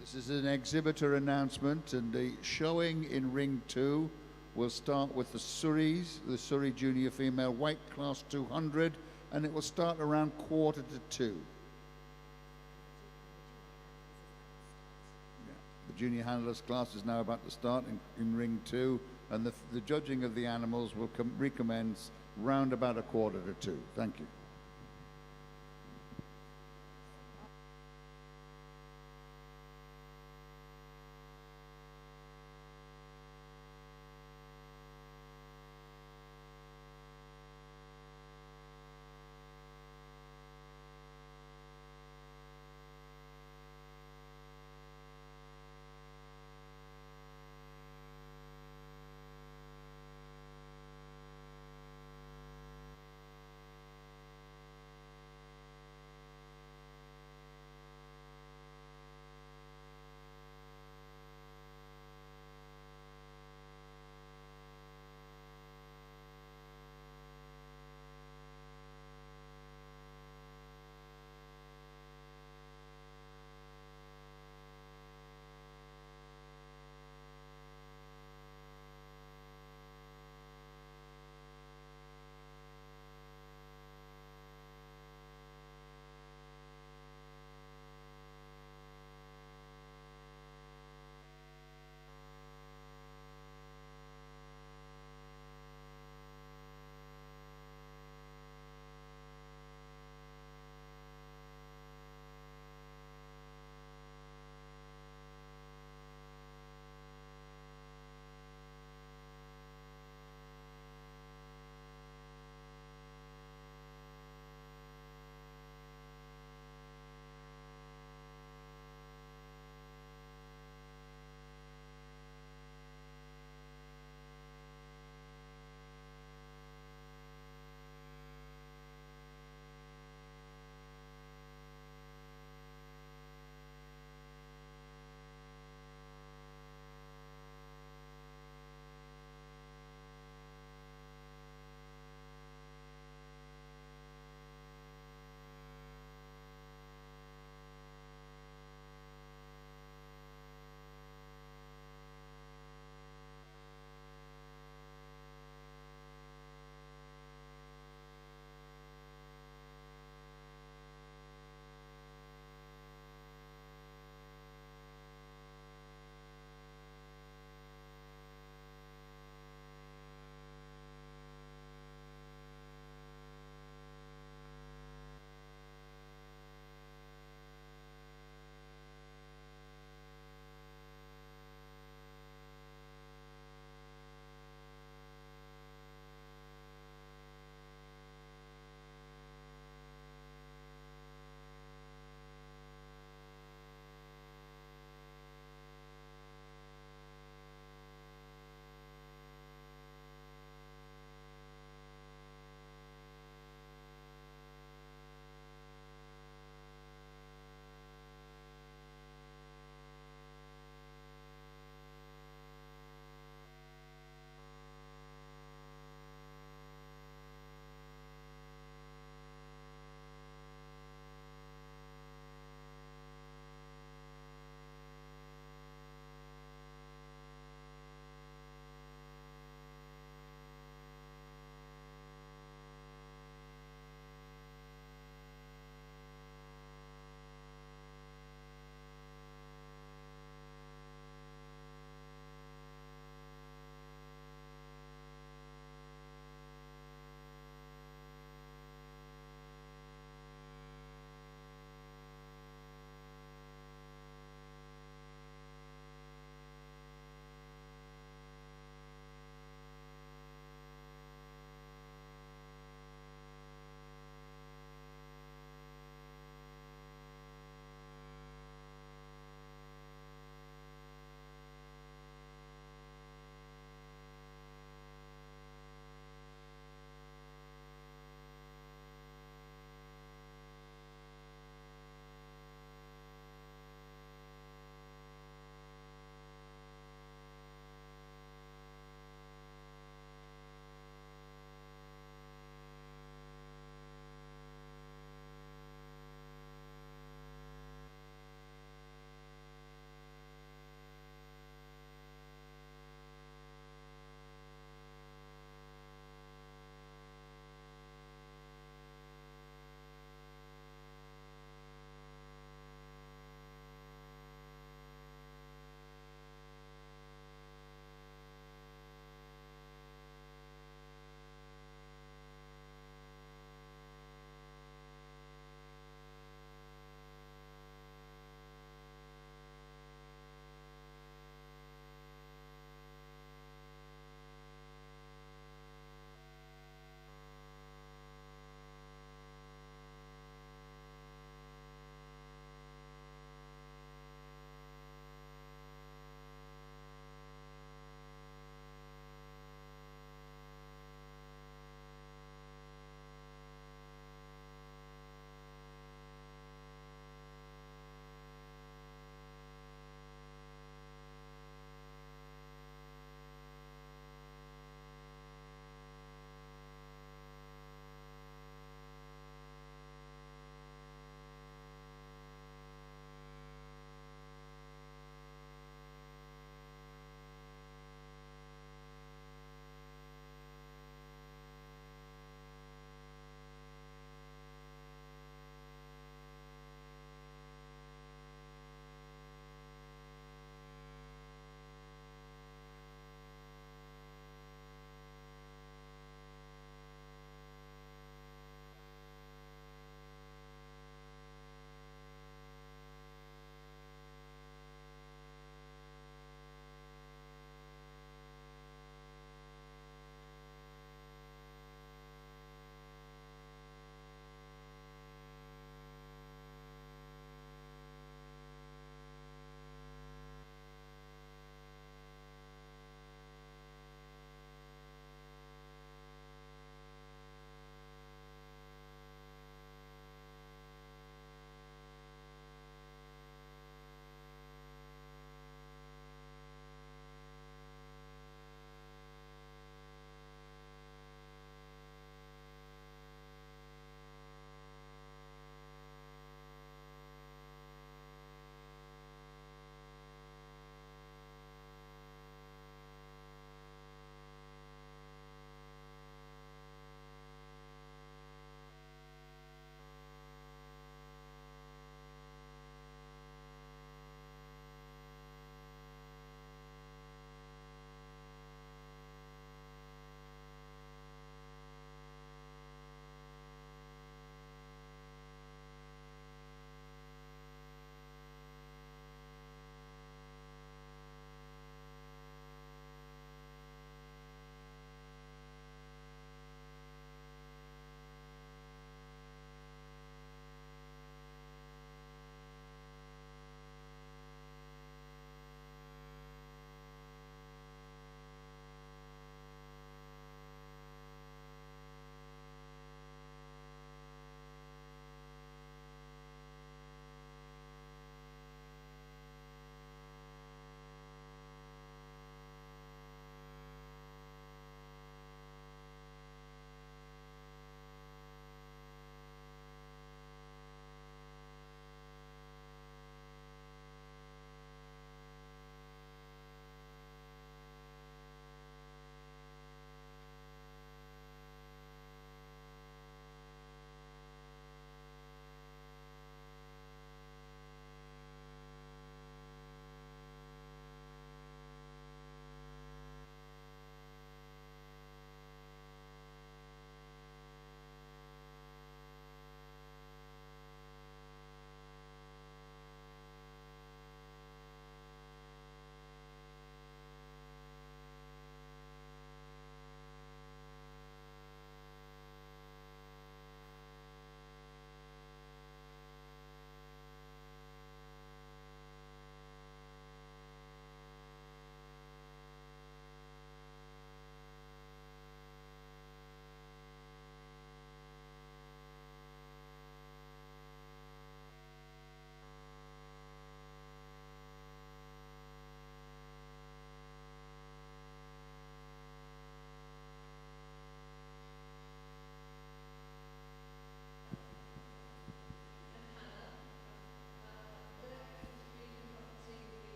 This is an exhibitor announcement, and the showing in ring 2 will start with the Surrey Junior Female White Class 200, and it will start around 1:45. The junior handlers class is now about to start in ring 2, and the judging of the animals will recommence round about 1:45. Thank you.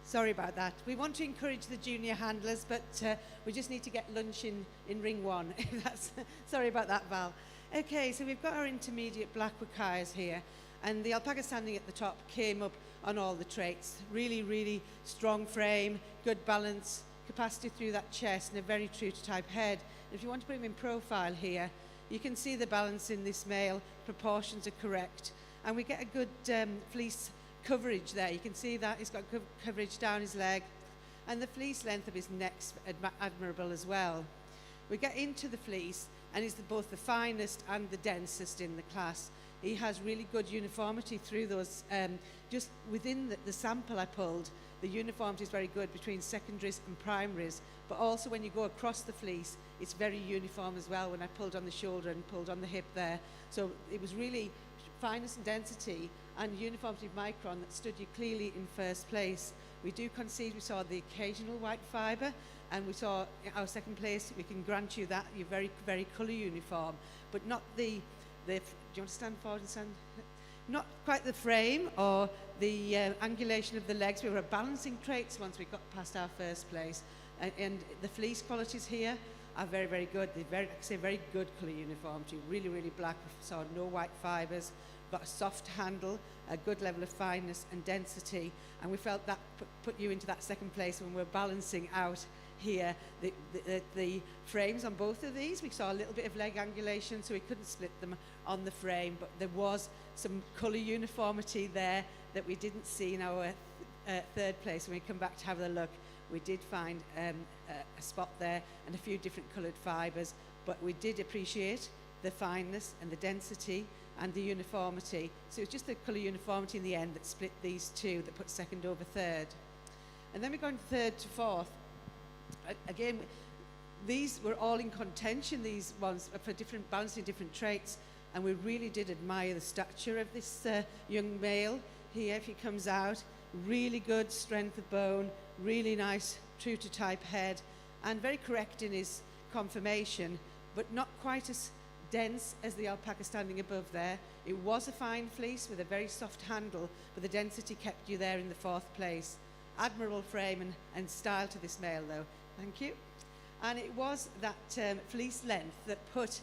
Sorry about that. We want to encourage the junior handlers, but we just need to get lunch in ring one. Sorry about that, Val. Okay, so we've got our intermediate black Wakayas here, and the Alpaca standing at the top came up on all the traits. Really, really strong frame, good balance, capacity through that chest, and a very true to type head. If you want to put him in profile here, you can see the balance in this male, proportions are correct, and we get a good fleece coverage there. You can see that he's got coverage down his leg, and the fleece length of his neck's admirable as well. We get into the fleece, and he's both the finest and the densest in the class. He has really good uniformity through those, just within the sample I pulled, the uniformity is very good between secondaries and primaries, but also when you go across the fleece, it's very uniform as well when I pulled on the shoulder and pulled on the hip there. So it was really fineness and density and uniformity of micron that stood you clearly in first place. We do concede we saw the occasional white fibre, and we saw our second place. We can grant you that you're very, very colour uniform, but not do you want to stand forward and stand? Not quite the frame or the angulation of the legs. We were balancing traits once we got past our first place, and the fleece qualities here are very, very good. They're very, like I say, very good colour uniformity. Really, really black. We saw no white fibres. Got a soft handle, a good level of fineness and density, and we felt that put you into that second place when we're balancing out here. The frames on both of these, we saw a little bit of leg angulation, so we couldn't split them on the frame, but there was some colour uniformity there that we didn't see in our third place. When we come back to have a look, we did find a spot there and a few different coloured fibres, but we did appreciate the fineness and the density and the uniformity. So it was just the colour uniformity in the end that split these two, that put second over third. And then we go into third to fourth. Again, these were all in contention, these ones, for different balancing different traits, and we really did admire the stature of this young male here. If he comes out, really good strength of bone, really nice true to type head, and very correct in his conformation, but not quite as dense as the Alpaca standing above there. It was a fine fleece with a very soft handle, but the density kept you there in the fourth place. Admirable frame and style to this male though. Thank you. And it was that fleece length that put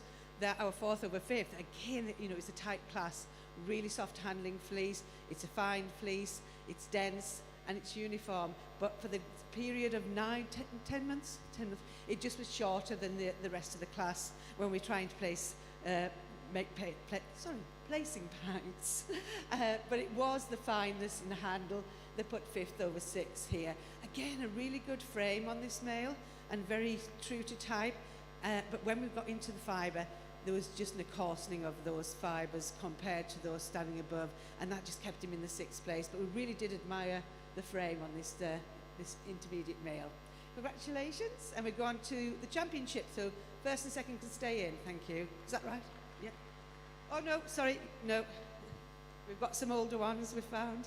our fourth over fifth. Again, you know, it's a tight class, really soft handling fleece. It's a fine fleece, it's dense, and it's uniform. But for the period of 10 months, it just was shorter than the rest of the class when we're trying to place, placing points. But it was the fineness in the handle that put fifth over sixth here. Again, a really good frame on this male and very true to type. But when we got into the fibre, there was just a coarsening of those fibres compared to those standing above, and that just kept him in the sixth place. But we really did admire the frame on this intermediate male. Congratulations, and we go on to the championship. So first and second can stay in. Thank you. Is that right? Yeah. Oh no, sorry, no. We've got some older ones we've found.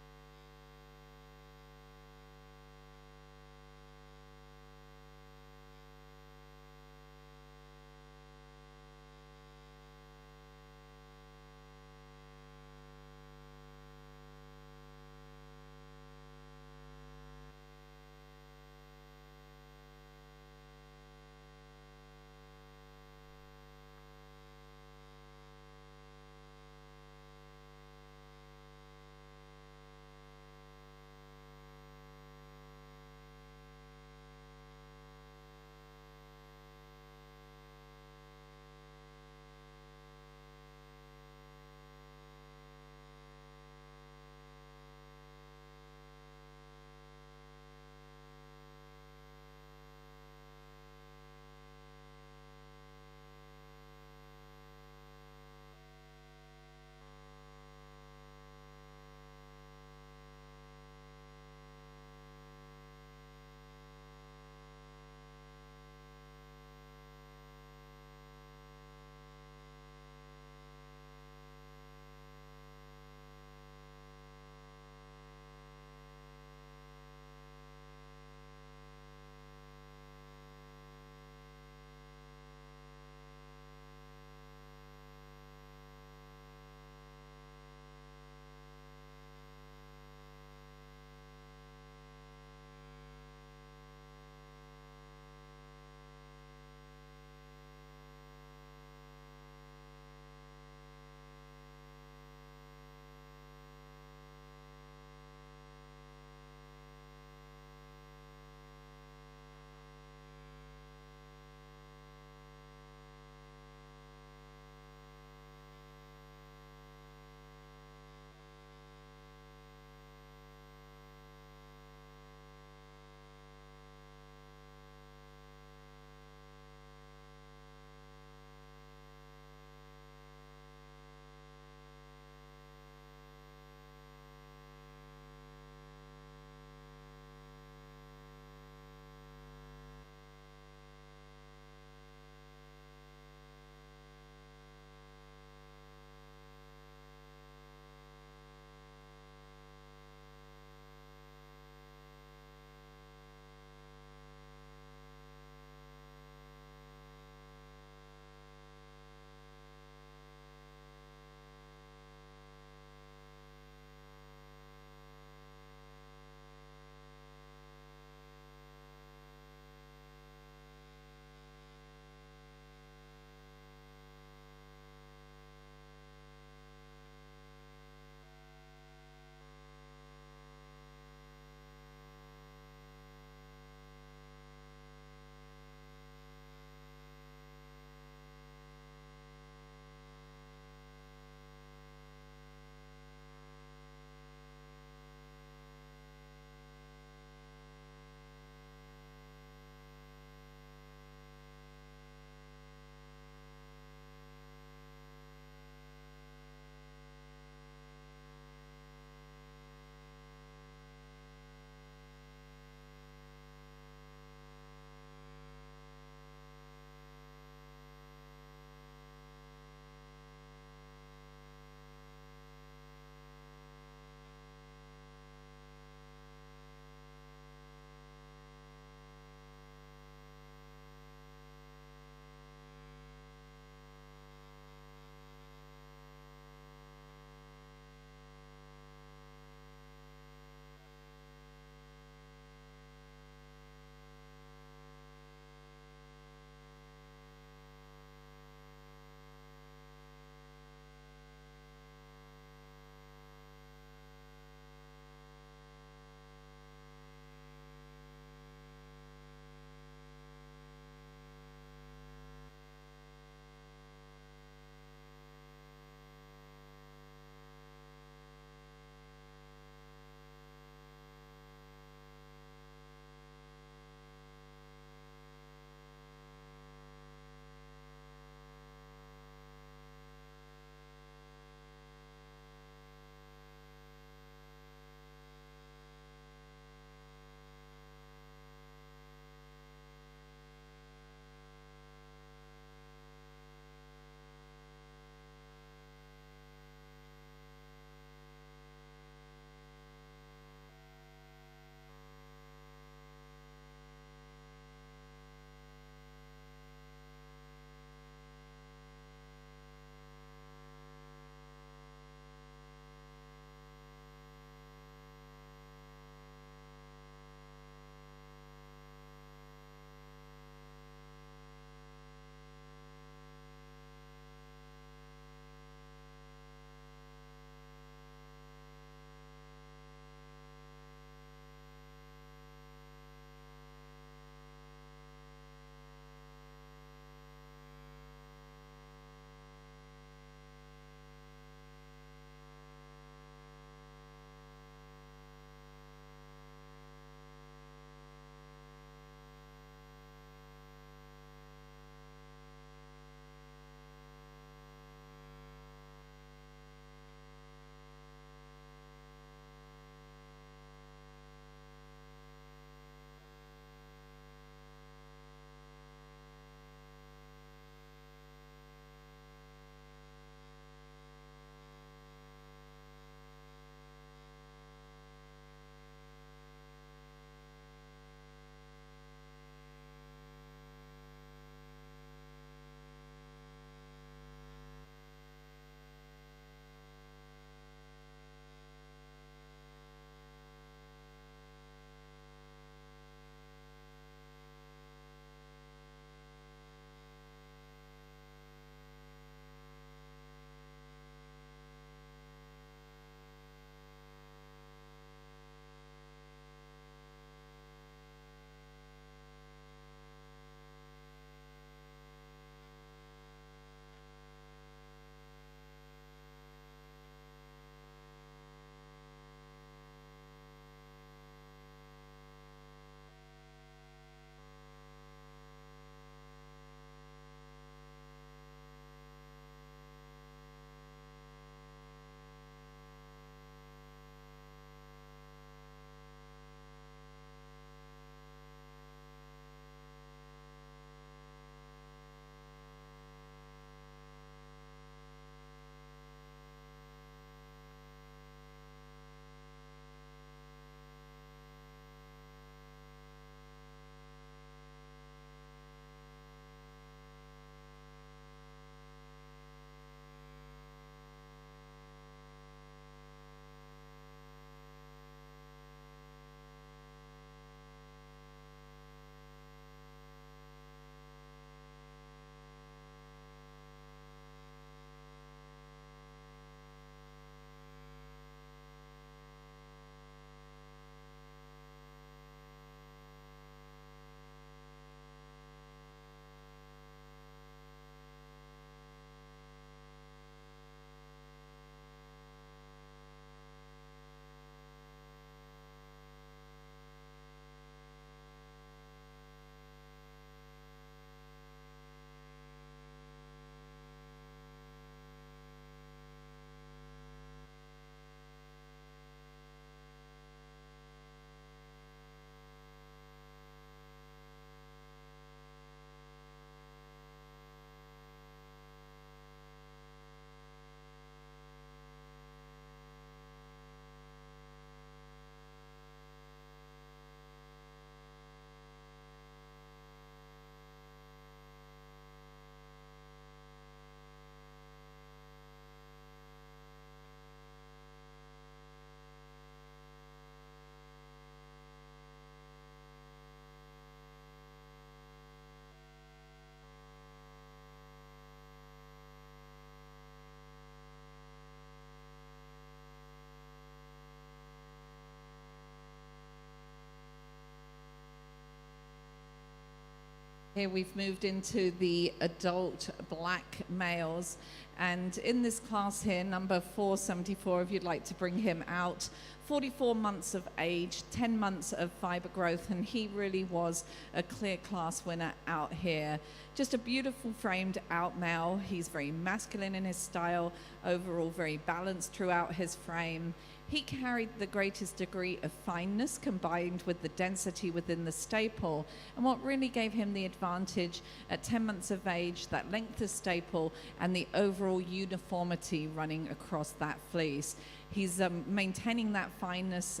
Here we've moved into the adult black males, and in this class here, number 474, if you'd like to bring him out, 44 months of age, 10 months of fiber growth, and he really was a clear class winner out here. Just a beautiful framed out male. He's very masculine in his style, overall very balanced throughout his frame. He carried the greatest degree of fineness combined with the density within the staple. And what really gave him the advantage at 10 months of age, that length of staple and the overall uniformity running across that fleece. He's maintaining that fineness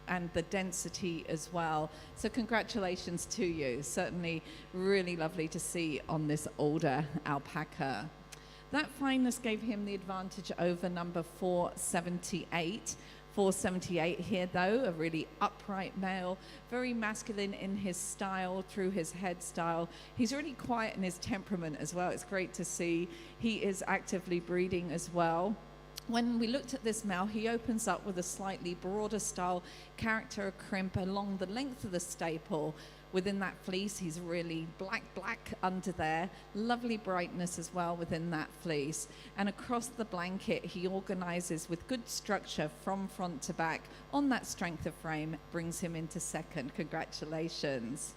and the density as well. So congratulations to you. Certainly really lovely to see on this older alpaca. That fineness gave him the advantage over number 478. 478 here, though, a really upright male, very masculine in his style, through his head style. He's really quiet in his temperament as well. It's great to see. He is actively breeding as well. When we looked at this male, he opens up with a slightly broader style character crimp along the length of the staple. Within that fleece, he's really black under there. Lovely brightness as well within that fleece. And across the blanket, he organizes with good structure from front to back on that strength of frame, brings him into second. Congratulations.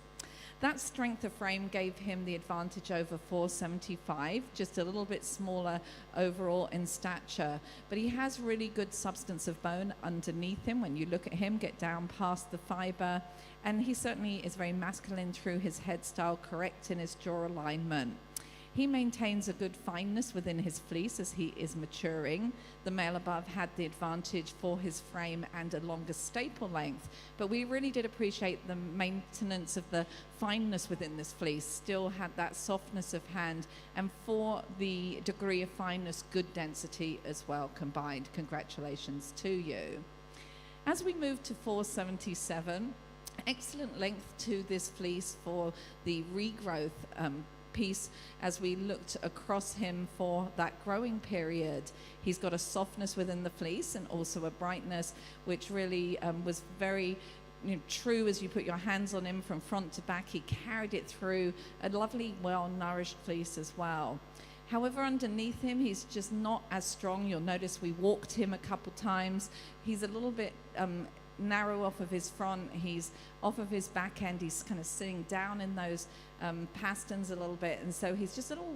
That strength of frame gave him the advantage over 475, just a little bit smaller overall in stature. But he has really good substance of bone underneath him. When you look at him, get down past the fiber. And he certainly is very masculine through his head style, correct in his jaw alignment. He maintains a good fineness within his fleece as he is maturing. The male above had the advantage for his frame and a longer staple length, but we really did appreciate the maintenance of the fineness within this fleece, still had that softness of hand, and for the degree of fineness, good density as well combined. Congratulations to you. As we move to 477, excellent length to this fleece for the regrowth piece. As we looked across him for that growing period, he's got a softness within the fleece and also a brightness, which really was very true as you put your hands on him from front to back. He carried it through a lovely, well-nourished fleece as well. However, underneath him, he's just not as strong. You'll notice we walked him a couple times. He's a little bit narrow off of his front. He's off of his back end. He's kind of sitting down in those pasterns a little bit, and so he's just a little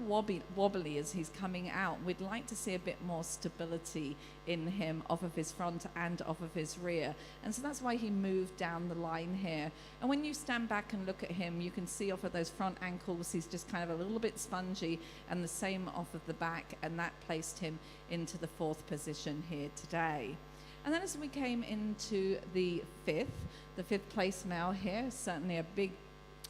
wobbly as he's coming out. We'd like to see a bit more stability in him off of his front and off of his rear, and so that's why he moved down the line here. And when you stand back and look at him, you can see off of those front ankles he's just kind of a little bit spongy, and the same off of the back, and that placed him into the fourth position here today. And then as we came into the fifth place male here, certainly a big,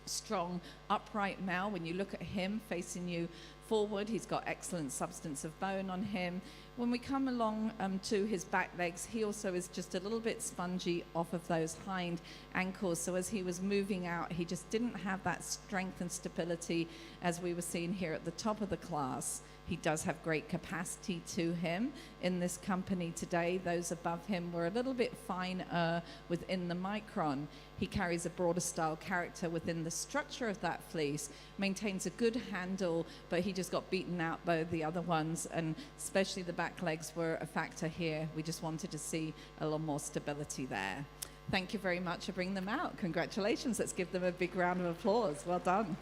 strong, upright male. When you look at him facing you forward, he's got excellent substance of bone on him. When we come along to his back legs, he also is just a little bit spongy off of those hind ankles. So as he was moving out, he just didn't have that strength and stability as we were seeing here at the top of the class. He does have great capacity to him in this company today. Those above him were a little bit finer within the micron. He carries a broader style character within the structure of that fleece, maintains a good handle, but he just got beaten out by the other ones, and especially the back legs were a factor here. We just wanted to see a little more stability there. Thank you very much for bringing them out. Congratulations. Let's give them a big round of applause. Well done.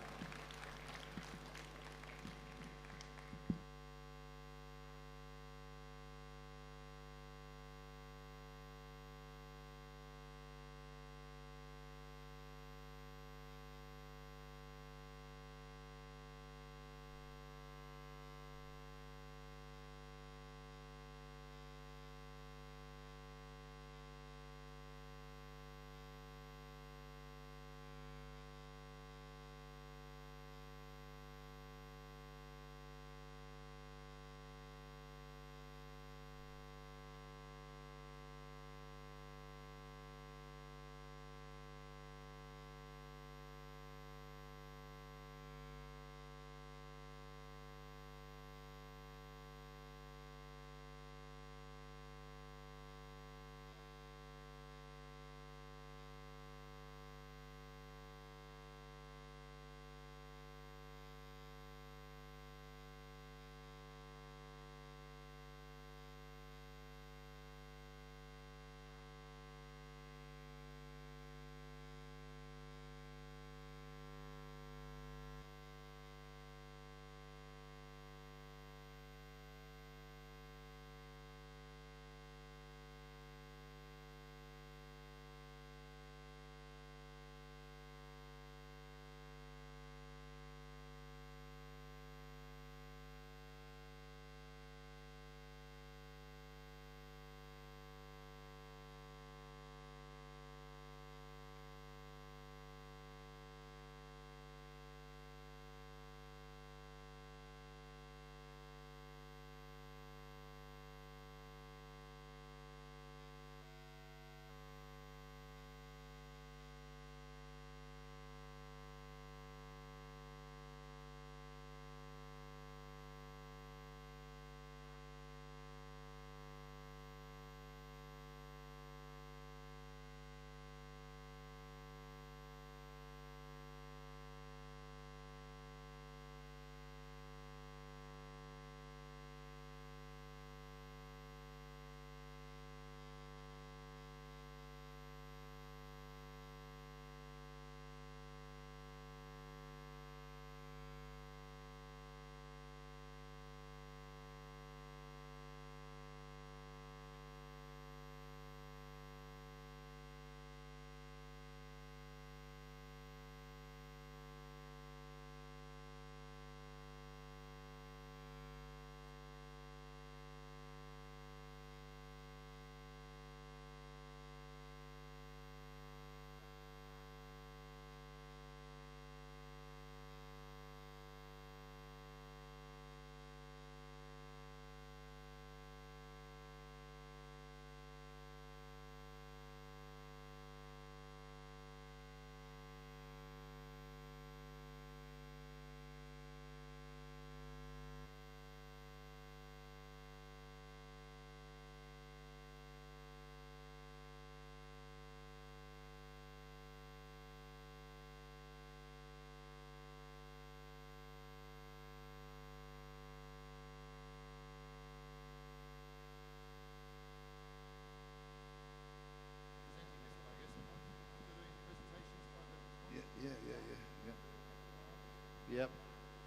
Yep.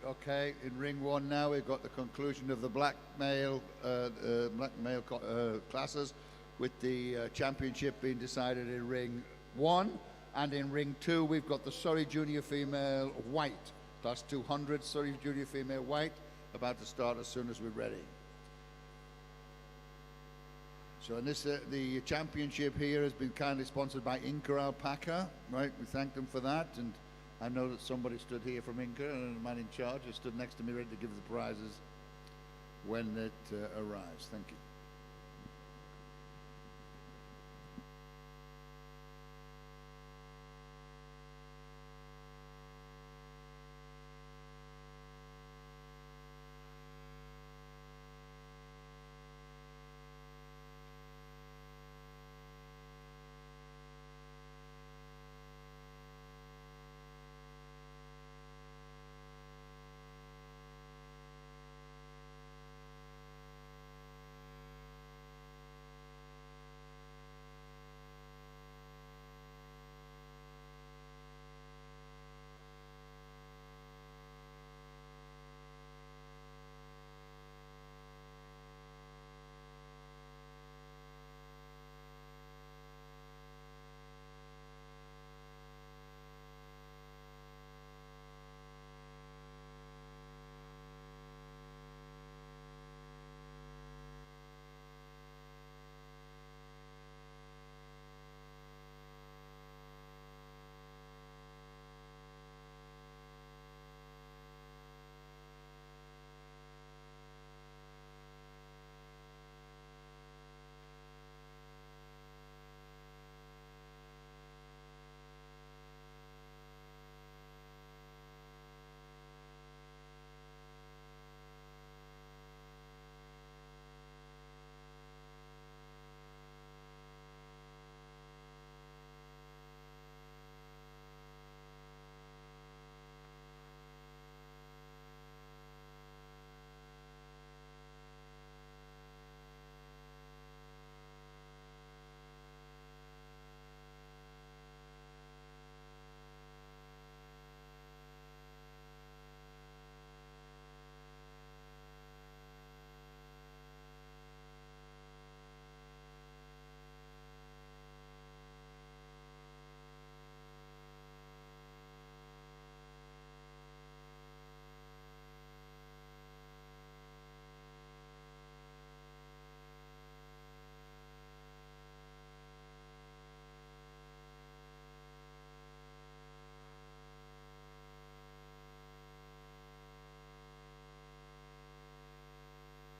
Okay, in ring one now we've got the conclusion of the black male classes, with the championship being decided in ring one, and in ring two we've got the Surrey Junior Female White, class 200 Surrey Junior Female White, about to start as soon as we're ready. So in this, the championship here has been kindly sponsored by Alpaca, right? We thank them for that, and I know that somebody stood here from Inca, and the man in charge has stood next to me ready to give the prizes when it arrives. Thank you.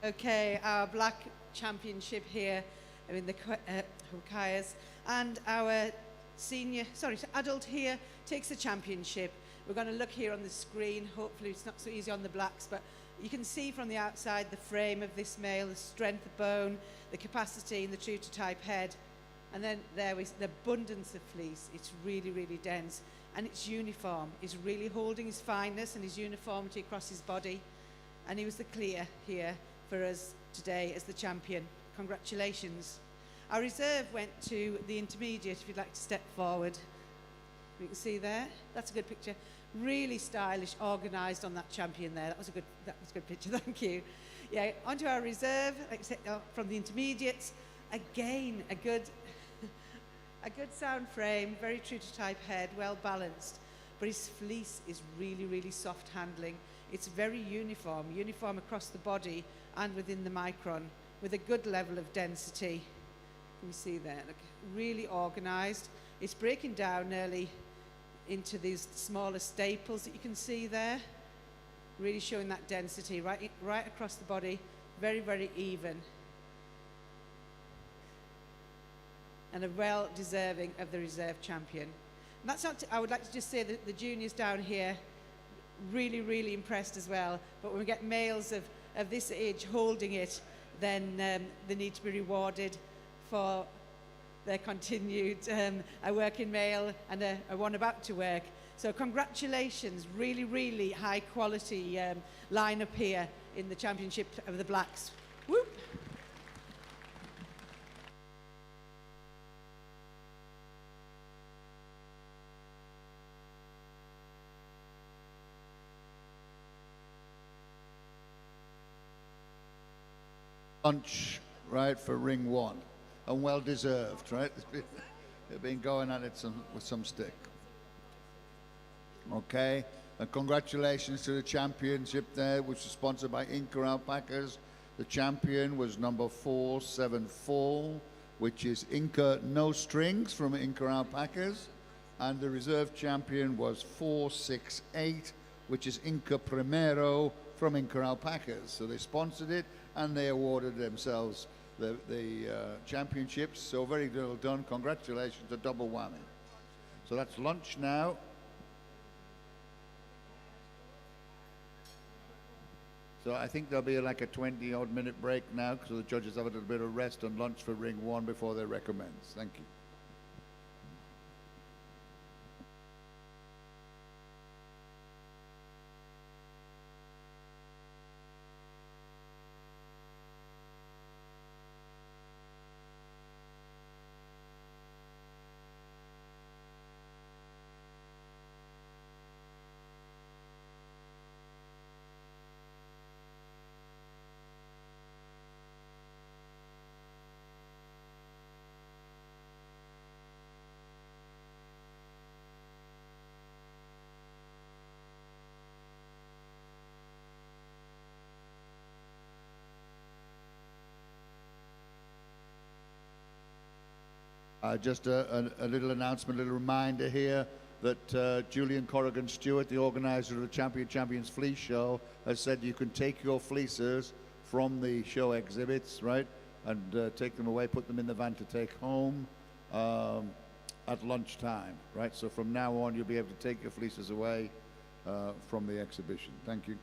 Okay, our black championship here in the Hukayas, and our adult here takes the championship. We're going to look here on the screen. Hopefully it's not so easy on the blacks, but you can see from the outside the frame of this male, the strength of bone, the capacity, and the true to type head. And then there is the abundance of fleece. It's really, really dense. And it's uniform. He's really holding his fineness and his uniformity across his body. And he was the clear here for us today as the champion. Congratulations. Our reserve went to the intermediate, if you'd like to step forward. You can see there, that's a good picture. Really stylish, organised on that champion there. That was a good picture, thank you. Yeah, onto our reserve, from the intermediates. Again, a good sound frame, very true to type head, well balanced. But his fleece is really, really soft handling. It's very uniform across the body and within the micron, with a good level of density. Can you see there? Look, really organised. It's breaking down nearly into these smaller staples that you can see there. Really showing that density right across the body, very, very even. And a well deserving of the reserve champion. And that's not, I would like to just say that the juniors down here, really, really impressed as well. But when we get males of this age holding it, then they need to be rewarded for their continued a working male and a one about to work. So congratulations, really, really high quality lineup here in the championship of the blacks. Whoop. lunch, right, for ring one. And well deserved, right? They've been going at it with some stick. Okay, and congratulations to the championship there, which was sponsored by Inca Alpacas. The champion was number 474, which is Inca No Strings from Inca Alpacas. And the reserve champion was 468, which is Inca Primero from Inca Alpacas. So they sponsored it and they awarded themselves the championships. So very well done. Congratulations, a double whammy. So that's lunch now. So I think there'll be like a 20-odd minute break now, so the judges have a little bit of rest and lunch for ring one before they recommence. Thank you. Just a little announcement, a little reminder here that Julian Corrigan Stewart, the organizer of the Champions Fleece Show, has said you can take your fleeces from the show exhibits, right, and take them away, put them in the van to take home at lunchtime, right? So from now on, you'll be able to take your fleeces away from the exhibition. Thank you.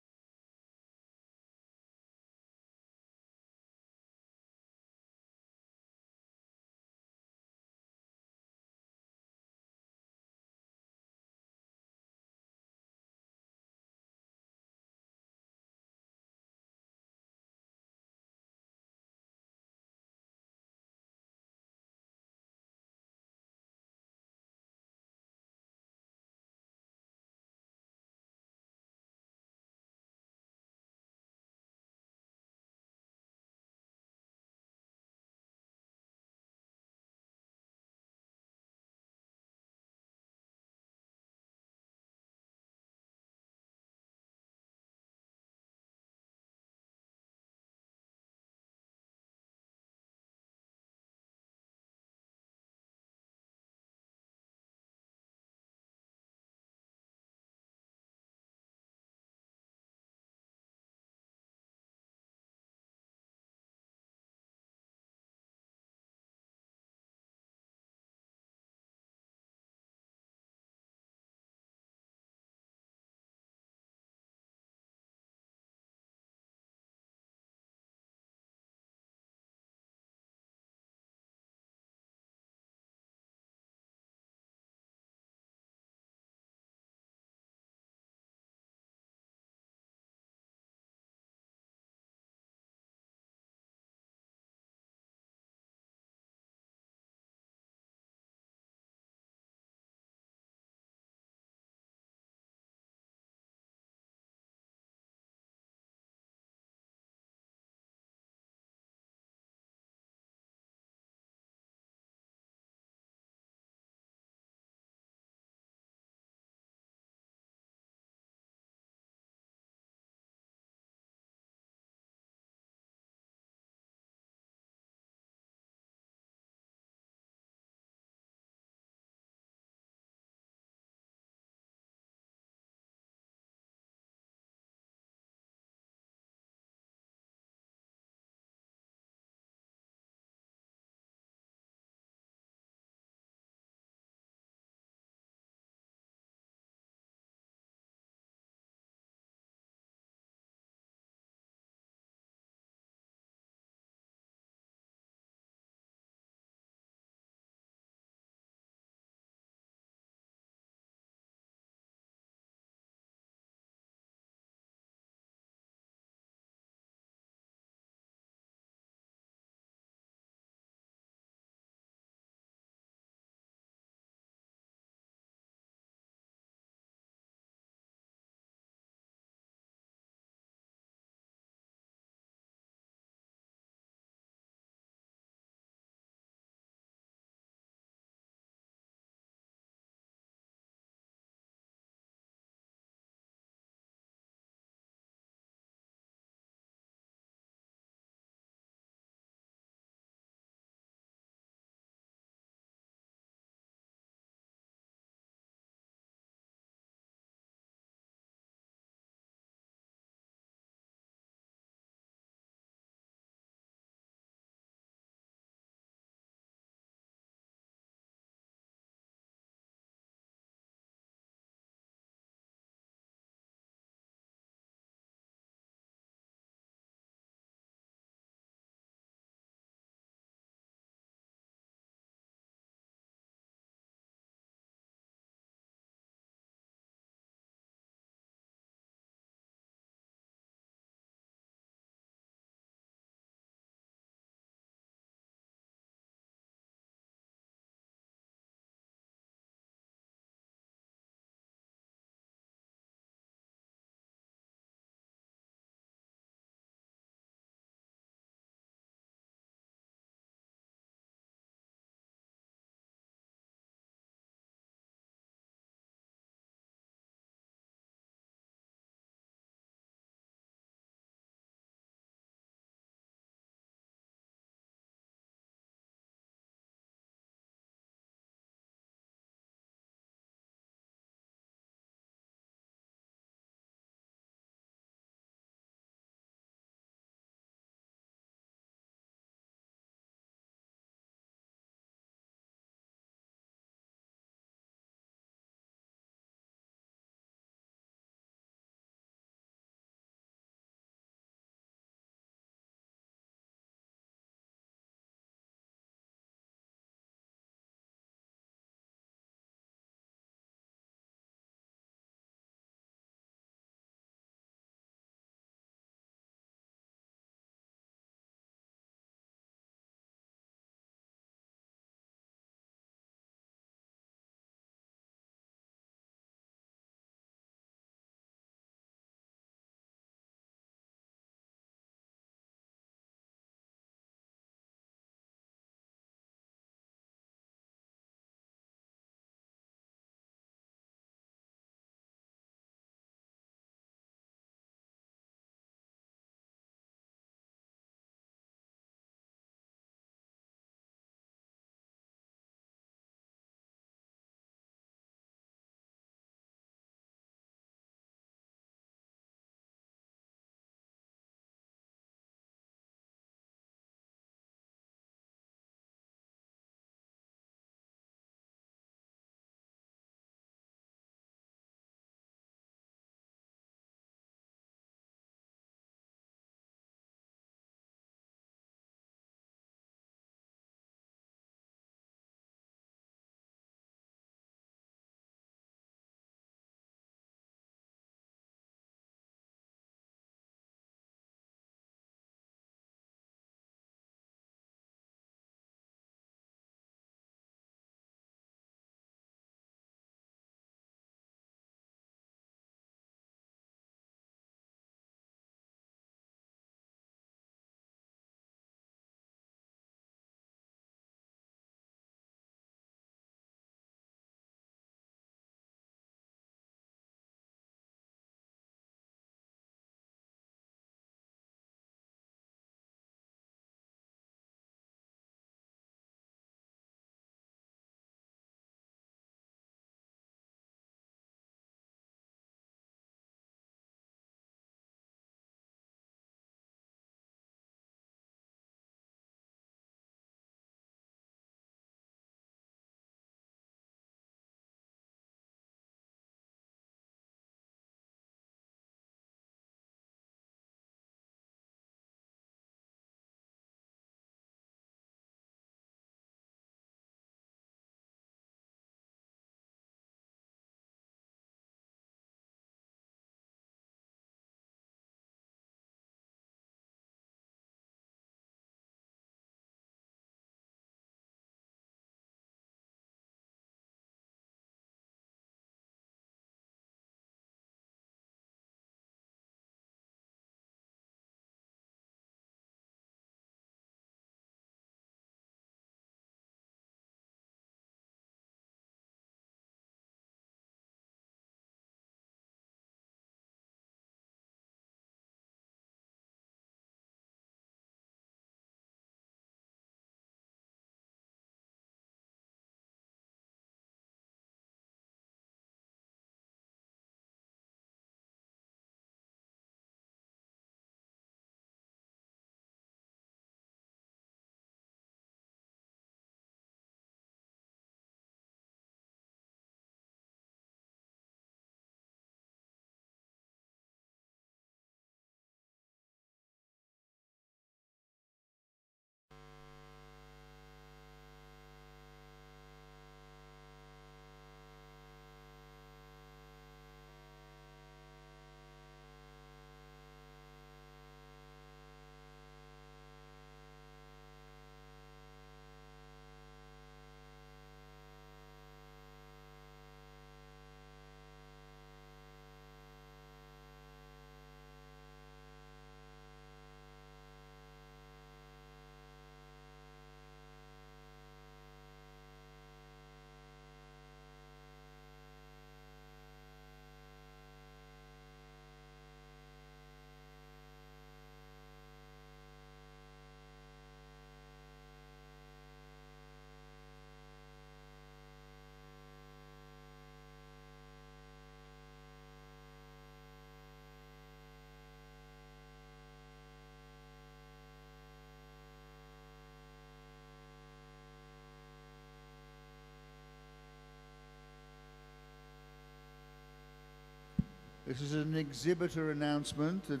This is an exhibitor announcement that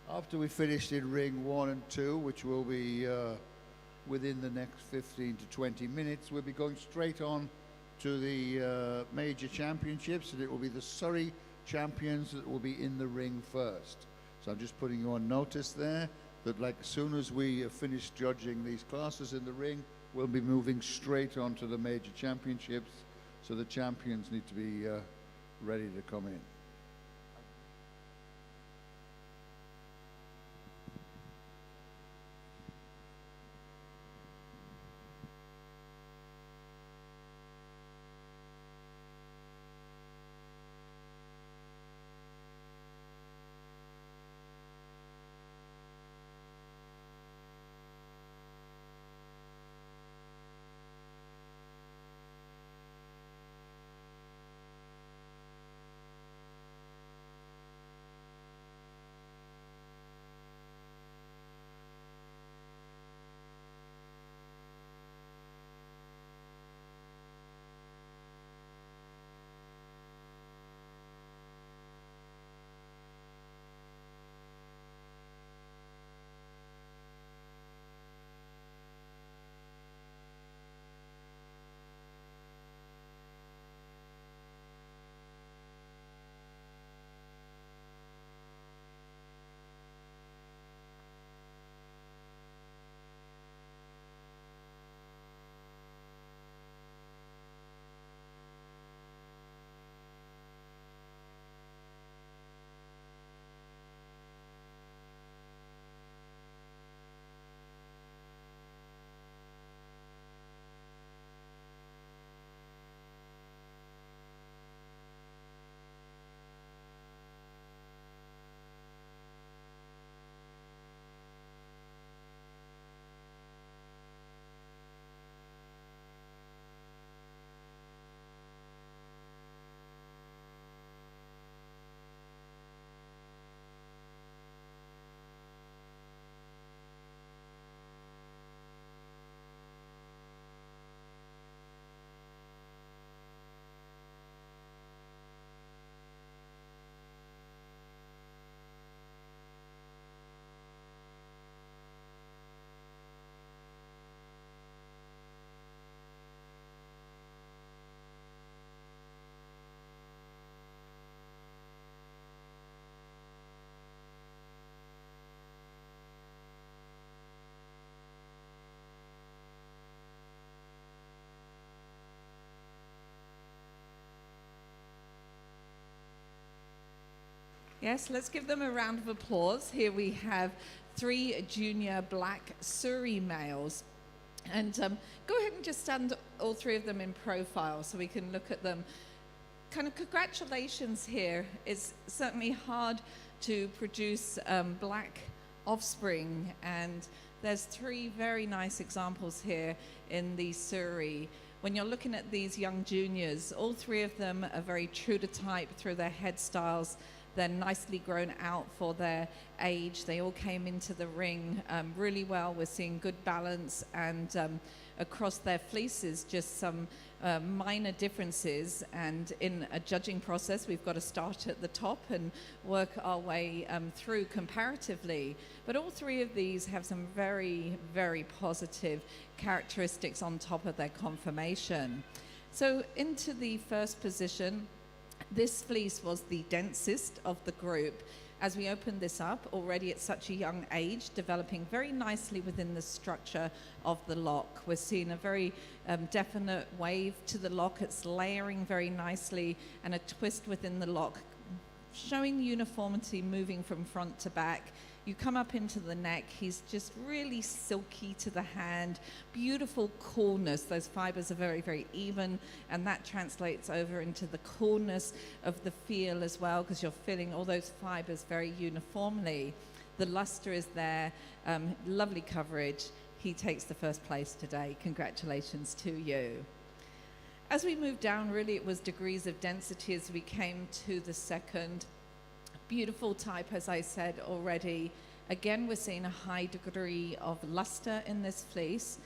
after we finished in ring 1 and 2, which will be within the next 15 to 20 minutes, we'll be going straight on to the major championships, and it will be the Surrey champions that will be in the ring first. So I'm just putting you on notice there that, like, as soon as we have finished judging these classes in the ring, we'll be moving straight on to the major championships. So the champions need to be ready to come in. Yes, let's give them a round of applause. Here we have 3 junior black Surrey males. And go ahead and just stand all 3 of them in profile so we can look at them. Kind of congratulations here. It's certainly hard to produce black offspring, and there's 3 very nice examples here in the Surrey. When you're looking at these young juniors, all 3 of them are very true to type through their head styles. They're nicely grown out for their age. They all came into the ring really well. We're seeing good balance, and across their fleeces, just some minor differences. And in a judging process, we've got to start at the top and work our way through comparatively. But all 3 of these have some very, very positive characteristics on top of their conformation. So into the first position, this fleece was the densest of the group. As we open this up, already at such a young age, developing very nicely within the structure of the lock. We're seeing a very definite wave to the lock. It's layering very nicely, and a twist within the lock, showing uniformity moving from front to back. You come up into the neck, he's just really silky to the hand, beautiful coolness. Those fibers are very, very even, and that translates over into the coolness of the feel as well, because you're feeling all those fibers very uniformly. The luster is there, lovely coverage. He takes the first place today. Congratulations to you. As we moved down, really it was degrees of density as we came to the second. Beautiful type, as I said already. Again, we're seeing a high degree of luster in this fleece.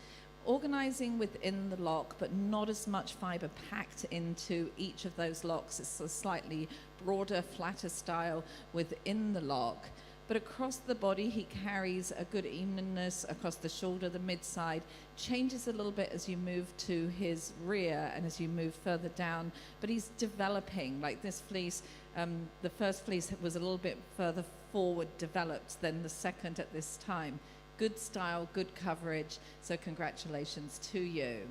organizing within the lock, but not as much fiber packed into each of those locks. It's a slightly broader, flatter style within the lock. But across the body, he carries a good evenness across the shoulder, the mid-side, changes a little bit as you move to his rear and as you move further down. But he's developing, like this fleece, the first fleece was a little bit further forward developed than the second at this time. Good style, good coverage, so congratulations to you.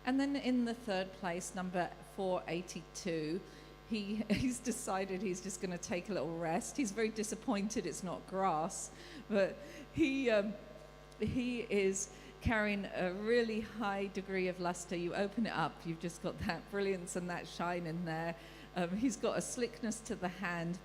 And then in the third place, number 482, he's decided he's just going to take a little rest. He's very disappointed it's not grass, but he is carrying a really high degree of luster. You open it up, you've just got that brilliance and that shine in there. He's got a slickness to the hand.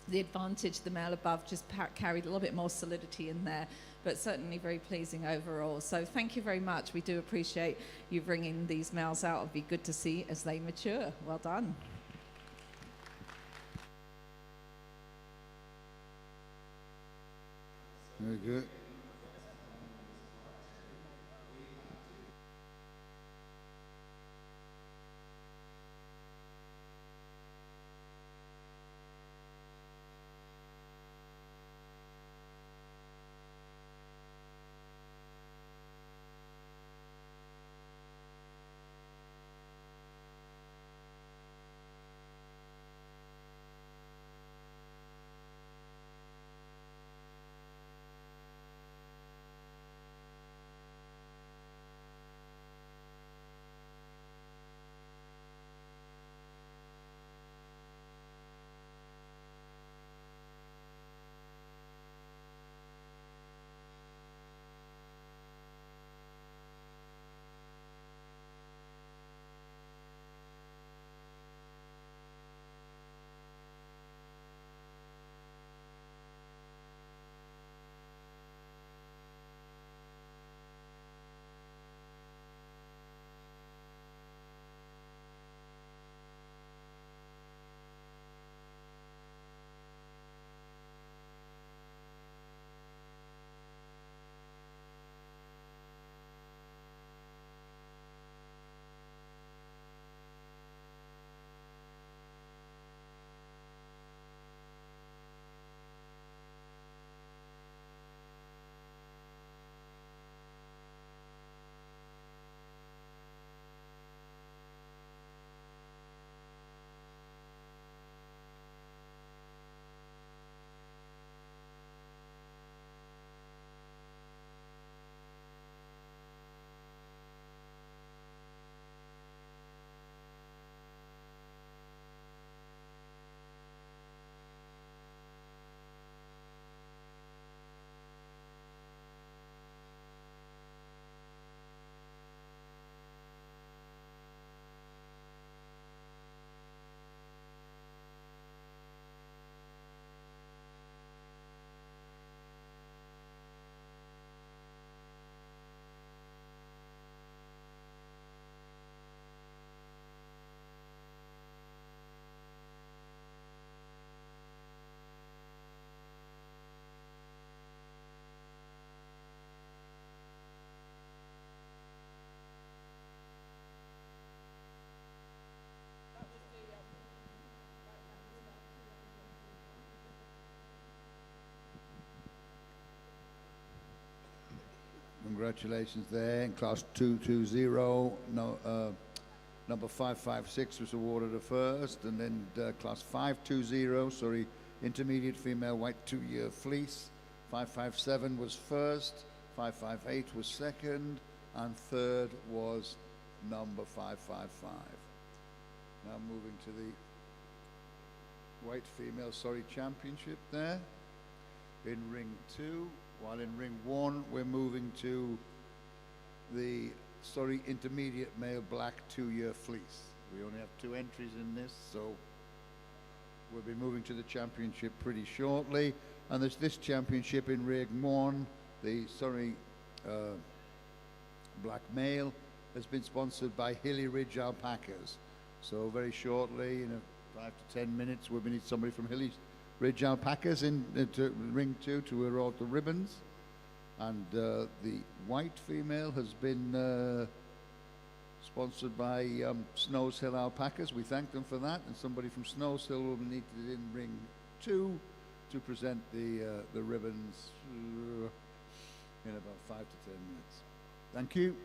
The advantage, the male above just carried a little bit more solidity in there, but certainly very pleasing overall. So thank you very much. We do appreciate you bringing these males out. It'll be good to see as they mature. Well done. Very good. Congratulations there. In class 220, number 556 was awarded a first, and then class 520, intermediate female white 2-year fleece. 557 was first, 558 was second, and third was number 555. Now moving to the white female championship there in ring 2. While in ring 1, we're moving to the intermediate male black 2-year fleece. We only have 2 entries in this, so we'll be moving to the championship pretty shortly. And there's this championship in ring 1, the black male, has been sponsored by Hilly Ridge Alpacas. So very shortly, in 5 to 10 minutes, we'll need somebody from Hilly Ridge Alpacas into ring 2 to award the ribbons. And the white female has been sponsored by Snows Hill Alpacas. We thank them for that, and somebody from Snows Hill will need to in ring 2 to present the ribbons in about 5 to 10 minutes. Thank you.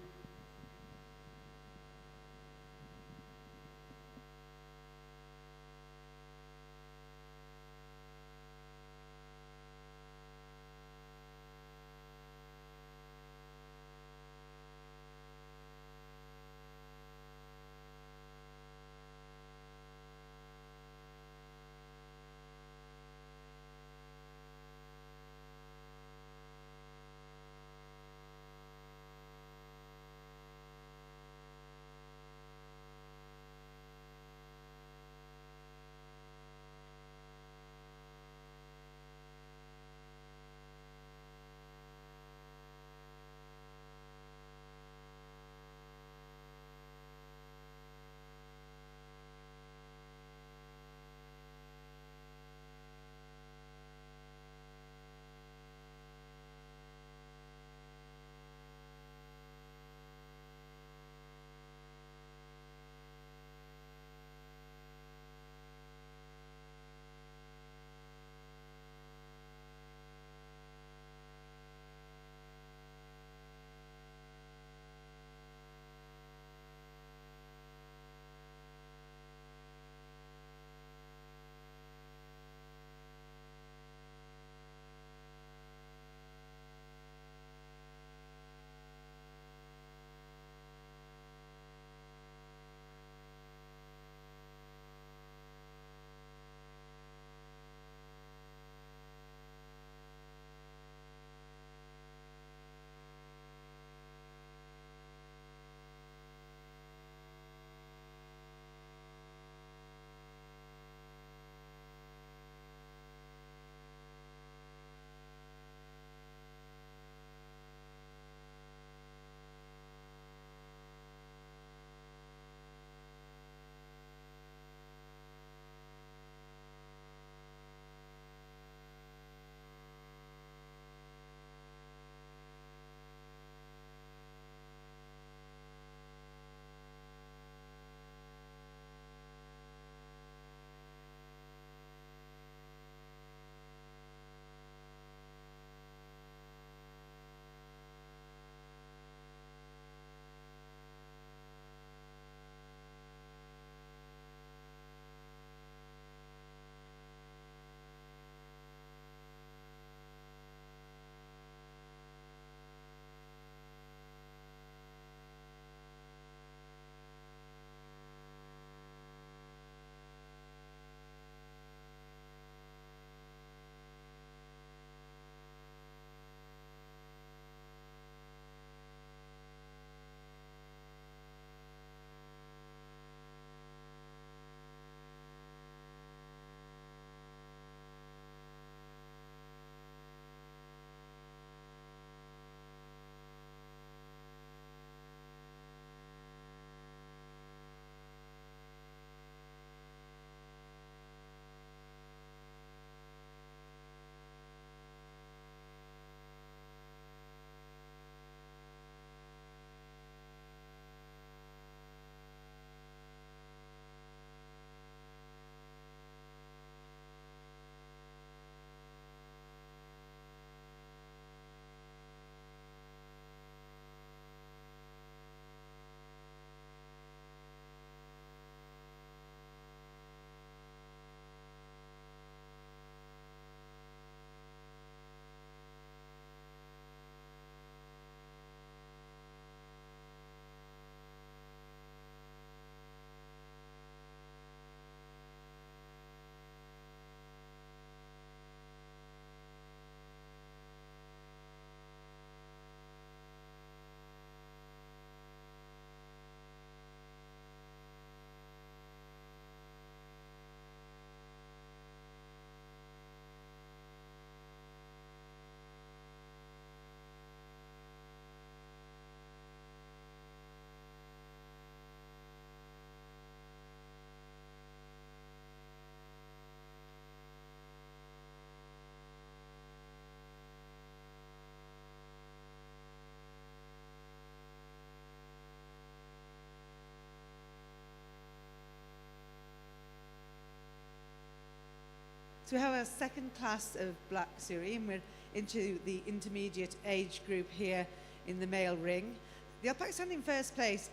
So we have our second class of black Surrey, and we're into the intermediate age group here in the male ring. The alpaca standing in first place,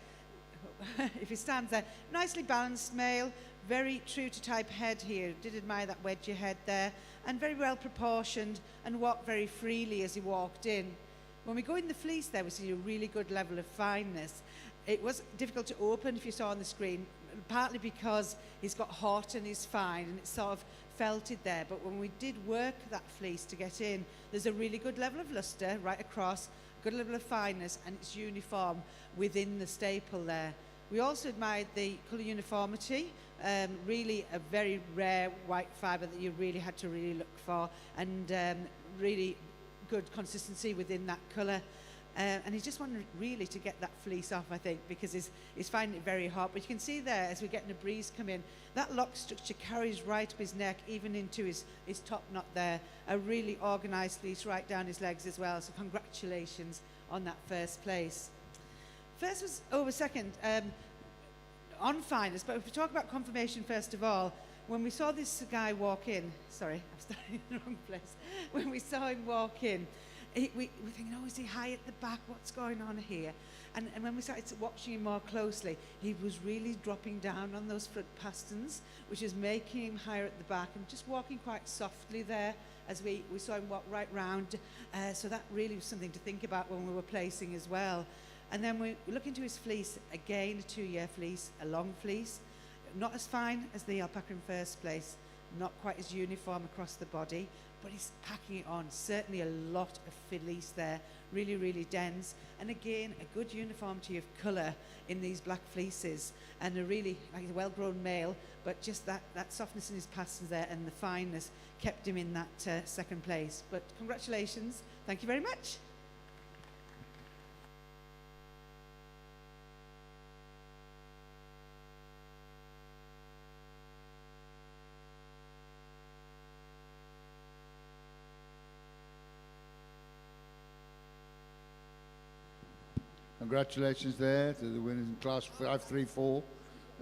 if he stands there, nicely balanced male, very true to type head here. Did admire that wedgy head there, and very well proportioned and walked very freely as he walked in. When we go in the fleece there, we see a really good level of fineness. It was difficult to open, if you saw on the screen, partly because he's got hot and he's fine and it's sort of felted there. But when we did work that fleece to get in, there's a really good level of luster right across, good level of fineness, and it's uniform within the staple there. We also admired the colour uniformity, really a very rare white fibre that you really had to really look for, and really good consistency within that colour. And he just wanted really to get that fleece off, I think, because he's finding it very hot. But you can see there, as we're getting a breeze come in, that lock structure carries right up his neck, even into his top knot there. A really organised fleece right down his legs as well. So congratulations on that first place. First was over second on fineness, but if we talk about confirmation first of all, when we saw this guy walk in, sorry, I'm starting in the wrong place. When we saw him walk in, we thinking, oh, is he high at the back? What's going on here? And when we started watching him more closely, he was really dropping down on those front pasterns, which is making him higher at the back and just walking quite softly there as we saw him walk right round. So that really was something to think about when we were placing as well. And then we look into his fleece, again, a 2-year fleece, a long fleece, not as fine as the alpaca in first place, not quite as uniform across the body, but he's packing it on. Certainly a lot of fleece there, really, really dense. And again, a good uniformity of colour in these black fleeces, and a really, like a well-grown male, but just that softness in his pasterns there and the fineness kept him in that second place. But congratulations. Thank you very much. Congratulations there to the winners in class 534,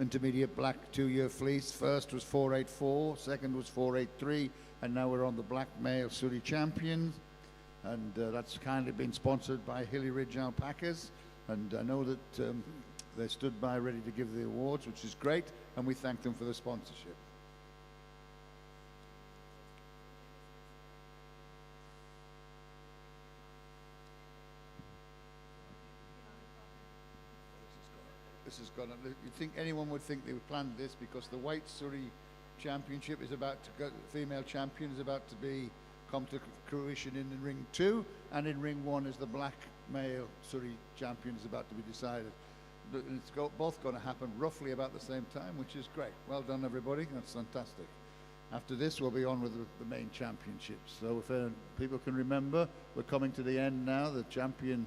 intermediate black 2-year fleece. First was 484, second was 483, and now we're on the black male Surrey champions. And that's kindly been sponsored by Hilly Ridge Alpacas. And I know that they stood by ready to give the awards, which is great, and we thank them for the sponsorship. This has gone. You think anyone would think they would plan this because the White Surrey Championship is about to go. The female champion is about to come to fruition in Ring 2, and in Ring 1 is the black male Surrey champion is about to be decided. It's both going to happen roughly about the same time, which is great. Well done, everybody. That's fantastic. After this, we'll be on with the main championships. So if people can remember, we're coming to the end now. The champion.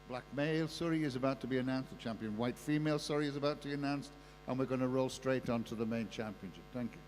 Black male Surrey is about to be announced, the champion white female Surrey is about to be announced, and we're going to roll straight on to the main championship. Thank you.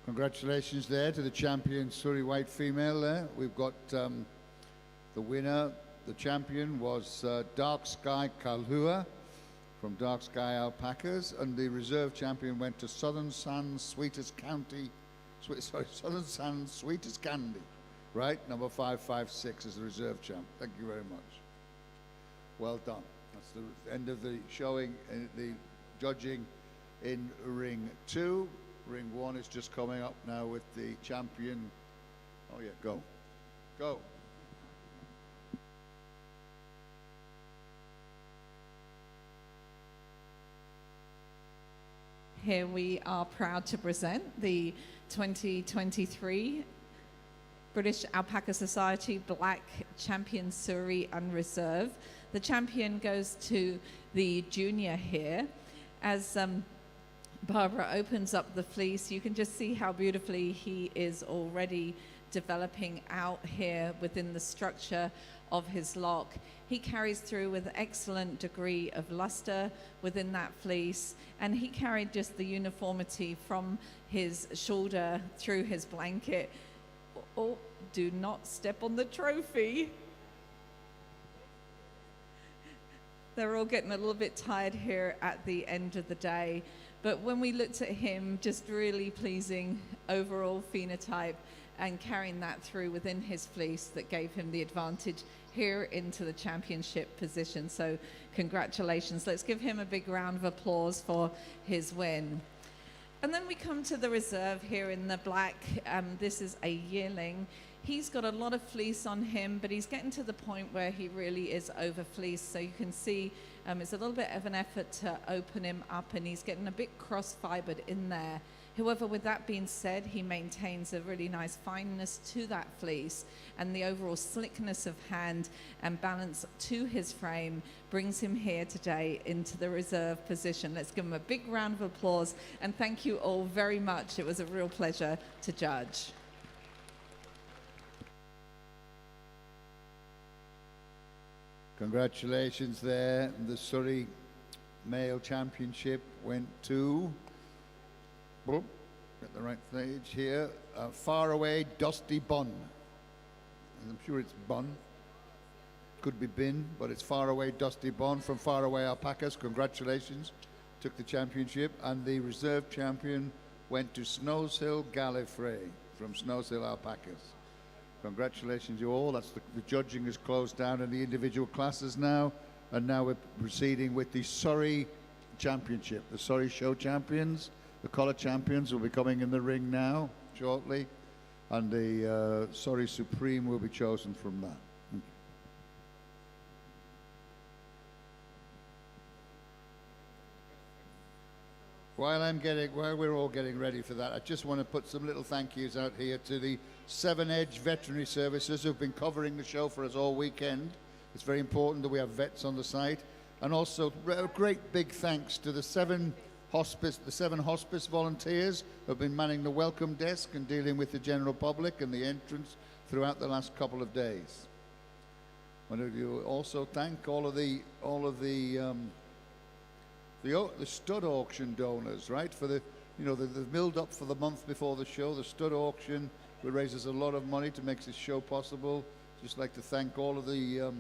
Congratulations there to the champion Surrey White female there. We've got the winner, the champion was Dark Sky Kalhua from Dark Sky Alpacas, and the reserve champion went to Southern Sands Sweetest Candy, right? Number 556 is the reserve champ. Thank you very much. Well done. That's the end of the showing, the judging in Ring 2. Ring 1 is just coming up now with the champion. Oh yeah, go. Go. Here we are proud to present the 2023 British Alpaca Society Black Champion Surrey and Reserve. The champion goes to the junior here. As Barbara opens up the fleece, you can just see how beautifully he is already developing out here within the structure of his lock. He carries through with excellent degree of luster within that fleece, and he carried just the uniformity from his shoulder through his blanket. Oh, do not step on the trophy. They're all getting a little bit tired here at the end of the day. But when we looked at him, just really pleasing overall phenotype and carrying that through within his fleece that gave him the advantage here into the championship position. So congratulations. Let's give him a big round of applause for his win. And then we come to the reserve here in the black. This is a yearling. He's got a lot of fleece on him, but he's getting to the point where he really is over fleeced. So you can see it's a little bit of an effort to open him up, and he's getting a bit cross-fibered in there. However, with that being said, he maintains a really nice fineness to that fleece, and the overall slickness of hand and balance to his frame brings him here today into the reserve position. Let's give him a big round of applause, and thank you all very much. It was a real pleasure to judge. Congratulations there. The Surrey Male Championship went to, get the right page here, Faraway Dusty Bun. I'm sure it's Bun. Could be Bin, but it's Faraway Dusty Bun from Faraway Alpacas. Congratulations. Took the championship. And the reserve champion went to Snows Hill Gallifrey from Snows Hill Alpacas. Congratulations, you all. That's the judging is closed down in the individual classes now, and now we're proceeding with the Surrey Championship. The Surrey Show Champions, the Collar Champions will be coming in the ring now shortly, and the Surrey Supreme will be chosen from that. Thank you. While we're all getting ready for that, I just want to put some little thank yous out here to the 7 Edge Veterinary Services who've been covering the show for us all weekend. It's very important that we have vets on the site. And also a great big thanks to the 7 hospice volunteers who have been manning the welcome desk and dealing with the general public and the entrance throughout the last couple of days. I want to also thank all of the stud auction donors, right? For the, they've milled up for the month before the show. The stud auction will raise us a lot of money to make this show possible. Just like to thank all of the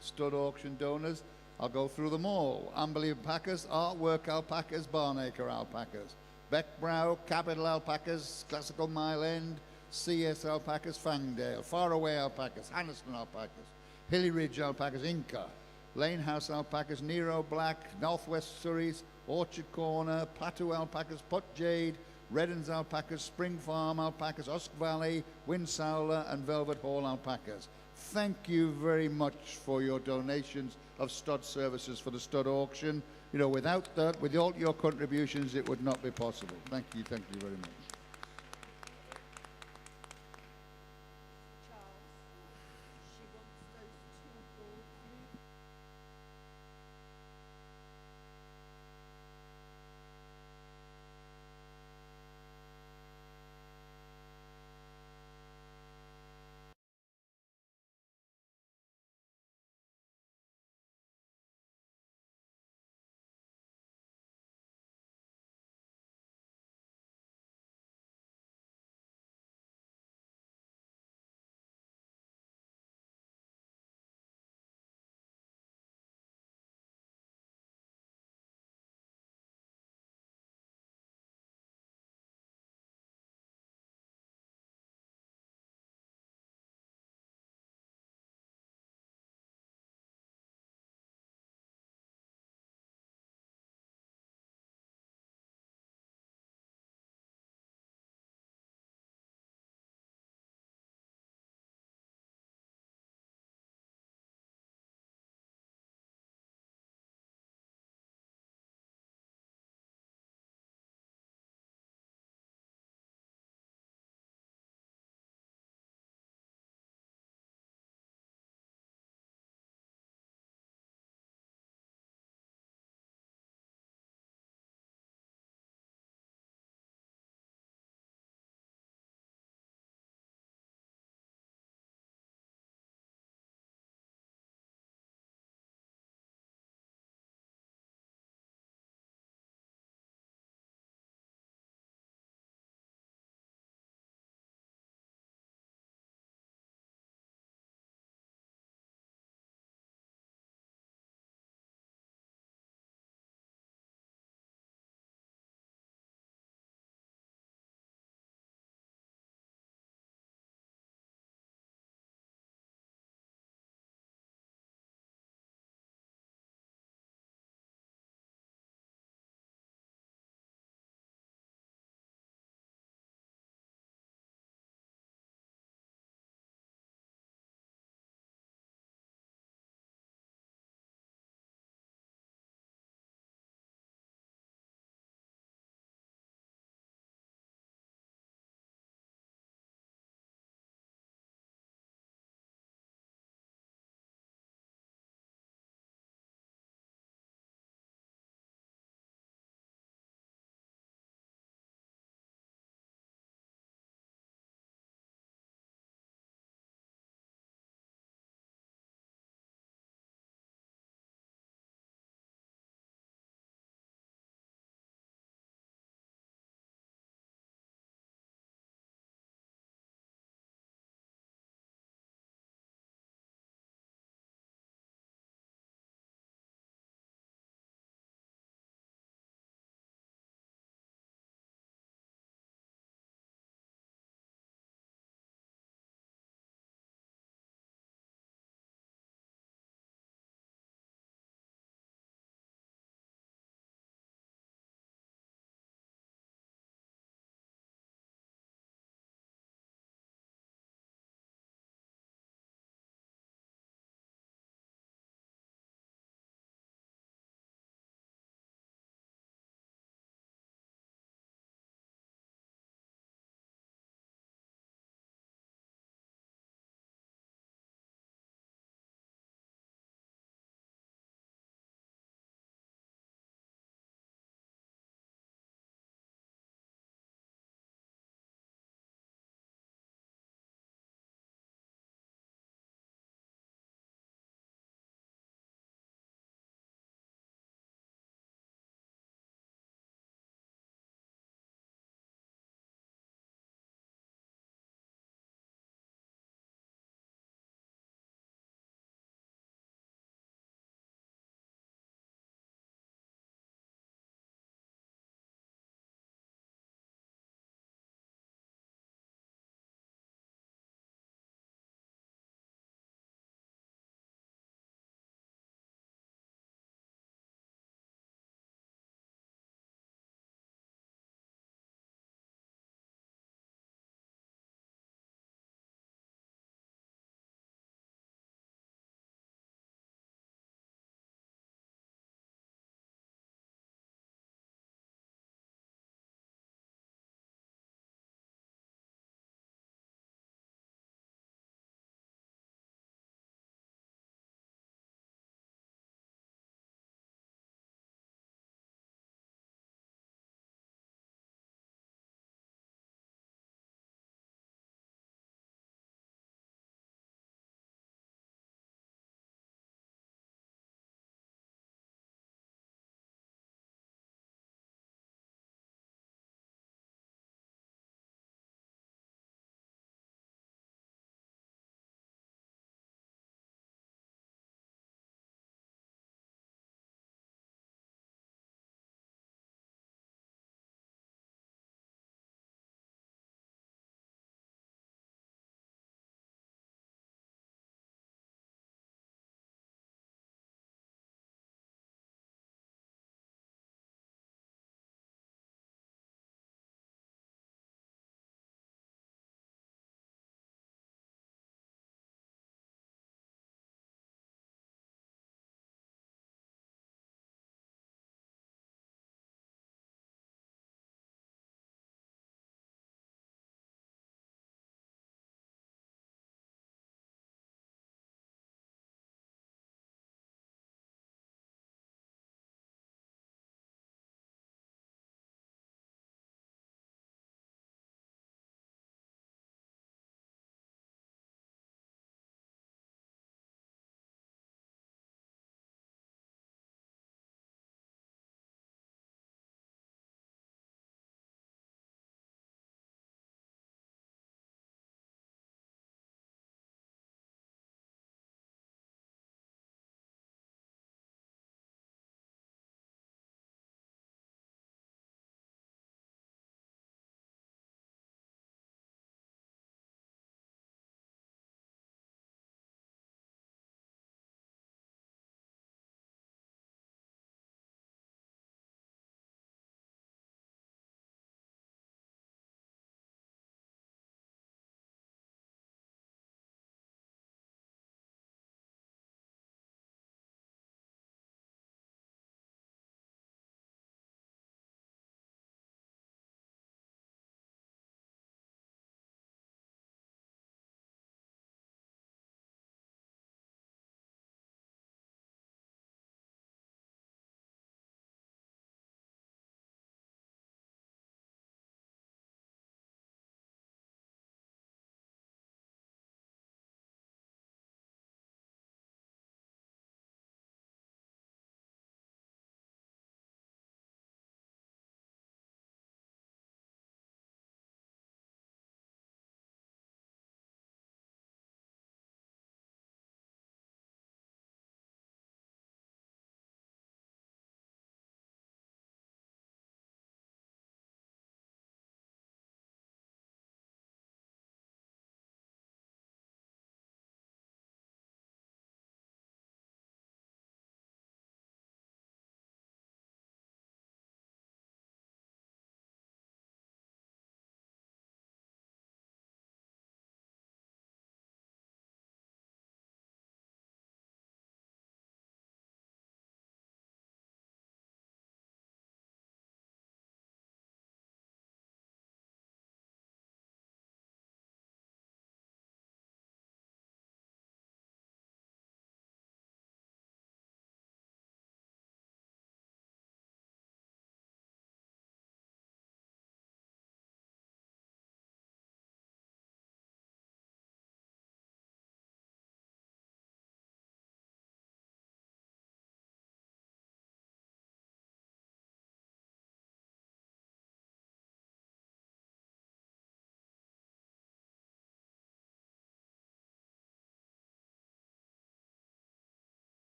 stud auction donors. I'll go through them all. Amberley Alpacas, Artwork Alpacas, Barnacre Alpacas, Beckbrow, Capital Alpacas, Classical Mile End, CS Alpacas, Fangdale, Faraway Alpacas, Hanneston Alpacas, Hilly Ridge Alpacas, Inca, Lane House Alpacas, Nero Black, Northwest Surreys, Orchard Corner, Plateau Alpacas, Put Jade, Reddens Alpacas, Spring Farm Alpacas, Usk Valley, Windsowler and Velvet Hall Alpacas. Thank you very much for your donations of stud services for the stud auction. Without that, with all your contributions, it would not be possible. Thank you very much.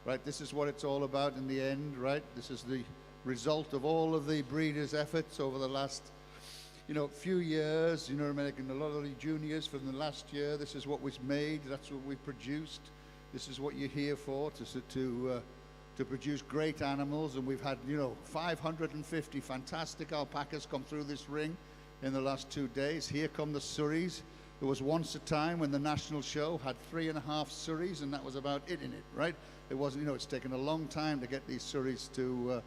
right? This is what it's all about in the end, right? This is the result of all of the breeders' efforts over the last, few years. You know what I mean? Like in a lot of the juniors from the last year, this is what was made. That's what we produced. This is what you're here for, to produce great animals. And we've had, 550 fantastic alpacas come through this ring in the last 2 days. Here come the Surreys. There was once a time when the national show had 3.5 Surreys, and that was about it in it, right? It wasn't, it's taken a long time to get these Surreys to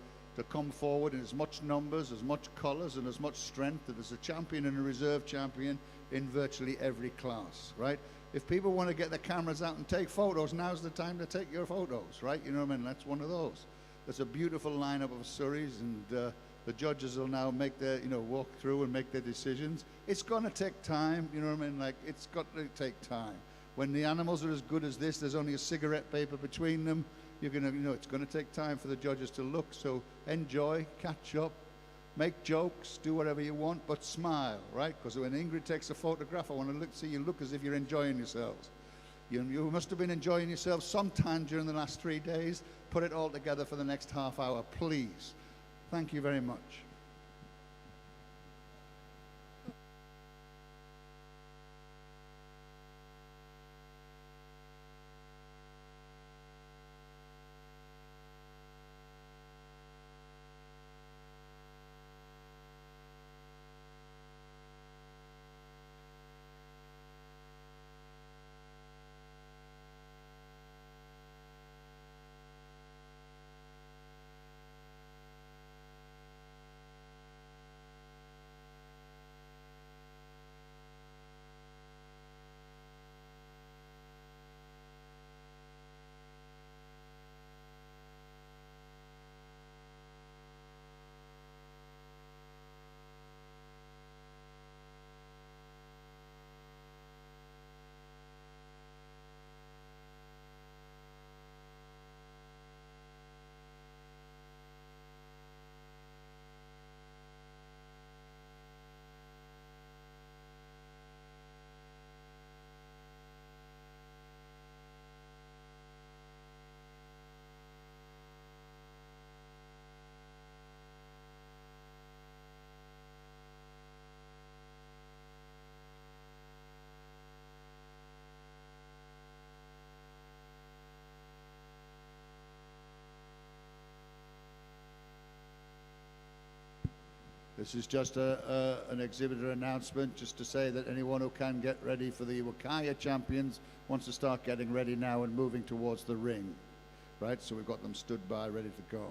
come forward in as much numbers, as much colors, and as much strength, that there's a champion and a reserve champion in virtually every class, right? If people want to get their cameras out and take photos, now's the time to take your photos, right? You know what I mean? That's one of those. There's a beautiful lineup of Surreys, and the judges will now make their, walk through and make their decisions. It's going to take time, you know what I mean? Like, it's got to take time. When the animals are as good as this, there's only a cigarette paper between them. You're going to, it's going to take time for the judges to look. So enjoy, catch up, make jokes, do whatever you want, but smile, right? Because when Ingrid takes a photograph, I want to see you look as if you're enjoying yourselves. You must have been enjoying yourselves sometime during the last 3 days. Put it all together for the next half hour, please. Thank you very much. This is just an exhibitor announcement, just to say that anyone who can get ready for the Wakaya Champions wants to start getting ready now and moving towards the ring, right? So we've got them stood by, ready to go.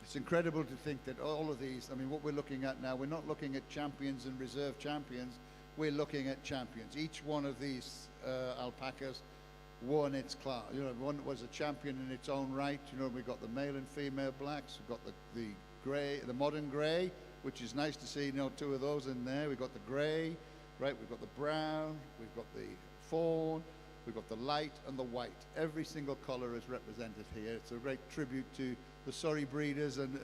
It's incredible to think that all of these, I mean, what we're looking at now, we're not looking at champions and reserve champions. We're looking at champions. Each one of these alpacas won its class. One was a champion in its own right. We've got the male and female blacks. We've got the grey, the modern grey, which is nice to see. Two of those in there. We've got the grey, right? We've got the brown. We've got the fawn. We've got the light and the white. Every single colour is represented here. It's a great tribute to the Surrey breeders and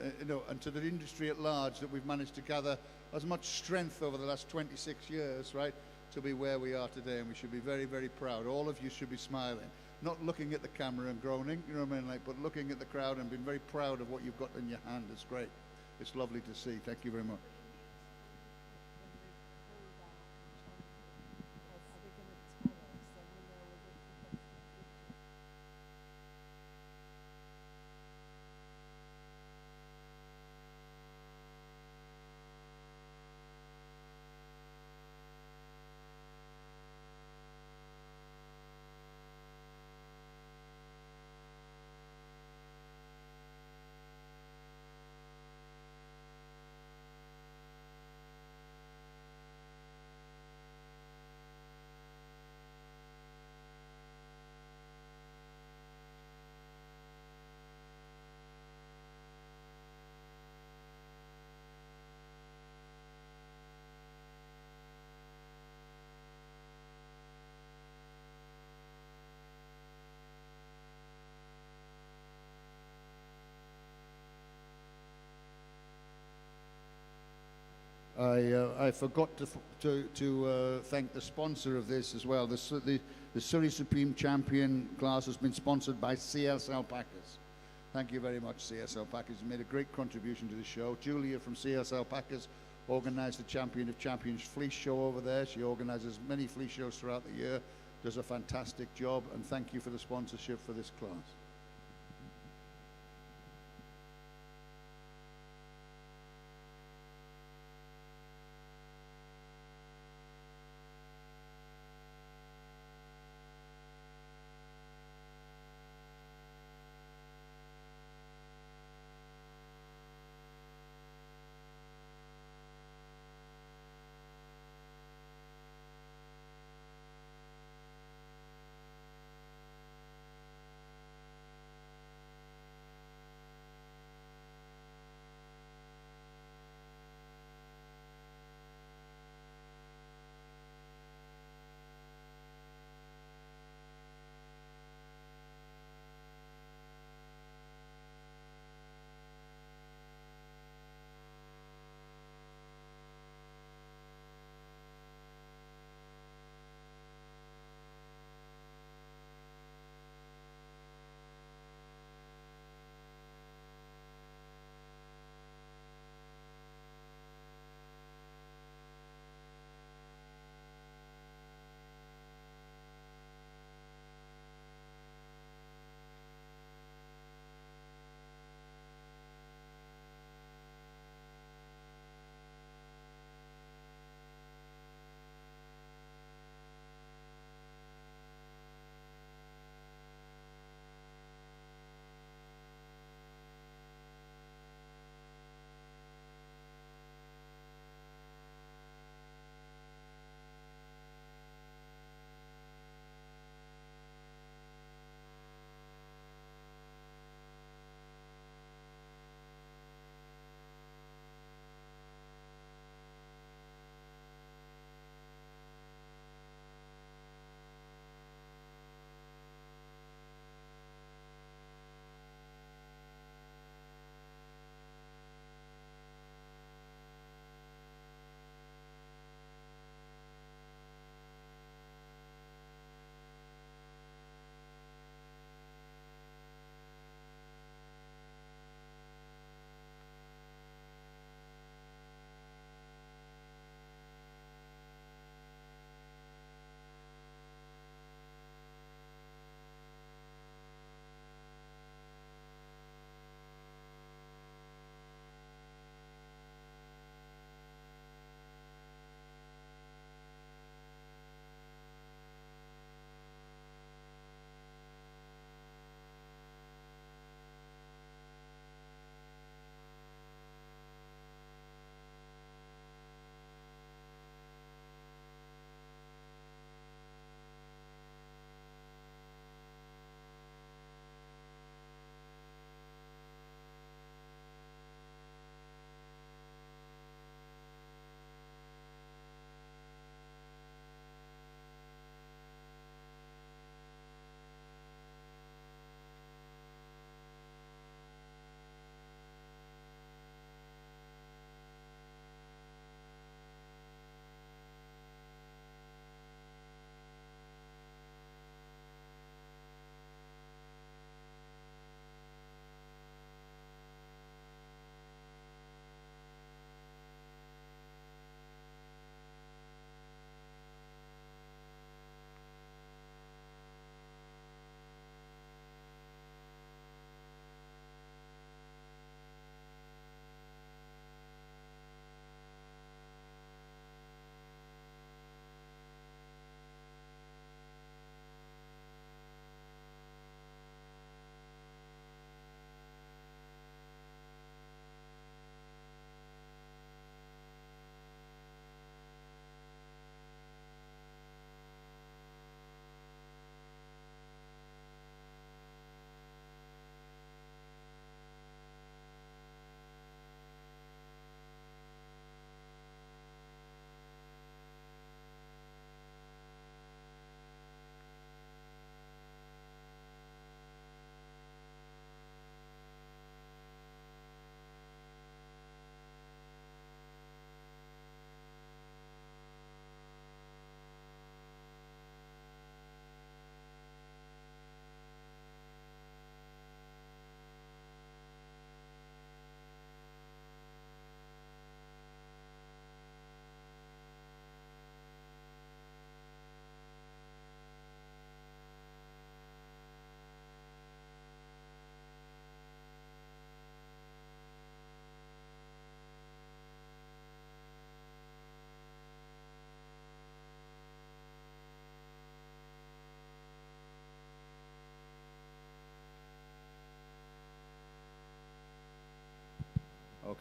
to the industry at large, that we've managed to gather as much strength over the last 26 years, right, to be where we are today. And we should be very, very proud. All of you should be smiling, not looking at the camera and groaning, but looking at the crowd and being very proud of what you've got in your hand. It's great. It's lovely to see. Thank you very much. I forgot to thank the sponsor of this as well. The Surrey Supreme Champion class has been sponsored by CS Alpacas. Thank you very much, CS Alpacas. You've made a great contribution to the show. Julia from CS Alpacas organised the Champion of Champions Fleece Show over there. She organises many fleece shows throughout the year, does a fantastic job, and thank you for the sponsorship for this class.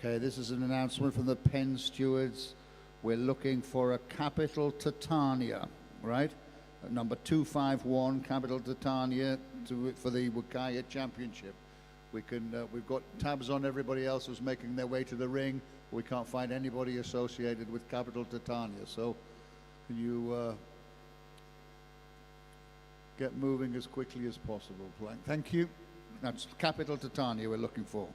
Okay, this is an announcement from the pen stewards. We're looking for a capital Titania, right? Number 251, capital Titania for the Wakaya Championship. We've got tabs on everybody else who's making their way to the ring. We can't find anybody associated with capital Titania. So can you get moving as quickly as possible? Thank you. That's capital Titania we're looking for.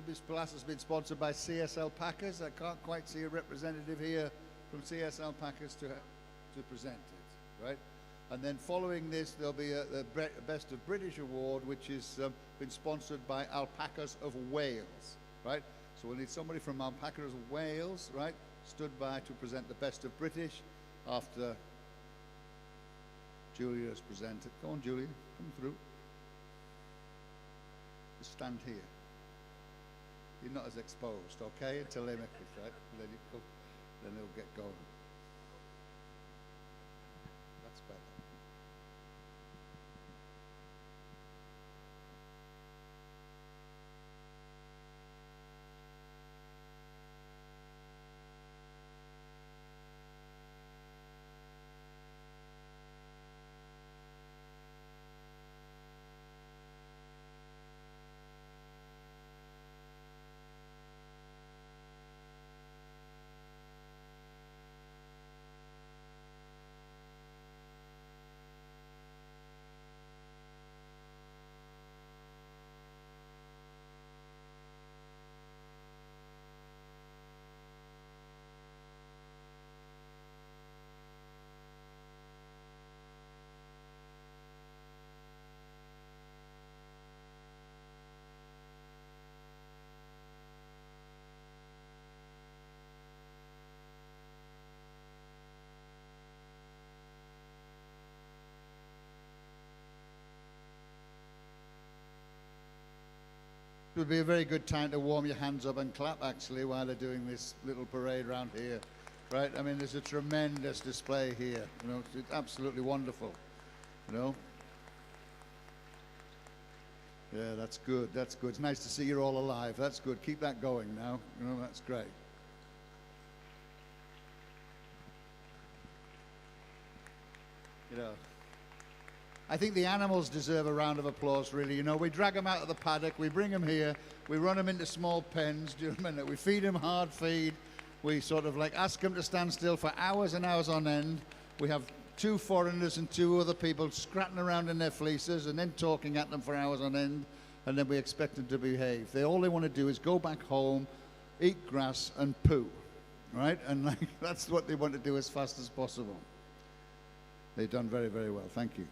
This class has been sponsored by CS Alpacas. I can't quite see a representative here from CS Alpacas to present it, right? And then following this, there'll be a Best of British Award, which has been sponsored by Alpacas of Wales, right? So we'll need somebody from Alpacas of Wales, right, stood by to present the Best of British after Julia has presented. Go on, Julia, come through. Just stand here. You're not as exposed, okay, until they make it, right? And then you come, then they'll get going. That's better. It would be a very good time to warm your hands up and clap, actually, while they're doing this little parade around here, right? I mean, there's a tremendous display here. You know, it's absolutely wonderful, you know? Yeah, that's good, that's good. It's nice to see you're all alive. That's good. Keep that going now. You know, that's great. You know, I think the animals deserve a round of applause, really. You know, we drag them out of the paddock, we bring them here, we run them into small pens, do you remember? We feed them hard feed, we sort of like ask them to stand still for hours and hours on end. We have 2 foreigners and 2 other people scratching around in their fleeces and then talking at them for hours on end, and then we expect them to behave. All they want to do is go back home, eat grass and poo, right? And like, that's what they want to do as fast as possible. They've done very, very well. Thank you.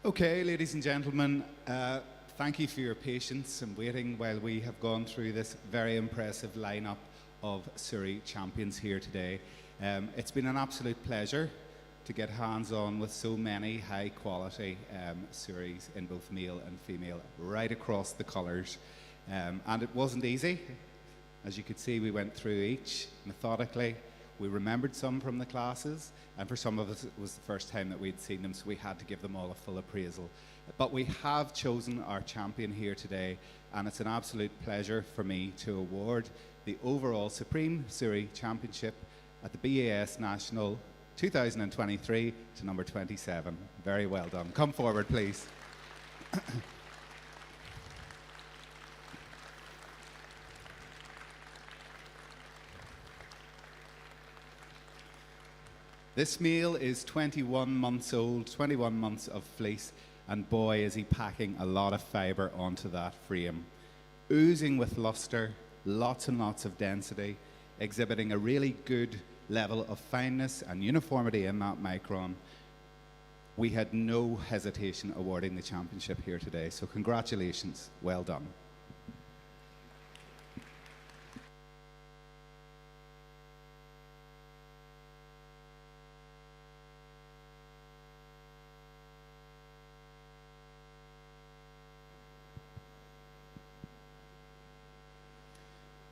Okay, ladies and gentlemen, thank you for your patience and waiting while we have gone through this very impressive lineup of Surrey champions here today. It's been an absolute pleasure to get hands-on with so many high-quality Surreys in both male and female, right across the colours. And it wasn't easy. As you could see, we went through each methodically. We remembered some from the classes, and for some of us, it was the first time that we'd seen them, so we had to give them all a full appraisal. But we have chosen our champion here today, and it's an absolute pleasure for me to award the overall Supreme Surrey Championship at the BAS National 2023 to number 27. Very well done. Come forward, please. This male is 21 months old, 21 months of fleece, and boy is he packing a lot of fibre onto that frame. Oozing with lustre, lots and lots of density, exhibiting a really good level of fineness and uniformity in that micron. We had no hesitation awarding the championship here today, so congratulations, well done.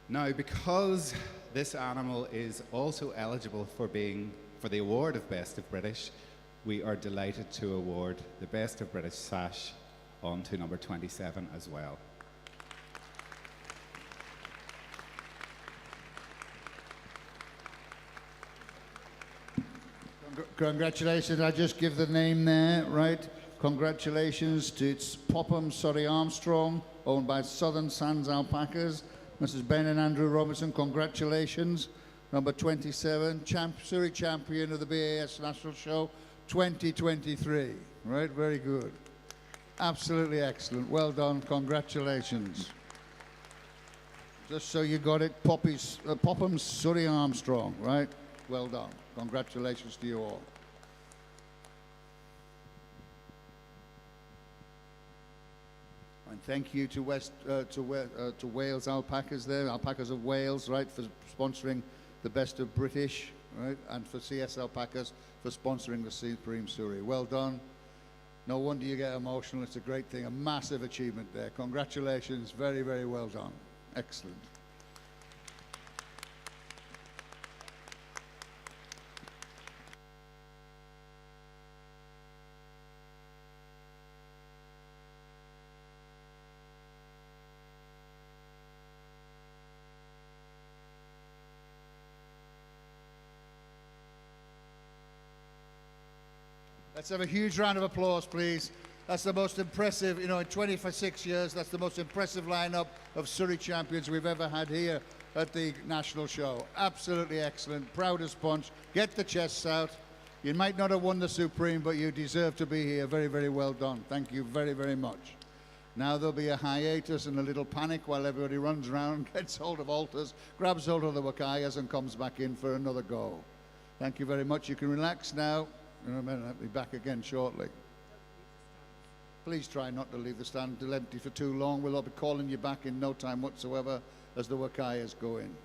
Now, because this animal is also eligible for the award of Best of British, we are delighted to award the Best of British sash on to number 27 as well. Congratulations. I just give the name there, right? Congratulations to its Popham Surrey Armstrong, owned by Southern Sands Alpacas. Mrs. Ben and Andrew Robertson, congratulations. Number 27, Surrey champion of the BAS National Show 2023. Right, very good. Absolutely excellent. Well done, congratulations. Just so you got it, Popham Surrey Armstrong, right? Well done. Congratulations to you all. And thank you to Wales Alpacas there, Alpacas of Wales, right, for sponsoring the Best of British, right, and for CS Alpacas for sponsoring the Supreme Surrey. Well done. No wonder you get emotional. It's a great thing, a massive achievement there. Congratulations. Very, very well done. Excellent. Let's have a huge round of applause, please. That's the most impressive, in 26 years, that's the most impressive lineup of Surrey champions we've ever had here at the National Show. Absolutely excellent. Proudest bunch. Get the chests out. You might not have won the Supreme, but you deserve to be here. Very, very well done. Thank you very, very much. Now there'll be a hiatus and a little panic while everybody runs around, gets hold of halters, grabs hold of the wakayas, and comes back in for another go. Thank you very much. You can relax now. I'll be back again shortly. Please try not to leave the stand till empty for too long. We'll be calling you back in no time whatsoever as the wakayas go in.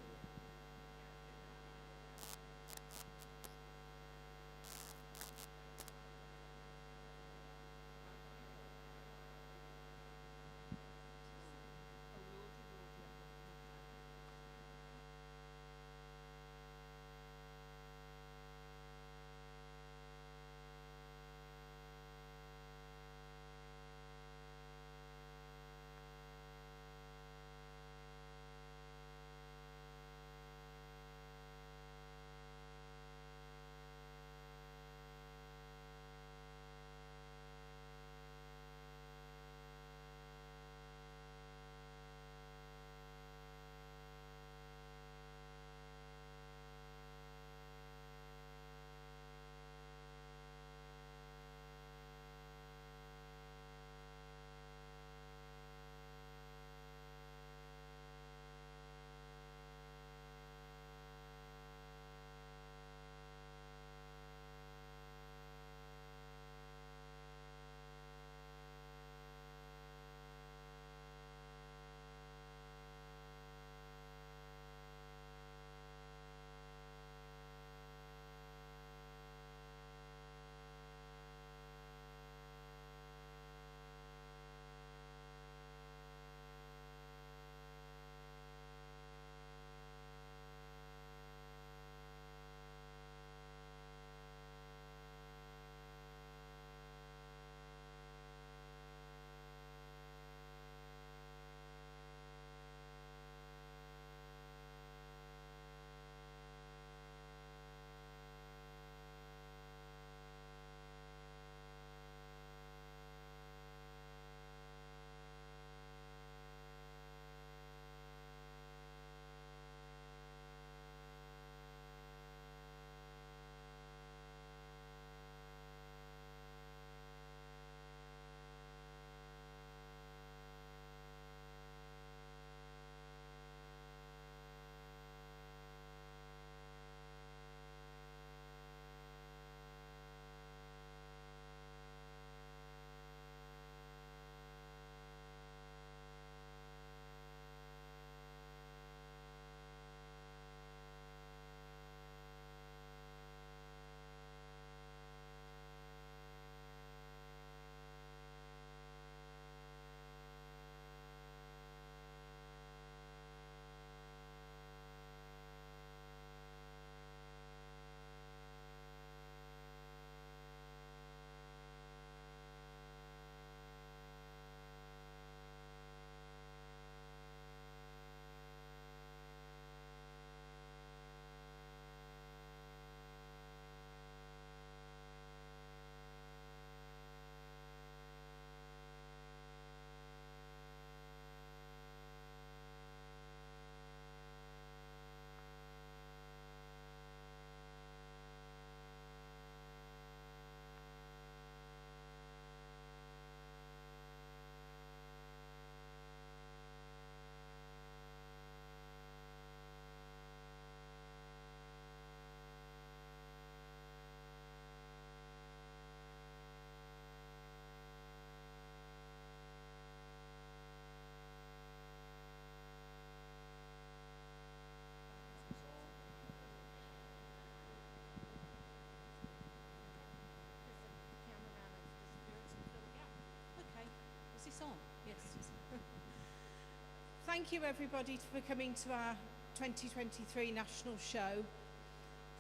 thank you everybody for coming to our 2023 national show.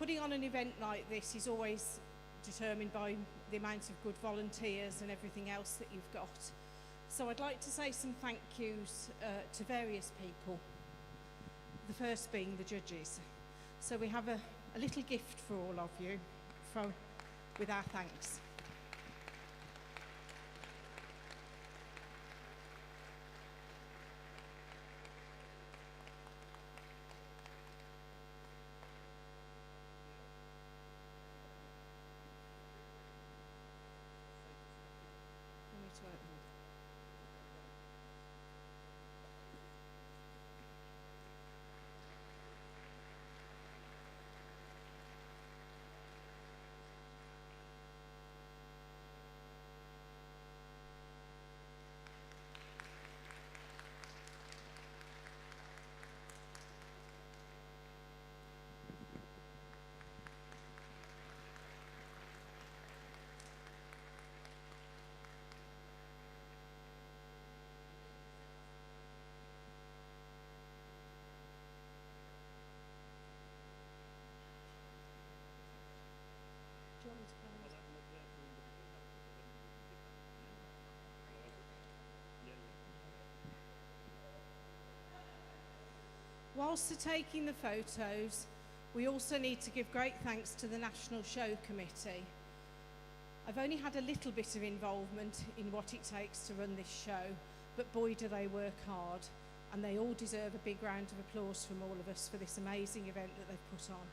Putting on an event like this is always determined by the amount of good volunteers and everything else that you've got. So I'd like to say some thank yous to various people, the first being the judges. So we have a little gift for all of you with our thanks. Whilst they're taking the photos, we also need to give great thanks to the National Show Committee. I've only had a little bit of involvement in what it takes to run this show, but boy do they work hard, and they all deserve a big round of applause from all of us for this amazing event that they've put on.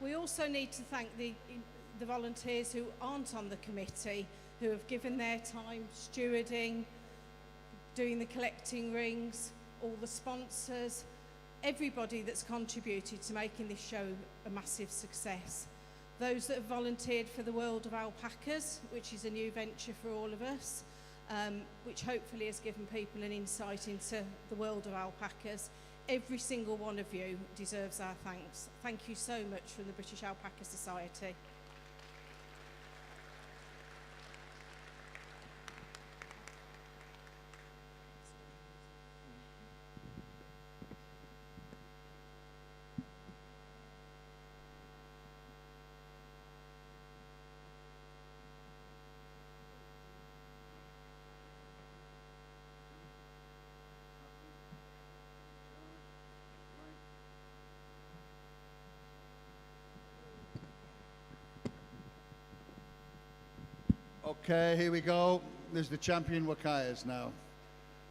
We also need to thank the volunteers who aren't on the committee, who have given their time stewarding, doing the collecting rings, all the sponsors, everybody that's contributed to making this show a massive success. Those that have volunteered for the World of Alpacas, which is a new venture for all of us, which hopefully has given people an insight into the world of alpacas. Every single one of you deserves our thanks. Thank you so much from the British Alpaca Society. Okay, here we go. There's the champion Wakayas now.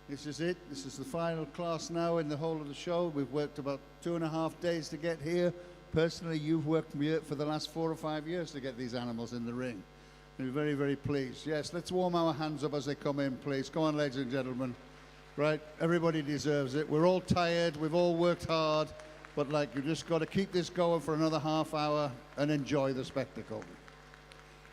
This is it. This is the final class now in the whole of the show. We've worked about 2.5 days to get here. Personally, you've worked for the last 4 or 5 years to get these animals in the ring. We're very, very pleased. Yes, let's warm our hands up as they come in, please. Come on, ladies and gentlemen. Right, everybody deserves it. We're all tired. We've all worked hard. But, you just got to keep this going for another half hour and enjoy the spectacle.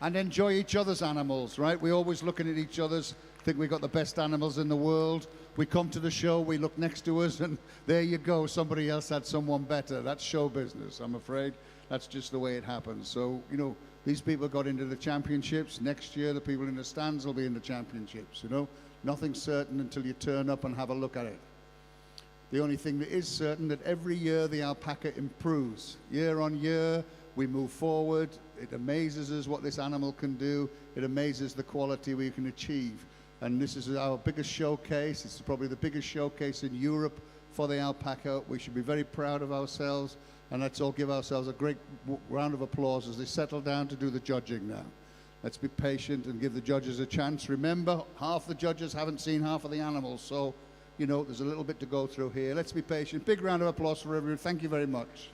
And enjoy each other's animals, right? We're always looking at each other's, think we've got the best animals in the world. We come to the show, we look next to us, and there you go, somebody else had someone better. That's show business, I'm afraid. That's just the way it happens. So, these people got into the championships. Next year, the people in the stands will be in the championships, Nothing's certain until you turn up and have a look at it. The only thing that is certain that every year the alpaca improves. Year on year, we move forward. It amazes us what this animal can do. It amazes the quality we can achieve. And this is our biggest showcase. It's probably the biggest showcase in Europe for the alpaca. We should be very proud of ourselves. And let's all give ourselves a great round of applause as they settle down to do the judging now. Let's be patient and give the judges a chance. Remember, half the judges haven't seen half of the animals. So, there's a little bit to go through here. Let's be patient. Big round of applause for everyone. Thank you very much.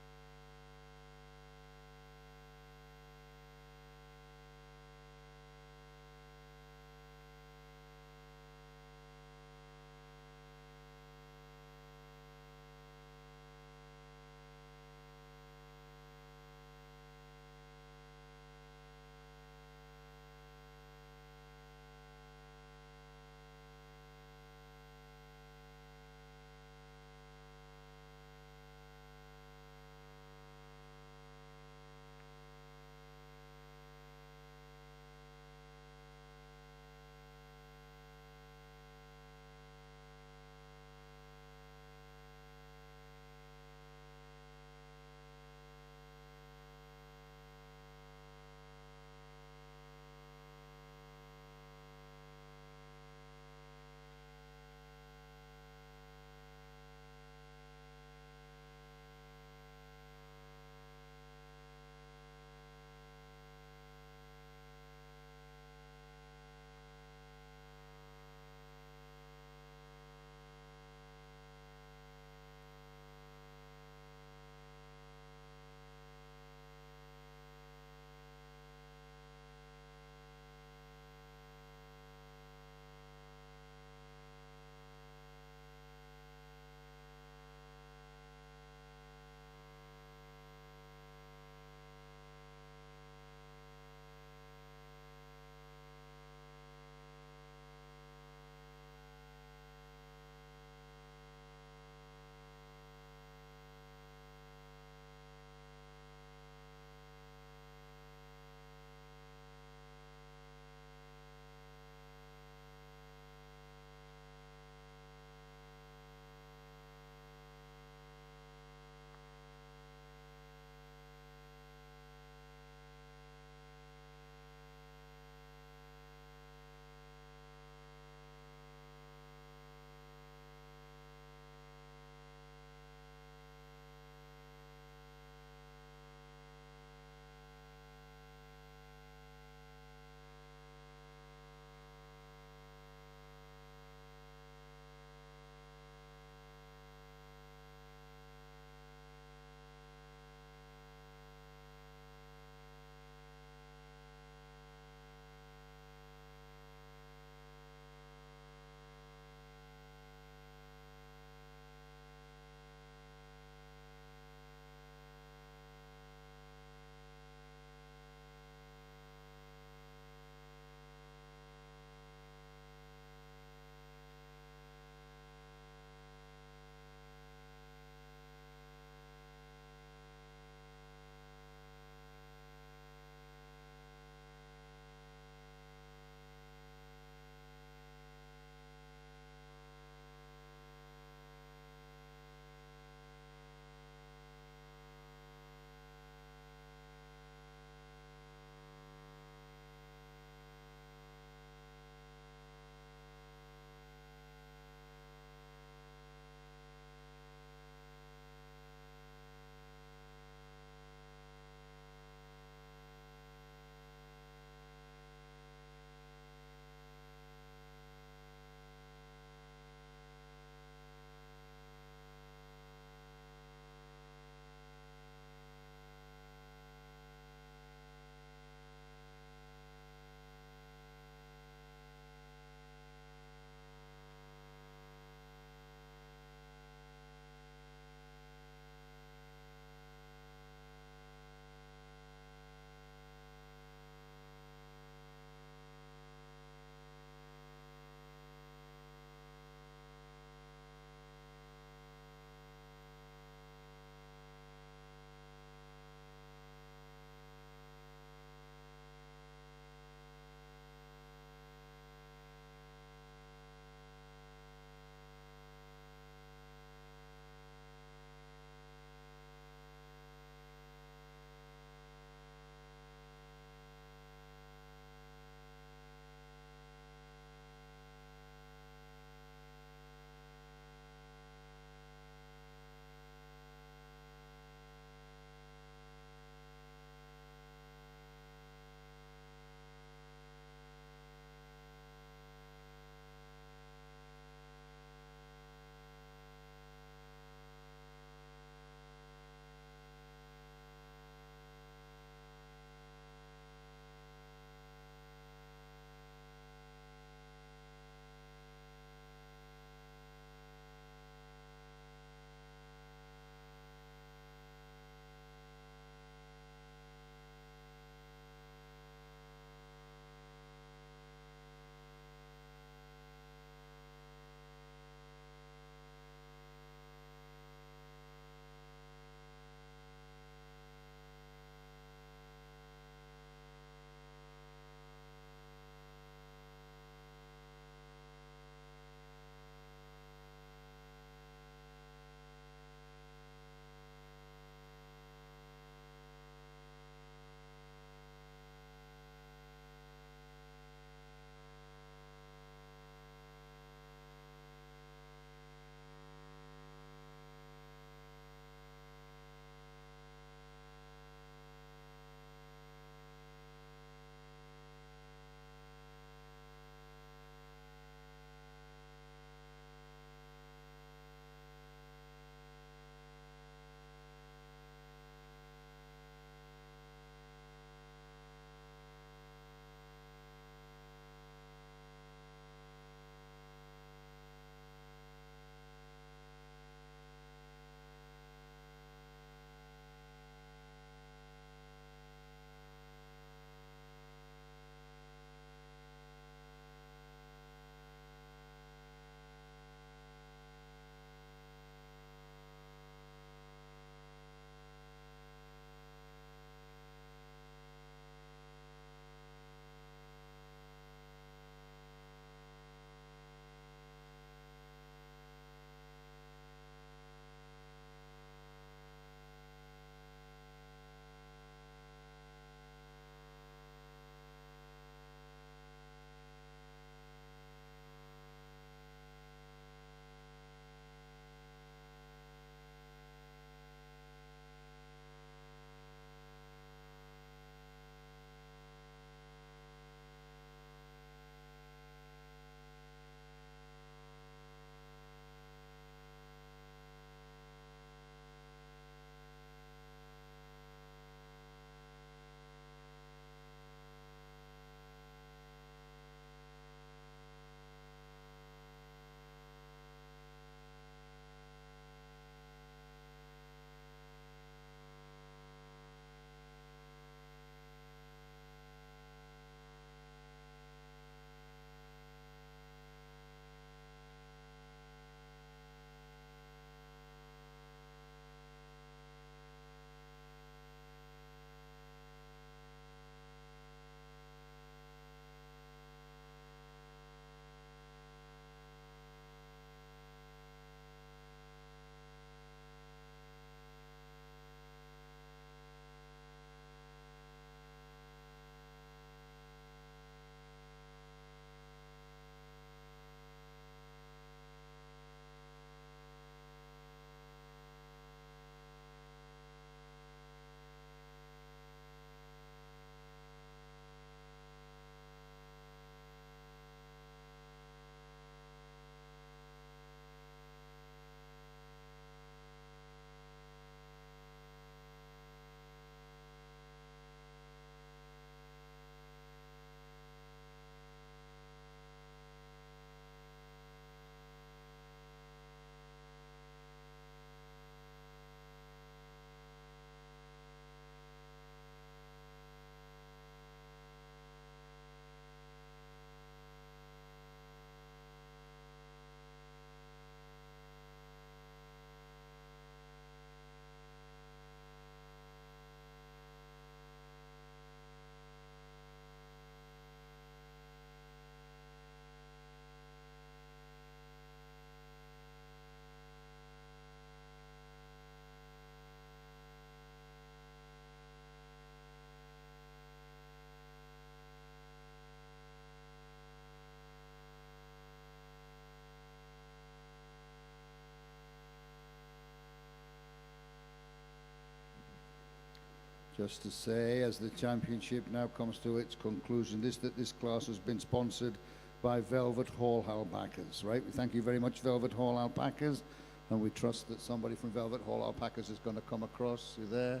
Just to say, as the championship now comes to its conclusion, this class has been sponsored by Velvet Hall Alpacas, right? We thank you very much, Velvet Hall Alpacas, and we trust that somebody from Velvet Hall Alpacas is going to come across. You're there.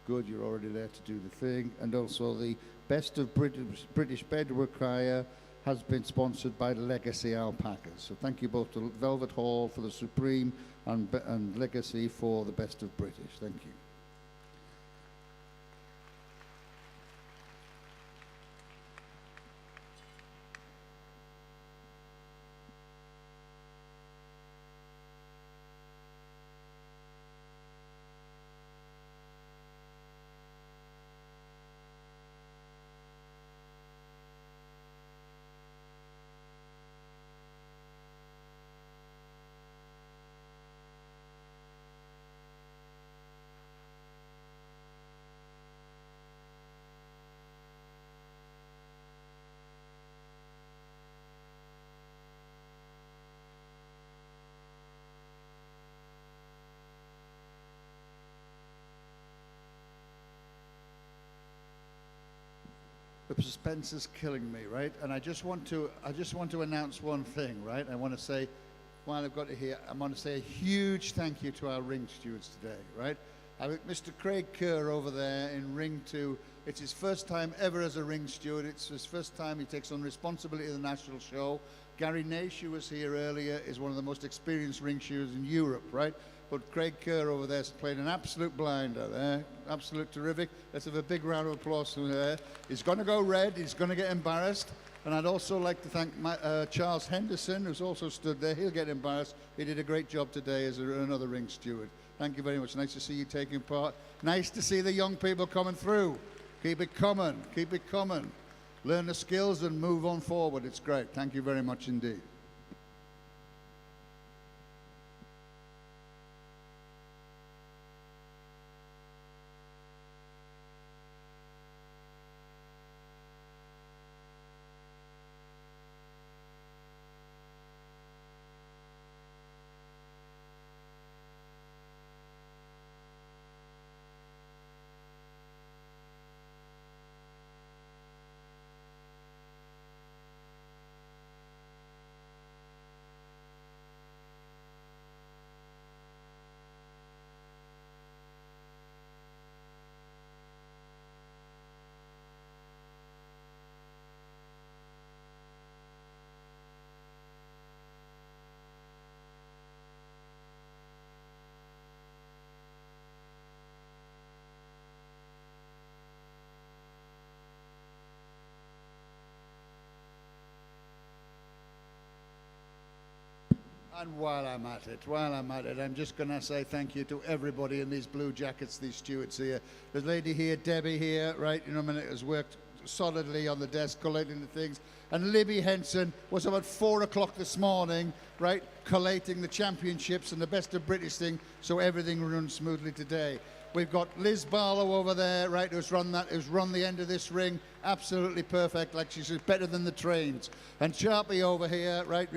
Good, you're already there to do the thing. And also the Best of British Bedworkshire has been sponsored by Legacy Alpacas. So thank you both to Velvet Hall for the Supreme and Legacy for the Best of British. Thank you. The suspense is killing me, right? And I just want to announce one thing, right? I want to say, while I've got it here, I want to say a huge thank you to our ring stewards today, right? I think Mr. Craig Kerr over there in Ring 2, it's his first time ever as a ring steward. It's his first time he takes on responsibility of the national show. Gary Nash, who was here earlier, is one of the most experienced ring stewards in Europe, right? But Craig Kerr over there is playing an absolute blinder there. Absolute terrific. Let's have a big round of applause from there. He's going to go red. He's going to get embarrassed. And I'd also like to thank Charles Henderson, who's also stood there. He'll get embarrassed. He did a great job today as another ring steward. Thank you very much. Nice to see you taking part. Nice to see the young people coming through. Keep it coming. Keep it coming. Learn the skills and move on forward. It's great. Thank you very much indeed. And while I'm at it, I'm just going to say thank you to everybody in these blue jackets, these stewards here. The lady here, Debbie here, right, in a minute, has worked solidly on the desk collating the things. And Libby Henson was about 4 o'clock this morning, right, collating the championships and the Best of British thing, so everything runs smoothly today. We've got Liz Barlow over there, right, who's run the end of this ring, absolutely perfect, like she's better than the trains. And Sharpie over here, right,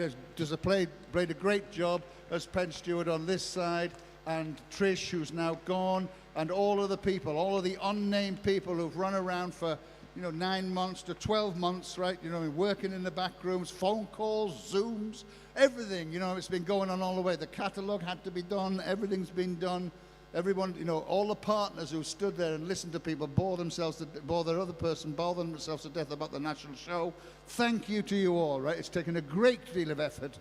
played a great job as pen steward on this side, and Trish, who's now gone, and all of the people, all of the unnamed people who've run around for, 9 months to 12 months, right, working in the back rooms, phone calls, Zooms, everything, it's been going on all the way. The catalogue had to be done, everything's been done. Everyone, all the partners who stood there and listened to people bore themselves to death about the national show. Thank you to you all, right? It's taken a great deal of effort.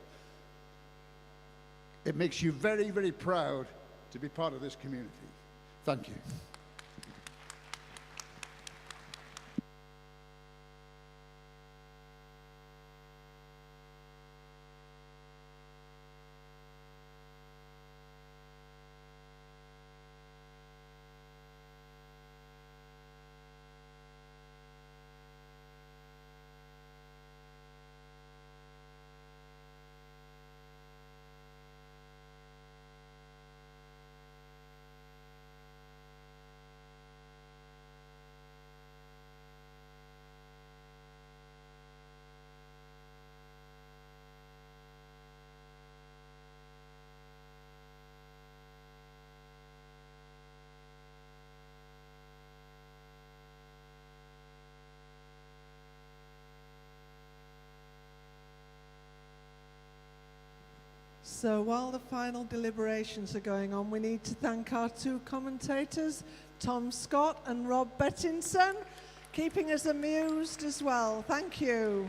It makes you very, very proud to be part of this community. Thank you. So while the final deliberations are going on, we need to thank our two commentators, Tom Scott and Rob Bettinson, keeping us amused as well. Thank you.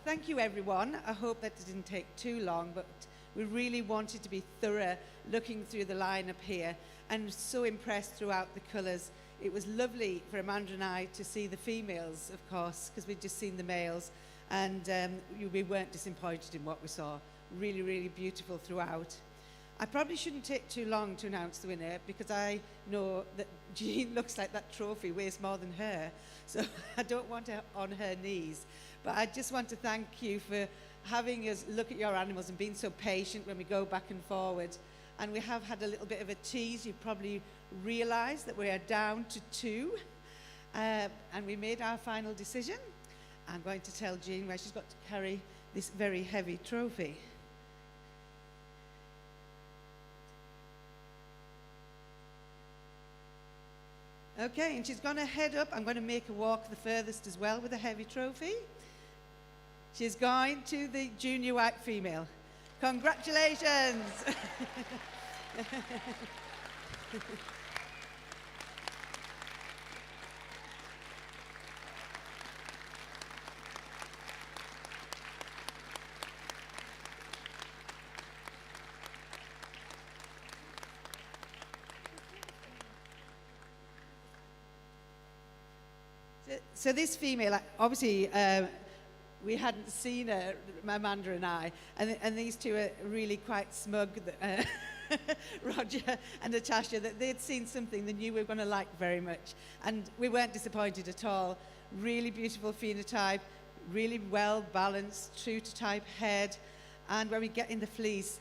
thank you, everyone. I hope that didn't take too long, but we really wanted to be thorough looking through the lineup here, and so impressed throughout the colours. It was lovely for Amanda and I to see the females, of course, because we'd just seen the males, and we weren't disappointed in what we saw. Really, really beautiful throughout. I probably shouldn't take too long to announce the winner, because I know that Jean looks like that trophy weighs more than her, so I don't want her on her knees. But I just want to thank you for having us look at your animals and being so patient when we go back and forward. And we have had a little bit of a tease. You've probably realised that we are down to 2, and we made our final decision. I'm going to tell Jean where she's got to carry this very heavy trophy. Okay, and she's going to head up. I'm going to make her walk the furthest as well with a heavy trophy. She's going to the junior white female. Congratulations! So this female, obviously, we hadn't seen her, Amanda and I, and these two are really quite smug, Roger and Natasha, that they'd seen something they knew we were going to like very much. And we weren't disappointed at all. Really beautiful phenotype, really well balanced, true to type head. And when we get in the fleece,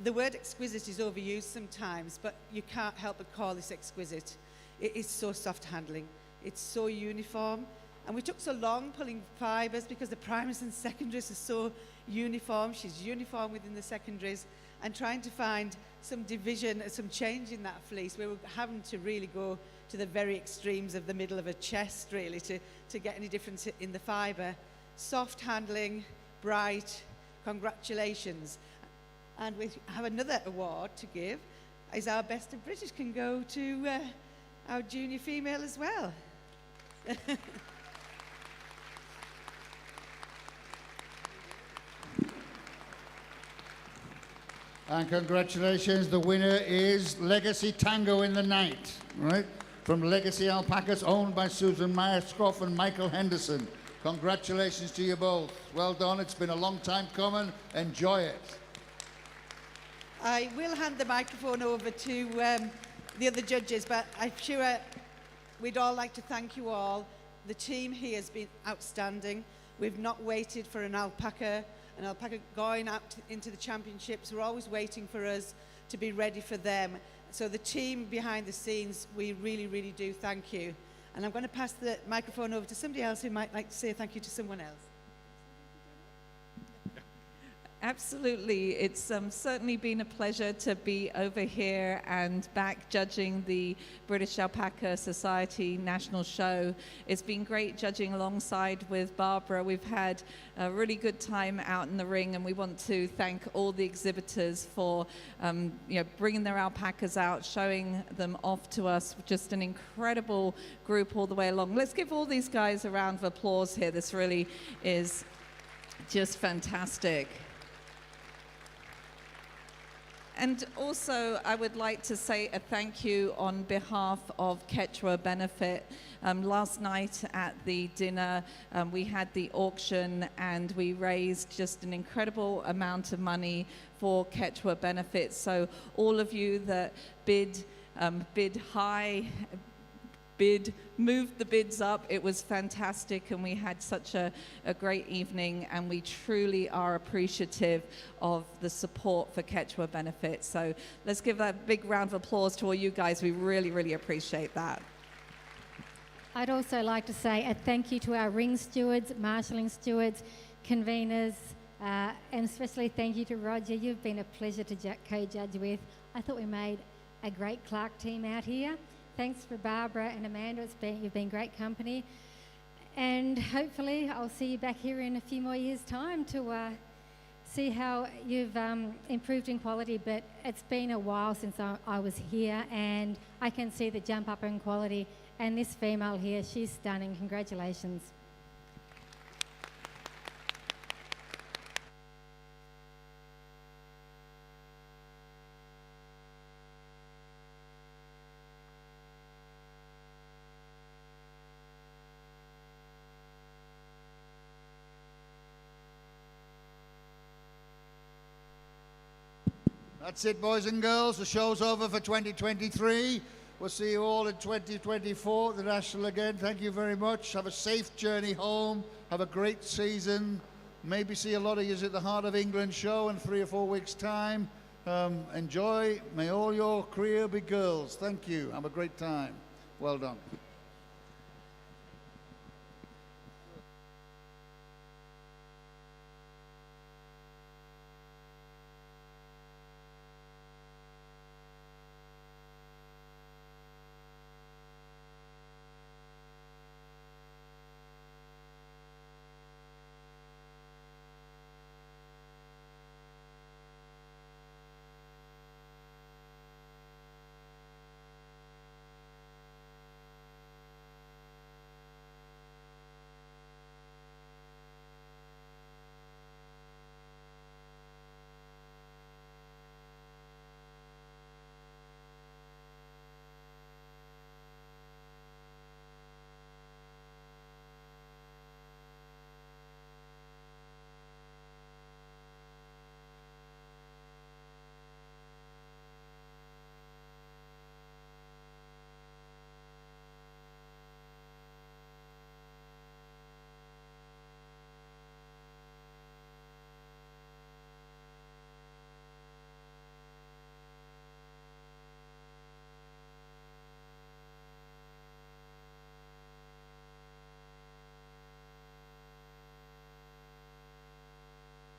the word exquisite is overused sometimes, but you can't help but call this exquisite. It is so soft handling. It's so uniform. And we took so long pulling fibres because the primaries and secondaries are so uniform. She's uniform within the secondaries, and trying to find some division, some change in that fleece. We were having to really go to the very extremes of the middle of a chest, really, to get any difference in the fibre. Soft handling, bright, congratulations. And we have another award to give, is our Best of British can go to our junior female as well. And congratulations, the winner is Legacy Tango in the Night, right? From Legacy Alpacas, owned by Susan Meyer-Scroff and Michael Henderson. Congratulations to you both. Well done, it's been a long time coming. Enjoy it. I will hand the microphone over to the other judges, but I'm sure we'd all like to thank you all. The team here has been outstanding. We've not waited for an alpaca going out into the championships. We're always waiting for us to be ready for them. So the team behind the scenes, we really, really do thank you. And I'm going to pass the microphone over to somebody else who might like to say thank you to someone else. Absolutely. It's certainly been a pleasure to be over here and back judging the British Alpaca Society National Show. It's been great judging alongside with Barbara. We've had a really good time out in the ring, and we want to thank all the exhibitors for bringing their alpacas out, showing them off to us. Just an incredible group all the way along. Let's give all these guys a round of applause here. This really is just fantastic. And also, I would like to say a thank you on behalf of Quechua Benefit. Last night at the dinner, we had the auction, and we raised just an incredible amount of money for Quechua Benefit. So all of you that bid high, moved the bids up. It was fantastic, and we had such a great evening, and we truly are appreciative of the support for Quechua Benefit. So let's give a big round of applause to all you guys. We really, really appreciate that. I'd also like to say a thank you to our ring stewards, marshalling stewards, conveners, and especially thank you to Roger. You've been a pleasure to co-judge with. I thought we made a great Clark team out here. Thanks for Barbara and Amanda. You've been great company. And hopefully I'll see you back here in a few more years' time to see how you've improved in quality. But it's been a while since I was here, and I can see the jump up in quality. And this female here, she's stunning. Congratulations. That's it, boys and girls. The show's over for 2023. We'll see you all in 2024 at the National again. Thank you very much. Have a safe journey home. Have a great season. Maybe see a lot of you at the Heart of England show in 3 or 4 weeks' time. Enjoy. May all your career be girls. Thank you. Have a great time. Well done.